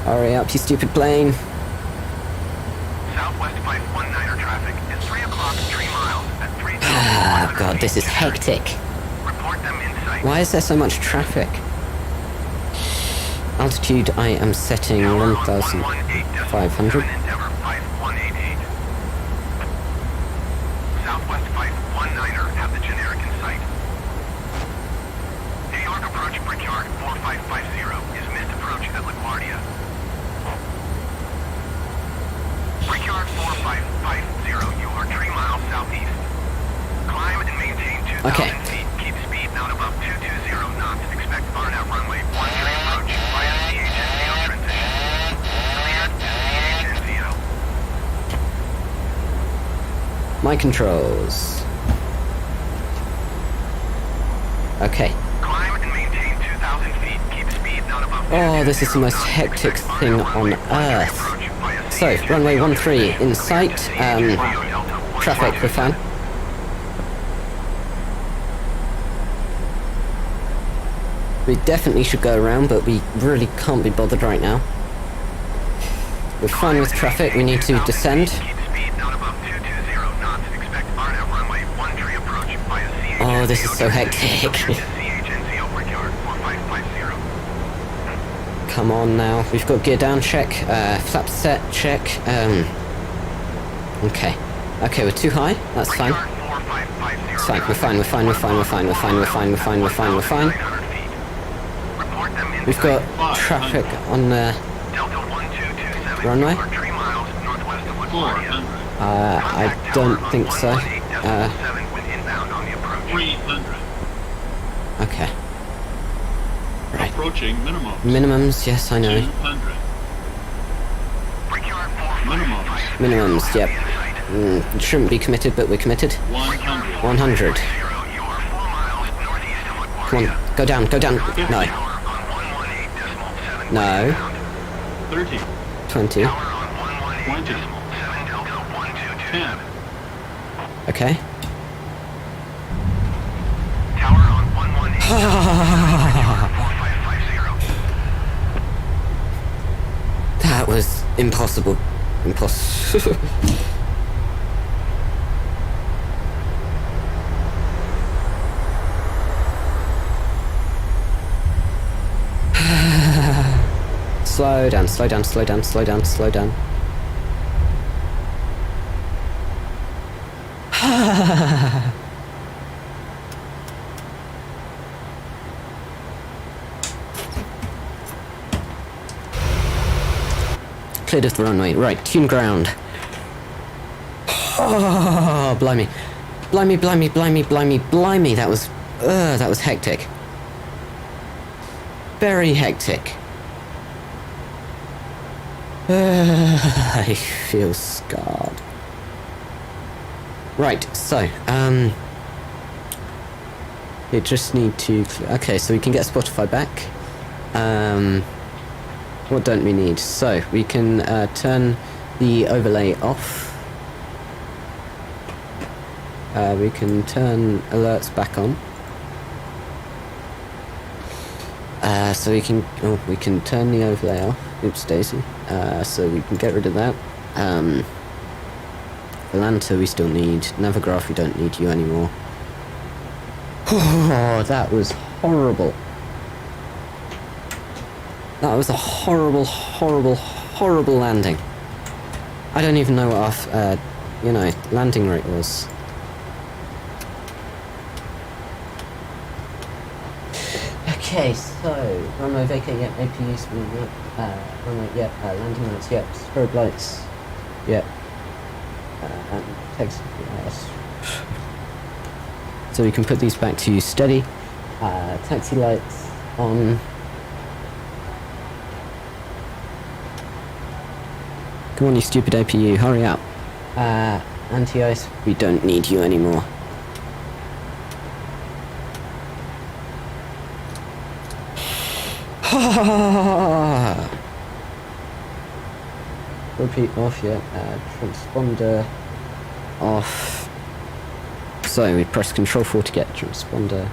Hurry up, you stupid plane. Southwest 519er traffic is 3 o'clock, 3 miles at 3,100 Oh god, this is feet generic. hectic. Report them in sight. Why is there so much traffic? Altitude I am setting 1,500. Endeavor 5188. Southwest 519er have the generic in sight. New York approach Brickyard 4550 is missed approach at LaGuardia. Brickyard 4550, you are 3 miles southeast. Climb and maintain 2,000 Okay. feet. Keep speed not above 220 knots. Expect RNAV runway 13 approach via CHNZO transition. Clear CHNZO. My controls. Okay. Climb and maintain 2,000 feet. Keep speed not above Oh, this is the most 220 hectic knots. thing Expect on RNAV runway earth. 13 approach via So, CHNZO runway 13 in transition. sight. Clear to CHNZO Delta Traffic, we're 112. fine. We definitely should go around, but we really can't be bothered right now. We're fine with traffic, we need to descend. Keep speed not above 220 knots. Expect RNAV runway 13 approach via CHNZO Oh, this is so transition. hectic. Clear to CHNZO Brickyard 4550. Come on now. We've got gear down check, flap set check. Okay. Okay, we're too high. That's fine. Brickyard 4550. It's fine. We're fine. We're fine. We're fine. We're fine. We're fine. We're fine. We're fine. We're fine. We're fine. 900 feet. Report them in We've got sight. traffic on the Delta 1227. runway. You are 3 miles northwest of LaGuardia. 400. I Contact don't tower think on so. 118.7 when inbound on the approach. 300. Okay. Right. Approaching minimum. Minimums, yes, I know. 200. Brickyard Minimums. 4550. Minimums, yep. In sight. Shouldn't be committed, but we're committed. 100. 100. You are 4 miles northeast of LaGuardia. Come on, go down, go down. No, Tower on 118.7 no. inbound. 30. 20. Tower on 118.7 Delta 1227. 10. Okay. Tower on 118.7 4550. That was impossible. Impossible. Slow down, slow down, slow down, slow down, slow down. Cleared of the runway. Right, tune ground. Oh, blimey. Blimey, blimey, blimey, blimey, blimey. That was hectic. Very hectic. I feel scarred. Right, so, you just need to... Okay, so we can get Spotify back. What don't we need? So, we can turn the overlay off. We can turn alerts back on. So we can turn the overlay off. Oops, Daisy. So we can get rid of that. Volanta we still need. Navigraph we don't need you anymore. Oh, that was horrible. That was a horrible, horrible, horrible landing. I don't even know what our, landing rate was. Okay, so runway vacate, yep, APUs, yep, runway, yep, landing lights, yep, strobe lights, yep, and text, yes. So we can put these back to steady. Taxi lights on. Come on, you stupid APU, hurry up. Anti-ice, we don't need you anymore. Repeat off, yeah. Transponder off. So we press Control 4 to get transponder.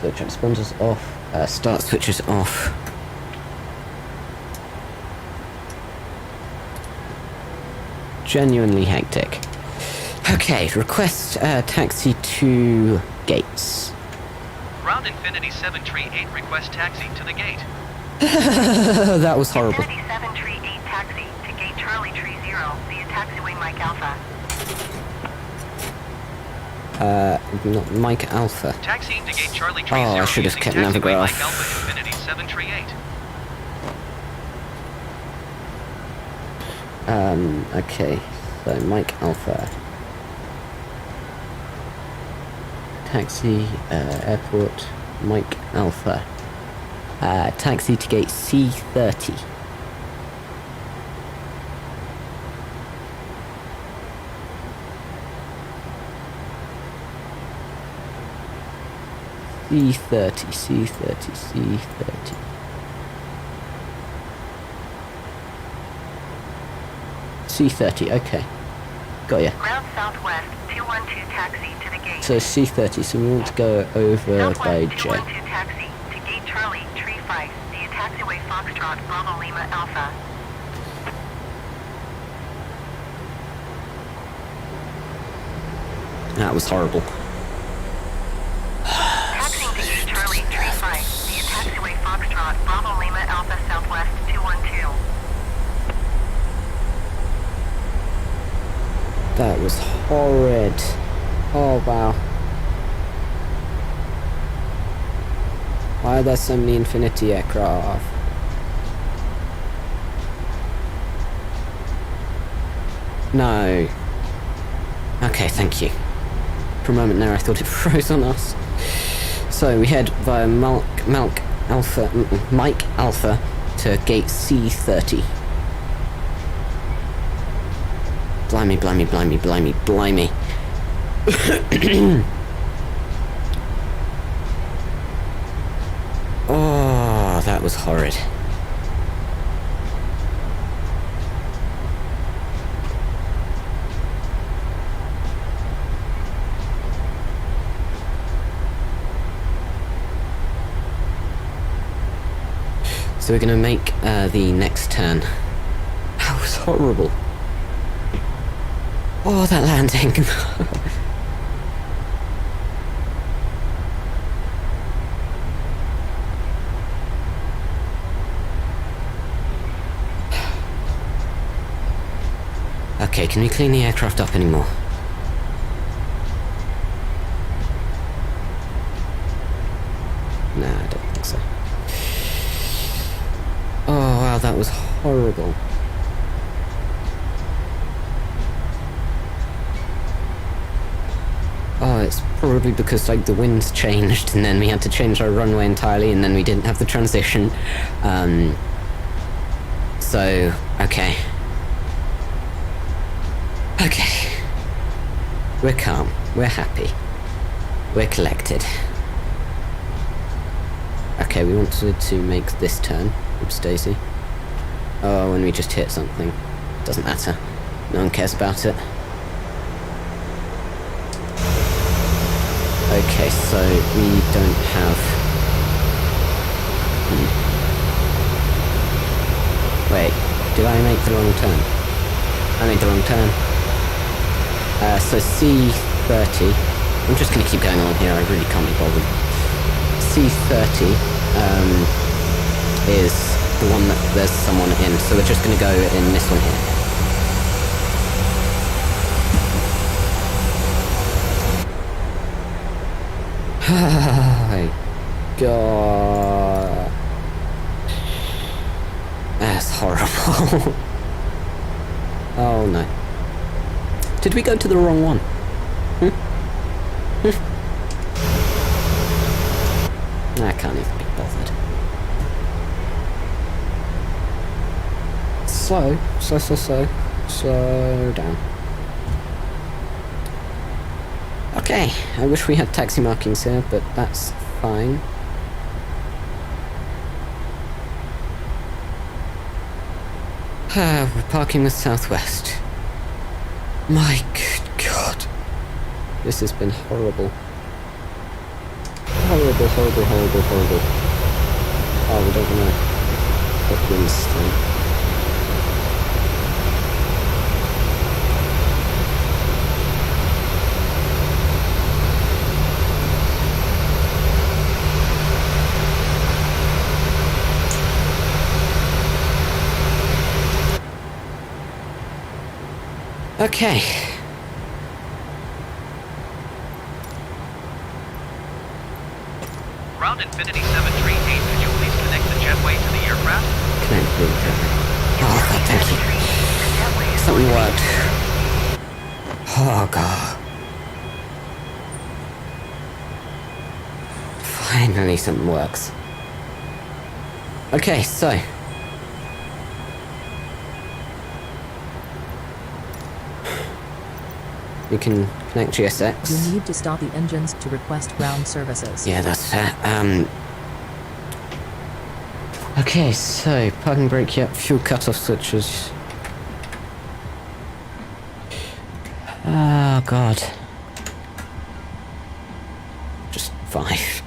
So transponder's off. Start switches off. Genuinely hectic. Okay, request taxi to gates. Ground Infinity 738 request taxi to the gate. That was horrible. Infinity 738 taxi to gate Charlie Tree 0 via taxiway Mike Alpha. Not Mike Alpha. Taxiing to gate Charlie Tree Oh, 0 I should have using kept taxiway Navigraph. Mike Alpha Infinity 738. Okay, so Mike Alpha. Taxi, airport, Mike Alpha. Taxi to gate C30. C30, C30, C30. C30, okay. Got ya. Ground Southwest 212 taxi to the gate. So C30, so we want to go over by Southwest J. 212 taxi to gate Charlie Tree 5 via taxiway Foxtrot Bravo Lima Alpha. That was horrible. Taxiing to gate Charlie Tree 5 via taxiway Foxtrot Bravo Lima Alpha Southwest 212. That was horrid. Oh wow. Why are there so many Infinity aircraft? No. Okay, thank you. For a moment there I thought it froze on us. So we head via Mike Alpha to gate C30. Blimey, blimey, blimey, blimey, blimey. Oh, that was horrid. So we're gonna make the next turn. That was horrible. Oh, that landing. Okay, can we clean the aircraft up anymore? Nah, I don't think so. Oh, wow, that was horrible. Oh, it's probably because, like, the winds changed, and then we had to change our runway entirely, and then we didn't have the transition. So, okay. Okay. We're calm. We're happy. We're collected. Okay, we wanted to make this turn. Oops, Daisy. Oh, and we just hit something. Doesn't matter. No one cares about it. Okay, so we don't have... Wait, did I make the wrong turn? I made the wrong turn. So C30... I'm just gonna keep going on here, I really can't be bothered. C30 is the one that there's someone in, so we're just gonna go in this one here. Oh my god. That's horrible. Oh no. Did we go to the wrong one? I can't even be bothered. slow down. Okay, I wish we had taxi markings here, but that's fine. We're parking with Southwest. My good God. This has been horrible. Horrible. Oh, we don't want to put wings through. Okay. Ground Infinity 738, could you please connect the jetway to the aircraft? Connect the jetway. Oh God, thank you. Something worked. Oh God. Finally something works. Okay, so. We can connect GSX. You need to stop the engines to request ground services. Yeah, that's fair. Okay, so parking brake, yep, fuel cutoff switches. Oh God. Just 5.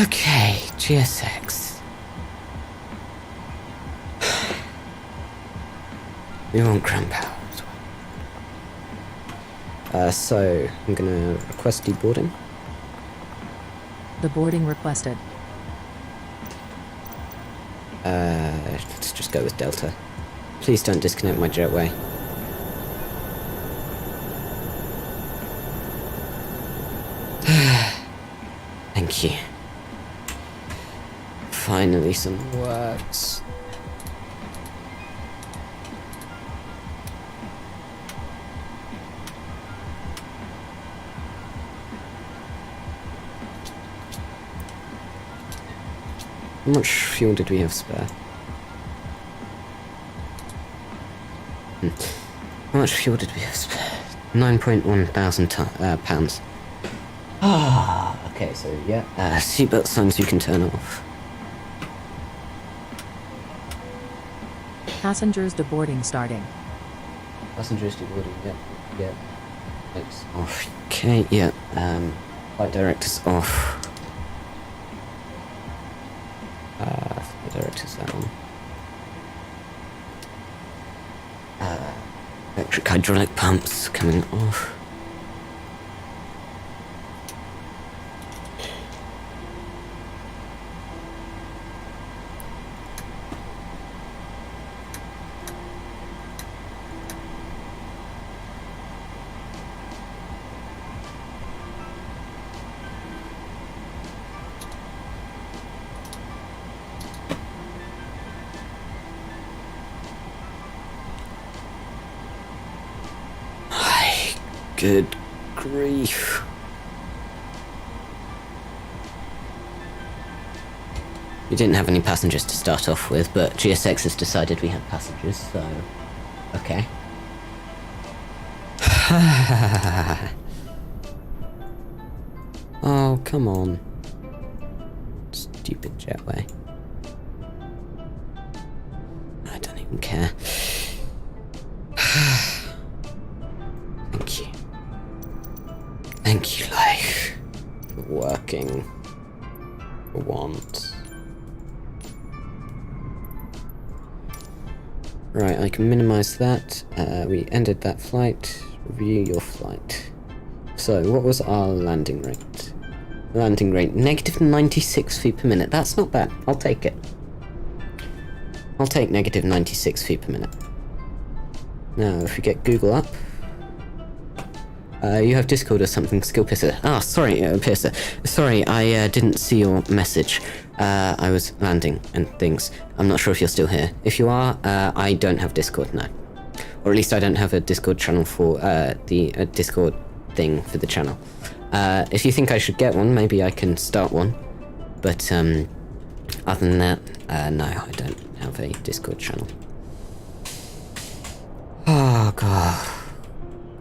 Okay, GSX. We want ground power as well. So I'm gonna request deboarding. The boarding requested. Let's just go with Delta. Please don't disconnect my jetway. Thank you. Finally some works. How much fuel did we have spare? How much fuel did we have spare? 9.1 thousand pounds. Ah, okay, so yeah. Seatbelt signs you can turn off. Passengers deboarding starting. Passengers deboarding, yeah. It's off. Okay, yeah. Flight directors off. The director's that one. Electric hydraulic pumps coming off. Good grief. We didn't have any passengers to start off with, but GSX has decided we have passengers, so... Okay. Oh, come on. Stupid jetway. I don't even care. Thank you. Thank you, life, for working for once. Right, I can minimize that. We ended that flight. Review your flight. So, what was our landing rate? Landing rate, negative 96 feet per minute. That's not bad. I'll take it. I'll take negative 96 feet per minute. Now, if we get Google up. You have Discord or something, Skill Pisser. Ah, sorry, Pisser. Sorry, I didn't see your message. I was landing and things. I'm not sure if you're still here. If you are, I don't have Discord now. Or at least I don't have a Discord channel for the Discord thing for the channel. If you think I should get one, maybe I can start one. But other than that, no, I don't have a Discord channel. Oh god,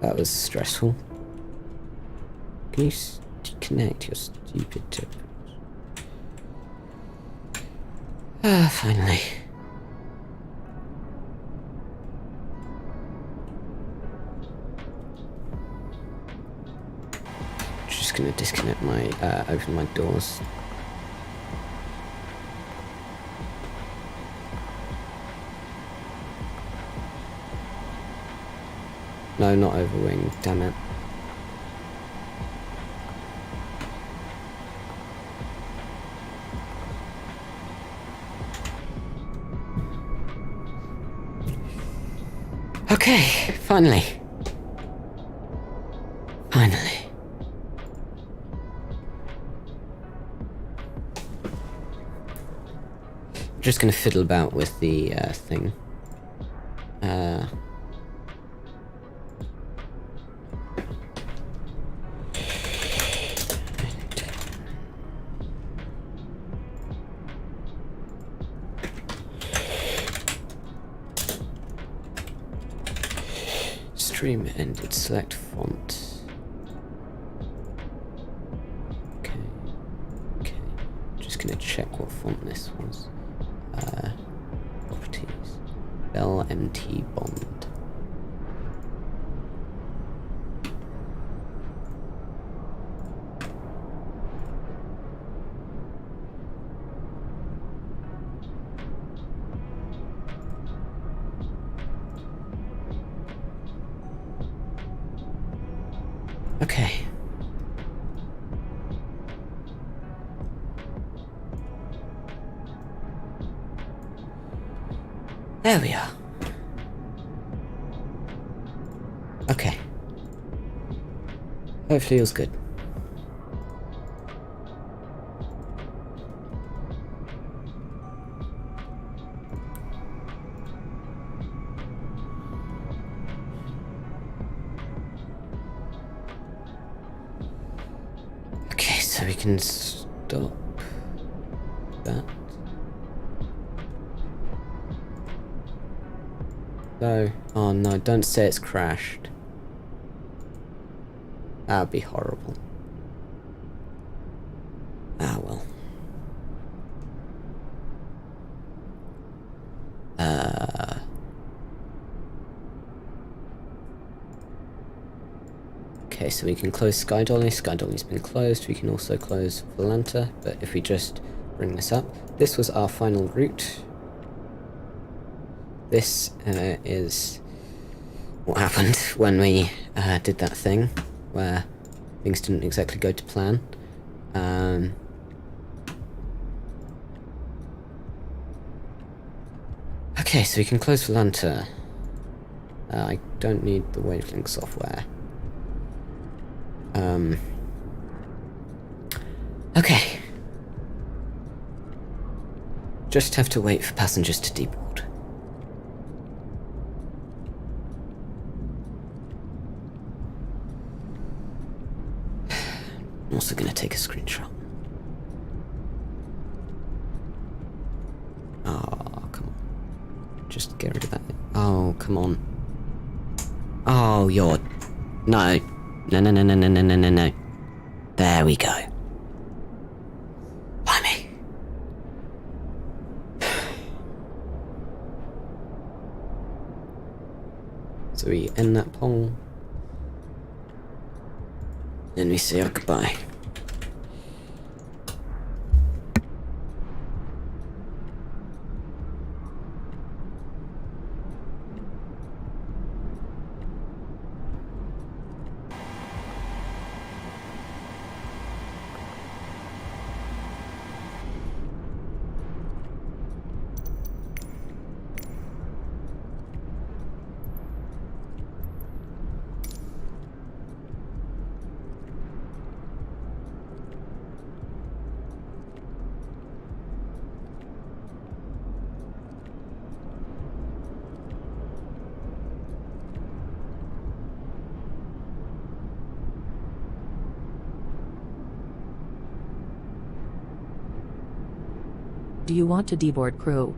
that was stressful. Can you connect your stupid tip? Finally. Just gonna disconnect my, open my doors. No, not overwing, damn it. Okay, finally. Finally. I'm just gonna fiddle about with the thing. Stream ended, select font. Okay. Just gonna check what font this was. Properties. LMT Bond. Okay. There we are. Okay. Hopefully it was good. Okay, so we can stop that. So, oh no, don't say it's crashed. That would be horrible. Ah well. Okay, so we can close Sky Dolly. Sky Dolly's been closed. We can also close Volanta, but if we just bring this up, this was our final route. This is what happened when we did that thing where things didn't exactly go to plan. Okay, so we can close Volanta. I don't need the wavelength software. Okay. Just have to wait for passengers to deboard. I'm also gonna take a screenshot. Oh, come on. Just get rid of that. Oh, come on. Oh, you're... No. No. There we go. Blimey. So we end that poll. Then we say our goodbye. Do you want to deboard crew?